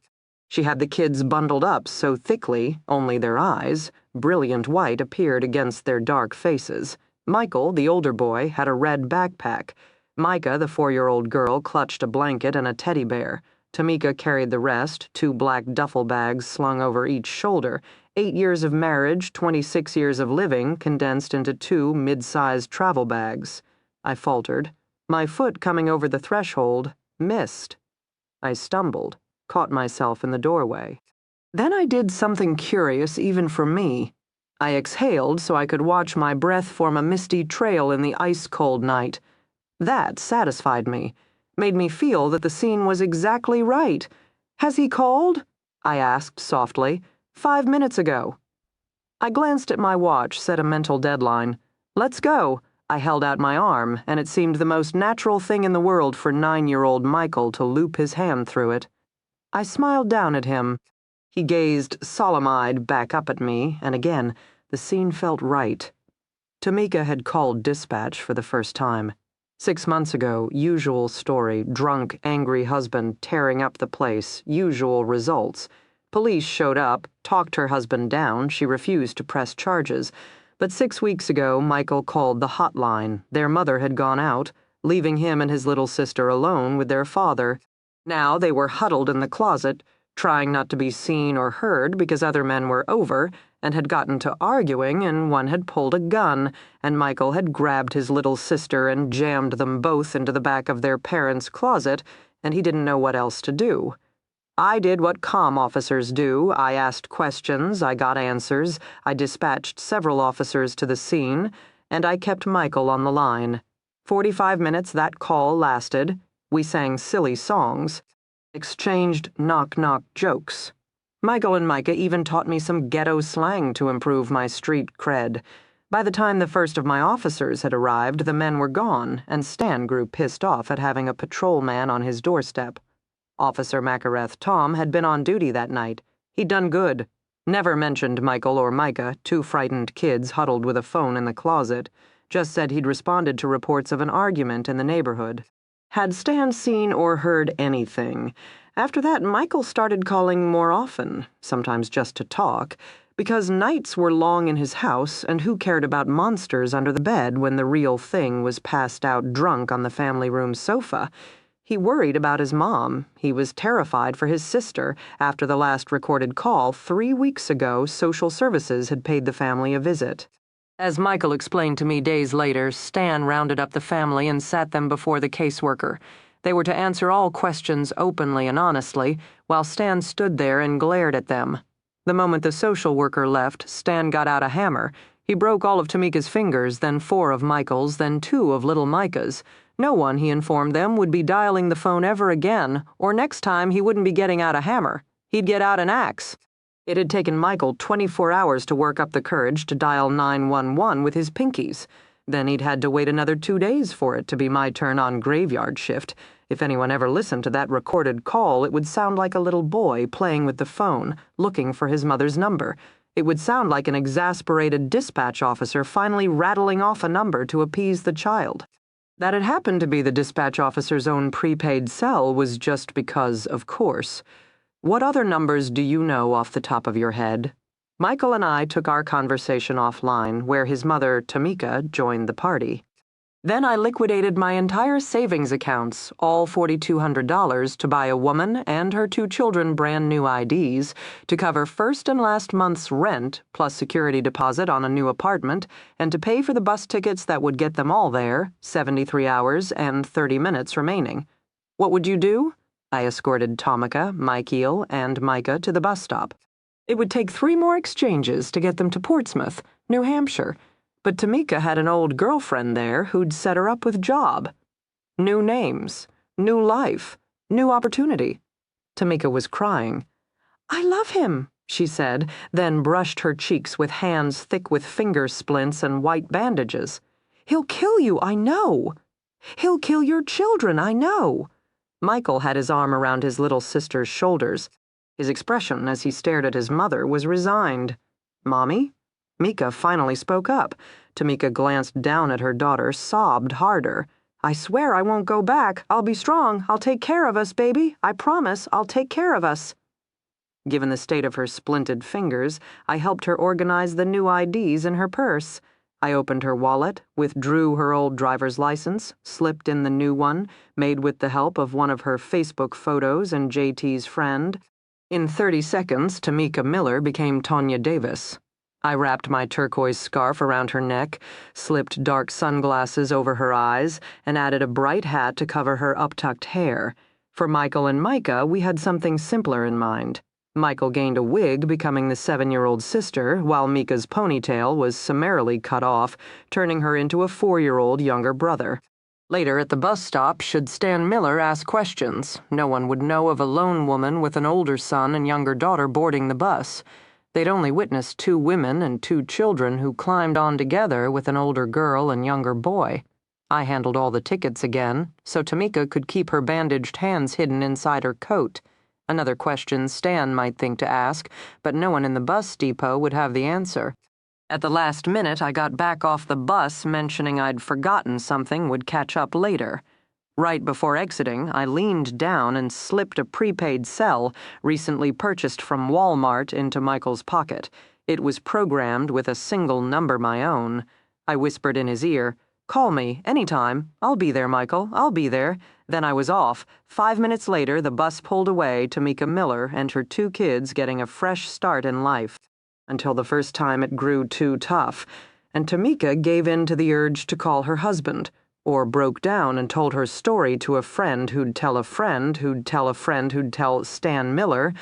She had the kids bundled up so thickly, only their eyes, brilliant white, appeared against their dark faces. Michael, the older boy, had a red backpack. Micah, the 4-year-old girl, clutched a blanket and a teddy bear. Tomika carried the rest, 2 black duffel bags slung over each shoulder. 8 years of marriage, 26 years of living, condensed into 2 mid-sized travel bags. I faltered. My foot coming over the threshold missed. I stumbled. Caught myself in the doorway. Then I did something curious even for me. I exhaled so I could watch my breath form a misty trail in the ice-cold night. That satisfied me, made me feel that the scene was exactly right. "Has he called?" I asked softly. 5 minutes ago. I glanced at my watch, set a mental deadline. "Let's go." I held out my arm, and it seemed the most natural thing in the world for 9-year-old Michael to loop his hand through it. I smiled down at him. He gazed solemn-eyed back up at me, and again, the scene felt right. Tomika had called dispatch for the first time. 6 months ago, usual story, drunk, angry husband tearing up the place, usual results. Police showed up, talked her husband down, she refused to press charges. But 6 weeks ago, Michael called the hotline. Their mother had gone out, leaving him and his little sister alone with their father. Now they were huddled in the closet, trying not to be seen or heard because other men were over and had gotten to arguing, and one had pulled a gun, and Michael had grabbed his little sister and jammed them both into the back of their parents' closet, and he didn't know what else to do. I did what comm officers do. I asked questions, I got answers, I dispatched several officers to the scene, and I kept Michael on the line. 45 minutes that call lasted. We sang silly songs, exchanged knock-knock jokes. Michael and Micah even taught me some ghetto slang to improve my street cred. By the time the first of my officers had arrived, the men were gone, and Stan grew pissed off at having a patrolman on his doorstep. Officer Makareth Tom had been on duty that night. He'd done good. Never mentioned Michael or Micah, two frightened kids huddled with a phone in the closet. Just said he'd responded to reports of an argument in the neighborhood. Had Stan seen or heard anything? After that, Michael started calling more often, sometimes just to talk, because nights were long in his house, and who cared about monsters under the bed when the real thing was passed out drunk on the family room sofa? He worried about his mom. He was terrified for his sister. After the last recorded call, 3 weeks ago, social services had paid the family a visit. As Michael explained to me days later, Stan rounded up the family and sat them before the caseworker. They were to answer all questions openly and honestly, while Stan stood there and glared at them. The moment the social worker left, Stan got out a hammer. He broke all of Tamika's fingers, then 4 of Michael's, then 2 of little Micah's. No one, he informed them, would be dialing the phone ever again, or next time he wouldn't be getting out a hammer. He'd get out an axe. It had taken Michael 24 hours to work up the courage to dial 911 with his pinkies. Then he'd had to wait another 2 days for it to be my turn on graveyard shift. If anyone ever listened to that recorded call, it would sound like a little boy playing with the phone, looking for his mother's number. It would sound like an exasperated dispatch officer finally rattling off a number to appease the child. That it happened to be the dispatch officer's own prepaid cell was just because, of course. What other numbers do you know off the top of your head? Michael and I took our conversation offline, where his mother, Tamika, joined the party. Then I liquidated my entire savings accounts, all $4,200, to buy a woman and her 2 children brand new IDs, to cover first and last month's rent, plus security deposit on a new apartment, and to pay for the bus tickets that would get them all there, 73 hours and 30 minutes remaining. What would you do? I escorted Tomika, Michael, and Micah to the bus stop. It would take 3 more exchanges to get them to Portsmouth, New Hampshire. But Tamika had an old girlfriend there who'd set her up with job. New names, new life, new opportunity. Tamika was crying. "I love him," she said, then brushed her cheeks with hands thick with finger splints and white bandages. "He'll kill you, I know. He'll kill your children, I know." Michael had his arm around his little sister's shoulders. His expression as he stared at his mother was resigned. "Mommy?" Mika finally spoke up. Tamika glanced down at her daughter, sobbed harder. "I swear I won't go back. I'll be strong. I'll take care of us, baby. I promise I'll take care of us." Given the state of her splinted fingers, I helped her organize the new IDs in her purse. I opened her wallet, withdrew her old driver's license, slipped in the new one, made with the help of one of her Facebook photos and JT's friend. In 30 seconds, Tamika Miller became Tonya Davis. I wrapped my turquoise scarf around her neck, slipped dark sunglasses over her eyes, and added a bright hat to cover her uptucked hair. For Michael and Micah, we had something simpler in mind. Michael gained a wig, becoming the 7-year-old sister, while Mika's ponytail was summarily cut off, turning her into a 4-year-old younger brother. Later at the bus stop, should Stan Miller ask questions, no one would know of a lone woman with an older son and younger daughter boarding the bus. They'd only witnessed 2 women and 2 children who climbed on together with an older girl and younger boy. I handled all the tickets again, so Tamika could keep her bandaged hands hidden inside her coat. Another question Stan might think to ask, but no one in the bus depot would have the answer. At the last minute, I got back off the bus, mentioning I'd forgotten something would catch up later. Right before exiting, I leaned down and slipped a prepaid cell, recently purchased from Walmart, into Michael's pocket. It was programmed with a single number my own. I whispered in his ear, "Call me, anytime. I'll be there, Michael, I'll be there." Then I was off. 5 minutes later, the bus pulled away, Tamika Miller and her 2 kids getting a fresh start in life. Until the first time it grew too tough, and Tamika gave in to the urge to call her husband, or broke down and told her story to a friend who'd tell a friend who'd tell a friend who'd tell Stan Miller,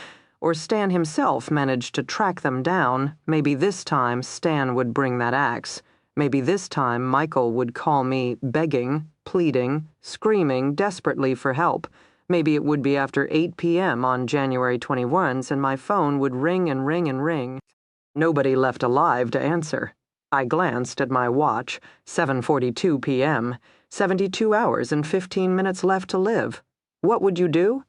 or Stan himself managed to track them down. Maybe this time Stan would bring that axe. Maybe this time Michael would call me begging, pleading, screaming desperately for help. Maybe it would be after 8 p.m. on January 21st, and my phone would ring and ring and ring. Nobody left alive to answer. I glanced at my watch, 7:42 p.m., 72 hours and 15 minutes left to live. What would you do?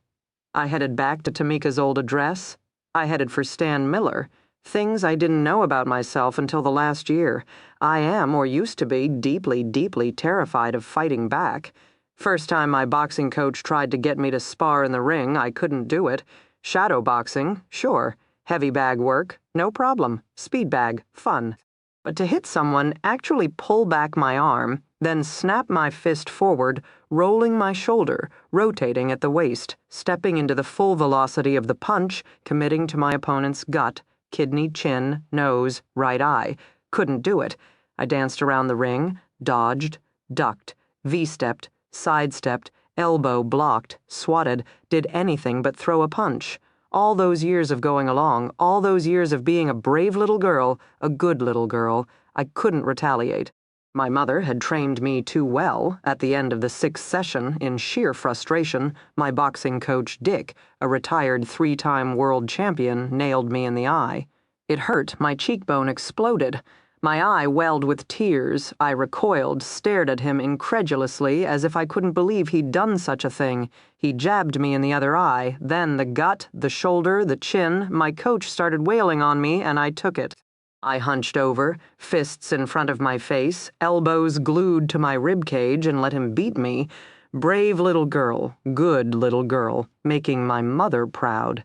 I headed back to Tamika's old address. I headed for Stan Miller. Things I didn't know about myself until the last year. I am, or used to be, deeply, deeply terrified of fighting back. First time my boxing coach tried to get me to spar in the ring, I couldn't do it. Shadow boxing, sure. Heavy bag work, no problem. Speed bag, fun. But to hit someone, actually pull back my arm, then snap my fist forward, rolling my shoulder, rotating at the waist, stepping into the full velocity of the punch, committing to my opponent's gut, kidney, chin, nose, right eye. Couldn't do it. I danced around the ring, dodged, ducked, V-stepped, sidestepped, elbow blocked, swatted, did anything but throw a punch. All those years of going along, all those years of being a brave little girl, a good little girl, I couldn't retaliate. My mother had trained me too well. At the end of the 6th session, in sheer frustration, my boxing coach, Dick, a retired 3-time world champion, nailed me in the eye. It hurt. My cheekbone exploded. My eye welled with tears. I recoiled, stared at him incredulously, as if I couldn't believe he'd done such a thing. He jabbed me in the other eye, then the gut, the shoulder, the chin. My coach started wailing on me, and I took it. I hunched over, fists in front of my face, elbows glued to my rib cage, and let him beat me. Brave little girl, good little girl, making my mother proud.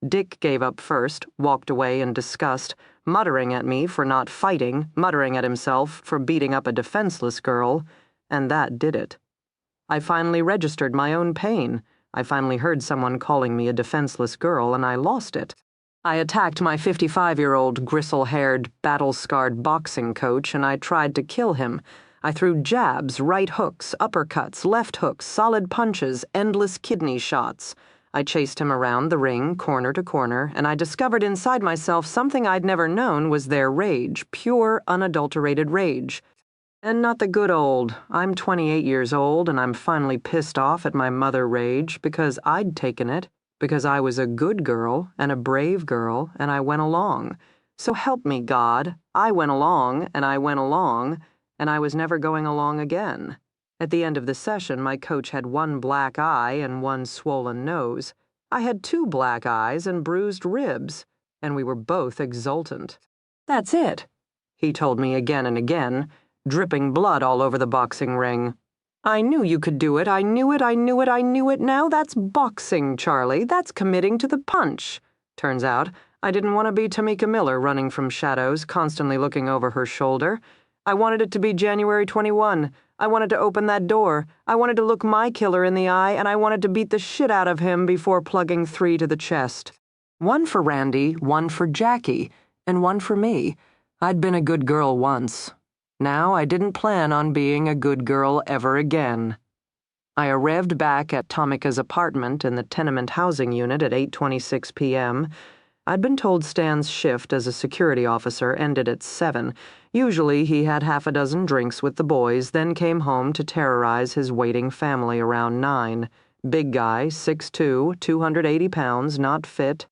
Dick gave up first, walked away in disgust, muttering at me for not fighting, muttering at himself for beating up a defenseless girl, and that did it. I finally registered my own pain. I finally heard someone calling me a defenseless girl, and I lost it. I attacked my 55-year-old gristle-haired, battle-scarred boxing coach, and I tried to kill him. I threw jabs, right hooks, uppercuts, left hooks, solid punches, endless kidney shots. I chased him around the ring, corner to corner, and I discovered inside myself something I'd never known was their rage, pure, unadulterated rage. And not the good old, I'm 28 years old and I'm finally pissed off at my mother rage because I'd taken it, because I was a good girl and a brave girl and I went along. So help me, God, I went along and I went along, and I was never going along again. At the end of the session, my coach had one black eye and one swollen nose. I had 2 black eyes and bruised ribs, and we were both exultant. That's it, he told me again and again, dripping blood all over the boxing ring. I knew you could do it. I knew it. I knew it. I knew it. Now that's boxing, Charlie. That's committing to the punch. Turns out, I didn't want to be Tamika Miller running from shadows, constantly looking over her shoulder. I wanted it to be January 21. I wanted to open that door. I wanted to look my killer in the eye, and I wanted to beat the shit out of him before plugging 3 to the chest. 1 for Randy, 1 for Jackie, and 1 for me. I'd been a good girl once. Now I didn't plan on being a good girl ever again. I arrived back at Tamika's apartment in the tenement housing unit at 8:26 p.m. I'd been told Stan's shift as a security officer ended at 7. Usually he had half a dozen drinks with the boys, then came home to terrorize his waiting family around 9. Big guy, 6'2", 280 pounds, not fit.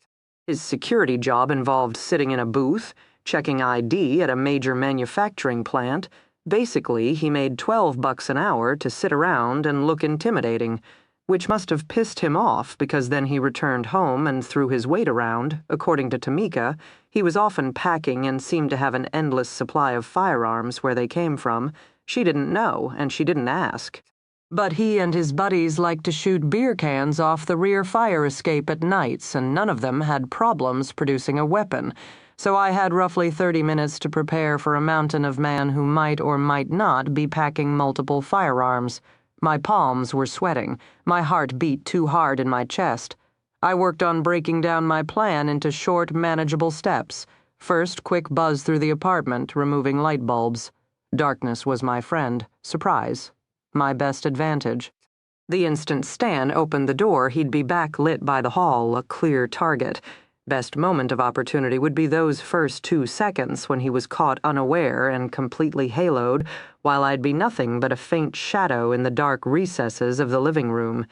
His security job involved sitting in a booth, checking ID at a major manufacturing plant. Basically, he made $12 an hour to sit around and look intimidating, which must have pissed him off because then he returned home and threw his weight around. According to Tamika, he was often packing and seemed to have an endless supply of firearms where they came from. She didn't know, and she didn't ask. But he and his buddies liked to shoot beer cans off the rear fire escape at nights, and none of them had problems producing a weapon. So I had roughly 30 minutes to prepare for a mountain of man who might or might not be packing multiple firearms. My palms were sweating. My heart beat too hard in my chest. I worked on breaking down my plan into short, manageable steps. First, quick buzz through the apartment, removing light bulbs. Darkness was my friend. Surprise. My best advantage. The instant Stan opened the door, he'd be backlit by the hall, a clear target. Best moment of opportunity would be those first 2 seconds when he was caught unaware and completely haloed, while I'd be nothing but a faint shadow in the dark recesses of the living room.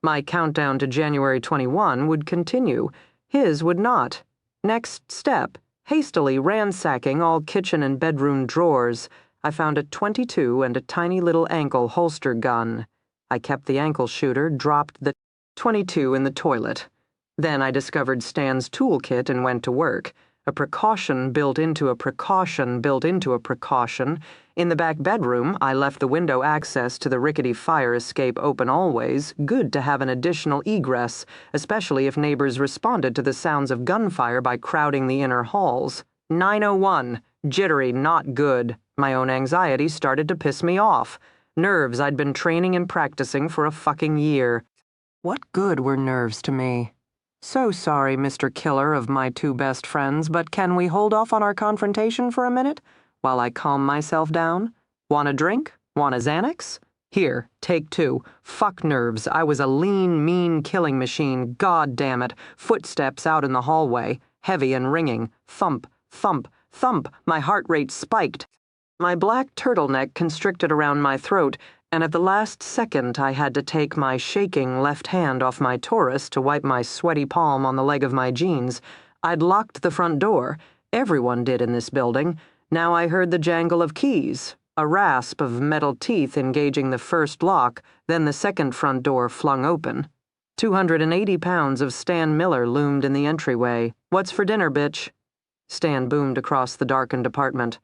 My countdown to January 21 would continue. His would not. Next step, Hastily ransacking all kitchen and bedroom drawers, I found a .22 and a tiny little ankle holster gun. I kept the ankle shooter, dropped the .22 in the toilet. Then I discovered Stan's toolkit and went to work. A precaution built into a precaution built into a precaution. In the back bedroom, I left the window access to the rickety fire escape open always, good to have an additional egress, especially if neighbors responded to the sounds of gunfire by crowding the inner halls. 9:01. Jittery, not good. My own anxiety started to piss me off. Nerves I'd been training and practicing for a fucking year. What good were nerves to me? So sorry, Mr. Killer of my two best friends, but can we hold off on our confrontation for a minute while I calm myself down? Want a drink? Want a Xanax? Here, take two. Fuck nerves. I was a lean, mean killing machine. God damn it. Footsteps out in the hallway. Heavy and ringing. Thump, thump, thump. My heart rate spiked. My black turtleneck constricted around my throat, and at the last second I had to take my shaking left hand off my Taurus to wipe my sweaty palm on the leg of my jeans. I'd locked the front door. Everyone did in this building. Now I heard the jangle of keys, a rasp of metal teeth engaging the first lock, then the second front door flung open. 280 pounds of Stan Miller loomed in the entryway. "What's for dinner, bitch?" Stan boomed across the darkened apartment.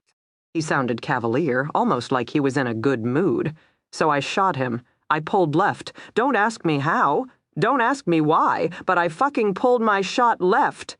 He sounded cavalier, almost like he was in a good mood. So I shot him. I pulled left. Don't ask me how. Don't ask me why, but I fucking pulled my shot left.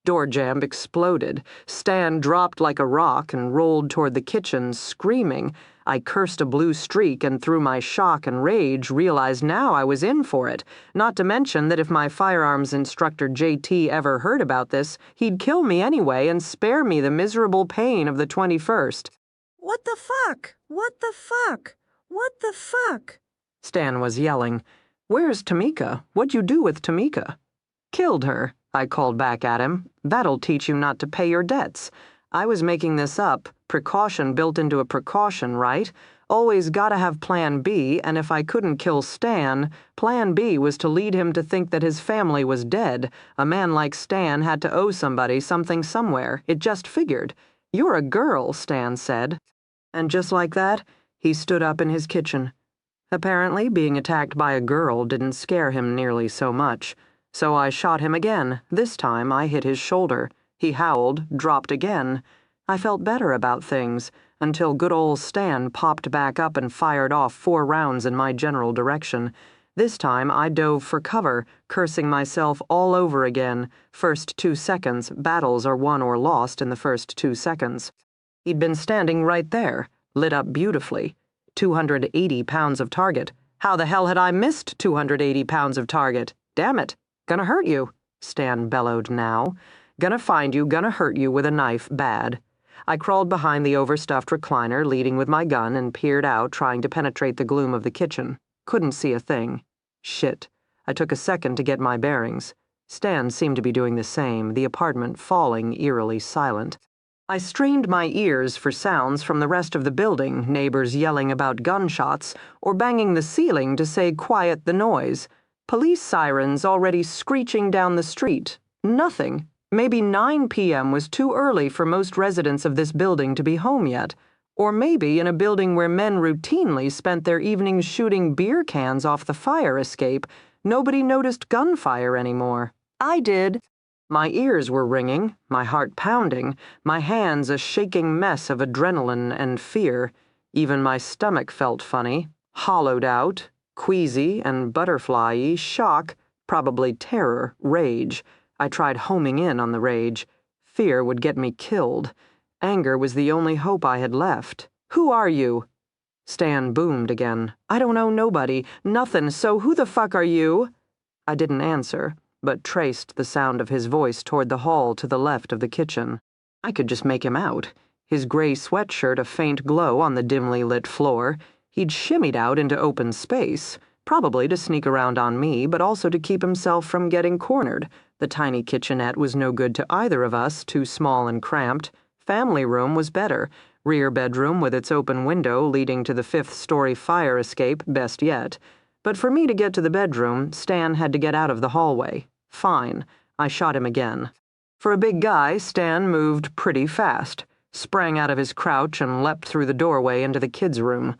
Door jamb exploded. Stan dropped like a rock and rolled toward the kitchen, screaming. I cursed a blue streak and through my shock and rage realized now I was in for it. Not to mention that if my firearms instructor JT ever heard about this, he'd kill me anyway and spare me the miserable pain of the 21st. What the fuck? What the fuck? What the fuck? Stan was yelling. "Where's Tamika? What'd you do with Tamika?" "Killed her," I called back at him. "That'll teach you not to pay your debts." I was making this up. Precaution built into a precaution, right? Always gotta have plan B, and if I couldn't kill Stan, plan B was to lead him to think that his family was dead. A man like Stan had to owe somebody something somewhere. It just figured. "You're a girl," Stan said. And just like that, he stood up in his kitchen. Apparently, being attacked by a girl didn't scare him nearly so much. So I shot him again. This time I hit his shoulder. He howled, dropped again. I felt better about things, until good old Stan popped back up and fired off 4 rounds in my general direction. This time I dove for cover, cursing myself all over again. First 2 seconds, battles are won or lost in the first 2 seconds. He'd been standing right there, lit up beautifully. 280 pounds of target. How the hell had I missed 280 pounds of target? Damn it. Gonna hurt you, Stan bellowed now. Gonna find you, gonna hurt you with a knife bad. I crawled behind the overstuffed recliner, leading with my gun, and peered out, trying to penetrate the gloom of the kitchen. Couldn't see a thing. Shit. I took a second to get my bearings. Stan seemed to be doing the same, the apartment falling eerily silent. I strained my ears for sounds from the rest of the building, neighbors yelling about gunshots, or banging the ceiling to say quiet the noise. Police sirens already screeching down the street. Nothing. Maybe 9 p.m. was too early for most residents of this building to be home yet. Or maybe in a building where men routinely spent their evenings shooting beer cans off the fire escape, nobody noticed gunfire anymore. I did. My ears were ringing, my heart pounding, my hands a shaking mess of adrenaline and fear. Even my stomach felt funny, hollowed out, queasy and butterfly-y, shock, probably terror, rage. I tried homing in on the rage. Fear would get me killed. Anger was the only hope I had left. "Who are you?" Stan boomed again. "I don't know nobody, nothing, so who the fuck are you?" I didn't answer, but traced the sound of his voice toward the hall to the left of the kitchen. I could just make him out. His gray sweatshirt a faint glow on the dimly lit floor. He'd shimmied out into open space, probably to sneak around on me, but also to keep himself from getting cornered. The tiny kitchenette was no good to either of us, too small and cramped. Family room was better. Rear bedroom with its open window leading to the 5th-story fire escape, best yet. But for me to get to the bedroom, Stan had to get out of the hallway. Fine. I shot him again. For a big guy, Stan moved pretty fast, sprang out of his crouch and leapt through the doorway into the kids' room.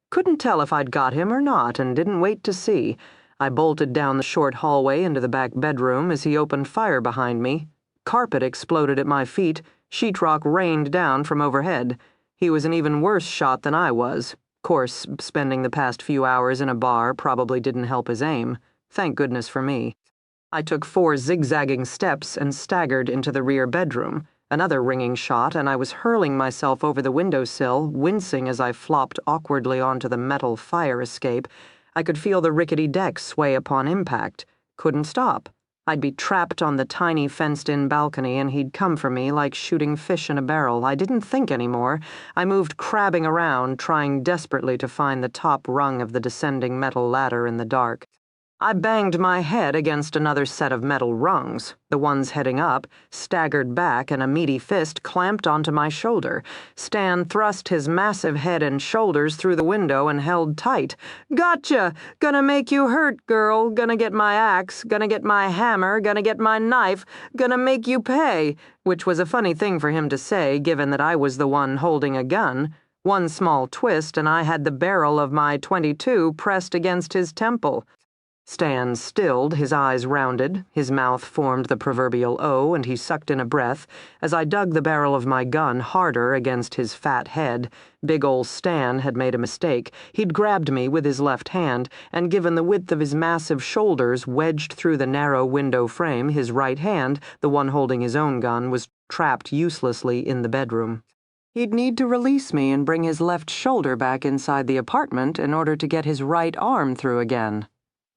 Couldn't tell if I'd got him or not and didn't wait to see. I bolted down the short hallway into the back bedroom as he opened fire behind me. Carpet exploded at my feet. Sheetrock rained down from overhead. He was an even worse shot than I was. Course, spending the past few hours in a bar probably didn't help his aim. Thank goodness for me. I took 4 zigzagging steps and staggered into the rear bedroom. Another ringing shot, and I was hurling myself over the windowsill, wincing as I flopped awkwardly onto the metal fire escape. I could feel the rickety deck sway upon impact. Couldn't stop. I'd be trapped on the tiny fenced-in balcony, and he'd come for me like shooting fish in a barrel. I didn't think anymore. I moved crabbing around, trying desperately to find the top rung of the descending metal ladder in the dark. I banged my head against another set of metal rungs. The ones heading up staggered back, and a meaty fist clamped onto my shoulder. Stan thrust his massive head and shoulders through the window and held tight. "Gotcha! Gonna make you hurt, girl. Gonna get my axe. Gonna get my hammer. Gonna get my knife. Gonna make you pay," which was a funny thing for him to say, given that I was the one holding a gun. One small twist, and I had the barrel of my .22 pressed against his temple. Stan stilled, his eyes rounded, his mouth formed the proverbial O, and he sucked in a breath as I dug the barrel of my gun harder against his fat head. Big ol' Stan had made a mistake. He'd grabbed me with his left hand, and given the width of his massive shoulders wedged through the narrow window frame, his right hand, the one holding his own gun, was trapped uselessly in the bedroom. He'd need to release me and bring his left shoulder back inside the apartment in order to get his right arm through again.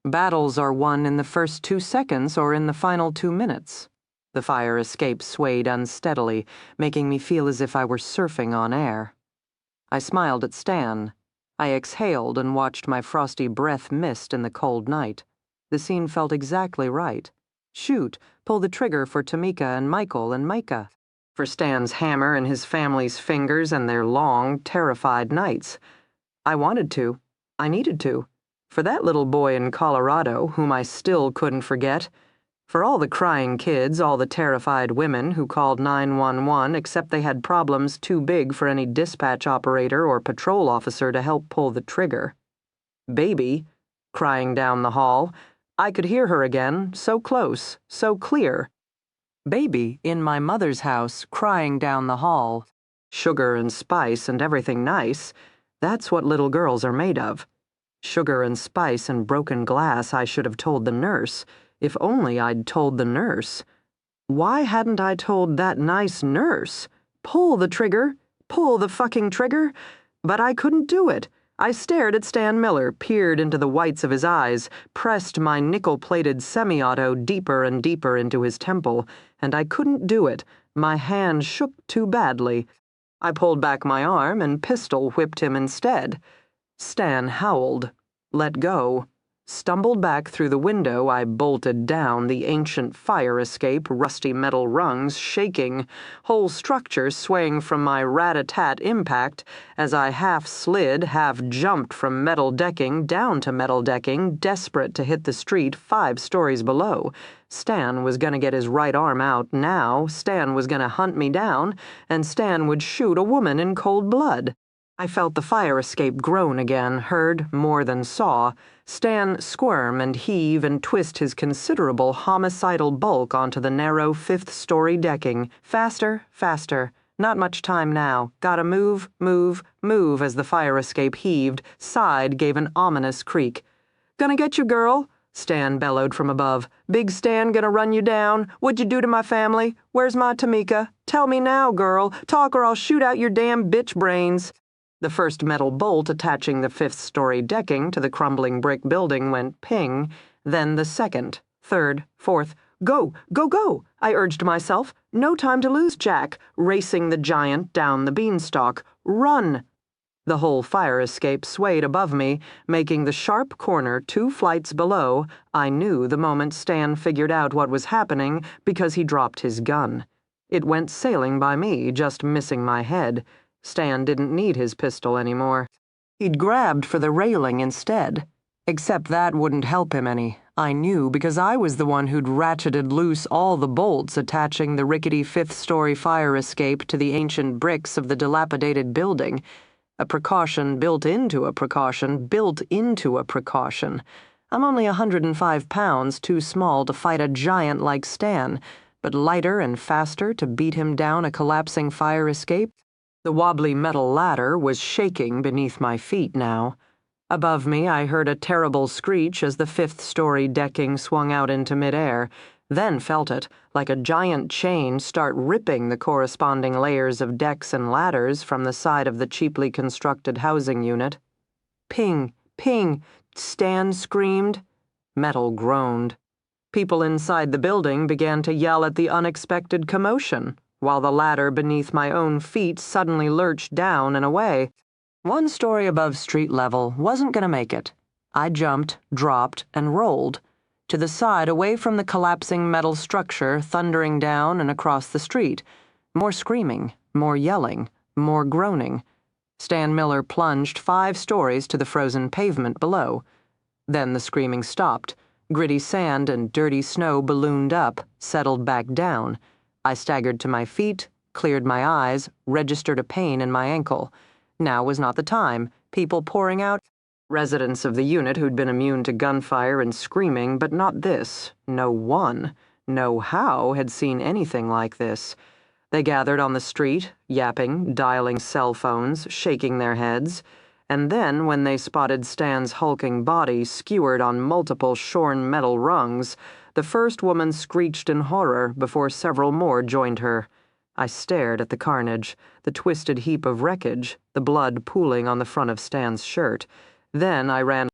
Battles are won in the first 2 seconds or in the final 2 minutes. The fire escape swayed unsteadily, making me feel as if I were surfing on air. I smiled at Stan. I exhaled and watched my frosty breath mist in the cold night. The scene felt exactly right. Shoot, pull the trigger for Tamika and Michael and Micah. For Stan's hammer and his family's fingers and their long, terrified nights. I wanted to. I needed to. For that little boy in Colorado, whom I still couldn't forget. For all the crying kids, all the terrified women who called 911 except they had problems too big for any dispatch operator or patrol officer to help pull the trigger. Baby, crying down the hall. I could hear her again, so close, so clear. Baby, in my mother's house, crying down the hall. Sugar and spice and everything nice. That's what little girls are made of. Sugar and spice and broken glass, I should have told the nurse. If only I'd told the nurse. Why hadn't I told that nice nurse? Pull the trigger. Pull the fucking trigger. But I couldn't do it. I stared at Stan Miller, peered into the whites of his eyes, pressed my nickel-plated semi-auto deeper and deeper into his temple, and I couldn't do it. My hand shook too badly. I pulled back my arm and pistol whipped him instead. Stan howled, let go. Stumbled back through the window, I bolted down the ancient fire escape, rusty metal rungs shaking, whole structure swaying from my rat-a-tat impact as I half slid, half jumped from metal decking down to metal decking, desperate to hit the street 5 stories below. Stan was gonna get his right arm out now, Stan was gonna hunt me down, and Stan would shoot a woman in cold blood. I felt the fire escape groan again, heard more than saw. Stan squirm and heave and twist his considerable homicidal bulk onto the narrow 5th-story decking. Faster, faster. Not much time now. Gotta move, move, move as the fire escape heaved, sighed, gave an ominous creak. "Gonna get you, girl," Stan bellowed from above. "Big Stan gonna run you down? What'd you do to my family? Where's my Tamika? Tell me now, girl. Talk or I'll shoot out your damn bitch brains." The first metal bolt attaching the 5th-story decking to the crumbling brick building went ping, then the second, third, fourth. "Go, go, go," I urged myself. "No time to lose, Jack," racing the giant down the beanstalk. "Run!" The whole fire escape swayed above me, making the sharp corner 2 flights below. I knew the moment Stan figured out what was happening because he dropped his gun. It went sailing by me, just missing my head. Stan didn't need his pistol anymore. He'd grabbed for the railing instead. Except that wouldn't help him any. I knew because I was the one who'd ratcheted loose all the bolts attaching the rickety fifth-story fire escape to the ancient bricks of the dilapidated building. A precaution built into a precaution built into a precaution. I'm only 105 pounds too small to fight a giant like Stan, but lighter and faster to beat him down a collapsing fire escape. The wobbly metal ladder was shaking beneath my feet now. Above me, I heard a terrible screech as the fifth-story decking swung out into midair, then felt it, like a giant chain, start ripping the corresponding layers of decks and ladders from the side of the cheaply constructed housing unit. Ping, ping, Stan screamed. Metal groaned. People inside the building began to yell at the unexpected commotion, while the ladder beneath my own feet suddenly lurched down and away. 1 story above street level wasn't going to make it. I jumped, dropped, and rolled. To the side, away from the collapsing metal structure thundering down and across the street. More screaming, more yelling, more groaning. Stan Miller plunged 5 stories to the frozen pavement below. Then the screaming stopped. Gritty sand and dirty snow ballooned up, settled back down. I staggered to my feet, cleared my eyes, registered a pain in my ankle. Now was not the time. People pouring out. Residents of the unit who'd been immune to gunfire and screaming, but not this. No one, no how had seen anything like this. They gathered on the street, yapping, dialing cell phones, shaking their heads. And then, when they spotted Stan's hulking body skewered on multiple shorn metal rungs, the first woman screeched in horror before several more joined her. I stared at the carnage, the twisted heap of wreckage, the blood pooling on the front of Stan's shirt. Then I ran.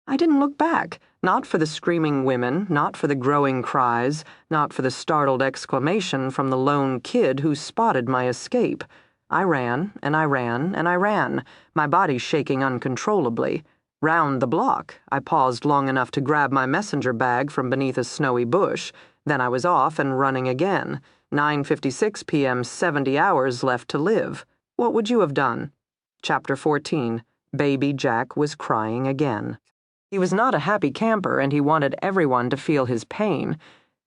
I didn't look back, not for the screaming women, not for the growing cries, not for the startled exclamation from the lone kid who spotted my escape. I ran, and I ran, and I ran, my body shaking uncontrollably. Round the block, I paused long enough to grab my messenger bag from beneath a snowy bush. Then I was off and running again. 9:56 p.m., 70 hours left to live. What would you have done? Chapter 14. Baby Jack was crying again. He was not a happy camper, and he wanted everyone to feel his pain.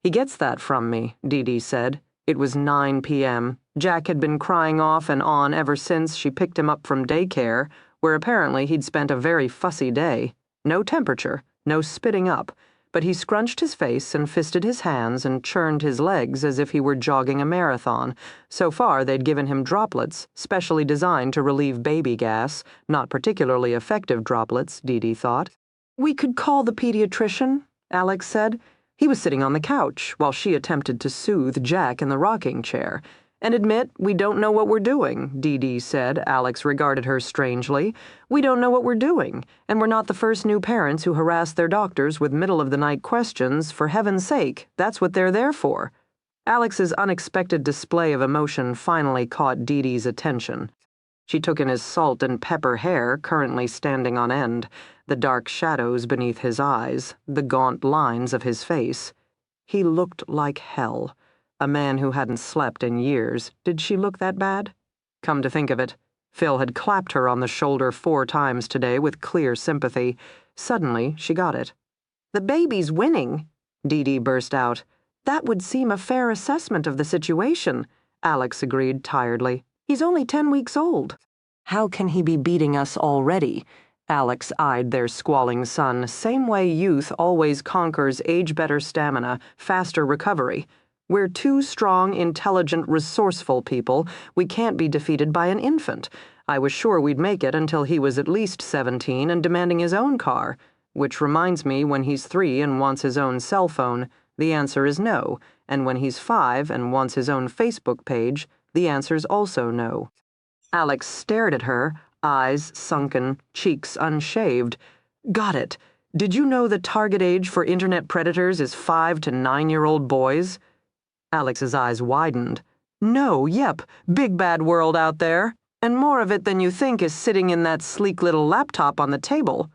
He gets that from me, Dee Dee said. It was 9 p.m. Jack had been crying off and on ever since she picked him up from daycare, where apparently he'd spent a very fussy day. No temperature, no spitting up, but he scrunched his face and fisted his hands and churned his legs as if he were jogging a marathon. So far, they'd given him droplets, specially designed to relieve baby gas, not particularly effective droplets, Dee Dee thought. We could call the pediatrician, Alex said. He was sitting on the couch while she attempted to soothe Jack in the rocking chair. And admit we don't know what we're doing, Dee Dee said. Alex regarded her strangely. We don't know what we're doing, and we're not the first new parents who harass their doctors with middle-of-the-night questions. For heaven's sake, that's what they're there for. Alex's unexpected display of emotion finally caught Dee Dee's attention. She took in his salt and pepper hair, currently standing on end, the dark shadows beneath his eyes, the gaunt lines of his face. He looked like hell. A man who hadn't slept in years. Did she look that bad? Come to think of it, Phil had clapped her on the shoulder 4 times today with clear sympathy. Suddenly, she got it. The baby's winning, Dee Dee burst out. That would seem a fair assessment of the situation, Alex agreed tiredly. He's only 10 weeks old. How can he be beating us already? Alex eyed their squalling son, same way youth always conquers age-better stamina, faster recovery. We're 2 strong, intelligent, resourceful people. We can't be defeated by an infant. I was sure we'd make it until he was at least 17 and demanding his own car. Which reminds me, when he's 3 and wants his own cell phone, the answer is no. And when he's 5 and wants his own Facebook page, the answer's also no. Alex stared at her, eyes sunken, cheeks unshaved. Got it. Did you know the target age for internet predators is 5 to 9-year-old boys? Alex's eyes widened. No, yep, big bad world out there. And more of it than you think is sitting in that sleek little laptop on the table.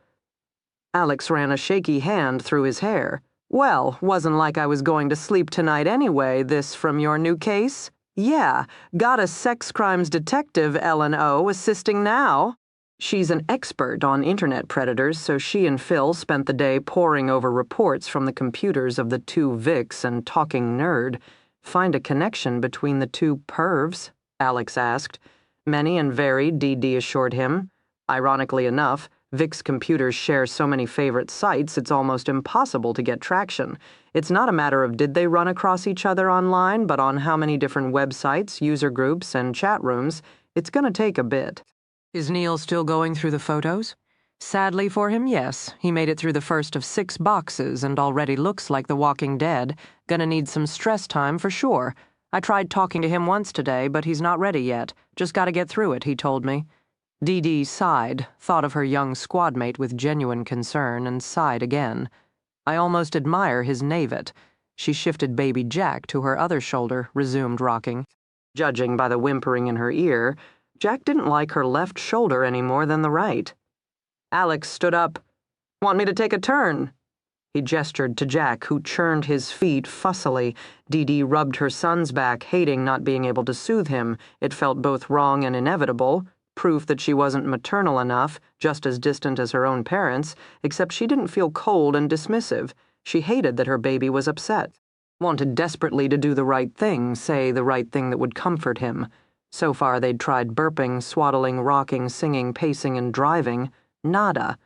Alex ran a shaky hand through his hair. Well, wasn't like I was going to sleep tonight anyway, this from your new case? Yeah, got a sex crimes detective, L&O, assisting now. She's an expert on internet predators, so she and Phil spent the day poring over reports from the computers of the two Vicks and talking nerd. Find a connection between the two pervs? Alex asked. Many and varied, DD assured him. Ironically enough, Vic's computers share so many favorite sites it's almost impossible to get traction. It's not a matter of did they run across each other online, but on how many different websites, user groups, and chat rooms. It's gonna take a bit. Is Neil still going through the photos? Sadly for him, yes. He made it through the first of 6 boxes and already looks like The Walking Dead. Gonna need some stress time for sure. I tried talking to him once today, but he's not ready yet. Just gotta get through it, he told me. Dee Dee sighed, thought of her young squadmate with genuine concern, and sighed again. I almost admire his navet. She shifted baby Jack to her other shoulder, resumed rocking. Judging by the whimpering in her ear, Jack didn't like her left shoulder any more than the right. Alex stood up. Want me to take a turn? He gestured to Jack, who churned his feet fussily. Dee Dee rubbed her son's back, hating not being able to soothe him. It felt both wrong and inevitable. Proof that she wasn't maternal enough, just as distant as her own parents, except she didn't feel cold and dismissive. She hated that her baby was upset. Wanted desperately to do the right thing, say the right thing that would comfort him. So far they'd tried burping, swaddling, rocking, singing, pacing, and driving. Nada.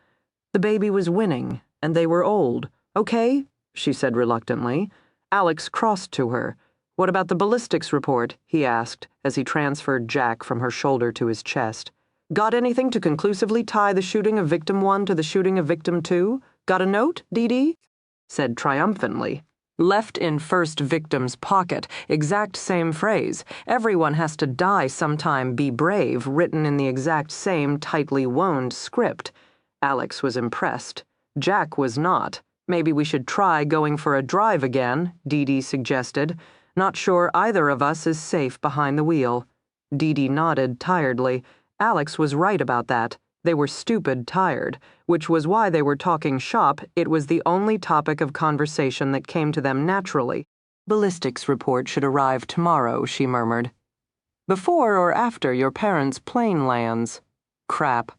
The baby was winning, and they were old. Okay, she said reluctantly. Alex crossed to her. What about the ballistics report? He asked, as he transferred Jack from her shoulder to his chest. Got anything to conclusively tie the shooting of Victim 1 to the shooting of Victim 2? Got a note, Dee Dee? Said triumphantly. Left in first victim's pocket, exact same phrase. Everyone has to die sometime, be brave, written in the exact same tightly wound script. Alex was impressed. Jack was not. Maybe we should try going for a drive again, Dee Dee suggested. Not sure either of us is safe behind the wheel. Dee Dee nodded tiredly. Alex was right about that. They were stupid tired, which was why they were talking shop. It was the only topic of conversation that came to them naturally. Ballistics report should arrive tomorrow, she murmured. Before or after your parents' plane lands? Crap.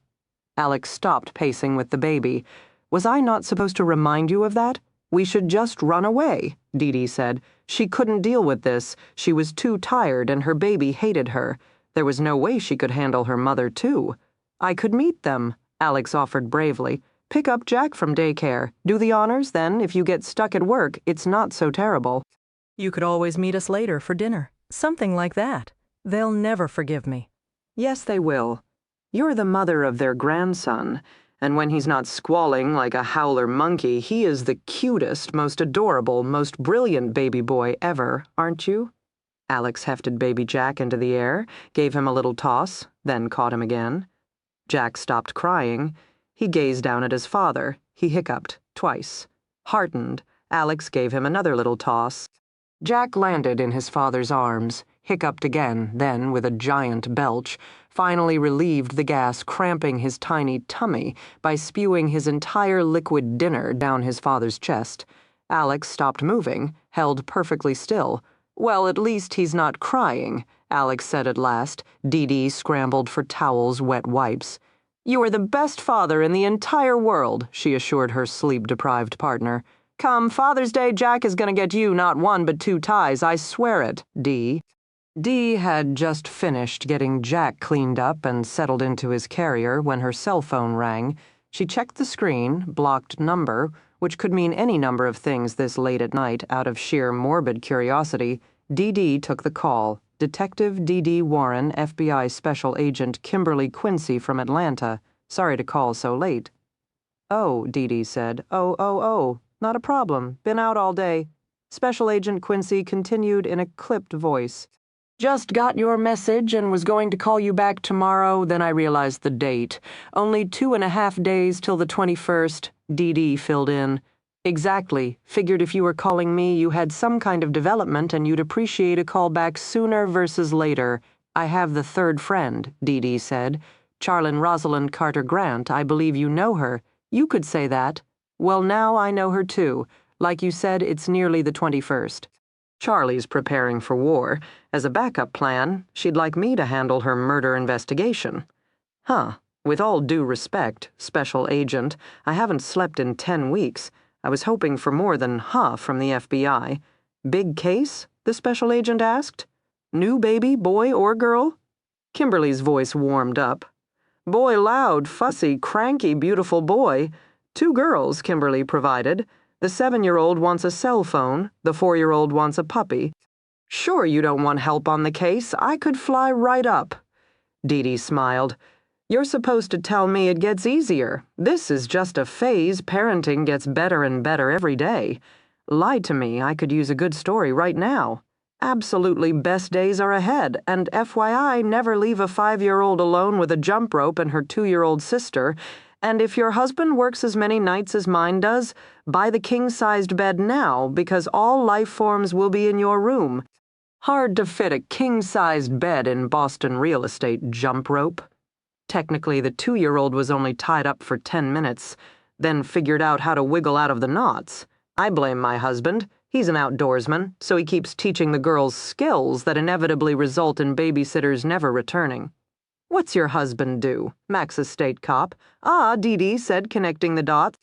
Alex stopped pacing with the baby. Was I not supposed to remind you of that? We should just run away, Dee Dee said. She couldn't deal with this. She was too tired and her baby hated her. There was no way she could handle her mother, too. I could meet them, Alex offered bravely. Pick up Jack from daycare. Do the honors, then. If you get stuck at work, it's not so terrible. You could always meet us later for dinner. Something like that. They'll never forgive me. Yes, they will. You're the mother of their grandson, and when he's not squalling like a howler monkey, he is the cutest, most adorable, most brilliant baby boy ever, aren't you? Alex hefted baby Jack into the air, gave him a little toss, then caught him again. Jack stopped crying. He gazed down at his father. He hiccuped, twice. Heartened, Alex gave him another little toss. Jack landed in his father's arms, hiccuped again, then, with a giant belch, finally relieved the gas cramping his tiny tummy by spewing his entire liquid dinner down his father's chest. Alex stopped moving, held perfectly still. Well, at least he's not crying, Alex said at last. Dee Dee scrambled for towels, wet wipes. You are the best father in the entire world, she assured her sleep-deprived partner. Come, Father's Day, Jack is going to get you not 1 but 2 ties, I swear it, Dee. Dee had just finished getting Jack cleaned up and settled into his carrier when her cell phone rang. She checked the screen, blocked number, which could mean any number of things this late at night out of sheer morbid curiosity. Dee Dee took the call. Detective D.D. Warren, FBI Special Agent Kimberly Quincy from Atlanta. Sorry to call so late. Oh, Dee Dee said. Oh. Not a problem. Been out all day. Special Agent Quincy continued in a clipped voice. Just got your message and was going to call you back tomorrow, then I realized the date. Only 2.5 days till the 21st, Dee Dee filled in. Exactly. Figured if you were calling me, you had some kind of development and you'd appreciate a call back sooner versus later. I have the third friend, Dee Dee said. Charlene Rosalind Carter Grant, I believe you know her. You could say that. Well, now I know her too. Like you said, it's nearly the 21st. Charlie's preparing for war. As a backup plan, she'd like me to handle her murder investigation. Huh. With all due respect, Special Agent, I haven't slept in 10 weeks. I was hoping for more than half from the FBI. Big case? The Special Agent asked. New baby, boy or girl? Kimberly's voice warmed up. Boy loud, fussy, cranky, beautiful boy. 2 girls, Kimberly provided. The 7-year-old wants a cell phone. The 4-year-old wants a puppy. Sure you don't want help on the case. I could fly right up. Dee Dee smiled. You're supposed to tell me it gets easier. This is just a phase. Parenting gets better and better every day. Lie to me. I could use a good story right now. Absolutely best days are ahead, and FYI, never leave a 5-year-old alone with a jump rope and her 2-year-old sister, and if your husband works as many nights as mine does, buy the king-sized bed now, because all life forms will be in your room. Hard to fit a king-sized bed in Boston real estate jump rope. Technically, the 2-year-old was only tied up for 10 minutes, then figured out how to wiggle out of the knots. I blame my husband. He's an outdoorsman, so he keeps teaching the girls skills that inevitably result in babysitters never returning. What's your husband do? Max's state cop. Ah, Dee Dee said, connecting the dots.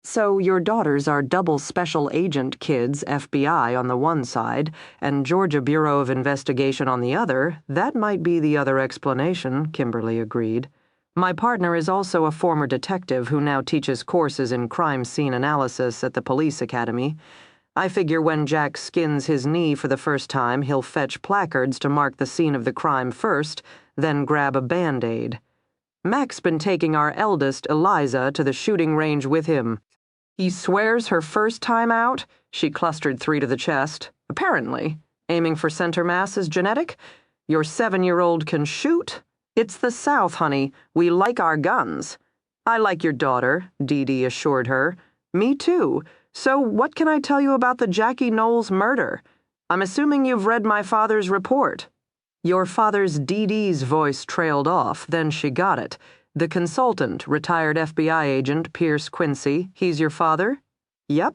So your daughters are double special agent kids, FBI on the one side, and Georgia Bureau of Investigation on the other. That might be the other explanation, Kimberly agreed. My partner is also a former detective who now teaches courses in crime scene analysis at the police academy. I figure when Jack skins his knee for the first time, he'll fetch placards to mark the scene of the crime first, then grab a Band-Aid. Mac's been taking our eldest, Eliza, to the shooting range with him. He swears her first time out, she clustered 3 to the chest. Apparently. Aiming for center mass is genetic? Your 7-year-old can shoot? It's the South, honey. We like our guns. I like your daughter, Dee Dee assured her. Me too. So what can I tell you about the Jackie Knowles murder? I'm assuming you've read my father's report. Your father's Dee Dee's voice trailed off, then she got it. The consultant, retired FBI agent Pierce Quincy, he's your father? Yep.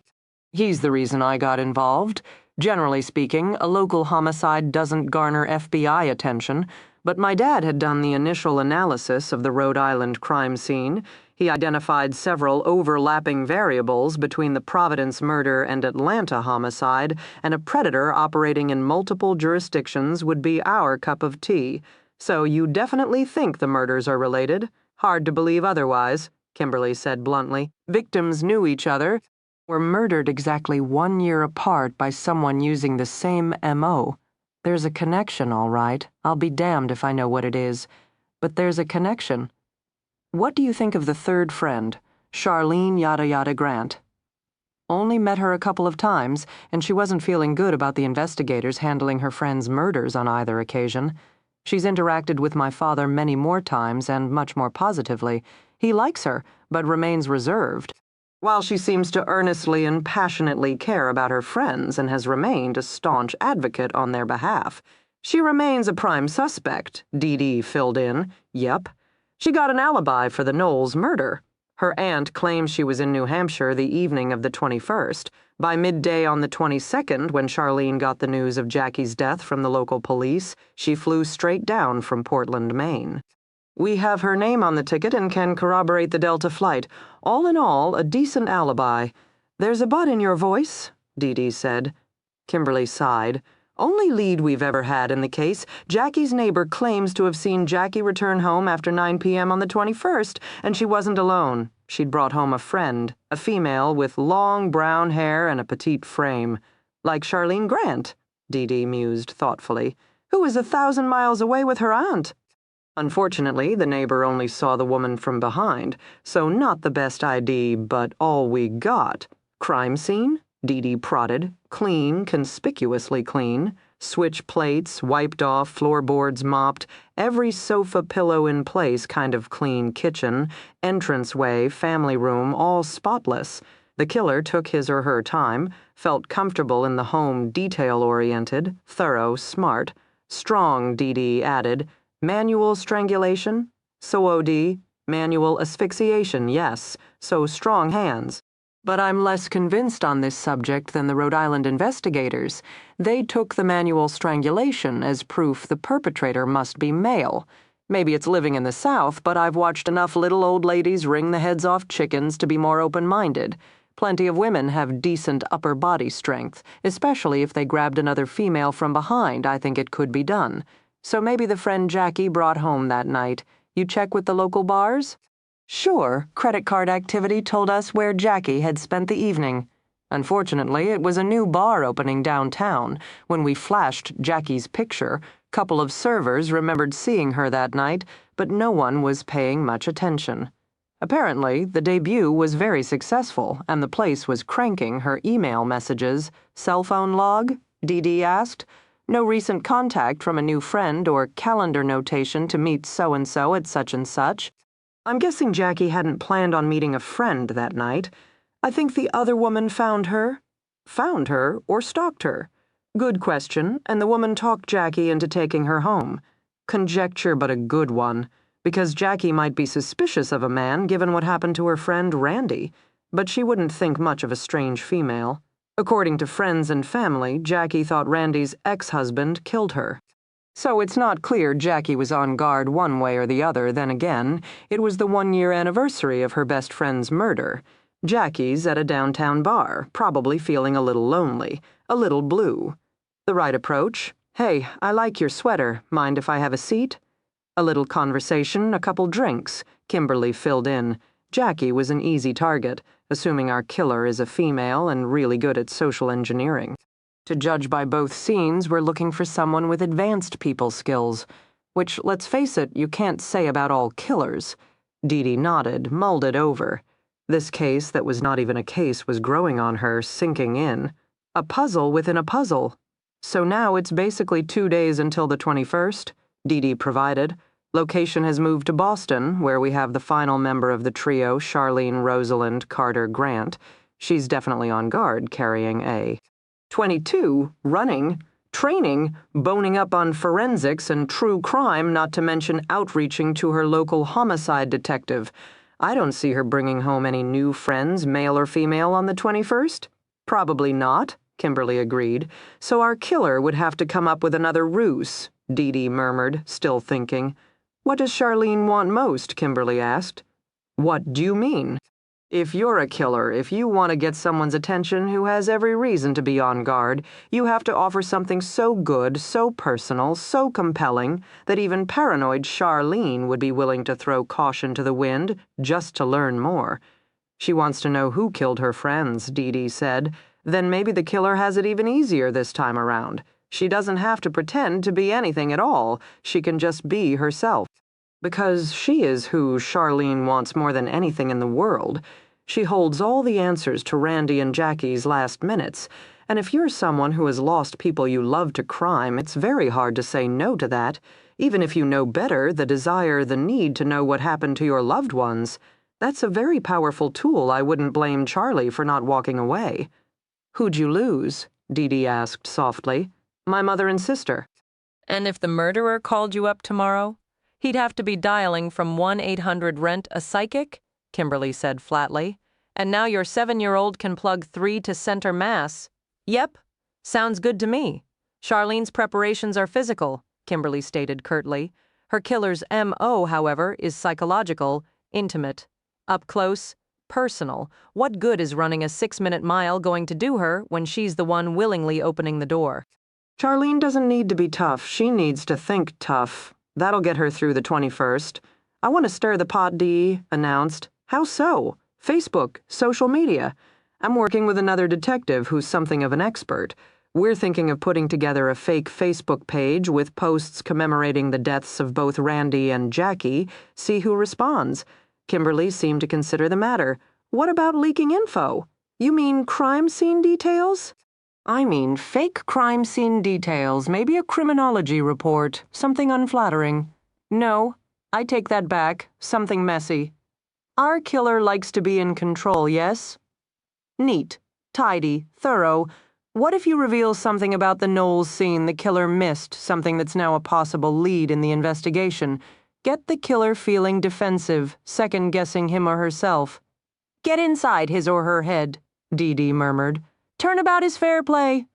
He's the reason I got involved. Generally speaking, a local homicide doesn't garner FBI attention, but my dad had done the initial analysis of the Rhode Island crime scene. He identified several overlapping variables between the Providence murder and Atlanta homicide, and a predator operating in multiple jurisdictions would be our cup of tea. So you definitely think the murders are related? Hard to believe otherwise, Kimberly said bluntly. Victims knew each other, were murdered exactly 1 year apart by someone using the same M.O. There's a connection, all right. I'll be damned if I know what it is. But there's a connection. What do you think of the third friend, Charlene Yada Yada Grant? Only met her a couple of times, and she wasn't feeling good about the investigators handling her friend's murders on either occasion. She's interacted with my father many more times and much more positively. He likes her, but remains reserved. While she seems to earnestly and passionately care about her friends and has remained a staunch advocate on their behalf, she remains a prime suspect, Dee Dee filled in. Yep. She got an alibi for the Knowles murder. Her aunt claims she was in New Hampshire the evening of the 21st. By midday on the 22nd, when Charlene got the news of Jackie's death from the local police, she flew straight down from Portland, Maine. We have her name on the ticket and can corroborate the Delta flight. All in all, a decent alibi. There's a but in your voice, Dee Dee said. Kimberly sighed. Only lead we've ever had in the case. Jackie's neighbor claims to have seen Jackie return home after 9 p.m. on the 21st, and she wasn't alone. She'd brought home a friend, a female with long brown hair and a petite frame. Like Charlene Grant, Dee Dee mused thoughtfully, who was 1,000 miles away with her aunt. Unfortunately, the neighbor only saw the woman from behind, so not the best ID, but all we got. Crime scene? Dee Dee prodded. Clean, conspicuously clean. Switch plates, wiped off, floorboards mopped, every sofa pillow in place, kind of clean kitchen, entranceway, family room, all spotless. The killer took his or her time, felt comfortable in the home, detail-oriented, thorough, smart. Strong, Dee Dee added. Manual strangulation? So OD. Manual asphyxiation, yes. So strong hands. But I'm less convinced on this subject than the Rhode Island investigators. They took the manual strangulation as proof the perpetrator must be male. Maybe it's living in the South, but I've watched enough little old ladies wring the heads off chickens to be more open-minded. Plenty of women have decent upper body strength, especially if they grabbed another female from behind. I think it could be done. So maybe the friend Jackie brought home that night. You check with the local bars? Sure, credit card activity told us where Jackie had spent the evening. Unfortunately, it was a new bar opening downtown. When we flashed Jackie's picture, a couple of servers remembered seeing her that night, but no one was paying much attention. Apparently, the debut was very successful, and the place was cranking her email messages. Cell phone log? Dee Dee asked. No recent contact from a new friend or calendar notation to meet so-and-so at such and such. I'm guessing Jackie hadn't planned on meeting a friend that night. I think the other woman found her. Found her or stalked her? Good question, and the woman talked Jackie into taking her home. Conjecture, but a good one, because Jackie might be suspicious of a man given what happened to her friend Randy, but she wouldn't think much of a strange female. According to friends and family, Jackie thought Randy's ex-husband killed her. So it's not clear Jackie was on guard one way or the other. Then again, it was the 1-year anniversary of her best friend's murder. Jackie's at a downtown bar, probably feeling a little lonely, a little blue. The right approach: hey, I like your sweater, mind if I have a seat? A little conversation, a couple drinks, Kimberly filled in. Jackie was an easy target, assuming our killer is a female and really good at social engineering. To judge by both scenes, we're looking for someone with advanced people skills, which, let's face it, you can't say about all killers. Dee Dee nodded, mulled it over. This case that was not even a case was growing on her, sinking in. A puzzle within a puzzle. So now it's basically 2 days until the 21st, Dee Dee provided. Location has moved to Boston, where we have the final member of the trio, Charlene Rosalind Carter Grant. She's definitely on guard, carrying a 22, running, training, boning up on forensics and true crime, not to mention outreaching to her local homicide detective. I don't see her bringing home any new friends, male or female, on the 21st. Probably not, Kimberly agreed. So our killer would have to come up with another ruse, Dee Dee murmured, still thinking. What does Charlene want most? Kimberly asked. What do you mean? If you're a killer, if you want to get someone's attention who has every reason to be on guard, you have to offer something so good, so personal, so compelling, that even paranoid Charlene would be willing to throw caution to the wind just to learn more. She wants to know who killed her friends, Dee Dee said. Then maybe the killer has it even easier this time around. She doesn't have to pretend to be anything at all. She can just be herself. Because she is who Charlene wants more than anything in the world. She holds all the answers to Randy and Jackie's last minutes, and if you're someone who has lost people you love to crime, it's very hard to say no to that, even if you know better, the desire, the need to know what happened to your loved ones. That's a very powerful tool. I wouldn't blame Charlie for not walking away. Who'd you lose? Dee Dee asked softly. My mother and sister. And if the murderer called you up tomorrow, he'd have to be dialing from 1-800-RENT a psychic? Kimberly said flatly. And now your 7-year-old can plug 3 to center mass. Yep, sounds good to me. Charlene's preparations are physical, Kimberly stated curtly. Her killer's M.O., however, is psychological, intimate, up close, personal. What good is running a 6-minute mile going to do her when she's the one willingly opening the door? Charlene doesn't need to be tough. She needs to think tough. That'll get her through the 21st. I want to stir the pot, Dee announced. How so? Facebook, social media. I'm working with another detective who's something of an expert. We're thinking of putting together a fake Facebook page with posts commemorating the deaths of both Randy and Jackie. See who responds. Kimberly seemed to consider the matter. What about leaking info? You mean crime scene details? I mean fake crime scene details, maybe a criminology report, something unflattering. No, I take that back, something messy. Our killer likes to be in control, yes? Neat, tidy, thorough. What if you reveal something about the Knowles scene the killer missed, something that's now a possible lead in the investigation? Get the killer feeling defensive, second-guessing him or herself. Get inside his or her head, Dee Dee murmured. Turnabout is fair play.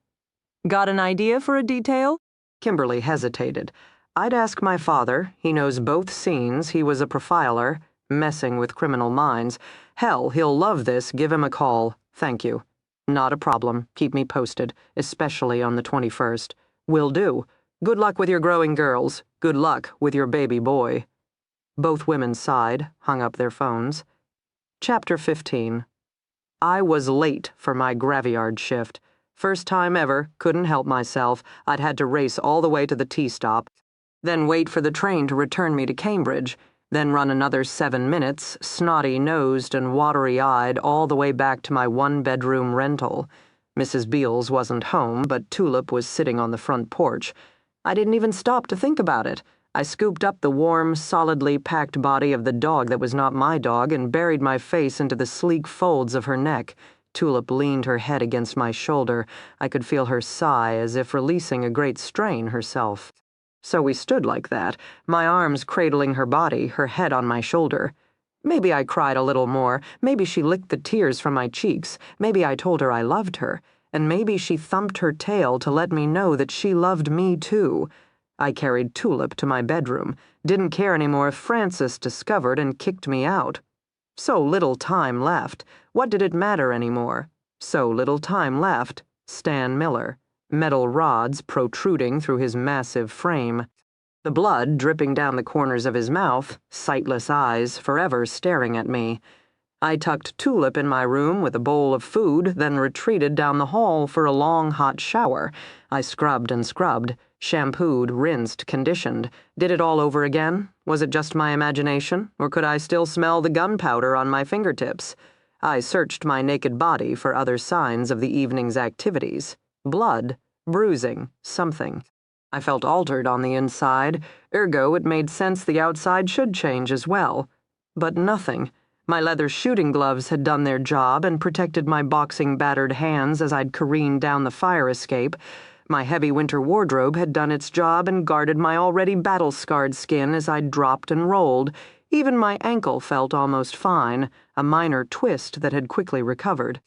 Got an idea for a detail? Kimberly hesitated. I'd ask my father. He knows both scenes. He was a profiler, messing with criminal minds. Hell, he'll love this. Give him a call. Thank you. Not a problem. Keep me posted, especially on the 21st. Will do. Good luck with your growing girls. Good luck with your baby boy. Both women sighed, hung up their phones. Chapter 15. I was late for my graveyard shift. First time ever, couldn't help myself. I'd had to race all the way to the T-stop, then wait for the train to return me to Cambridge, then run another 7 minutes, snotty-nosed and watery-eyed, all the way back to my one-bedroom rental. Mrs. Beals wasn't home, but Tulip was sitting on the front porch. I didn't even stop to think about it. I scooped up the warm, solidly packed body of the dog that was not my dog and buried my face into the sleek folds of her neck. Tulip leaned her head against my shoulder. I could feel her sigh as if releasing a great strain herself. So we stood like that, my arms cradling her body, her head on my shoulder. Maybe I cried a little more, maybe she licked the tears from my cheeks, maybe I told her I loved her, and maybe she thumped her tail to let me know that she loved me too. I carried Tulip to my bedroom, didn't care anymore if Francis discovered and kicked me out. So little time left. What did it matter anymore? So little time left. Stan Miller. Metal rods protruding through his massive frame. The blood dripping down the corners of his mouth, sightless eyes forever staring at me. I tucked Tulip in my room with a bowl of food, then retreated down the hall for a long hot shower. I scrubbed and scrubbed, shampooed, rinsed, conditioned. Did it all over again? Was it just my imagination, or could I still smell the gunpowder on my fingertips? I searched my naked body for other signs of the evening's activities. Blood, bruising, something. I felt altered on the inside, ergo it made sense the outside should change as well. But nothing. My leather shooting gloves had done their job and protected my boxing-battered hands as I'd careened down the fire escape. My heavy winter wardrobe had done its job and guarded my already battle-scarred skin as I'd dropped and rolled. Even my ankle felt almost fine, a minor twist that had quickly recovered.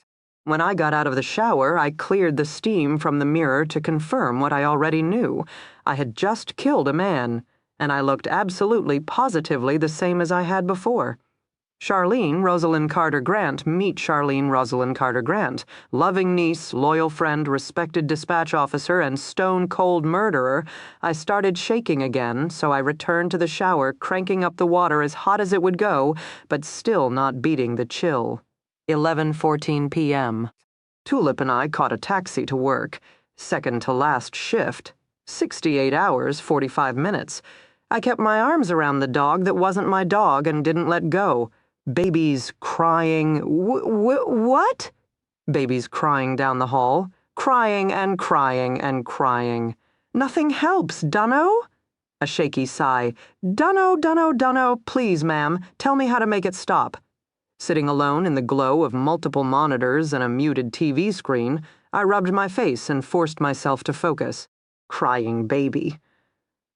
When I got out of the shower, I cleared the steam from the mirror to confirm what I already knew. I had just killed a man, and I looked absolutely, positively the same as I had before. Charlene Rosalind Carter Grant, meet Charlene Rosalind Carter Grant, loving niece, loyal friend, respected dispatch officer, and stone-cold murderer. I started shaking again, so I returned to the shower, cranking up the water as hot as it would go, but still not beating the chill. 11:14 p.m. Tulip and I caught a taxi to work. Second to last shift. 68 hours, 45 minutes. I kept my arms around the dog that wasn't my dog and didn't let go. Babies crying. What? Babies crying down the hall. Crying and crying and crying. Nothing helps, dunno? A shaky sigh. Dunno, please, ma'am. Tell me how to make it stop. Sitting alone in the glow of multiple monitors and a muted TV screen, I rubbed my face and forced myself to focus. Crying baby.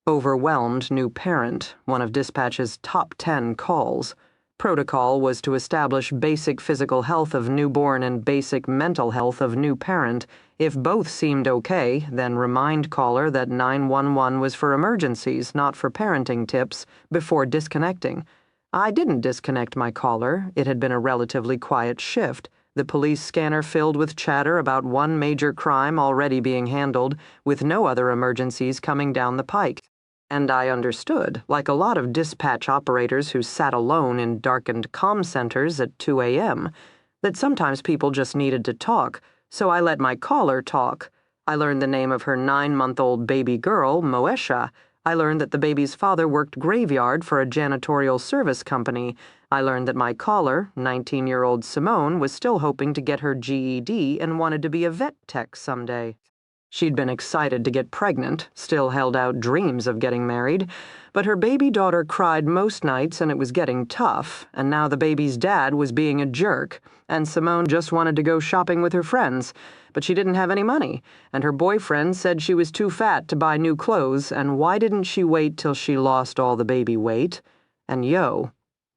Overwhelmed new parent, one of dispatch's top 10 calls. Protocol was to establish basic physical health of newborn and basic mental health of new parent. If both seemed okay, then remind caller that 911 was for emergencies, not for parenting tips, before disconnecting. I didn't disconnect my caller. It had been a relatively quiet shift, the police scanner filled with chatter about one major crime already being handled, with no other emergencies coming down the pike. And I understood, like a lot of dispatch operators who sat alone in darkened comm centers at 2 a.m., that sometimes people just needed to talk, so I let my caller talk. I learned the name of her 9-month-old baby girl, Moesha. I learned that the baby's father worked graveyard for a janitorial service company. I learned that my caller, 19-year-old Simone, was still hoping to get her GED and wanted to be a vet tech someday. She'd been excited to get pregnant, still held out dreams of getting married, but her baby daughter cried most nights and it was getting tough, and now the baby's dad was being a jerk, and Simone just wanted to go shopping with her friends, but she didn't have any money, and her boyfriend said she was too fat to buy new clothes, and why didn't she wait till she lost all the baby weight? And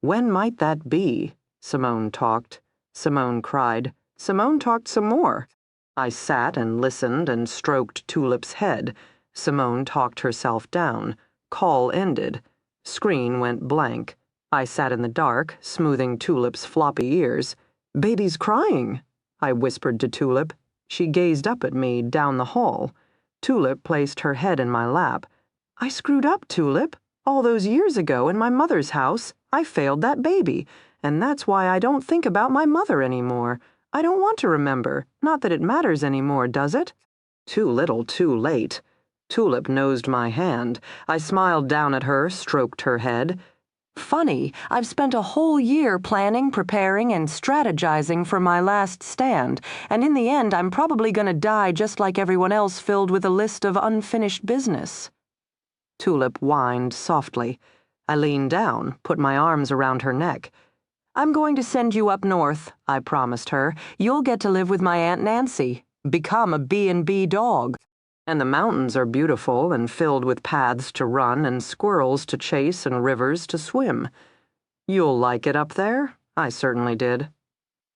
when might that be? Simone talked. Simone cried. Simone talked some more. I sat and listened and stroked Tulip's head. Simone talked herself down. Call ended. Screen went blank. I sat in the dark, smoothing Tulip's floppy ears. "Baby's crying," I whispered to Tulip. She gazed up at me down the hall. Tulip placed her head in my lap. "I screwed up, Tulip. All those years ago in my mother's house, I failed that baby, and that's why I don't think about my mother anymore. I don't want to remember. Not that it matters anymore, does it?" Too little, too late. Tulip nosed my hand. I smiled down at her, stroked her head. "Funny, I've spent a whole year planning, preparing, and strategizing for my last stand, and in the end I'm probably gonna die just like everyone else, filled with a list of unfinished business." Tulip whined softly. I leaned down, put my arms around her neck. "I'm going to send you up north," I promised her. "You'll get to live with my Aunt Nancy. Become a B&B dog. And the mountains are beautiful and filled with paths to run and squirrels to chase and rivers to swim. You'll like it up there?" I certainly did.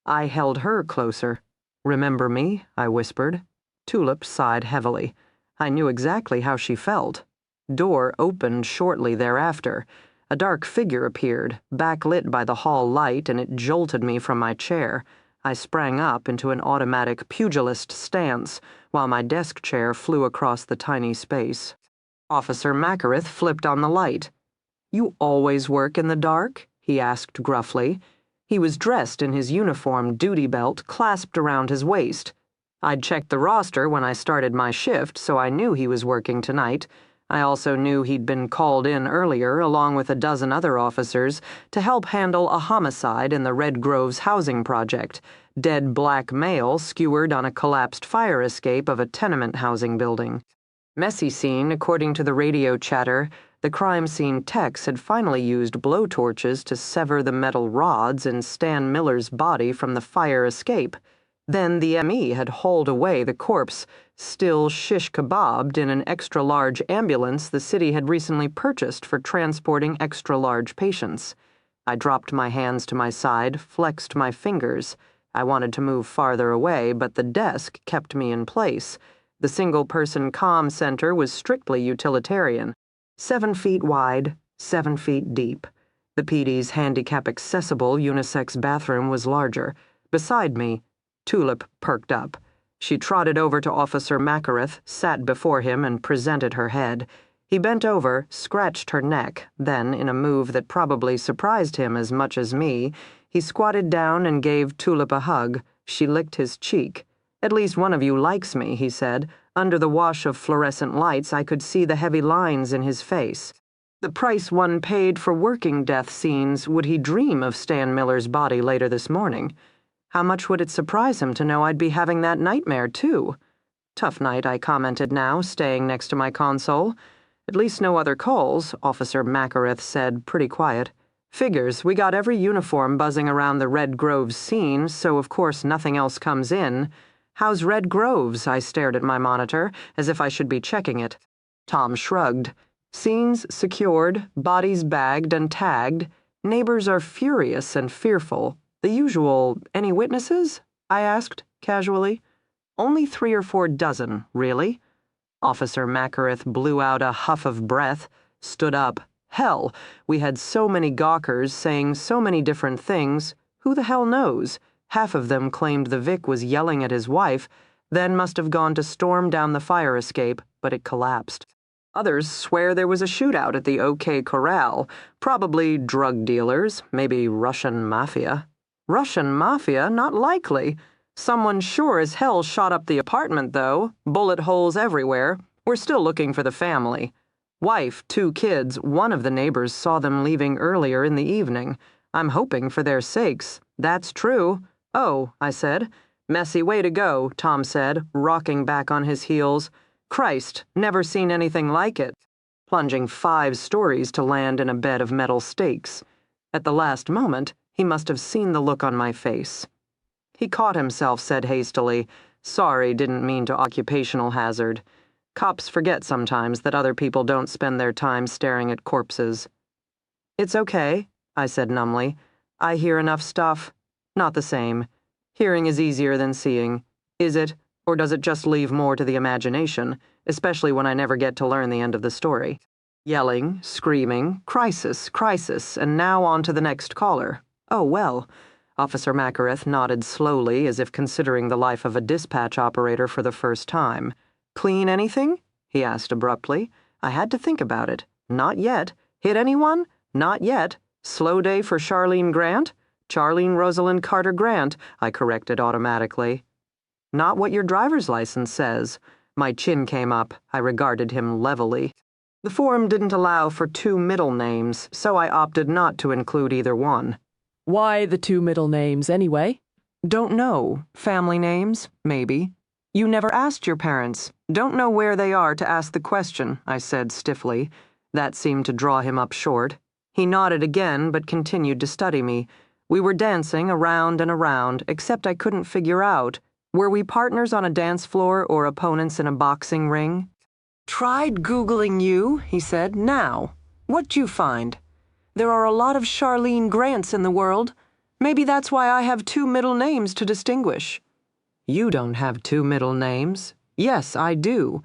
I held her closer. "Remember me?" I whispered. Tulip sighed heavily. I knew exactly how she felt. Door opened shortly thereafter. A dark figure appeared, backlit by the hall light, and it jolted me from my chair. I sprang up into an automatic pugilist stance, while my desk chair flew across the tiny space. Officer Makareth flipped on the light. "You always work in the dark?" he asked gruffly. He was dressed in his uniform duty belt clasped around his waist. I'd checked the roster when I started my shift, so I knew he was working tonight. I also knew he'd been called in earlier, along with a dozen other officers, to help handle a homicide in the Red Groves housing project. Dead black male skewered on a collapsed fire escape of a tenement housing building. Messy scene, according to the radio chatter. The crime scene techs had finally used blowtorches to sever the metal rods in Stan Miller's body from the fire escape. Then the ME had hauled away the corpse, still shish kebabbed, in an extra-large ambulance the city had recently purchased for transporting extra-large patients. I dropped my hands to my side, flexed my fingers. I wanted to move farther away, but the desk kept me in place. The single-person comm center was strictly utilitarian. 7 feet wide, 7 feet deep. The PD's handicap-accessible unisex bathroom was larger. Beside me, Tulip perked up. She trotted over to Officer Makareth, sat before him, and presented her head. He bent over, scratched her neck, then, in a move that probably surprised him as much as me, he squatted down and gave Tulip a hug. She licked his cheek. "At least one of you likes me," he said. Under the wash of fluorescent lights, I could see the heavy lines in his face. The price one paid for working death scenes. Would he dream of Stan Miller's body later this morning? How much would it surprise him to know I'd be having that nightmare, too? "Tough night," I commented now, staying next to my console. "At least no other calls," Officer Makareth said, pretty quiet. "Figures, we got every uniform buzzing around the Red Groves scene, so of course nothing else comes in. How's Red Groves?" I stared at my monitor, as if I should be checking it. Tom shrugged. "Scenes secured, bodies bagged and tagged. Neighbors are furious and fearful. The usual. Any witnesses?" I asked, casually. "Only 3 or 4 dozen, really." Officer Makareth blew out a huff of breath, stood up. Hell, we had so many gawkers saying so many different things. Who the hell knows? Half of them claimed the Vic was yelling at his wife, then must have gone to storm down the fire escape, but it collapsed. Others swear there was a shootout at the OK Corral. Probably drug dealers, maybe Russian mafia. Russian mafia? Not likely. Someone sure as hell shot up the apartment, though. Bullet holes everywhere. We're still looking for the family. Wife, 2 kids, one of the neighbors saw them leaving earlier in the evening. I'm hoping for their sakes. That's true. "Oh," I said. "Messy way to go," Tom said, rocking back on his heels. "Christ, never seen anything like it." Plunging 5 stories to land in a bed of metal stakes. At the last moment, he must have seen the look on my face. He caught himself, said hastily, "Sorry, didn't mean to occupational hazard. Cops forget sometimes that other people don't spend their time staring at corpses." "It's okay," I said numbly. "I hear enough stuff. Not the same. Hearing is easier than seeing. Is it, or does it just leave more to the imagination, especially when I never get to learn the end of the story?" Yelling, screaming, crisis, crisis, and now on to the next caller. Oh, well. Officer Makareth nodded slowly as if considering the life of a dispatch operator for the first time. Clean anything? He asked abruptly. I had to think about it. Not yet. Hit anyone? Not yet. Slow day for Charlene Grant? Charlene Rosalind Carter Grant, I corrected automatically. Not what your driver's license says. My chin came up. I regarded him levelly. The form didn't allow for 2 middle names, so I opted not to include either one. Why the 2 middle names, anyway? Don't know. Family names? Maybe. You never asked your parents. Don't know where they are to ask the question, I said stiffly. That seemed to draw him up short. He nodded again, but continued to study me. We were dancing around and around, except I couldn't figure out. Were we partners on a dance floor or opponents in a boxing ring? Tried Googling you, he said. Now. What'd you find? There are a lot of Charlene Grants in the world. Maybe that's why I have 2 middle names to distinguish. You don't have 2 middle names. Yes, I do.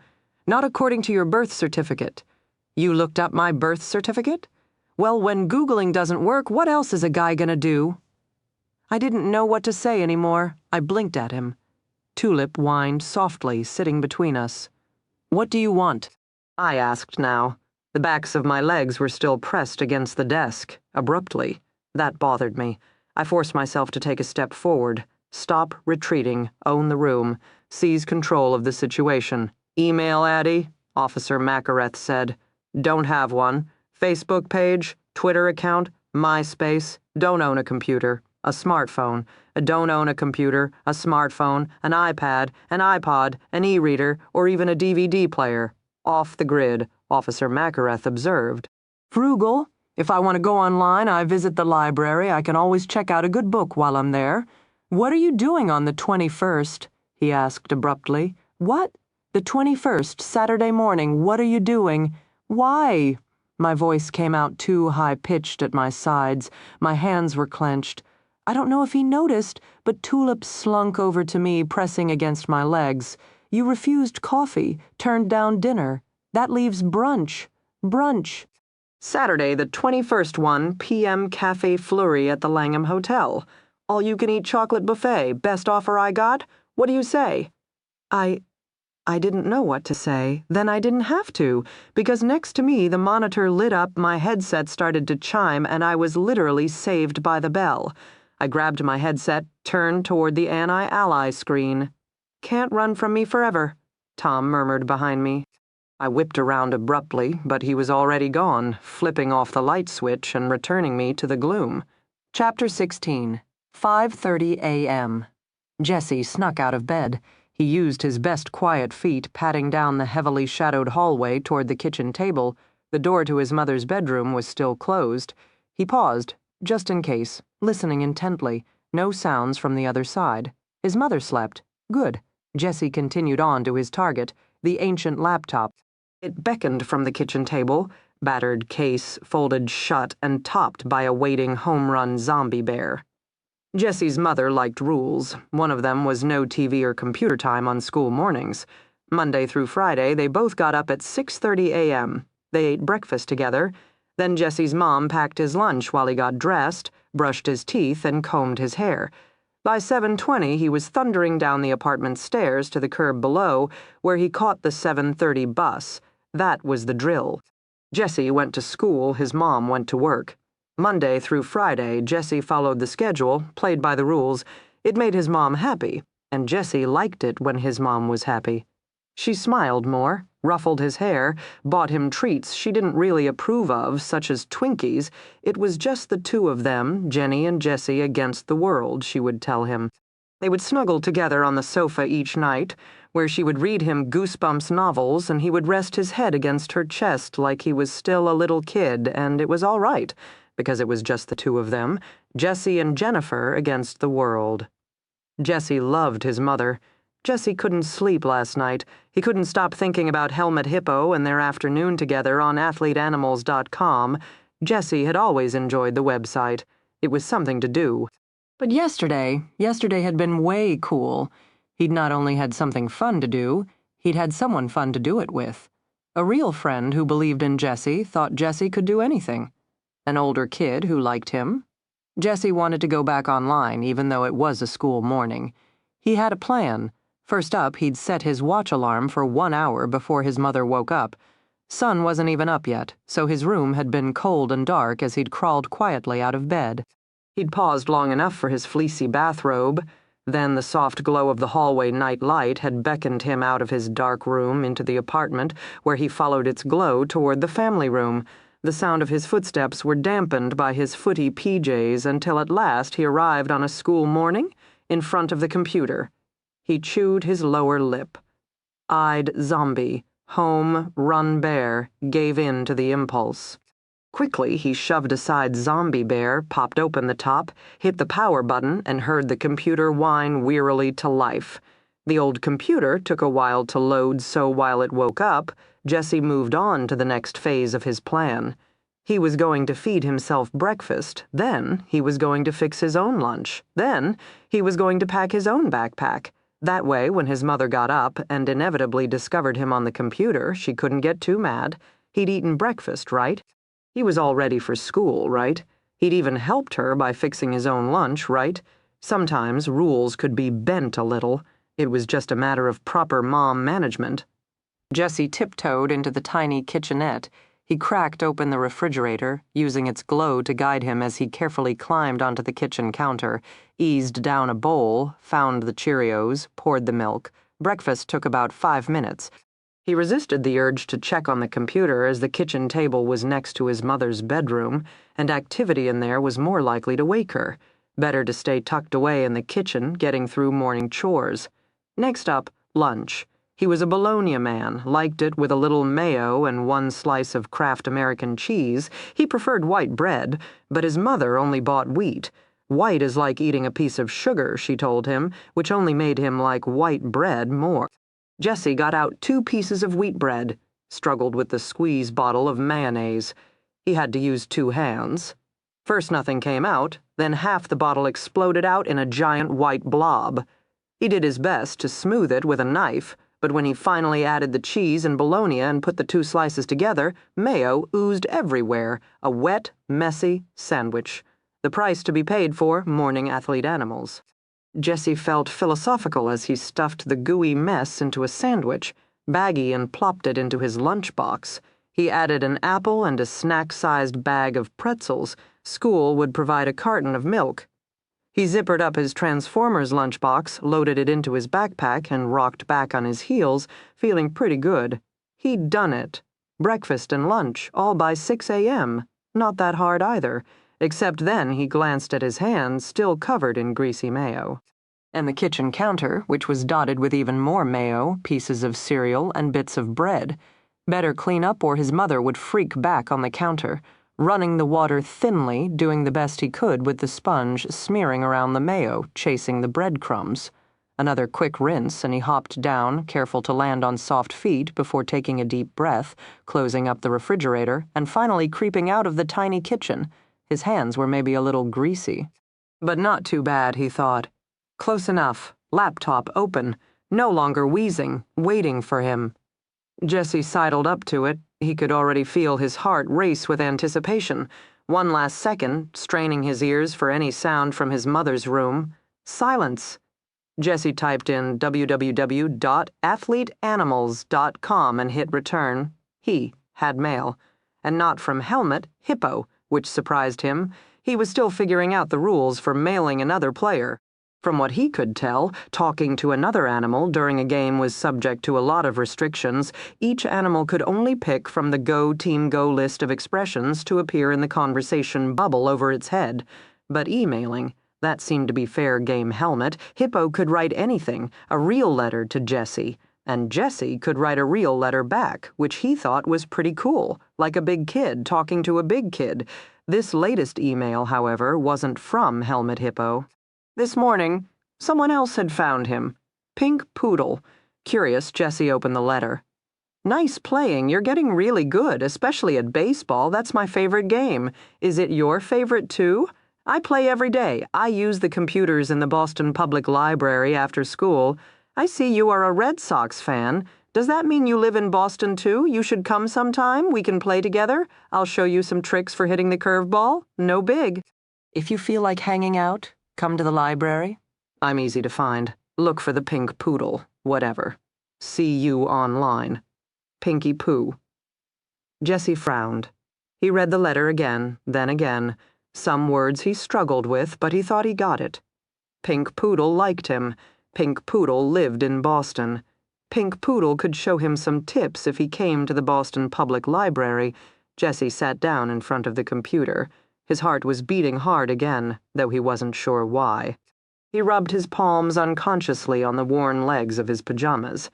Not according to your birth certificate. You looked up my birth certificate? Well, when Googling doesn't work, what else is a guy gonna do? I didn't know what to say anymore. I blinked at him. Tulip whined softly, sitting between us. What do you want? I asked now. The backs of my legs were still pressed against the desk, abruptly. That bothered me. I forced myself to take a step forward. Stop retreating, own the room, seize control of the situation. Email, Addie? Officer Makareth said. Don't have one. Facebook page, Twitter account, MySpace. Don't own a computer. A smartphone. Don't own a computer, a smartphone, an iPad, an iPod, an e-reader, or even a DVD player. Off the grid, Officer Makareth observed. Frugal. If I want to go online, I visit the library. I can always check out a good book while I'm there. What are you doing on the 21st? He asked abruptly. What? The 21st, Saturday morning. What are you doing? Why? My voice came out too high-pitched at my sides. My hands were clenched. I don't know if he noticed, but Tulip slunk over to me, pressing against my legs. You refused coffee, turned down dinner. That leaves brunch. Brunch. Saturday, the 21st, 1 p.m. Cafe Fleury at the Langham Hotel. All-you-can-eat chocolate buffet. Best offer I got? What do you say? I didn't know what to say. Then I didn't have to, because next to me the monitor lit up, my headset started to chime, and I was literally saved by the bell. I grabbed my headset, turned toward the anti-ally screen. Can't run from me forever, Tom murmured behind me. I whipped around abruptly, but he was already gone, flipping off the light switch and returning me to the gloom. Chapter 16, 5:30 a.m. Jesse snuck out of bed. He used his best quiet feet, patting down the heavily shadowed hallway toward the kitchen table. The door to his mother's bedroom was still closed. He paused, just in case, listening intently. No sounds from the other side. His mother slept. Good. Jesse continued on to his target, the ancient laptop. It beckoned from the kitchen table, battered case folded shut and topped by a waiting home-run zombie bear. Jesse's mother liked rules. One of them was no TV or computer time on school mornings. Monday through Friday, they both got up at 6:30 a.m. They ate breakfast together. Then Jesse's mom packed his lunch while he got dressed, brushed his teeth, and combed his hair. By 7:20, he was thundering down the apartment stairs to the curb below, where he caught the 7:30 bus. That was the drill. Jesse went to school, his mom went to work. Monday through Friday, Jesse followed the schedule, played by the rules. It made his mom happy, and Jesse liked it when his mom was happy. She smiled more, ruffled his hair, bought him treats she didn't really approve of, such as Twinkies. It was just the two of them, Jenny and Jesse, against the world, she would tell him. They would snuggle together on the sofa each night, where she would read him Goosebumps novels, and he would rest his head against her chest like he was still a little kid, and it was all right, because it was just the two of them, Jesse and Jennifer against the world. Jesse loved his mother. Jesse couldn't sleep last night. He couldn't stop thinking about Helmut Hippo and their afternoon together on athleteanimals.com. Jesse had always enjoyed the website. It was something to do. But yesterday had been way cool. He'd not only had something fun to do, he'd had someone fun to do it with. A real friend who believed in Jesse thought Jesse could do anything. An older kid who liked him. Jesse wanted to go back online even though it was a school morning. He had a plan. First up, he'd set his watch alarm for 1 hour before his mother woke up. Sun wasn't even up yet, so his room had been cold and dark as he'd crawled quietly out of bed. He'd paused long enough for his fleecy bathrobe. Then the soft glow of the hallway night light had beckoned him out of his dark room into the apartment, where he followed its glow toward the family room. The sound of his footsteps were dampened by his footy PJs until at last he arrived on a school morning in front of the computer. He chewed his lower lip. Eyed zombie, home, run bear, gave in to the impulse. Quickly, he shoved aside Zombie Bear, popped open the top, hit the power button, and heard the computer whine wearily to life. The old computer took a while to load, so while it woke up, Jesse moved on to the next phase of his plan. He was going to feed himself breakfast, then he was going to fix his own lunch, then he was going to pack his own backpack. That way, when his mother got up and inevitably discovered him on the computer, she couldn't get too mad. He'd eaten breakfast, right? He was all ready for school, right? He'd even helped her by fixing his own lunch, right? Sometimes rules could be bent a little. It was just a matter of proper mom management. Jesse tiptoed into the tiny kitchenette. He cracked open the refrigerator, using its glow to guide him as he carefully climbed onto the kitchen counter, eased down a bowl, found the Cheerios, poured the milk. Breakfast took about 5 minutes. He resisted the urge to check on the computer as the kitchen table was next to his mother's bedroom, and activity in there was more likely to wake her. Better to stay tucked away in the kitchen, getting through morning chores. Next up, lunch. He was a bologna man, liked it with a little mayo and 1 slice of Kraft American cheese. He preferred white bread, but his mother only bought wheat. White is like eating a piece of sugar, she told him, which only made him like white bread more. Jesse got out 2 pieces of wheat bread, struggled with the squeeze bottle of mayonnaise. He had to use 2 hands. First nothing came out, then half the bottle exploded out in a giant white blob. He did his best to smooth it with a knife, but when he finally added the cheese and bologna and put the 2 slices together, mayo oozed everywhere, a wet, messy sandwich. The price to be paid for morning athlete animals. Jesse felt philosophical as he stuffed the gooey mess into a sandwich, baggy, and plopped it into his lunchbox. He added an apple and a snack-sized bag of pretzels. School would provide a carton of milk. He zippered up his Transformers lunchbox, loaded it into his backpack, and rocked back on his heels, feeling pretty good. He'd done it. Breakfast and lunch, all by 6 a.m. Not that hard either. Except then he glanced at his hands, still covered in greasy mayo. And the kitchen counter, which was dotted with even more mayo, pieces of cereal, and bits of bread. Better clean up or his mother would freak back on the counter, running the water thinly, doing the best he could with the sponge smearing around the mayo, chasing the breadcrumbs. Another quick rinse, and he hopped down, careful to land on soft feet before taking a deep breath, closing up the refrigerator, and finally creeping out of the tiny kitchen. His hands were maybe a little greasy. But not too bad, he thought. Close enough. Laptop open. No longer wheezing, waiting for him. Jesse sidled up to it. He could already feel his heart race with anticipation. 1 last second, straining his ears for any sound from his mother's room. Silence. Jesse typed in www.athleteanimals.com and hit return. He had mail. And not from Helmet, Hippo, which surprised him. He was still figuring out the rules for mailing another player. From what he could tell, talking to another animal during a game was subject to a lot of restrictions. Each animal could only pick from the Go Team Go list of expressions to appear in the conversation bubble over its head. But emailing, that seemed to be fair game. Helmet. Hippo could write anything, a real letter to Jesse. And Jesse could write a real letter back, which he thought was pretty cool, like a big kid talking to a big kid. This latest email, however, wasn't from Helmet Hippo. This morning, someone else had found him. Pink Poodle. Curious, Jesse opened the letter. Nice playing. You're getting really good, especially at baseball. That's my favorite game. Is it your favorite, too? I play every day. I use the computers in the Boston Public Library after school. I see you are a Red Sox fan. Does that mean you live in Boston too? You should come sometime. We can play together. I'll show you some tricks for hitting the curveball. No big. If you feel like hanging out, come to the library. I'm easy to find. Look for the pink poodle. Whatever. See you online. Pinky Pooh. Jesse frowned. He read the letter again, then again. Some words he struggled with, but he thought he got it. Pink Poodle liked him. Pink Poodle lived in Boston. Pink Poodle could show him some tips if he came to the Boston Public Library. Jesse sat down in front of the computer. His heart was beating hard again, though he wasn't sure why. He rubbed his palms unconsciously on the worn legs of his pajamas.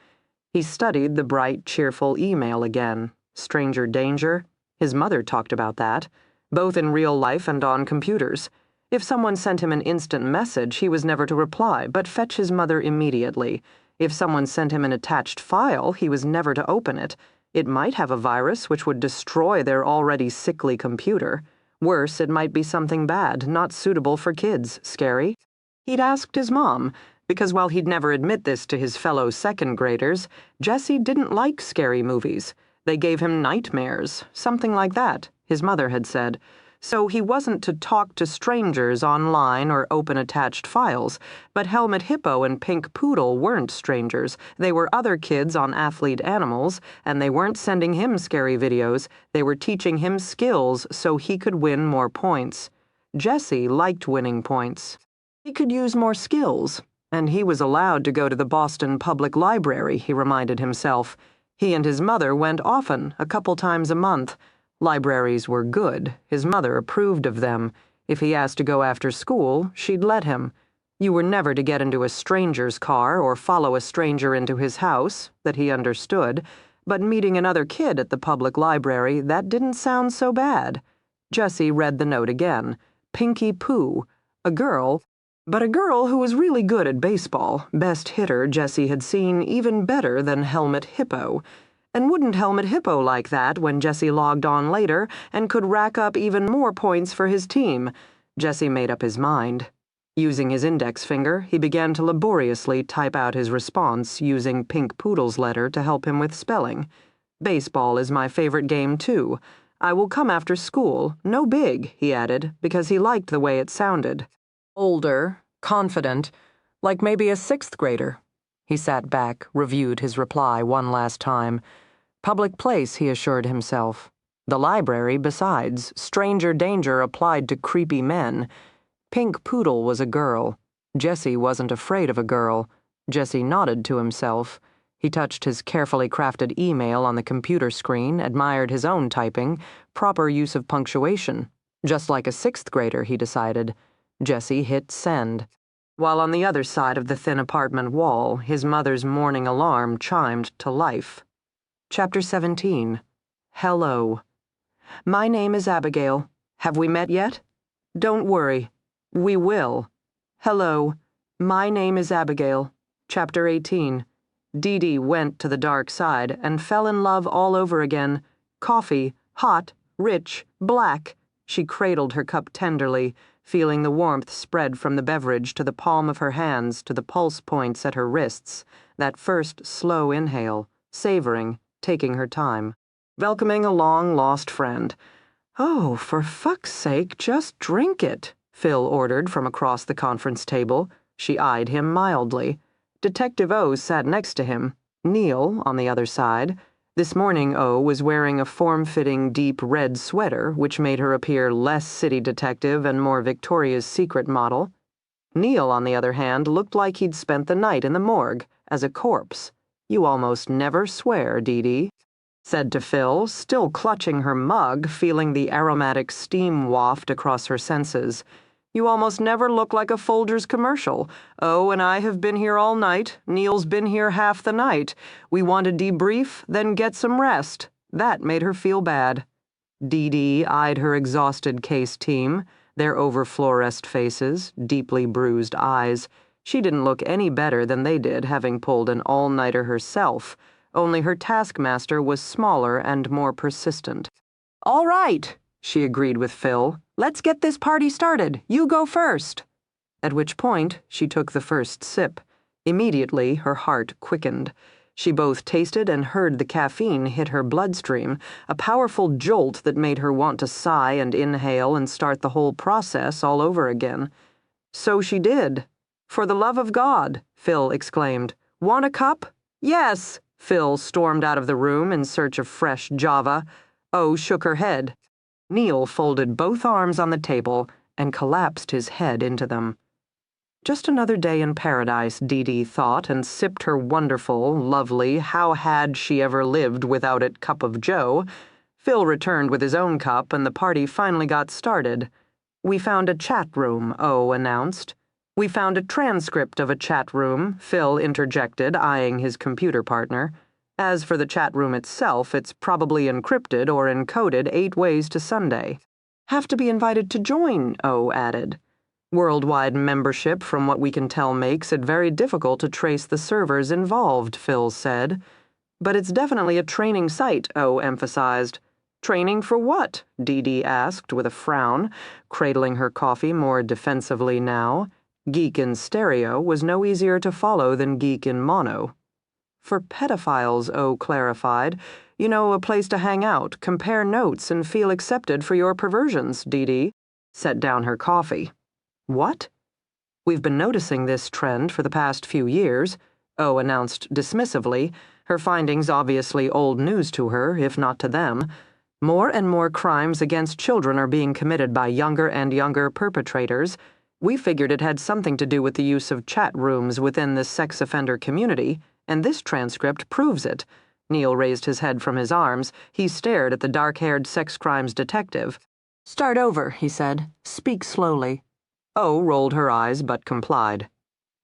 He studied the bright, cheerful email again. Stranger danger? His mother talked about that, both in real life and on computers. If someone sent him an instant message, he was never to reply, but fetch his mother immediately. If someone sent him an attached file, he was never to open it. It might have a virus which would destroy their already sickly computer. Worse, it might be something bad, not suitable for kids, scary. He'd asked his mom, because while he'd never admit this to his fellow second graders, Jesse didn't like scary movies. They gave him nightmares, something like that, his mother had said. So he wasn't to talk to strangers online or open attached files. But Helmut Hippo and Pink Poodle weren't strangers. They were other kids on athlete animals, and they weren't sending him scary videos. They were teaching him skills so he could win more points. Jesse liked winning points. He could use more skills, and he was allowed to go to the Boston Public Library, he reminded himself. He and his mother went often, a couple times a month. Libraries were good. His mother approved of them. If he asked to go after school, she'd let him. You were never to get into a stranger's car or follow a stranger into his house, that he understood. But meeting another kid at the public library, that didn't sound so bad. Jesse read the note again. Pinky Pooh. A girl, but a girl who was really good at baseball. Best hitter Jesse had seen, even better than Helmut Hippo. And wouldn't Helmut Hippo like that when Jesse logged on later and could rack up even more points for his team? Jesse made up his mind. Using his index finger, he began to laboriously type out his response using Pink Poodle's letter to help him with spelling. Baseball is my favorite game, too. I will come after school. No big, he added, because he liked the way it sounded. Older, confident, like maybe a sixth grader. He sat back, reviewed his reply one last time. Public place, he assured himself. The library, besides. Stranger danger applied to creepy men. Pink Poodle was a girl. Jesse wasn't afraid of a girl. Jesse nodded to himself. He touched his carefully crafted email on the computer screen, admired his own typing, proper use of punctuation. Just like a sixth grader, he decided. Jesse hit send. While on the other side of the thin apartment wall, his mother's morning alarm chimed to life. Chapter 17. Hello. My name is Abigail. Have we met yet? Don't worry. We will. Hello. My name is Abigail. Chapter 18. Dee Dee went to the dark side and fell in love all over again. Coffee, hot, rich, black. She cradled her cup tenderly, feeling the warmth spread from the beverage to the palm of her hands to the pulse points at her wrists, that first slow inhale, savoring, taking her time, welcoming a long-lost friend. Oh, for fuck's sake, just drink it, Phil ordered from across the conference table. She eyed him mildly. Detective O sat next to him, Neil on the other side. This morning, O was wearing a form-fitting deep red sweater, which made her appear less city detective and more Victoria's Secret model. Neil, on the other hand, looked like he'd spent the night in the morgue, as a corpse. You almost never swear, Dee Dee, said to Phil, still clutching her mug, feeling the aromatic steam waft across her senses. You almost never look like a Folgers commercial. Oh, and I have been here all night. Neil's been here half the night. We want to debrief, then get some rest. That made her feel bad. Dee Dee eyed her exhausted case team, their over-fluoresced faces, deeply bruised eyes. She didn't look any better than they did, having pulled an all-nighter herself, only her taskmaster was smaller and more persistent. All right, she agreed with Phil. Let's get this party started. You go first. At which point, she took the first sip. Immediately, her heart quickened. She both tasted and heard the caffeine hit her bloodstream, a powerful jolt that made her want to sigh and inhale and start the whole process all over again. So she did. "For the love of God," Phil exclaimed. "Want a cup?" "Yes." Phil stormed out of the room in search of fresh Java. O shook her head. Neil folded both arms on the table and collapsed his head into them. Just another day in paradise, Dee Dee thought, and sipped her wonderful, lovely, how had she ever lived without it cup of joe. Phil returned with his own cup, and the party finally got started. "We found a chat room," O announced. "We found a transcript of a chat room," Phil interjected, eyeing his computer partner. "As for the chat room itself, it's probably encrypted or encoded 8 ways to Sunday." "Have to be invited to join," O added. "Worldwide membership, from what we can tell, makes it very difficult to trace the servers involved," Phil said. "But it's definitely a training site," O emphasized. "Training for what?" Dee Dee asked with a frown, cradling her coffee more defensively now. Geek in stereo was no easier to follow than geek in mono. "For pedophiles," O clarified. "You know, a place to hang out, compare notes, and feel accepted for your perversions," Dee Dee set down her coffee. "What?" "We've been noticing this trend for the past few years," O announced dismissively, her findings obviously old news to her, if not to them. "More and more crimes against children are being committed by younger and younger perpetrators. We figured it had something to do with the use of chat rooms within the sex offender community, and this transcript proves it." Neil raised his head from his arms. He stared at the dark-haired sex crimes detective. "Start over," he said. "Speak slowly." O rolled her eyes but complied.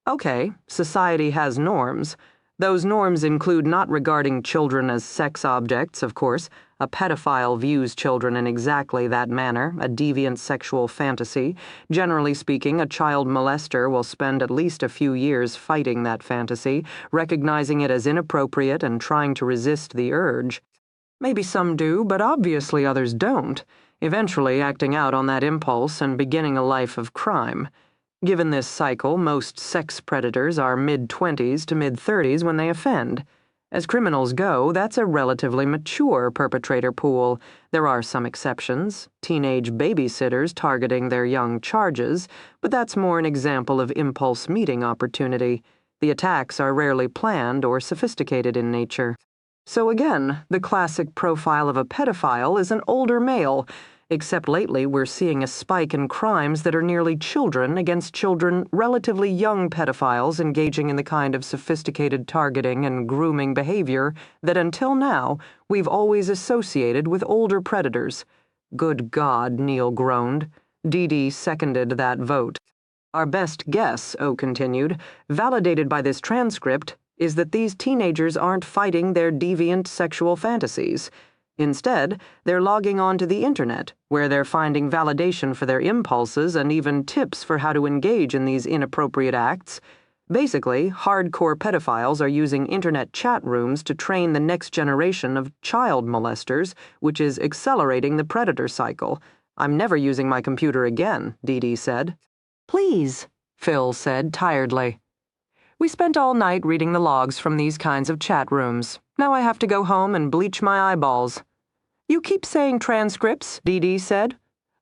"Okay, society has norms. Those norms include not regarding children as sex objects, of course. A pedophile views children in exactly that manner, a deviant sexual fantasy. Generally speaking, a child molester will spend at least a few years fighting that fantasy, recognizing it as inappropriate and trying to resist the urge. Maybe some do, but obviously others don't, eventually acting out on that impulse and beginning a life of crime. Given this cycle, most sex predators are mid-20s to mid-30s when they offend. As criminals go, that's a relatively mature perpetrator pool. There are some exceptions, teenage babysitters targeting their young charges, but that's more an example of impulse meeting opportunity. The attacks are rarely planned or sophisticated in nature. So again, the classic profile of a pedophile is an older male, except lately we're seeing a spike in crimes that are nearly children against children, relatively young pedophiles engaging in the kind of sophisticated targeting and grooming behavior that until now we've always associated with older predators. "Good God," Neil groaned. Dee Dee seconded that vote. "Our best guess," O continued, "validated by this transcript, is that these teenagers aren't fighting their deviant sexual fantasies. Instead, they're logging on to the internet, where they're finding validation for their impulses and even tips for how to engage in these inappropriate acts. Basically, hardcore pedophiles are using internet chat rooms to train the next generation of child molesters, which is accelerating the predator cycle. I'm never using my computer again," Dee Dee said. "Please," Phil said tiredly. "We spent all night reading the logs from these kinds of chat rooms. Now I have to go home and bleach my eyeballs." "You keep saying transcripts," Dee Dee said.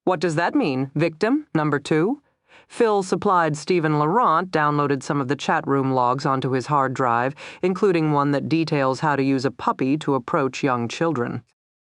"What does that mean, victim number 2? Phil supplied Stephen Laurent downloaded some of the chat room logs onto his hard drive, including one that details how to use a puppy to approach young children.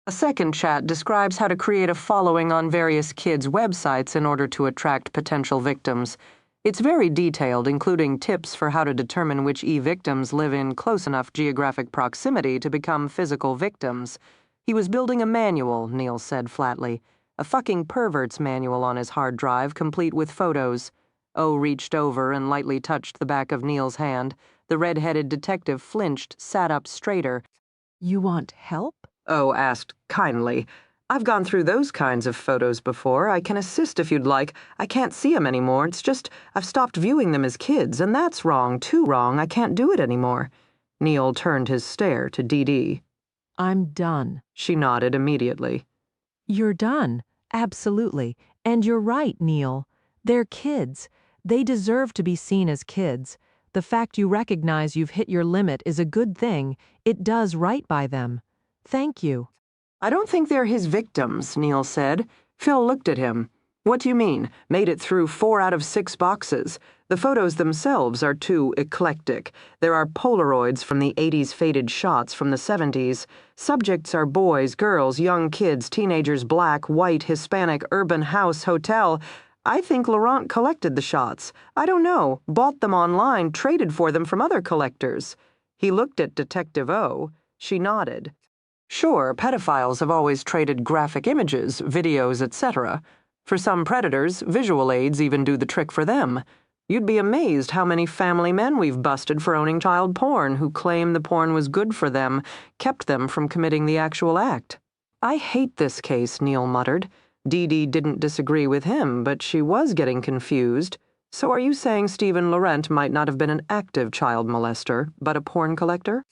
A second chat describes how to create a following on various kids' websites in order to attract potential victims. It's very detailed, including tips for how to determine which e-victims live in close enough geographic proximity to become physical victims. He was building a manual, Neil said flatly. A fucking pervert's manual on his hard drive, complete with photos. O reached over and lightly touched the back of Neil's hand. The red-headed detective flinched, sat up straighter. You want help? O asked kindly. "I've gone through those kinds of photos before. I can assist if you'd like. I can't see 'em anymore. It's just I've stopped viewing them as kids, and that's wrong, too wrong. I can't do it anymore." Neil turned his stare to Dee Dee. I'm done. She nodded immediately. You're done. Absolutely. And you're right, Neil. They're kids. They deserve to be seen as kids. The fact you recognize you've hit your limit is a good thing. It does right by them. Thank you. I don't think they're his victims, Neil said. Phil looked at him. What do you mean? Made it through 4 out of 6 boxes. The photos themselves are too eclectic. There are Polaroids from the 80s faded shots from the 70s. Subjects are boys, girls, young kids, teenagers, black, white, Hispanic, urban house, hotel. I think Laurent collected the shots. I don't know. Bought them online, traded for them from other collectors. He looked at Detective O. She nodded. Sure, pedophiles have always traded graphic images, videos, etc. For some predators, visual aids even do the trick for them. You'd be amazed how many family men we've busted for owning child porn who claim the porn was good for them, kept them from committing the actual act. I hate this case, Neil muttered. Dee Dee didn't disagree with him, but she was getting confused. So are you saying Stephen Laurent might not have been an active child molester, but a porn collector?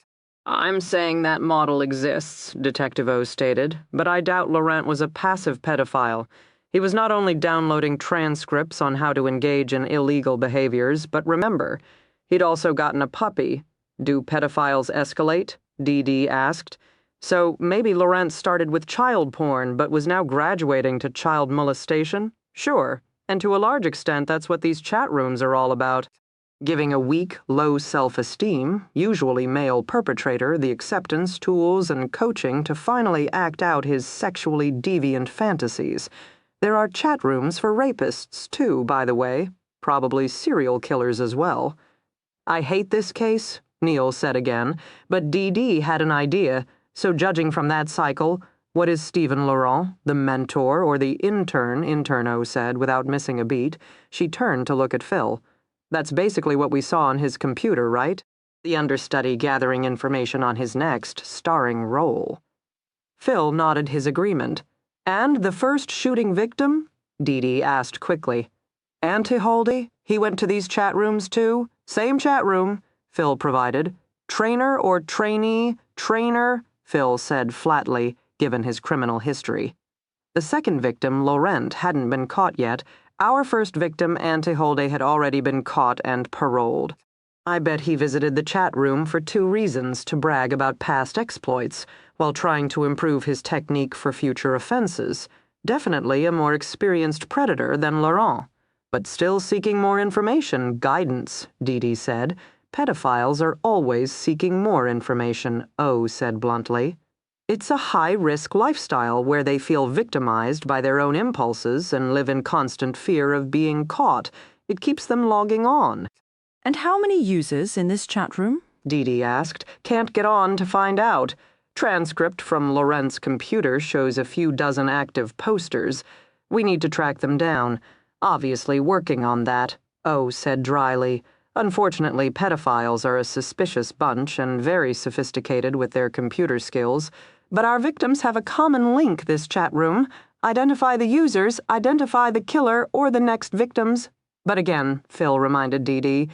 I'm saying that model exists, Detective O stated, but I doubt Laurent was a passive pedophile. He was not only downloading transcripts on how to engage in illegal behaviors, but remember, he'd also gotten a puppy. Do pedophiles escalate? Dee Dee asked. So maybe Laurent started with child porn, but was now graduating to child molestation? Sure, and to a large extent that's what these chat rooms are all about. Giving a weak, low self-esteem, usually male perpetrator, the acceptance, tools, and coaching to finally act out his sexually deviant fantasies. There are chat rooms for rapists, too, by the way. Probably serial killers as well. I hate this case, Neil said again, but Dee Dee had an idea, so judging from that cycle, what is Stephen Laurent, the mentor or the intern, Interno said without missing a beat. She turned to look at Phil. That's basically what we saw on his computer, right? The understudy gathering information on his next starring role. Phil nodded his agreement. And the first shooting victim? Dee Dee asked quickly. Antiholdy? He went to these chat rooms too? Same chat room, Phil provided. Trainer or trainee? Trainer, Phil said flatly, given his criminal history. The second victim, Laurent, hadn't been caught yet. Our first victim, Antiholdy, had already been caught and paroled. I bet he visited the chat room for 2 reasons: to brag about past exploits, while trying to improve his technique for future offenses. Definitely a more experienced predator than Laurent. But still seeking more information, guidance, Dee Dee said. Pedophiles are always seeking more information, O said bluntly. It's a high-risk lifestyle where they feel victimized by their own impulses and live in constant fear of being caught. It keeps them logging on. And how many users in this chat room? Dee Dee asked. Can't get on to find out. Transcript from Laurent's computer shows a few dozen active posters. We need to track them down. Obviously working on that, O said dryly. Unfortunately, pedophiles are a suspicious bunch and very sophisticated with their computer skills. But our victims have a common link, this chat room. Identify the users, identify the killer or the next victims. But again, Phil reminded Dee Dee,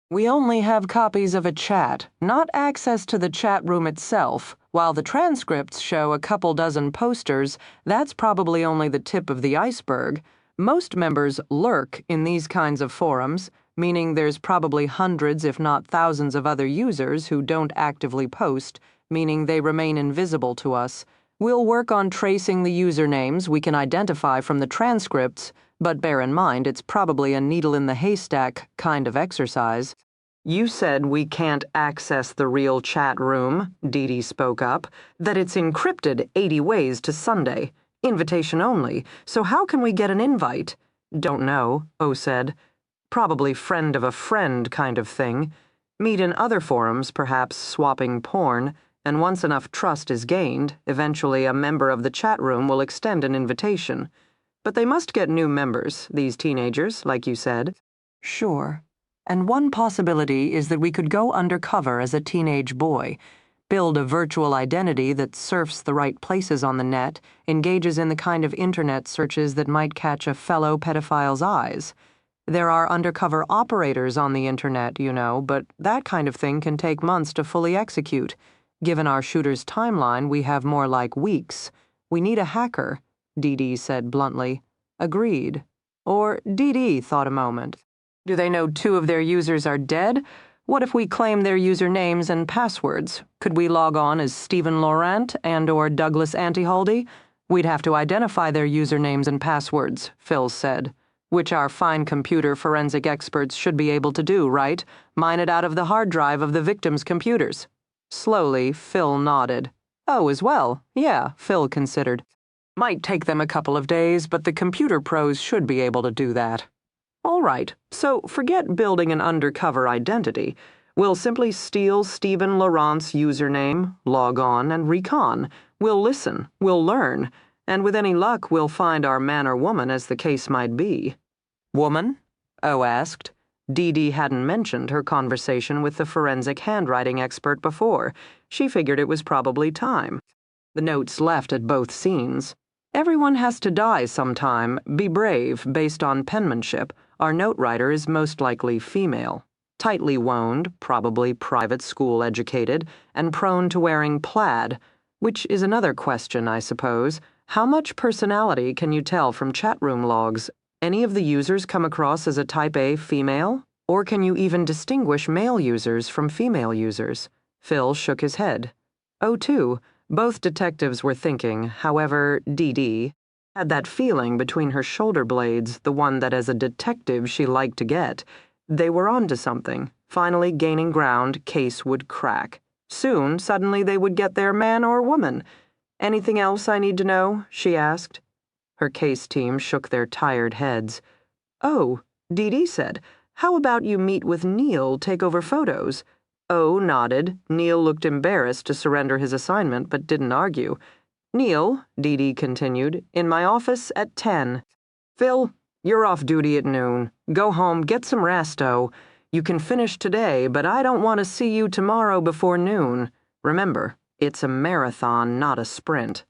we only have copies of a chat, not access to the chat room itself. While the transcripts show a couple dozen posters, that's probably only the tip of the iceberg. Most members lurk in these kinds of forums, meaning there's probably hundreds if not thousands of other users who don't actively post, meaning they remain invisible to us. We'll work on tracing the usernames we can identify from the transcripts, but bear in mind it's probably a needle-in-the-haystack kind of exercise. You said we can't access the real chat room, Dee Dee spoke up, that it's encrypted 80 ways to Sunday. Invitation only, so how can we get an invite? Don't know, O said. Probably friend of a friend kind of thing. Meet in other forums, perhaps swapping porn, and once enough trust is gained, eventually a member of the chat room will extend an invitation. But they must get new members, these teenagers, like you said. Sure. And one possibility is that we could go undercover as a teenage boy, build a virtual identity that surfs the right places on the net, engages in the kind of internet searches that might catch a fellow pedophile's eyes. There are undercover operators on the internet, you know, but that kind of thing can take months to fully execute. Given our shooter's timeline, we have more like weeks. We need a hacker, Dee Dee said bluntly. Agreed. Or Dee Dee thought a moment. Do they know 2 of their users are dead? What if we claim their usernames and passwords? Could we log on as Stephen Laurent and/or Douglas Antihaldy? We'd have to identify their usernames and passwords, Phil said, which our fine computer forensic experts should be able to do, right? Mine it out of the hard drive of the victims' computers. Slowly, Phil nodded. Oh, as well. Yeah, Phil considered. Might take them a couple of days, but the computer pros should be able to do that. All right, so forget building an undercover identity. We'll simply steal Stephen Laurent's username, log on, and recon. We'll listen, we'll learn, and with any luck, we'll find our man or woman as the case might be. Woman? O asked. Dee Dee hadn't mentioned her conversation with the forensic handwriting expert before. She figured it was probably time. The notes left at both scenes. Everyone has to die sometime. Be brave, based on penmanship. Our note writer is most likely female. Tightly wound, probably private school educated, and prone to wearing plaid, which is another question, I suppose. How much personality can you tell from chat room logs? Any of the users come across as a type A female? Or can you even distinguish male users from female users? Phil shook his head. Oh, too. Both detectives were thinking, however, Dee Dee had that feeling between her shoulder blades, the one that as a detective she liked to get. They were onto something, finally gaining ground, case would crack. Soon, suddenly they would get their man or woman. Anything else I need to know? She asked. Her case team shook their tired heads. Oh, Dee Dee said, how about you meet with Neil, take over photos? O nodded. Neil looked embarrassed to surrender his assignment, but didn't argue. Neil, Dee Dee continued, in my office at 10. Phil, you're off duty at noon. Go home, get some rest, O. You can finish today, but I don't want to see you tomorrow before noon. Remember, it's a marathon, not a sprint.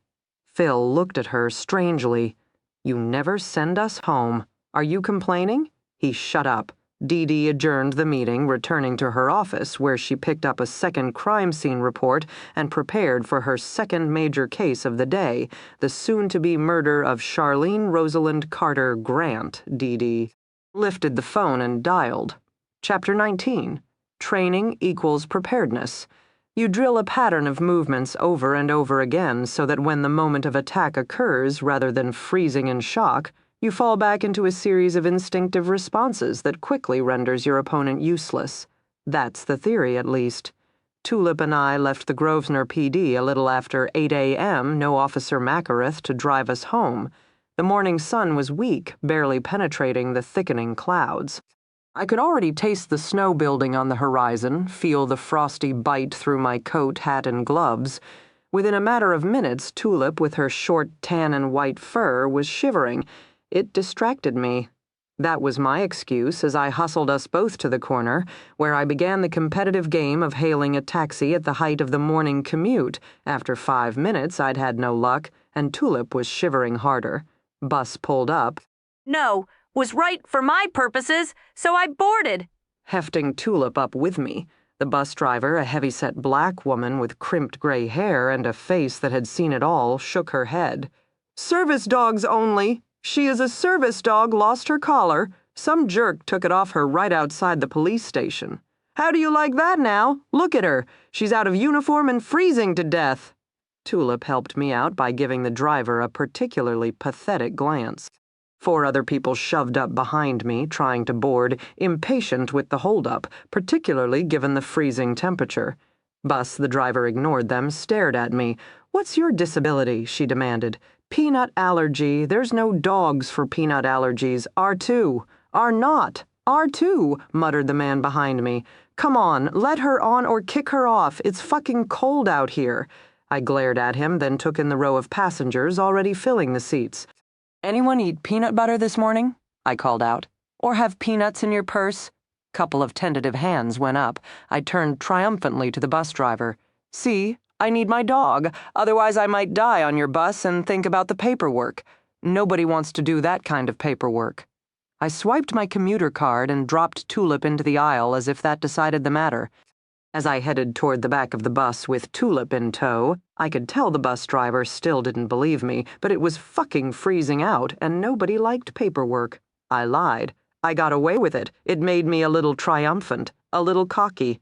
Phil looked at her strangely. You never send us home. Are you complaining? He shut up. Dee Dee adjourned the meeting, returning to her office, where she picked up a second crime scene report and prepared for her second major case of the day, the soon-to-be murder of Charlene Rosalind Carter Grant. Dee Dee lifted the phone and dialed. Chapter 19. Training equals preparedness. You drill a pattern of movements over and over again so that when the moment of attack occurs, rather than freezing in shock, you fall back into a series of instinctive responses that quickly renders your opponent useless. That's the theory, at least. Tulip and I left the Grosvenor PD a little after 8 a.m., no Officer Macareth to drive us home. The morning sun was weak, barely penetrating the thickening clouds. I could already taste the snow building on the horizon, feel the frosty bite through my coat, hat, and gloves. Within a matter of minutes, Tulip, with her short tan and white fur, was shivering. It distracted me. That was my excuse as I hustled us both to the corner, where I began the competitive game of hailing a taxi at the height of the morning commute. After 5 minutes, I'd had no luck, and Tulip was shivering harder. Bus pulled up. No, was right for my purposes, so I boarded. Hefting Tulip up with me. The bus driver, a heavyset black woman with crimped gray hair and a face that had seen it all, shook her head. Service dogs only. She is a service dog, lost her collar. Some jerk took it off her right outside the police station. How do you like that now? Look at her. She's out of uniform and freezing to death. Tulip helped me out by giving the driver a particularly pathetic glance. 4 other people shoved up behind me, trying to board, impatient with the holdup, particularly given the freezing temperature. Bus, the driver ignored them, stared at me. What's your disability? She demanded. Peanut allergy. There's no dogs for peanut allergies. R2. R not. R2, muttered the man behind me. Come on, let her on or kick her off. It's fucking cold out here. I glared at him, then took in the row of passengers already filling the seats. Anyone eat peanut butter this morning? I called out. Or have peanuts in your purse? Couple of tentative hands went up. I turned triumphantly to the bus driver. See? I need my dog, otherwise I might die on your bus and think about the paperwork. Nobody wants to do that kind of paperwork. I swiped my commuter card and dropped Tulip into the aisle as if that decided the matter. As I headed toward the back of the bus with Tulip in tow, I could tell the bus driver still didn't believe me, but it was fucking freezing out and nobody liked paperwork. I lied. I got away with it. It made me a little triumphant. a little cocky.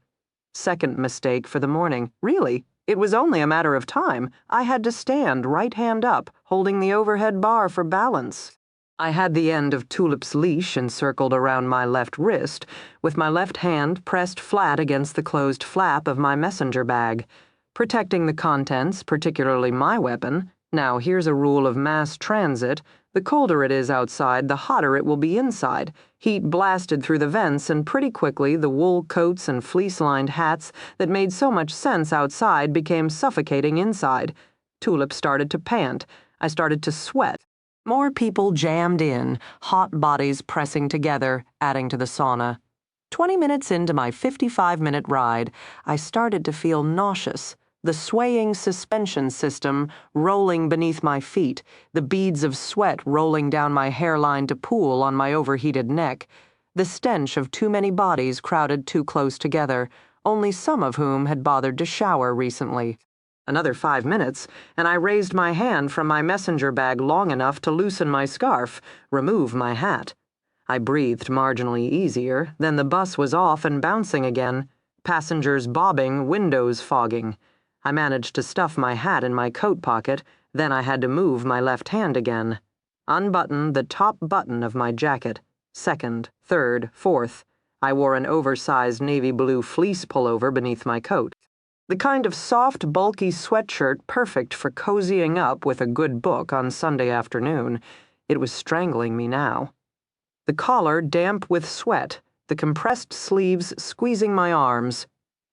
Second mistake for the morning. Really, it was only a matter of time. I had to stand right hand up, holding the overhead bar for balance. I had the end of Tulip's leash encircled around my left wrist, with my left hand pressed flat against the closed flap of my messenger bag, protecting the contents, particularly my weapon. Now, here's a rule of mass transit. The colder it is outside, the hotter it will be inside. Heat blasted through the vents, and pretty quickly the wool coats and fleece-lined hats that made so much sense outside became suffocating inside. Tulip started to pant. I started to sweat. More people jammed in, hot bodies pressing together, adding to the sauna. 20 minutes into my 55-minute ride, I started to feel nauseous. The swaying suspension system rolling beneath my feet, the beads of sweat rolling down my hairline to pool on my overheated neck, the stench of too many bodies crowded too close together, only some of whom had bothered to shower recently. Another 5 minutes, and I raised my hand from my messenger bag long enough to loosen my scarf, remove my hat. I breathed marginally easier, then the bus was off and bouncing again, passengers bobbing, windows fogging. I managed to stuff my hat in my coat pocket, then I had to move my left hand again. Unbutton the top button of my jacket. Second, third, fourth. I wore an oversized navy blue fleece pullover beneath my coat. The kind of soft, bulky sweatshirt perfect for cozying up with a good book on Sunday afternoon. It was strangling me now. The collar damp with sweat, the compressed sleeves squeezing my arms.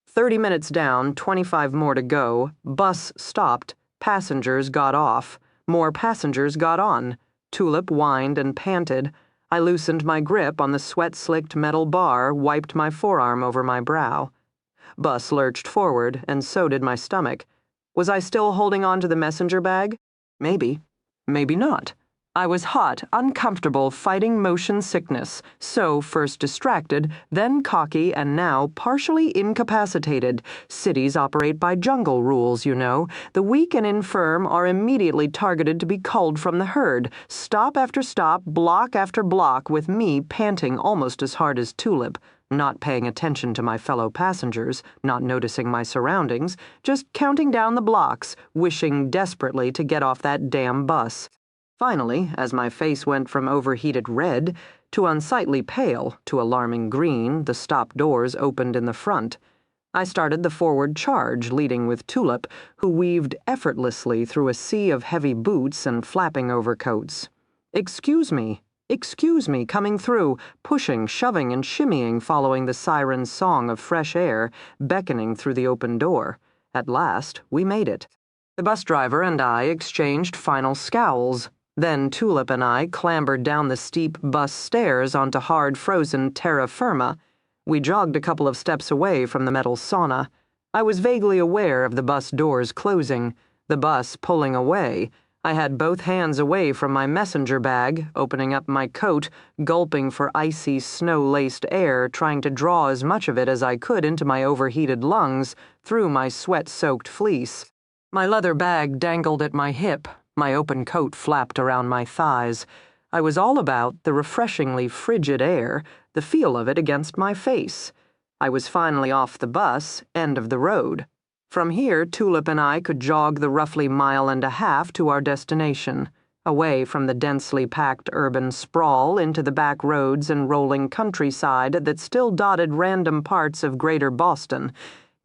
30 minutes down, 25 more to go, bus stopped, passengers got off, more passengers got on. Tulip whined and panted. I loosened my grip on the sweat-slicked metal bar, wiped my forearm over my brow. Bus lurched forward, and so did my stomach. Was I still holding on to the messenger bag? Maybe. Maybe not. I was hot, uncomfortable, fighting motion sickness, so first distracted, then cocky, and now partially incapacitated. Cities operate by jungle rules, you know. The weak and infirm are immediately targeted to be culled from the herd, stop after stop, block after block, with me panting almost as hard as Tulip, not paying attention to my fellow passengers, not noticing my surroundings, just counting down the blocks, wishing desperately to get off that damn bus. Finally, as my face went from overheated red to unsightly pale to alarming green, the stop doors opened in the front. I started the forward charge, leading with Tulip, who weaved effortlessly through a sea of heavy boots and flapping overcoats. Excuse me, coming through, pushing, shoving, and shimmying following the siren's song of fresh air, beckoning through the open door. At last, we made it. The bus driver and I exchanged final scowls. Then Tulip and I clambered down the steep bus stairs onto hard frozen terra firma. We jogged a couple of steps away from the metal sauna. I was vaguely aware of the bus doors closing, the bus pulling away. I had both hands away from my messenger bag, opening up my coat, gulping for icy, snow-laced air, trying to draw as much of it as I could into my overheated lungs through my sweat-soaked fleece. My leather bag dangled at my hip. My open coat flapped around my thighs. I was all about the refreshingly frigid air, the feel of it against my face. I was finally off the bus, end of the road. From here, Tulip and I could jog the roughly mile and a half to our destination, away from the densely packed urban sprawl into the back roads and rolling countryside that still dotted random parts of greater Boston.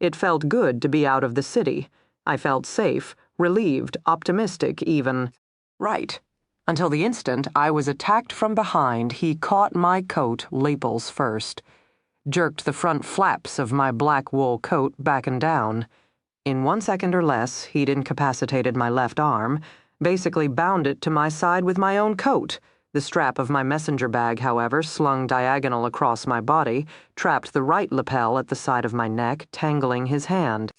It felt good to be out of the city. I felt safe, relieved, optimistic even. Right. Until the instant I was attacked from behind, he caught my coat lapels first, jerked the front flaps of my black wool coat back and down. In 1 second or less, he'd incapacitated my left arm, basically bound it to my side with my own coat. The strap of my messenger bag, however, slung diagonal across my body, trapped the right lapel at the side of my neck, tangling his hand.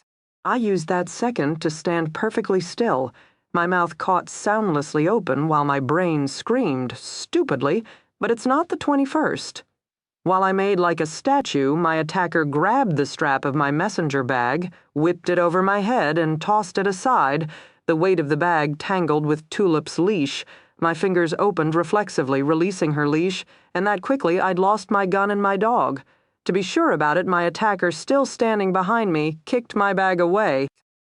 I used that second to stand perfectly still, my mouth caught soundlessly open while my brain screamed, stupidly, but it's not the 21st. While I made like a statue, my attacker grabbed the strap of my messenger bag, whipped it over my head, and tossed it aside, the weight of the bag tangled with Tulip's leash. My fingers opened reflexively, releasing her leash, and that quickly I'd lost my gun and my dog. To be sure about it, my attacker, still standing behind me, kicked my bag away.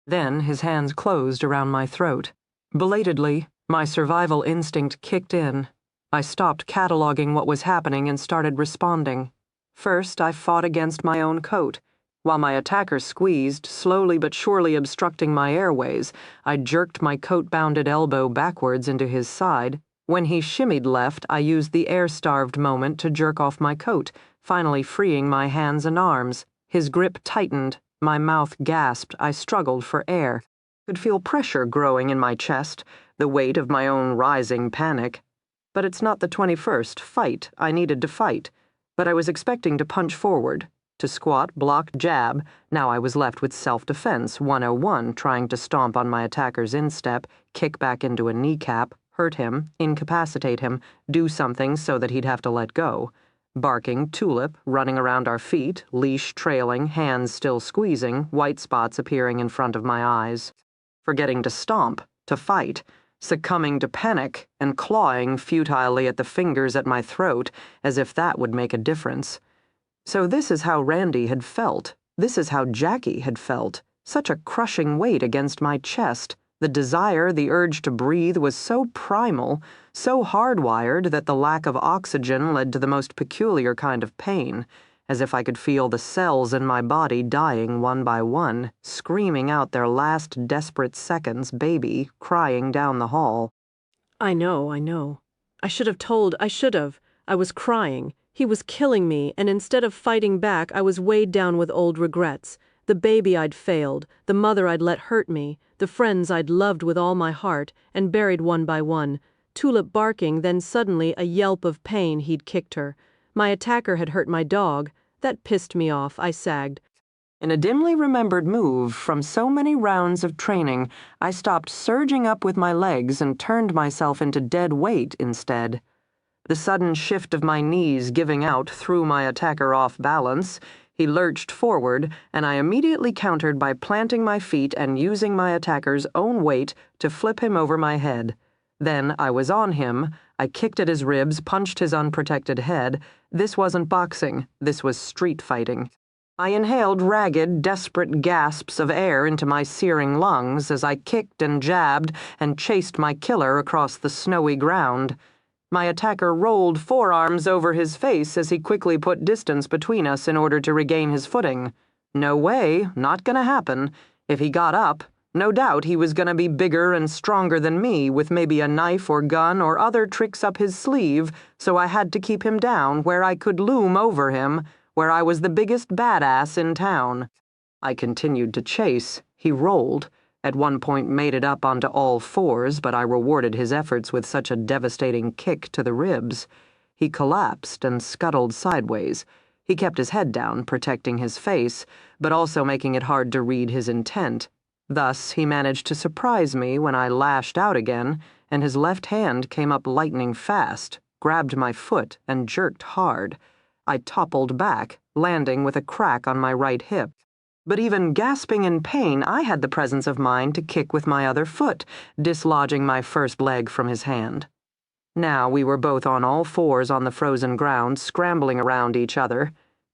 Then his hands closed around my throat. Belatedly, my survival instinct kicked in. I stopped cataloging what was happening and started responding. First, I fought against my own coat. While my attacker squeezed, slowly but surely obstructing my airways, I jerked my coat-bounded elbow backwards into his side. When he shimmied left, I used the air-starved moment to jerk off my coat, finally freeing my hands and arms. His grip tightened. My mouth gasped. I struggled for air. Could feel pressure growing in my chest, the weight of my own rising panic. But it's not the 21st. Fight. I needed to fight. But I was expecting to punch forward. To squat, block, jab. Now I was left with self-defense 101, trying to stomp on my attacker's instep, kick back into a kneecap, hurt him, incapacitate him, do something so that he'd have to let go. Barking, Tulip, running around our feet, leash trailing, hands still squeezing, white spots appearing in front of my eyes. Forgetting to stomp, to fight, succumbing to panic, and clawing futilely at the fingers at my throat, as if that would make a difference. So this is how Randy had felt. This is how Jackie had felt. Such a crushing weight against my chest. The desire, the urge to breathe was so primal, so hardwired that the lack of oxygen led to the most peculiar kind of pain, as if I could feel the cells in my body dying one by one, screaming out their last desperate seconds, baby, crying down the hall. I know. I should have. I was crying. He was killing me, and instead of fighting back, I was weighed down with old regrets. The baby I'd failed, the mother I'd let hurt me, the friends I'd loved with all my heart, and buried one by one. Tulip barking, then suddenly a yelp of pain. He'd kicked her. My attacker had hurt my dog. That pissed me off. I sagged. In a dimly remembered move from so many rounds of training, I stopped surging up with my legs and turned myself into dead weight instead. The sudden shift of my knees giving out threw my attacker off balance. He lurched forward, and I immediately countered by planting my feet and using my attacker's own weight to flip him over my head. Then I was on him. I kicked at his ribs, punched his unprotected head. This wasn't boxing. This was street fighting. I inhaled ragged, desperate gasps of air into my searing lungs as I kicked and jabbed and chased my killer across the snowy ground. My attacker rolled forearms over his face as he quickly put distance between us in order to regain his footing. No way, not gonna happen. If he got up, no doubt he was gonna be bigger and stronger than me, with maybe a knife or gun or other tricks up his sleeve, so I had to keep him down where I could loom over him, where I was the biggest badass in town. I continued to chase. He rolled. At one point made it up onto all fours, but I rewarded his efforts with such a devastating kick to the ribs. He collapsed and scuttled sideways. He kept his head down, protecting his face, but also making it hard to read his intent. Thus, he managed to surprise me when I lashed out again, and his left hand came up lightning fast, grabbed my foot, and jerked hard. I toppled back, landing with a crack on my right hip. But even gasping in pain, I had the presence of mind to kick with my other foot, dislodging my first leg from his hand. Now we were both on all fours on the frozen ground, scrambling around each other.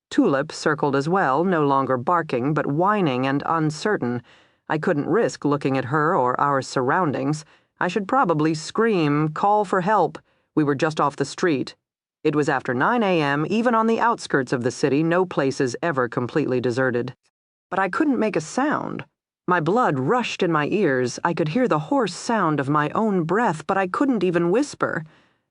Tulip circled as well, no longer barking, but whining and uncertain. I couldn't risk looking at her or our surroundings. I should probably scream, call for help. We were just off the street. It was after 9 a.m., even on the outskirts of the city, no place is ever completely deserted. But I couldn't make a sound. My blood rushed in my ears. I could hear the hoarse sound of my own breath, but I couldn't even whisper.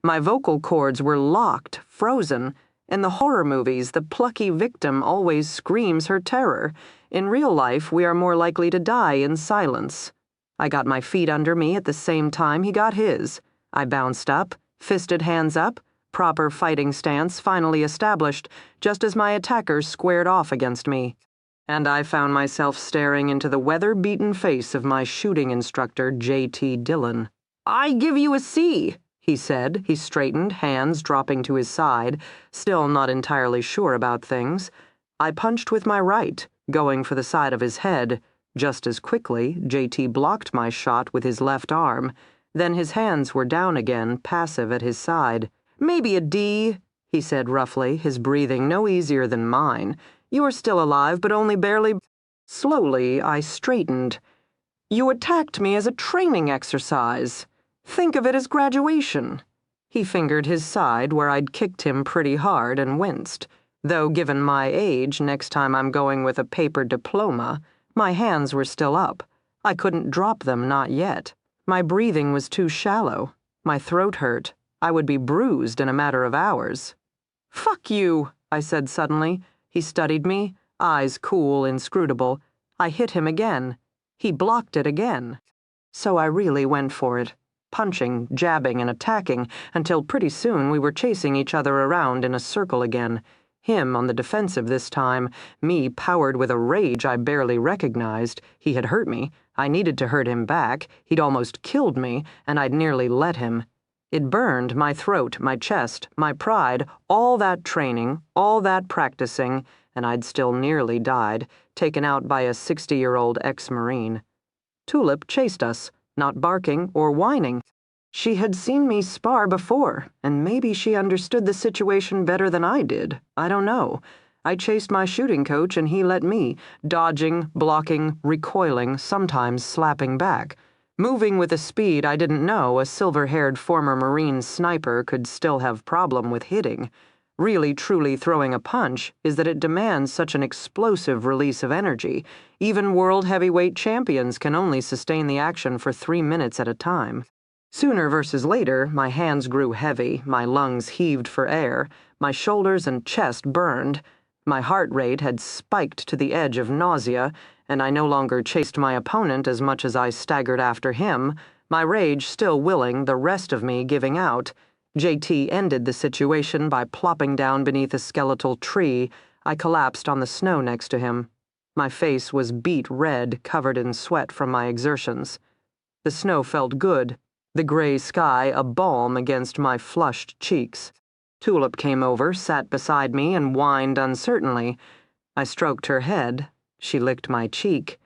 My vocal cords were locked, frozen. In the horror movies, the plucky victim always screams her terror. In real life, we are more likely to die in silence. I got my feet under me at the same time he got his. I bounced up, fisted hands up, proper fighting stance finally established, just as my attacker squared off against me. And I found myself staring into the weather-beaten face of my shooting instructor, J.T. Dillon. "I give you a C," he said. He straightened, hands dropping to his side, still not entirely sure about things. I punched with my right, going for the side of his head. Just as quickly, J.T. blocked my shot with his left arm. Then his hands were down again, passive at his side. "Maybe a D," he said roughly, his breathing no easier than mine. "You are still alive, but only barely—" Slowly, I straightened. "You attacked me as a training exercise. Think of it as graduation." He fingered his side where I'd kicked him pretty hard and winced. Though given my age, next time I'm going with a paper diploma, my hands were still up. I couldn't drop them, not yet. My breathing was too shallow. My throat hurt. I would be bruised in a matter of hours. "Fuck you," I said suddenly. He studied me, eyes cool, inscrutable. I hit him again. He blocked it again. So I really went for it, punching, jabbing, and attacking, until pretty soon we were chasing each other around in a circle again. Him on the defensive this time, me powered with a rage I barely recognized. He had hurt me. I needed to hurt him back. He'd almost killed me, and I'd nearly let him. It burned my throat, my chest, my pride, all that training, all that practicing, and I'd still nearly died, taken out by a 60-year-old ex-Marine. Tulip chased us, not barking or whining. She had seen me spar before, and maybe she understood the situation better than I did. I don't know. I chased my shooting coach and he let me, dodging, blocking, recoiling, sometimes slapping back. Moving with a speed I didn't know a silver-haired former Marine sniper could still have problem with hitting. Really, truly throwing a punch is that it demands such an explosive release of energy. Even world heavyweight champions can only sustain the action for 3 minutes at a time. Sooner versus later, my hands grew heavy, my lungs heaved for air, my shoulders and chest burned. My heart rate had spiked to the edge of nausea, and I no longer chased my opponent as much as I staggered after him, my rage still willing, the rest of me giving out. JT ended the situation by plopping down beneath a skeletal tree. I collapsed on the snow next to him. My face was beet red, covered in sweat from my exertions. The snow felt good, the gray sky a balm against my flushed cheeks. Tulip came over, sat beside me, and whined uncertainly. I stroked her head. She licked my cheek.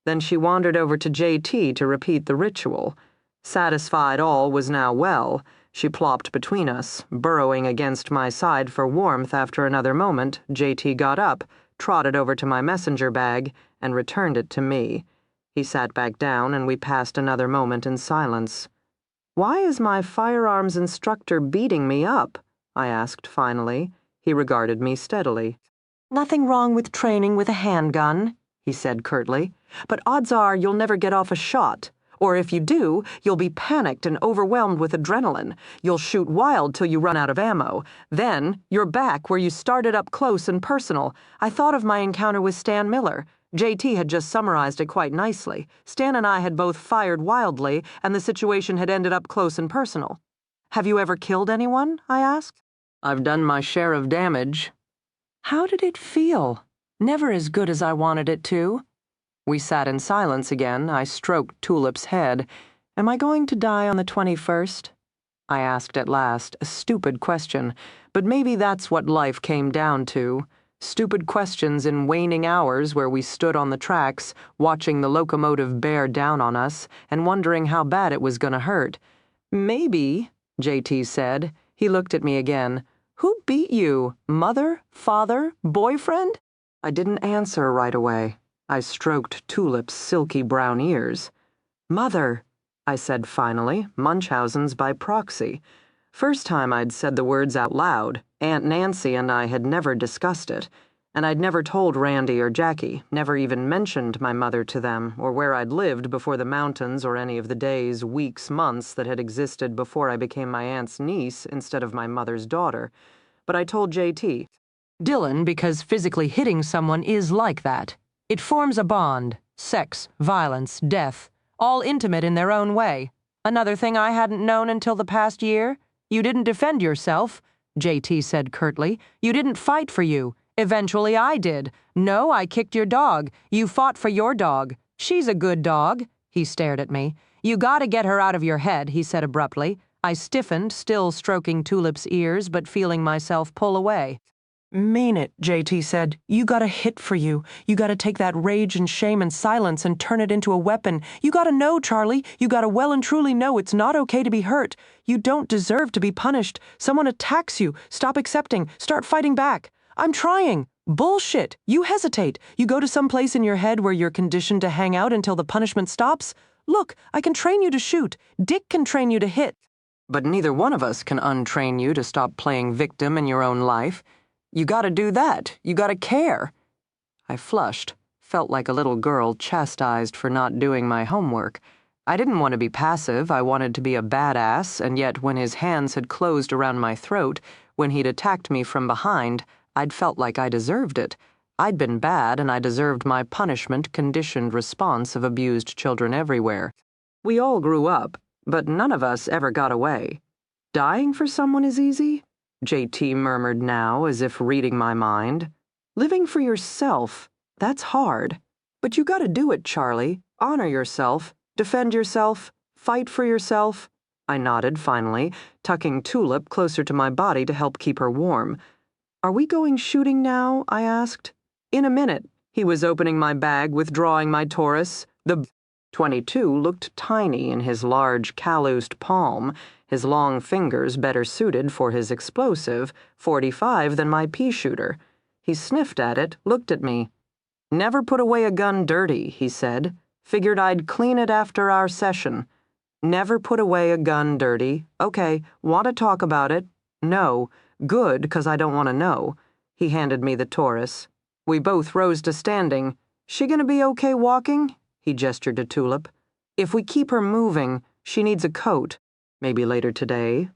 Then she wandered over to JT to repeat the ritual. Satisfied all was now well, she plopped between us, burrowing against my side for warmth. After another moment, JT got up, trotted over to my messenger bag, and returned it to me. He sat back down, and we passed another moment in silence. "Why is my firearms instructor beating me up?" I asked finally. He regarded me steadily. "Nothing wrong with training with a handgun," he said curtly, "but odds are you'll never get off a shot. Or if you do, you'll be panicked and overwhelmed with adrenaline. You'll shoot wild till you run out of ammo. Then, you're back where you started up close and personal. I thought of my encounter with Stan Miller. JT had just summarized it quite nicely. Stan and I had both fired wildly, and the situation had ended up close and personal." "Have you ever killed anyone?" I asked. "I've done my share of damage." How did it feel? Never as good as I wanted it to. We sat in silence again. I stroked Tulip's head. "Am I going to die on the 21st? I asked at last, a stupid question, but maybe that's what life came down to. Stupid questions in waning hours where we stood on the tracks, watching the locomotive bear down on us, and wondering how bad it was gonna hurt. "Maybe," JT said. He looked at me again. "Who beat you? Mother? Father? Boyfriend?" I didn't answer right away. I stroked Tulip's silky brown ears. "Mother," I said finally, Munchausen's by proxy. First time I'd said the words out loud. Aunt Nancy and I had never discussed it, and I'd never told Randy or Jackie, never even mentioned my mother to them, or where I'd lived before the mountains or any of the days, weeks, months that had existed before I became my aunt's niece instead of my mother's daughter. But I told JT. "Dylan, because physically hitting someone is like that. It forms a bond. Sex, violence, death, all intimate in their own way. Another thing I hadn't known until the past year. You didn't defend yourself," JT said curtly. "You didn't fight for you. Eventually I did. No, I kicked your dog. You fought for your dog. She's a good dog." He stared at me. "You gotta get her out of your head," he said abruptly. I stiffened, still stroking Tulip's ears but feeling myself pull away. Mean it, JT said. You got a hit for you. You gotta take that rage and shame and silence and turn it into a weapon. You gotta know, Charlie. You gotta well and truly know it's not okay to be hurt. You don't deserve to be punished. Someone attacks you. Stop accepting. Start fighting back. I'm trying. Bullshit. You hesitate. You go to some place in your head where you're conditioned to hang out until the punishment stops. Look, I can train you to shoot. Dick can train you to hit. But neither one of us can untrain you to stop playing victim in your own life. You gotta do that. You gotta care. I flushed, felt like a little girl chastised for not doing my homework. I didn't want to be passive, I wanted to be a badass, and yet when his hands had closed around my throat, when he'd attacked me from behind, I'd felt like I deserved it. I'd been bad, and I deserved my punishment-conditioned response of abused children everywhere. We all grew up, but none of us ever got away. Dying for someone is easy? JT murmured now, as if reading my mind. Living for yourself, that's hard. But you gotta do it, Charlie. Honor yourself, defend yourself, fight for yourself. I nodded finally, tucking Tulip closer to my body to help keep her warm. Are we going shooting now? I asked. In a minute. He was opening my bag, withdrawing my Taurus. The .22 looked tiny in his large, calloused palm, his long fingers better suited for his explosive .45 than my pea shooter. He sniffed at it, looked at me. Never put away a gun dirty, he said. Figured I'd clean it after our session. Never put away a gun dirty. Okay, want to talk about it? No. Good, 'cause I don't want to know. He handed me the Taurus. We both rose to standing. She gonna be okay walking? He gestured to Tulip. If we keep her moving, she needs a coat. Maybe later today.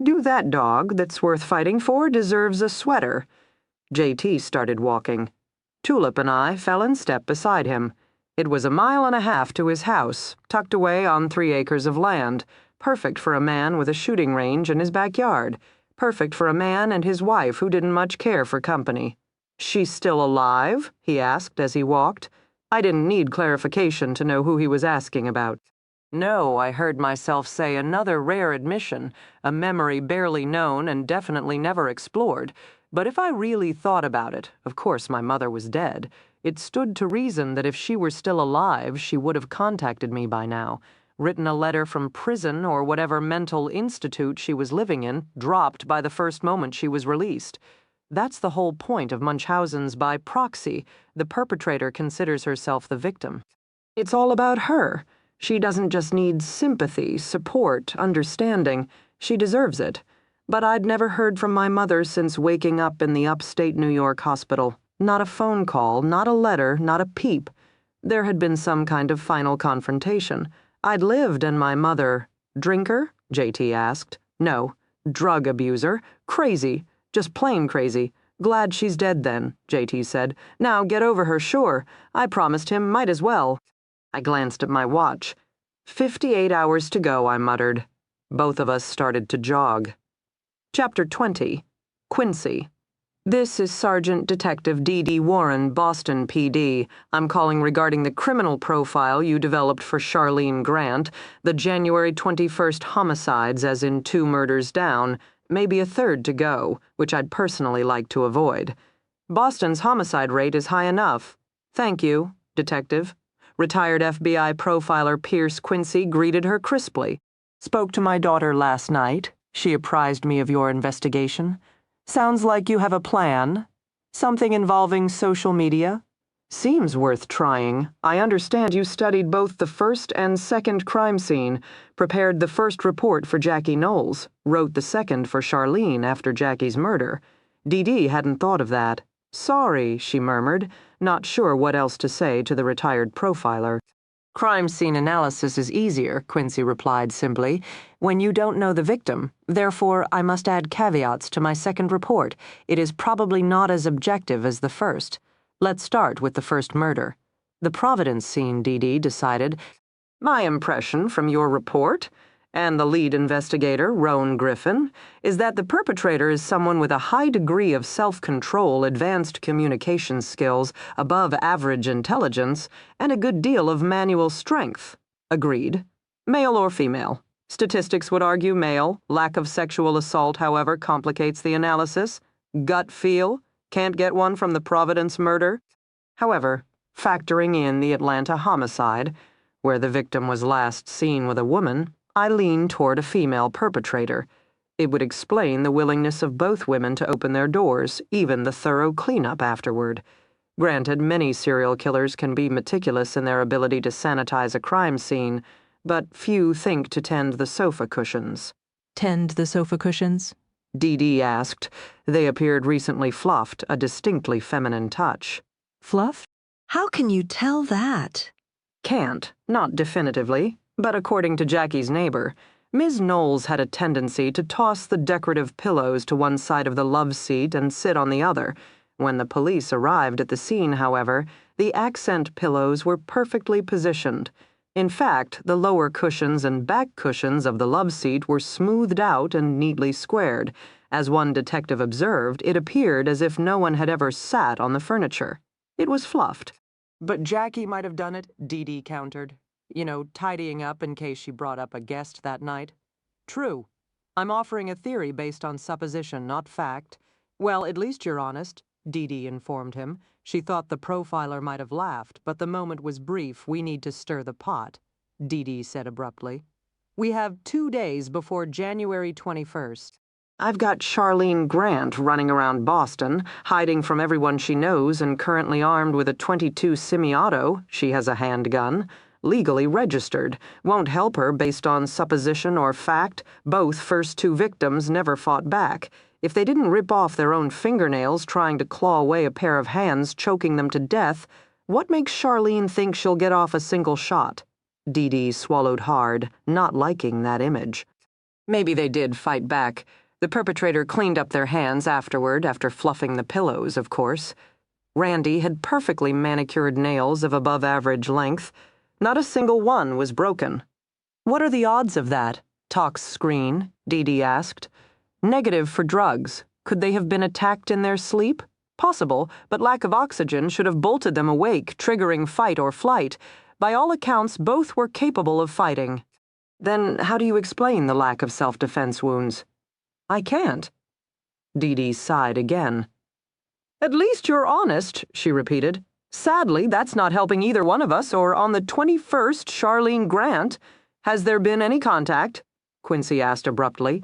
Do that dog that's worth fighting for deserves a sweater. JT started walking. Tulip and I fell in step beside him. It was 1.5 miles to his house, tucked away on 3 acres of land, perfect for a man with a shooting range in his backyard, perfect for a man and his wife who didn't much care for company. She's still alive? He asked as he walked. I didn't need clarification to know who he was asking about. No, I heard myself say, another rare admission, a memory barely known and definitely never explored. But if I really thought about it, of course my mother was dead, it stood to reason that if she were still alive, she would have contacted me by now, written a letter from prison or whatever mental institute she was living in, dropped by the first moment she was released. That's the whole point of Munchausen's by proxy. The perpetrator considers herself the victim. It's all about her. She doesn't just need sympathy, support, understanding. She deserves it. But I'd never heard from my mother since waking up in the upstate New York hospital. Not a phone call, not a letter, not a peep. There had been some kind of final confrontation. I'd lived and my mother... Drinker? JT asked. No. Drug abuser. Crazy. Just plain crazy. Glad she's dead then, JT said. Now get over her, sure. I promised him, might as well. I glanced at my watch. 58 hours to go, I muttered. Both of us started to jog. Chapter 20. Quincy. This is Sergeant Detective D.D. Warren, Boston PD. I'm calling regarding the criminal profile you developed for Charlene Grant, the January 21st homicides as in 2 murders down, maybe a 3rd to go, which I'd personally like to avoid. Boston's homicide rate is high enough. Thank you, Detective. Retired FBI profiler Pierce Quincy greeted her crisply. Spoke to my daughter last night. She apprised me of your investigation. Sounds like you have a plan. Something involving social media? Seems worth trying. I understand you studied both the first and second crime scene, prepared the first report for Jackie Knowles, wrote the second for Charlene after Jackie's murder. Dee hadn't thought of that. Sorry, she murmured, not sure what else to say to the retired profiler. Crime scene analysis is easier, Quincy replied simply, when you don't know the victim. Therefore, I must add caveats to my second report. It is probably not as objective as the first. Let's start with the first murder. The Providence scene, Dee decided. My impression from your report, and the lead investigator, Roan Griffin, is that the perpetrator is someone with a high degree of self-control, advanced communication skills, above average intelligence, and a good deal of manual strength. Agreed. Male or female? Statistics would argue male. Lack of sexual assault, however, complicates the analysis. Gut feel? Can't get one from the Providence murder? However, factoring in the Atlanta homicide, where the victim was last seen with a woman, I lean toward a female perpetrator. It would explain the willingness of both women to open their doors, even the thorough cleanup afterward. Granted, many serial killers can be meticulous in their ability to sanitize a crime scene, but few think to tend the sofa cushions. Tend the sofa cushions? Dee Dee asked. They appeared recently fluffed, a distinctly feminine touch. Fluff? How can you tell that? Can't, not definitively, but according to Jackie's neighbor, Ms. Knowles had a tendency to toss the decorative pillows to one side of the love seat and sit on the other. When the police arrived at the scene, however, the accent pillows were perfectly positioned. In fact, the lower cushions and back cushions of the love seat were smoothed out and neatly squared. As one detective observed, it appeared as if no one had ever sat on the furniture. It was fluffed. But Jackie might have done it, Dee Dee countered. You know, tidying up in case she brought up a guest that night. True. I'm offering a theory based on supposition, not fact. Well, at least you're honest, Dee Dee informed him. She thought the profiler might have laughed, but the moment was brief. We need to stir the pot, Dee Dee said abruptly. We have 2 days before January 21st. I've got Charlene Grant running around Boston, hiding from everyone she knows and currently armed with a .22 semi-auto. She has a handgun. Legally registered. Won't help her based on supposition or fact. Both first two victims never fought back. If they didn't rip off their own fingernails trying to claw away a pair of hands, choking them to death, what makes Charlene think she'll get off a single shot? Dee Dee swallowed hard, not liking that image. Maybe they did fight back. The perpetrator cleaned up their hands afterward, after fluffing the pillows, of course. Randy had perfectly manicured nails of above-average length. Not a single one was broken. What are the odds of that? Talk's screen, Dee Dee asked. Negative for drugs. Could they have been attacked in their sleep? Possible, but lack of oxygen should have bolted them awake, triggering fight or flight. By all accounts, both were capable of fighting. Then how do you explain the lack of self-defense wounds? I can't. Dee Dee sighed again. At least you're honest, she repeated. Sadly, that's not helping either one of us, or on the 21st, Charlene Grant. Has there been any contact? Quincy asked abruptly.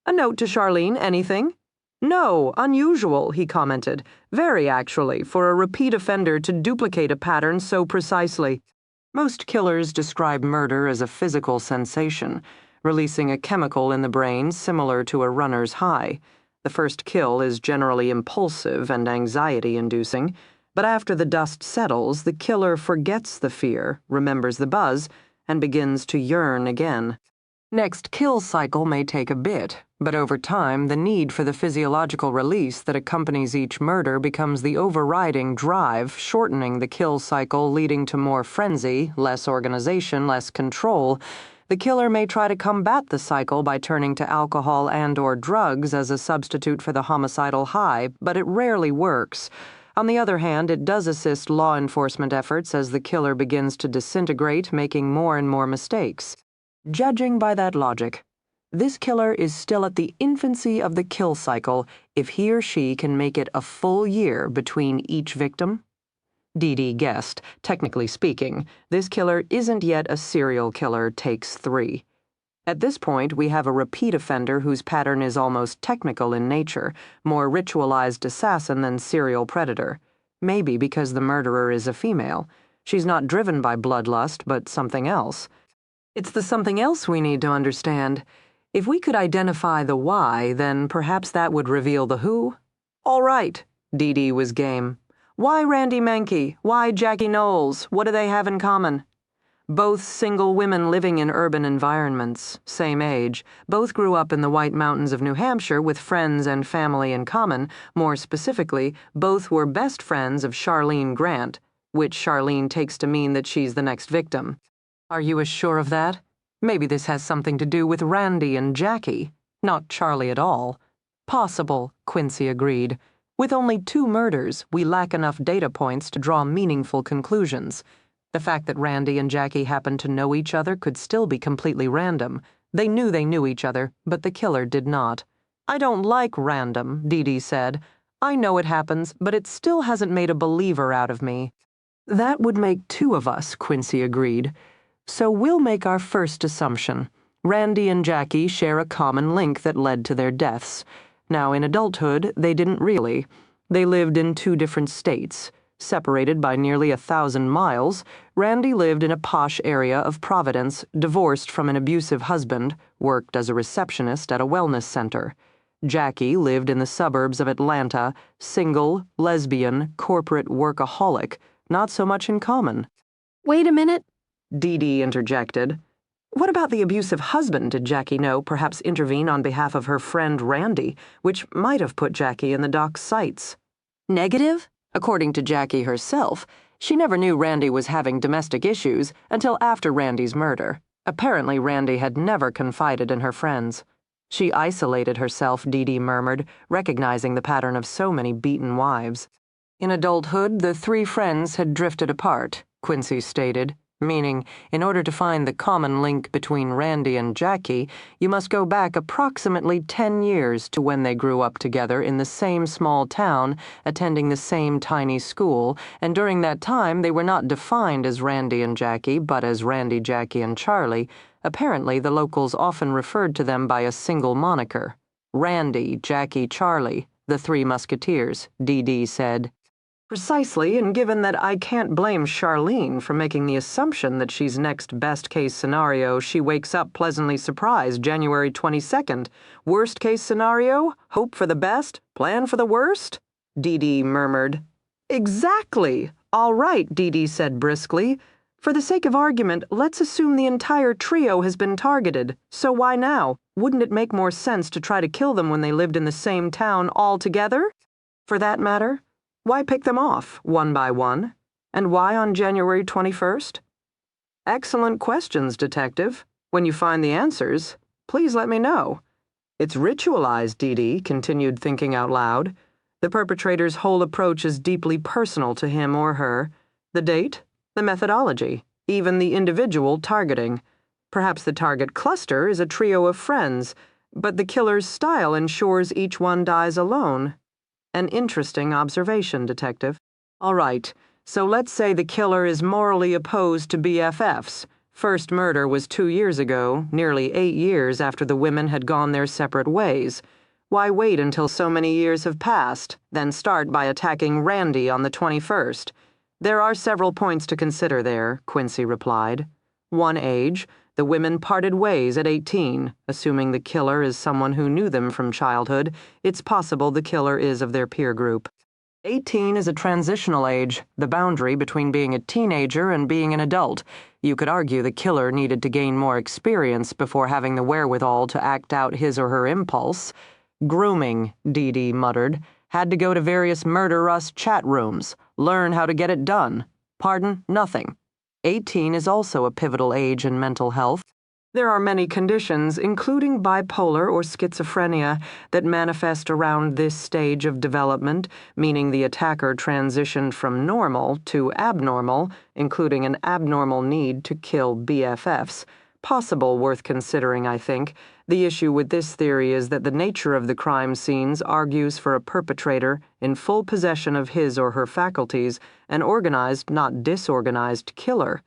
A note to Charlene, anything? No, unusual, he commented. Very, actually, for a repeat offender to duplicate a pattern so precisely. Most killers describe murder as a physical sensation, releasing a chemical in the brain similar to a runner's high. The first kill is generally impulsive and anxiety-inducing, but after the dust settles, the killer forgets the fear, remembers the buzz, and begins to yearn again. Next kill cycle may take a bit, but over time, the need for the physiological release that accompanies each murder becomes the overriding drive, shortening the kill cycle, leading to more frenzy, less organization, less control. The killer may try to combat the cycle by turning to alcohol and/or drugs as a substitute for the homicidal high, but it rarely works. On the other hand, it does assist law enforcement efforts as the killer begins to disintegrate, making more and more mistakes. Judging by that logic, this killer is still at the infancy of the kill cycle if he or she can make it a full year between each victim. Dee Dee guessed. Technically speaking, this killer isn't yet a serial killer takes 3. At this point, we have a repeat offender whose pattern is almost technical in nature, more ritualized assassin than serial predator. Maybe because the murderer is a female. She's not driven by bloodlust, but something else. It's the something else we need to understand. If we could identify the why, then perhaps that would reveal the who. All right, Dee Dee was game. Why Randy Menke? Why Jackie Knowles? What do they have in common? Both single women living in urban environments, same age. Both grew up in the White Mountains of New Hampshire with friends and family in common. More specifically, both were best friends of Charlene Grant, which Charlene takes to mean that she's the next victim. Are you as sure of that? Maybe this has something to do with Randy and Jackie, not Charlie at all. Possible, Quincy agreed. With only 2 murders, we lack enough data points to draw meaningful conclusions. The fact that Randy and Jackie happened to know each other could still be completely random. They knew each other, but the killer did not. I don't like random, Dee Dee said. I know it happens, but it still hasn't made a believer out of me. That would make two of us, Quincy agreed. So we'll make our first assumption. Randy and Jackie share a common link that led to their deaths. Now, in adulthood, they didn't really. They lived in two different states. Separated by nearly 1,000 miles, Randy lived in a posh area of Providence, divorced from an abusive husband, worked as a receptionist at a wellness center. Jackie lived in the suburbs of Atlanta, single, lesbian, corporate workaholic, not so much in common. Wait a minute. Dee Dee interjected. What about the abusive husband, did Jackie know, perhaps intervene on behalf of her friend Randy, which might have put Jackie in the doc's sights? Negative? According to Jackie herself, she never knew Randy was having domestic issues until after Randy's murder. Apparently, Randy had never confided in her friends. She isolated herself, Dee Dee murmured, recognizing the pattern of so many beaten wives. In adulthood, the three friends had drifted apart, Quincy stated, meaning, in order to find the common link between Randy and Jackie, you must go back approximately 10 years to when they grew up together in the same small town, attending the same tiny school, and during that time they were not defined as Randy and Jackie, but as Randy, Jackie, and Charlie. Apparently, the locals often referred to them by a single moniker. Randy, Jackie, Charlie, the Three Musketeers, Dee Dee said. Precisely, and given that I can't blame Charlene for making the assumption that she's next best-case scenario, she wakes up pleasantly surprised January 22nd. Worst-case scenario? Hope for the best? Plan for the worst? Dee Dee murmured. Exactly. All right, Dee Dee said briskly. For the sake of argument, let's assume the entire trio has been targeted. So why now? Wouldn't it make more sense to try to kill them when they lived in the same town all together? For that matter, why pick them off, one by one? And why on January 21st? Excellent questions, Detective. When you find the answers, please let me know. It's ritualized, Dee Dee continued thinking out loud. The perpetrator's whole approach is deeply personal to him or her. The date, the methodology, even the individual targeting. Perhaps the target cluster is a trio of friends, but the killer's style ensures each one dies alone. An interesting observation, Detective. All right, so let's say the killer is morally opposed to BFFs. First murder was 2 years ago, nearly 8 years after the women had gone their separate ways. Why wait until so many years have passed, then start by attacking Randy on the 21st? There are several points to consider there, Quincy replied. One, age. The women parted ways at 18. Assuming the killer is someone who knew them from childhood, it's possible the killer is of their peer group. 18 is a transitional age, the boundary between being a teenager and being an adult. You could argue the killer needed to gain more experience before having the wherewithal to act out his or her impulse. Grooming, Dee Dee muttered. Had to go to various Murder Us chat rooms, learn how to get it done. Pardon, nothing. 18 is also a pivotal age in mental health. There are many conditions, including bipolar or schizophrenia, that manifest around this stage of development, meaning the attacker transitioned from normal to abnormal, including an abnormal need to kill BFFs. Possible, worth considering, I think. The issue with this theory is that the nature of the crime scenes argues for a perpetrator in full possession of his or her faculties, an organized, not disorganized killer.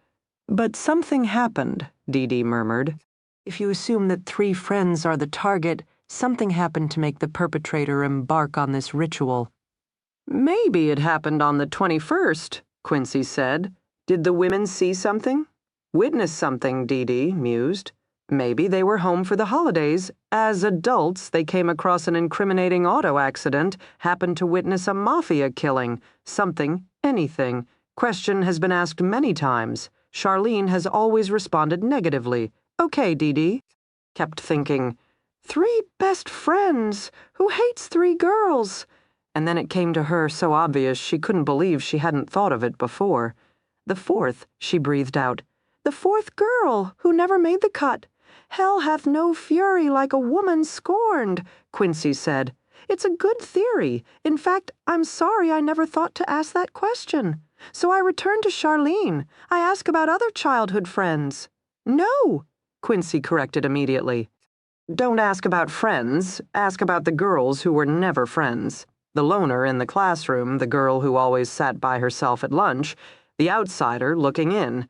But something happened, Dee Dee murmured. If you assume that 3 friends are the target, something happened to make the perpetrator embark on this ritual. Maybe it happened on the 21st, Quincy said. Did the women see something? Witness something, Dee Dee mused. Maybe they were home for the holidays. As adults, they came across an incriminating auto accident, happened to witness a mafia killing. Something, anything. Question has been asked many times. Charlene has always responded negatively. Okay, Dee Dee. Kept thinking, 3 best friends. Who hates 3 girls? And then it came to her so obvious she couldn't believe she hadn't thought of it before. The 4th, she breathed out. The 4th girl, who never made the cut. Hell hath no fury like a woman scorned, Quincy said. It's a good theory. In fact, I'm sorry I never thought to ask that question. So I returned to Charlene. I ask about other childhood friends. No, Quincy corrected immediately. Don't ask about friends. Ask about the girls who were never friends. The loner in the classroom, the girl who always sat by herself at lunch, the outsider looking in.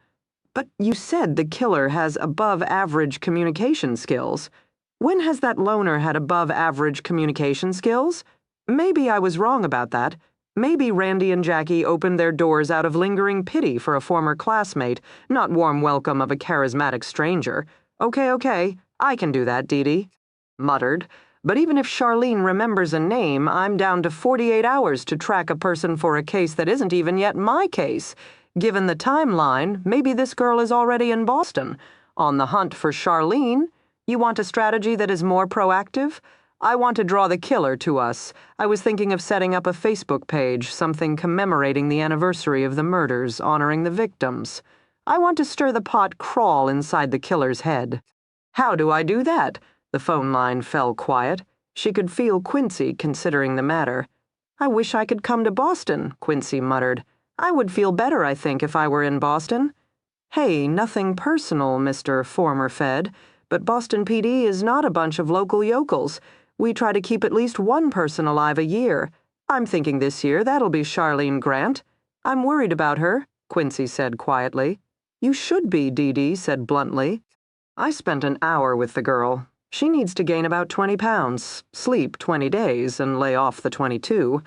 But you said the killer has above-average communication skills. When has that loner had above-average communication skills? Maybe I was wrong about that. Maybe Randy and Jackie opened their doors out of lingering pity for a former classmate, not warm welcome of a charismatic stranger. Okay, I can do that, Dee Dee. Muttered. But even if Charlene remembers a name, I'm down to 48 hours to track a person for a case that isn't even yet my case. Given the timeline, maybe this girl is already in Boston, on the hunt for Charlene. You want a strategy that is more proactive? I want to draw the killer to us. I was thinking of setting up a Facebook page, something commemorating the anniversary of the murders, honoring the victims. I want to stir the pot crawl inside the killer's head. How do I do that? The phone line fell quiet. She could feel Quincy considering the matter. I wish I could come to Boston, Quincy muttered. I would feel better, I think, if I were in Boston. Hey, nothing personal, Mr. Former Fed, but Boston PD is not a bunch of local yokels. We try to keep at least one person alive a year. I'm thinking this year that'll be Charlene Grant. I'm worried about her, Quincy said quietly. You should be, Dee Dee said bluntly. I spent an hour with the girl. She needs to gain about 20 pounds, sleep 20 days, and lay off the 22.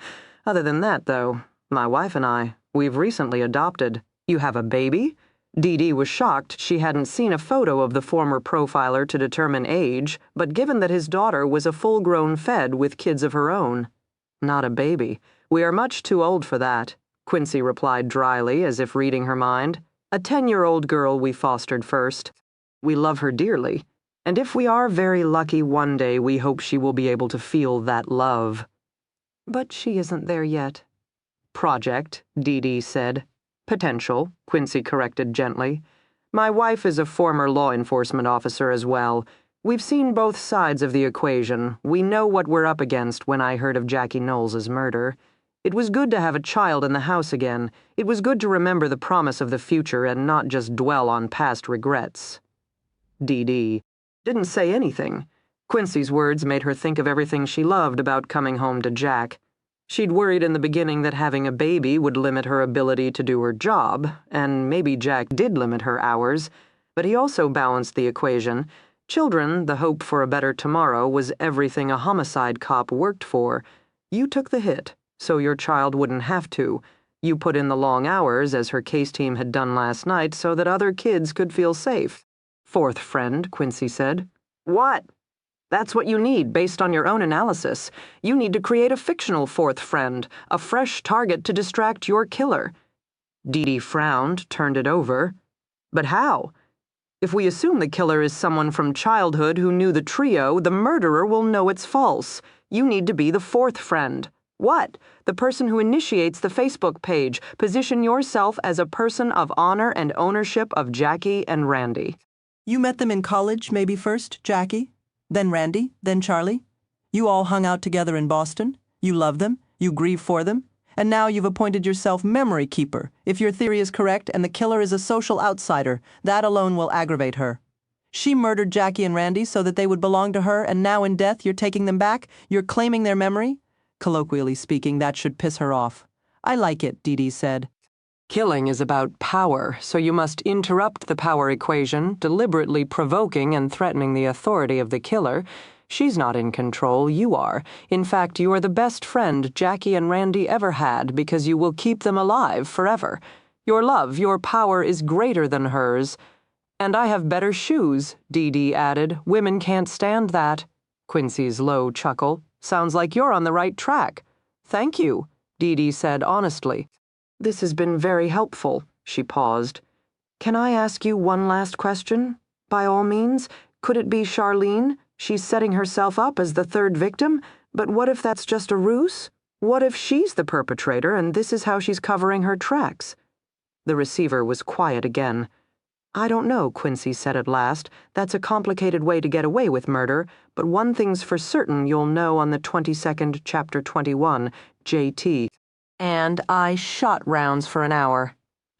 Other than that, though, my wife and we've recently adopted. You have a baby? Dee Dee was shocked she hadn't seen a photo of the former profiler to determine age, but given that his daughter was a full-grown Fed with kids of her own. Not a baby. We are much too old for that, Quincy replied dryly, as if reading her mind. A 10-year-old girl we fostered first. We love her dearly, and if we are very lucky one day, we hope she will be able to feel that love. But she isn't there yet. Project, Dee Dee said. Potential, Quincy corrected gently. My wife is a former law enforcement officer as well. We've seen both sides of the equation. We know what we're up against when I heard of Jackie Knowles' murder. It was good to have a child in the house again. It was good to remember the promise of the future and not just dwell on past regrets. Dee Dee didn't say anything. Quincy's words made her think of everything she loved about coming home to Jack. She'd worried in the beginning that having a baby would limit her ability to do her job, and maybe Jack did limit her hours, but he also balanced the equation. Children, the hope for a better tomorrow, was everything a homicide cop worked for. You took the hit, so your child wouldn't have to. You put in the long hours, as her case team had done last night, so that other kids could feel safe. Fourth friend, Quincy said. What? That's what you need, based on your own analysis. You need to create a fictional fourth friend, a fresh target to distract your killer. Dee Dee frowned, turned it over. But how? If we assume the killer is someone from childhood who knew the trio, the murderer will know it's false. You need to be the fourth friend. What? The person who initiates the Facebook page. Position yourself as a person of honor and ownership of Jackie and Randy. You met them in college, maybe first, Jackie? Then Randy, then Charlie. You all hung out together in Boston. You love them, you grieve for them, and now you've appointed yourself memory keeper. If your theory is correct and the killer is a social outsider, that alone will aggravate her. She murdered Jackie and Randy so that they would belong to her, and now in death you're taking them back? You're claiming their memory? Colloquially speaking, that should piss her off. I like it, Dee Dee said. Killing is about power, so you must interrupt the power equation, deliberately provoking and threatening the authority of the killer. She's not in control, you are. In fact, you are the best friend Jackie and Randy ever had because you will keep them alive forever. Your love, your power is greater than hers. And I have better shoes, Dee Dee added. Women can't stand that. Quincy's low chuckle. Sounds like you're on the right track. Thank you, Dee Dee said honestly. This has been very helpful, she paused. Can I ask you one last question? By all means, could it be Charlene? She's setting herself up as the third victim, but what if that's just a ruse? What if she's the perpetrator and this is how she's covering her tracks? The receiver was quiet again. I don't know, Quincy said at last. That's a complicated way to get away with murder, but one thing's for certain you'll know on the 22nd, Chapter 21, JT. And I shot rounds for an hour.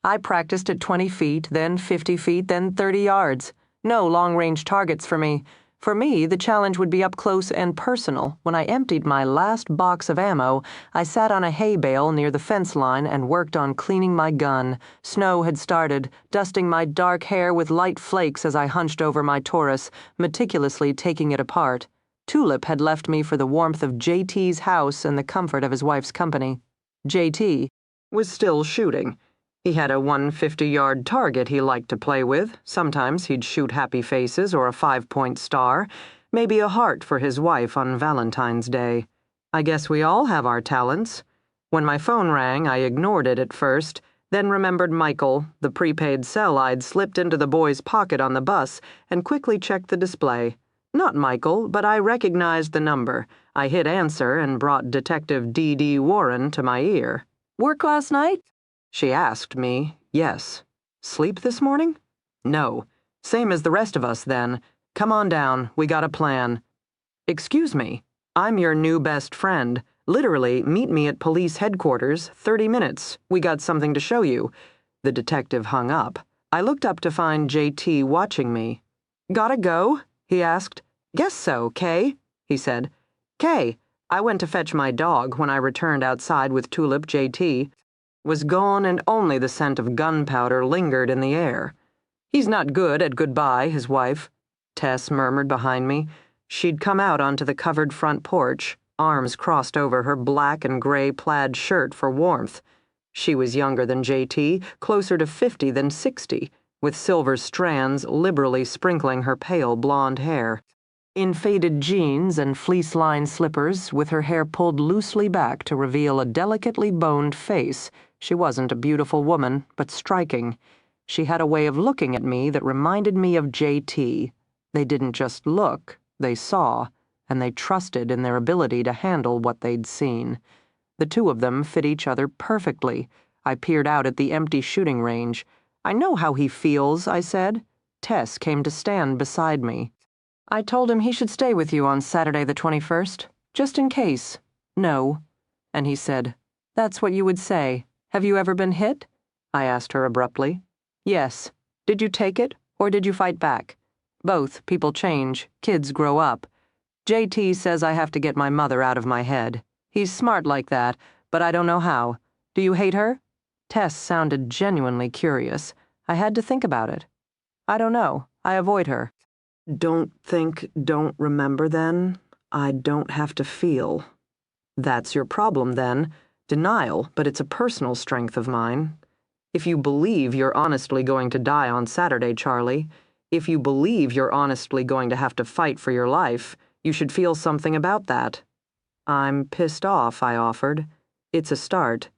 I practiced at 20 feet, then 50 feet, then 30 yards. No long-range targets for me. For me, the challenge would be up close and personal. When I emptied my last box of ammo, I sat on a hay bale near the fence line and worked on cleaning my gun. Snow had started, dusting my dark hair with light flakes as I hunched over my Taurus, meticulously taking it apart. Tulip had left me for the warmth of JT's house and the comfort of his wife's company. JT was still shooting. He had a 150-yard target he liked to play with. Sometimes he'd shoot happy faces or a 5-point star, maybe a heart for his wife on Valentine's Day. I guess we all have our talents. When my phone rang, I ignored it at first, then remembered Michael, the prepaid cell I'd slipped into the boy's pocket on the bus, and quickly checked the display. Not Michael, but I recognized the number. I hit answer and brought Detective D.D. Warren to my ear. "Work last night?" She asked me, yes. Sleep this morning? No. Same as the rest of us, then. Come on down, we got a plan. Excuse me, I'm your new best friend. Literally, meet me at police headquarters, 30 minutes. We got something to show you. The detective hung up. I looked up to find JT watching me. Gotta go? He asked. Guess so, Kay, he said. Kay, I went to fetch my dog when I returned outside with Tulip. JT was gone and only the scent of gunpowder lingered in the air. He's not good at goodbye, his wife, Tess murmured behind me. She'd come out onto the covered front porch, arms crossed over her black and gray plaid shirt for warmth. She was younger than JT, closer to 50 than 60, with silver strands liberally sprinkling her pale blonde hair. In faded jeans and fleece-lined slippers, with her hair pulled loosely back to reveal a delicately boned face, she wasn't a beautiful woman, but striking. She had a way of looking at me that reminded me of JT. They didn't just look, they saw, and they trusted in their ability to handle what they'd seen. The two of them fit each other perfectly. I peered out at the empty shooting range. I know how he feels, I said. Tess came to stand beside me. I told him he should stay with you on Saturday the 21st, just in case. No. And he said, "That's what you would say. Have you ever been hit?" I asked her abruptly. Yes. Did you take it, or did you fight back? Both. People change. Kids grow up. JT says I have to get my mother out of my head. He's smart like that, but I don't know how. Do you hate her? Tess sounded genuinely curious. I had to think about it. I don't know. I avoid her. Don't think, don't remember then. I don't have to feel. That's your problem then. Denial, but it's a personal strength of mine. If you believe you're honestly going to die on Saturday, Charlie, if you believe you're honestly going to have to fight for your life, you should feel something about that. I'm pissed off, I offered. It's a start.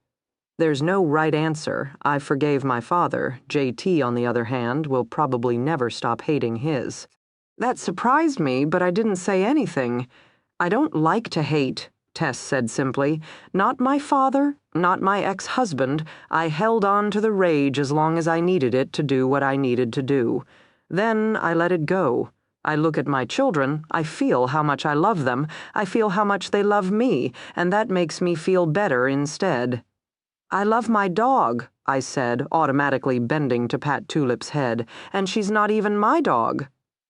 There's no right answer. I forgave my father. JT, on the other hand, will probably never stop hating his. That surprised me, but I didn't say anything. I don't like to hate, Tess said simply. Not my father, not my ex-husband. I held on to the rage as long as I needed it to do what I needed to do. Then I let it go. I look at my children, I feel how much I love them, I feel how much they love me, and that makes me feel better instead. I love my dog, I said, automatically bending to pat Tulip's head, and she's not even my dog.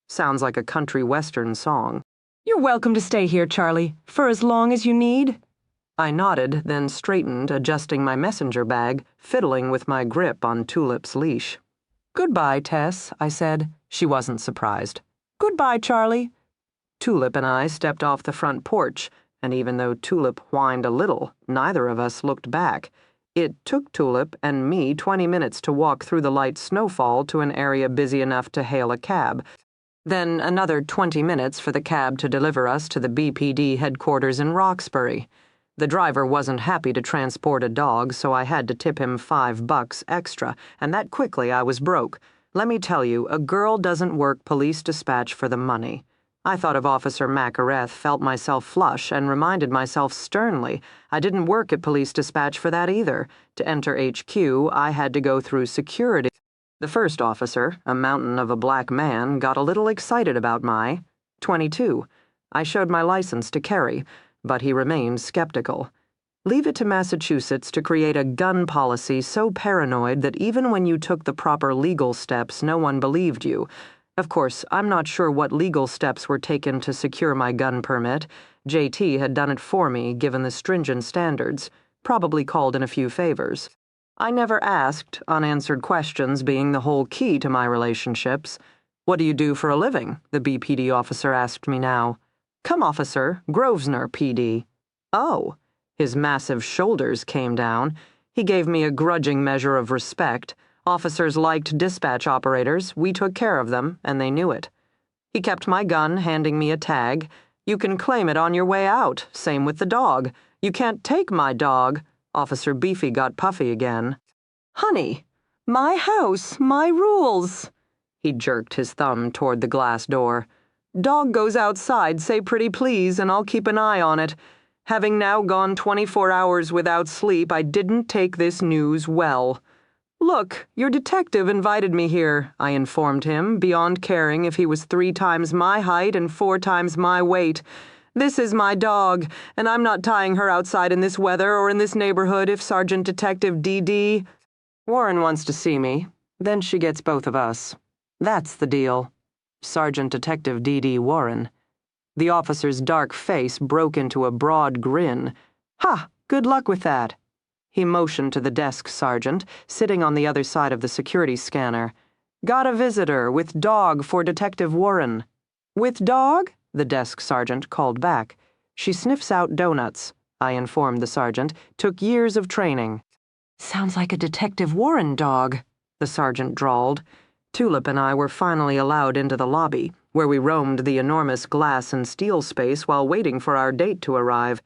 Sounds like a country western song. You're welcome to stay here, Charlie, for as long as you need. I nodded, then straightened, adjusting my messenger bag, fiddling with my grip on Tulip's leash. Goodbye, Tess, I said. She wasn't surprised. Goodbye, Charlie. Tulip and I stepped off the front porch, and even though Tulip whined a little, neither of us looked back. It took Tulip and me 20 minutes to walk through the light snowfall to an area busy enough to hail a cab. Then another 20 minutes for the cab to deliver us to the BPD headquarters in Roxbury. The driver wasn't happy to transport a dog, so I had to tip him $5 extra, and that quickly I was broke. Let me tell you, a girl doesn't work police dispatch for the money. I thought of Officer Macareth, felt myself flush, and reminded myself sternly I didn't work at police dispatch for that either. To enter HQ, I had to go through security. The first officer, a mountain of a black man, got a little excited about my 22. I showed my license to carry, but he remained skeptical. Leave it to Massachusetts to create a gun policy so paranoid that even when you took the proper legal steps, no one believed you. Of course, I'm not sure what legal steps were taken to secure my gun permit. JT had done it for me, given the stringent standards, probably called in a few favors. I never asked, unanswered questions being the whole key to my relationships. What do you do for a living? The BPD officer asked me now. Come, officer, Grosvenor, PD. Oh. His massive shoulders came down. He gave me a grudging measure of respect. Officers liked dispatch operators. We took care of them, and they knew it. He kept my gun, handing me a tag. You can claim it on your way out. Same with the dog. You can't take my dog. Officer Beefy got puffy again. Honey, my house, my rules. He jerked his thumb toward the glass door. Dog goes outside, say pretty please, and I'll keep an eye on it. Having now gone 24 hours without sleep, I didn't take this news well. Look, your detective invited me here, I informed him, beyond caring if he was 3 times my height and 4 times my weight. This is my dog, and I'm not tying her outside in this weather or in this neighborhood if Sergeant Detective D.D. Warren wants to see me. Then she gets both of us. That's the deal. Sergeant Detective D.D. Warren. The officer's dark face broke into a broad grin. Ha! Good luck with that. He motioned to the desk sergeant, sitting on the other side of the security scanner. Got a visitor with dog for Detective Warren. With dog? The desk sergeant called back. She sniffs out donuts, I informed the sergeant. Took years of training. Sounds like a Detective Warren dog, the sergeant drawled. Tulip and I were finally allowed into the lobby, where we roamed the enormous glass and steel space while waiting for our date to arrive.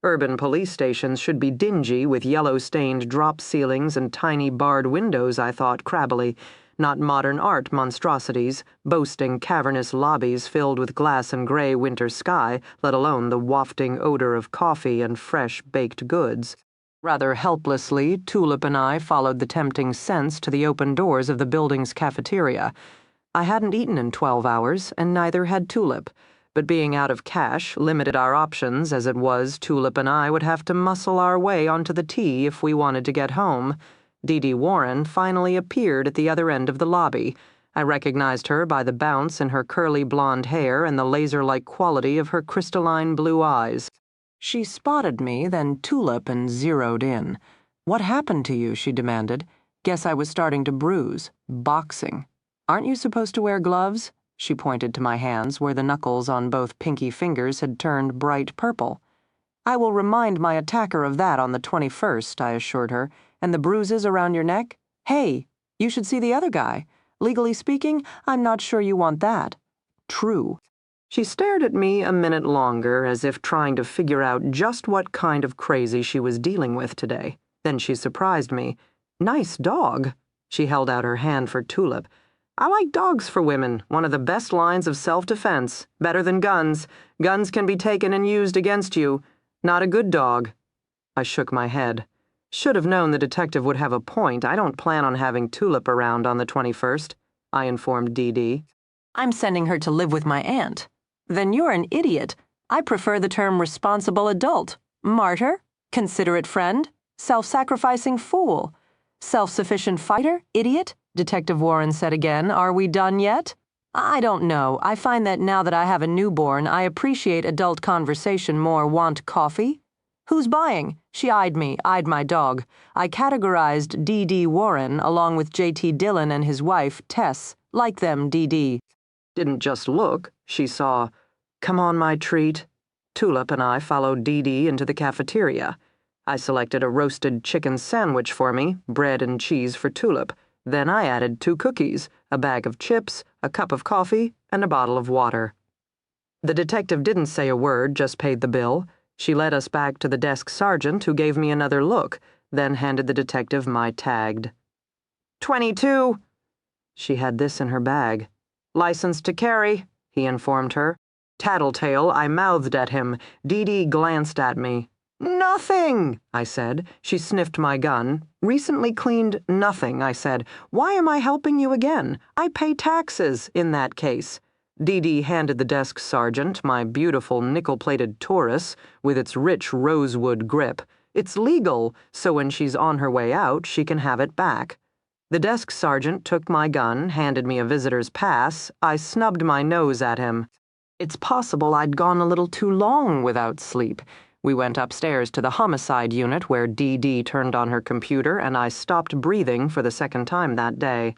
Urban police stations should be dingy with yellow-stained drop ceilings and tiny barred windows, I thought crabbily, not modern art monstrosities, boasting cavernous lobbies filled with glass and gray winter sky, let alone the wafting odor of coffee and fresh baked goods. Rather helplessly, Tulip and I followed the tempting scents to the open doors of the building's cafeteria. I hadn't eaten in 12 hours, and neither had Tulip. But being out of cash limited our options. As it was, Tulip and I would have to muscle our way onto the T if we wanted to get home. D.D. Warren finally appeared at the other end of the lobby. I recognized her by the bounce in her curly blonde hair and the laser-like quality of her crystalline blue eyes. She spotted me, then Tulip, and zeroed in. What happened to you? She demanded. Guess I was starting to bruise. Boxing. Aren't you supposed to wear gloves? She pointed to my hands, where the knuckles on both pinky fingers had turned bright purple. I will remind my attacker of that on the 21st, I assured her. And the bruises around your neck? Hey, you should see the other guy. Legally speaking, I'm not sure you want that. True. She stared at me a minute longer, as if trying to figure out just what kind of crazy she was dealing with today. Then she surprised me. Nice dog. She held out her hand for Tulip. I like dogs for women, one of the best lines of self-defense. Better than guns. Guns can be taken and used against you. Not a good dog. I shook my head. Should have known the detective would have a point. I don't plan on having Tulip around on the 21st, I informed D.D. I'm sending her to live with my aunt. Then you're an idiot. I prefer the term responsible adult. Martyr? Considerate friend? Self-sacrificing fool? Self-sufficient fighter? Idiot? Detective Warren said again. Are we done yet? I don't know. I find that now that I have a newborn, I appreciate adult conversation more. Want coffee? Who's buying? She eyed me, eyed my dog. I categorized D.D. Warren along with J.T. Dillon and his wife, Tess. Like them, D.D. Didn't just look. She saw. Come on, my treat. Tulip and I followed D.D. into the cafeteria. I selected a roasted chicken sandwich for me, bread and cheese for Tulip. Then I added 2 cookies, a bag of chips, a cup of coffee, and a bottle of water. The detective didn't say a word, just paid the bill. She led us back to the desk sergeant, who gave me another look, then handed the detective my tagged. 22. She had this in her bag. License to carry, he informed her. Tattletale, I mouthed at him. Dee glanced at me. Nothing, I said. She sniffed my gun. Recently cleaned nothing, I said. Why am I helping you again? I pay taxes in that case. Dee handed the desk sergeant my beautiful nickel-plated Taurus with its rich rosewood grip. It's legal, so when she's on her way out, she can have it back. The desk sergeant took my gun, handed me a visitor's pass. I snubbed my nose at him. It's possible I'd gone a little too long without sleep. We went upstairs to the homicide unit where Dee Dee turned on her computer, and I stopped breathing for the second time that day.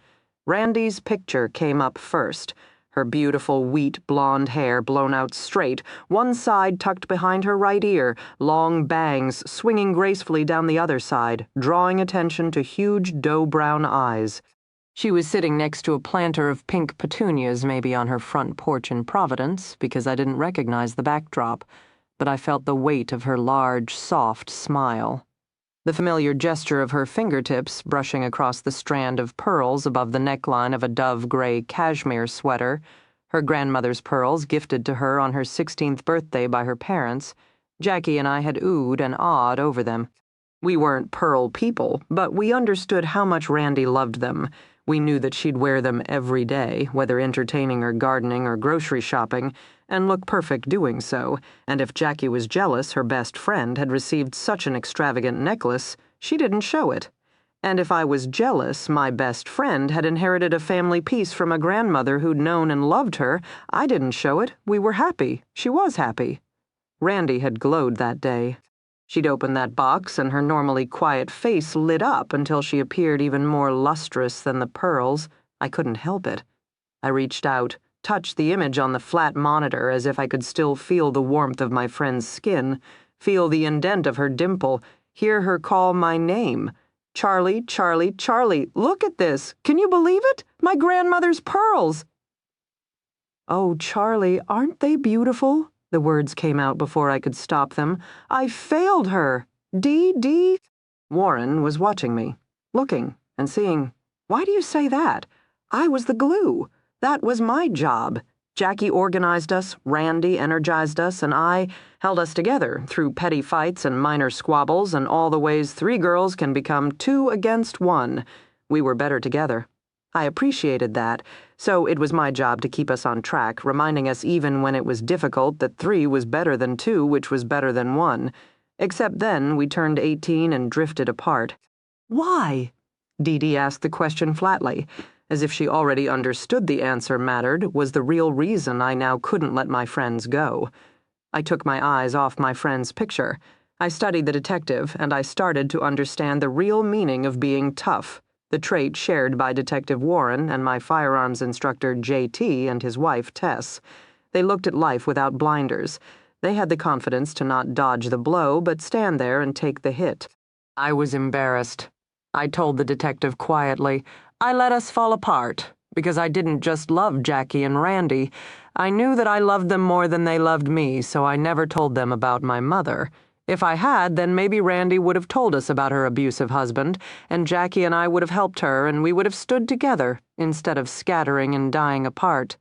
Randy's picture came up first. Her beautiful wheat blonde hair blown out straight, one side tucked behind her right ear, long bangs swinging gracefully down the other side, drawing attention to huge dough-brown eyes. She was sitting next to a planter of pink petunias, maybe on her front porch in Providence, because I didn't recognize the backdrop, but I felt the weight of her large, soft smile. The familiar gesture of her fingertips brushing across the strand of pearls above the neckline of a dove-gray cashmere sweater, her grandmother's pearls gifted to her on her 16th birthday by her parents. Jackie and I had oohed and awed over them. We weren't pearl people, but we understood how much Randy loved them. We knew that she'd wear them every day, whether entertaining or gardening or grocery shopping, and look perfect doing so, and if Jackie was jealous her best friend had received such an extravagant necklace, she didn't show it. And if I was jealous my best friend had inherited a family piece from a grandmother who'd known and loved her, I didn't show it. We were happy. She was happy. Randy had glowed that day. She'd opened that box, and her normally quiet face lit up until she appeared even more lustrous than the pearls. I couldn't help it. I reached out, touched the image on the flat monitor as if I could still feel the warmth of my friend's skin, feel the indent of her dimple, hear her call my name. Charlie, Charlie, Charlie, look at this. Can you believe it? My grandmother's pearls. Oh, Charlie, aren't they beautiful? The words came out before I could stop them. I failed her. Dee Dee. Warren was watching me, looking and seeing. Why do you say that? I was the glue. That was my job. Jackie organized us, Randy energized us, and I held us together through petty fights and minor squabbles and all the ways 3 girls can become 2 against 1. We were better together. I appreciated that, so it was my job to keep us on track, reminding us even when it was difficult that 3 was better than 2, which was better than 1. Except then we turned 18 and drifted apart. Why? Dee Dee asked the question flatly, as if she already understood the answer mattered, was the real reason I now couldn't let my friends go. I took my eyes off my friend's picture. I studied the detective, and I started to understand the real meaning of being tough, the trait shared by Detective Warren and my firearms instructor J.T. and his wife Tess. They looked at life without blinders. They had the confidence to not dodge the blow, but stand there and take the hit. I was embarrassed. I told the detective quietly, I let us fall apart, because I didn't just love Jackie and Randy. I knew that I loved them more than they loved me, so I never told them about my mother. If I had, then maybe Randy would have told us about her abusive husband, and Jackie and I would have helped her, and we would have stood together, instead of scattering and dying apart.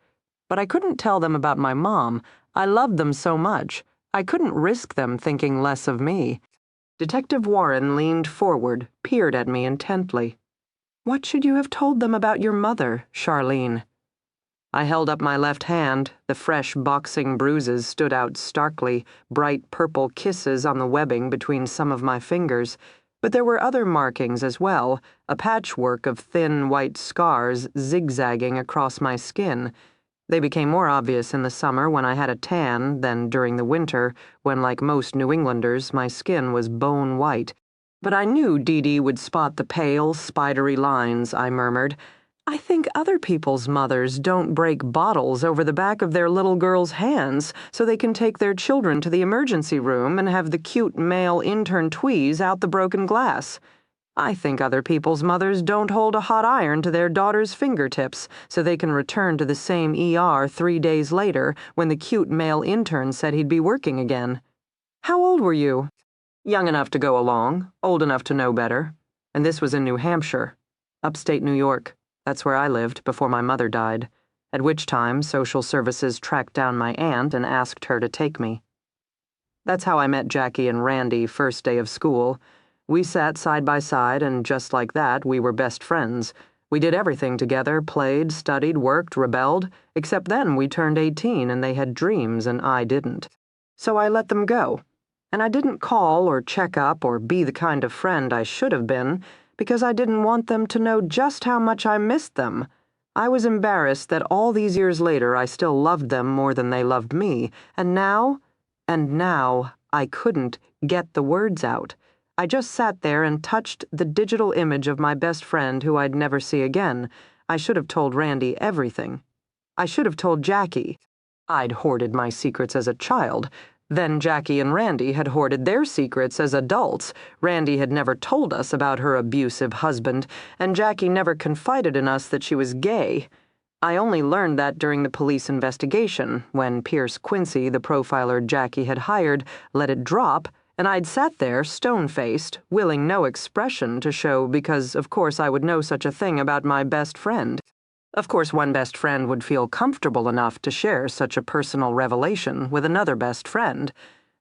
But I couldn't tell them about my mom. I loved them so much. I couldn't risk them thinking less of me. Detective Warren leaned forward, peered at me intently. What should you have told them about your mother, Charlene? I held up my left hand. The fresh boxing bruises stood out starkly, bright purple kisses on the webbing between some of my fingers. But there were other markings as well, a patchwork of thin white scars zigzagging across my skin. They became more obvious in the summer when I had a tan than during the winter when, like most New Englanders, my skin was bone white. But I knew Dee Dee would spot the pale, spidery lines, I murmured. I think other people's mothers don't break bottles over the back of their little girls' hands so they can take their children to the emergency room and have the cute male intern tweeze out the broken glass. I think other people's mothers don't hold a hot iron to their daughters' fingertips so they can return to the same ER 3 days later when the cute male intern said he'd be working again. How old were you? Young enough to go along, old enough to know better. And this was in New Hampshire, upstate New York. That's where I lived before my mother died, at which time social services tracked down my aunt and asked her to take me. That's how I met Jackie and Randy first day of school. We sat side by side, and just like that, we were best friends. We did everything together, played, studied, worked, rebelled, except then we turned 18 and they had dreams and I didn't. So I let them go. And I didn't call or check up or be the kind of friend I should have been, because I didn't want them to know just how much I missed them. I was embarrassed that all these years later I still loved them more than they loved me, and now I couldn't get the words out. I just sat there and touched the digital image of my best friend who I'd never see again. I should have told Randy everything. I should have told Jackie. I'd hoarded my secrets as a child. Then Jackie and Randy had hoarded their secrets as adults. Randy had never told us about her abusive husband, and Jackie never confided in us that she was gay. I only learned that during the police investigation, when Pierce Quincy, the profiler Jackie had hired, let it drop, and I'd sat there, stone-faced, willing no expression to show because, of course, I would know such a thing about my best friend. Of course, one best friend would feel comfortable enough to share such a personal revelation with another best friend.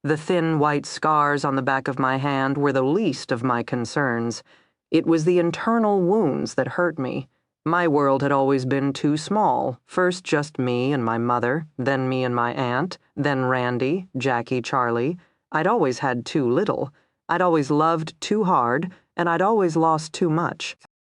The thin white scars on the back of my hand were the least of my concerns. It was the internal wounds that hurt me. My world had always been too small, first just me and my mother, then me and my aunt, then Randy, Jackie, Charlie. I'd always had too little. I'd always loved too hard, and I'd always lost too much.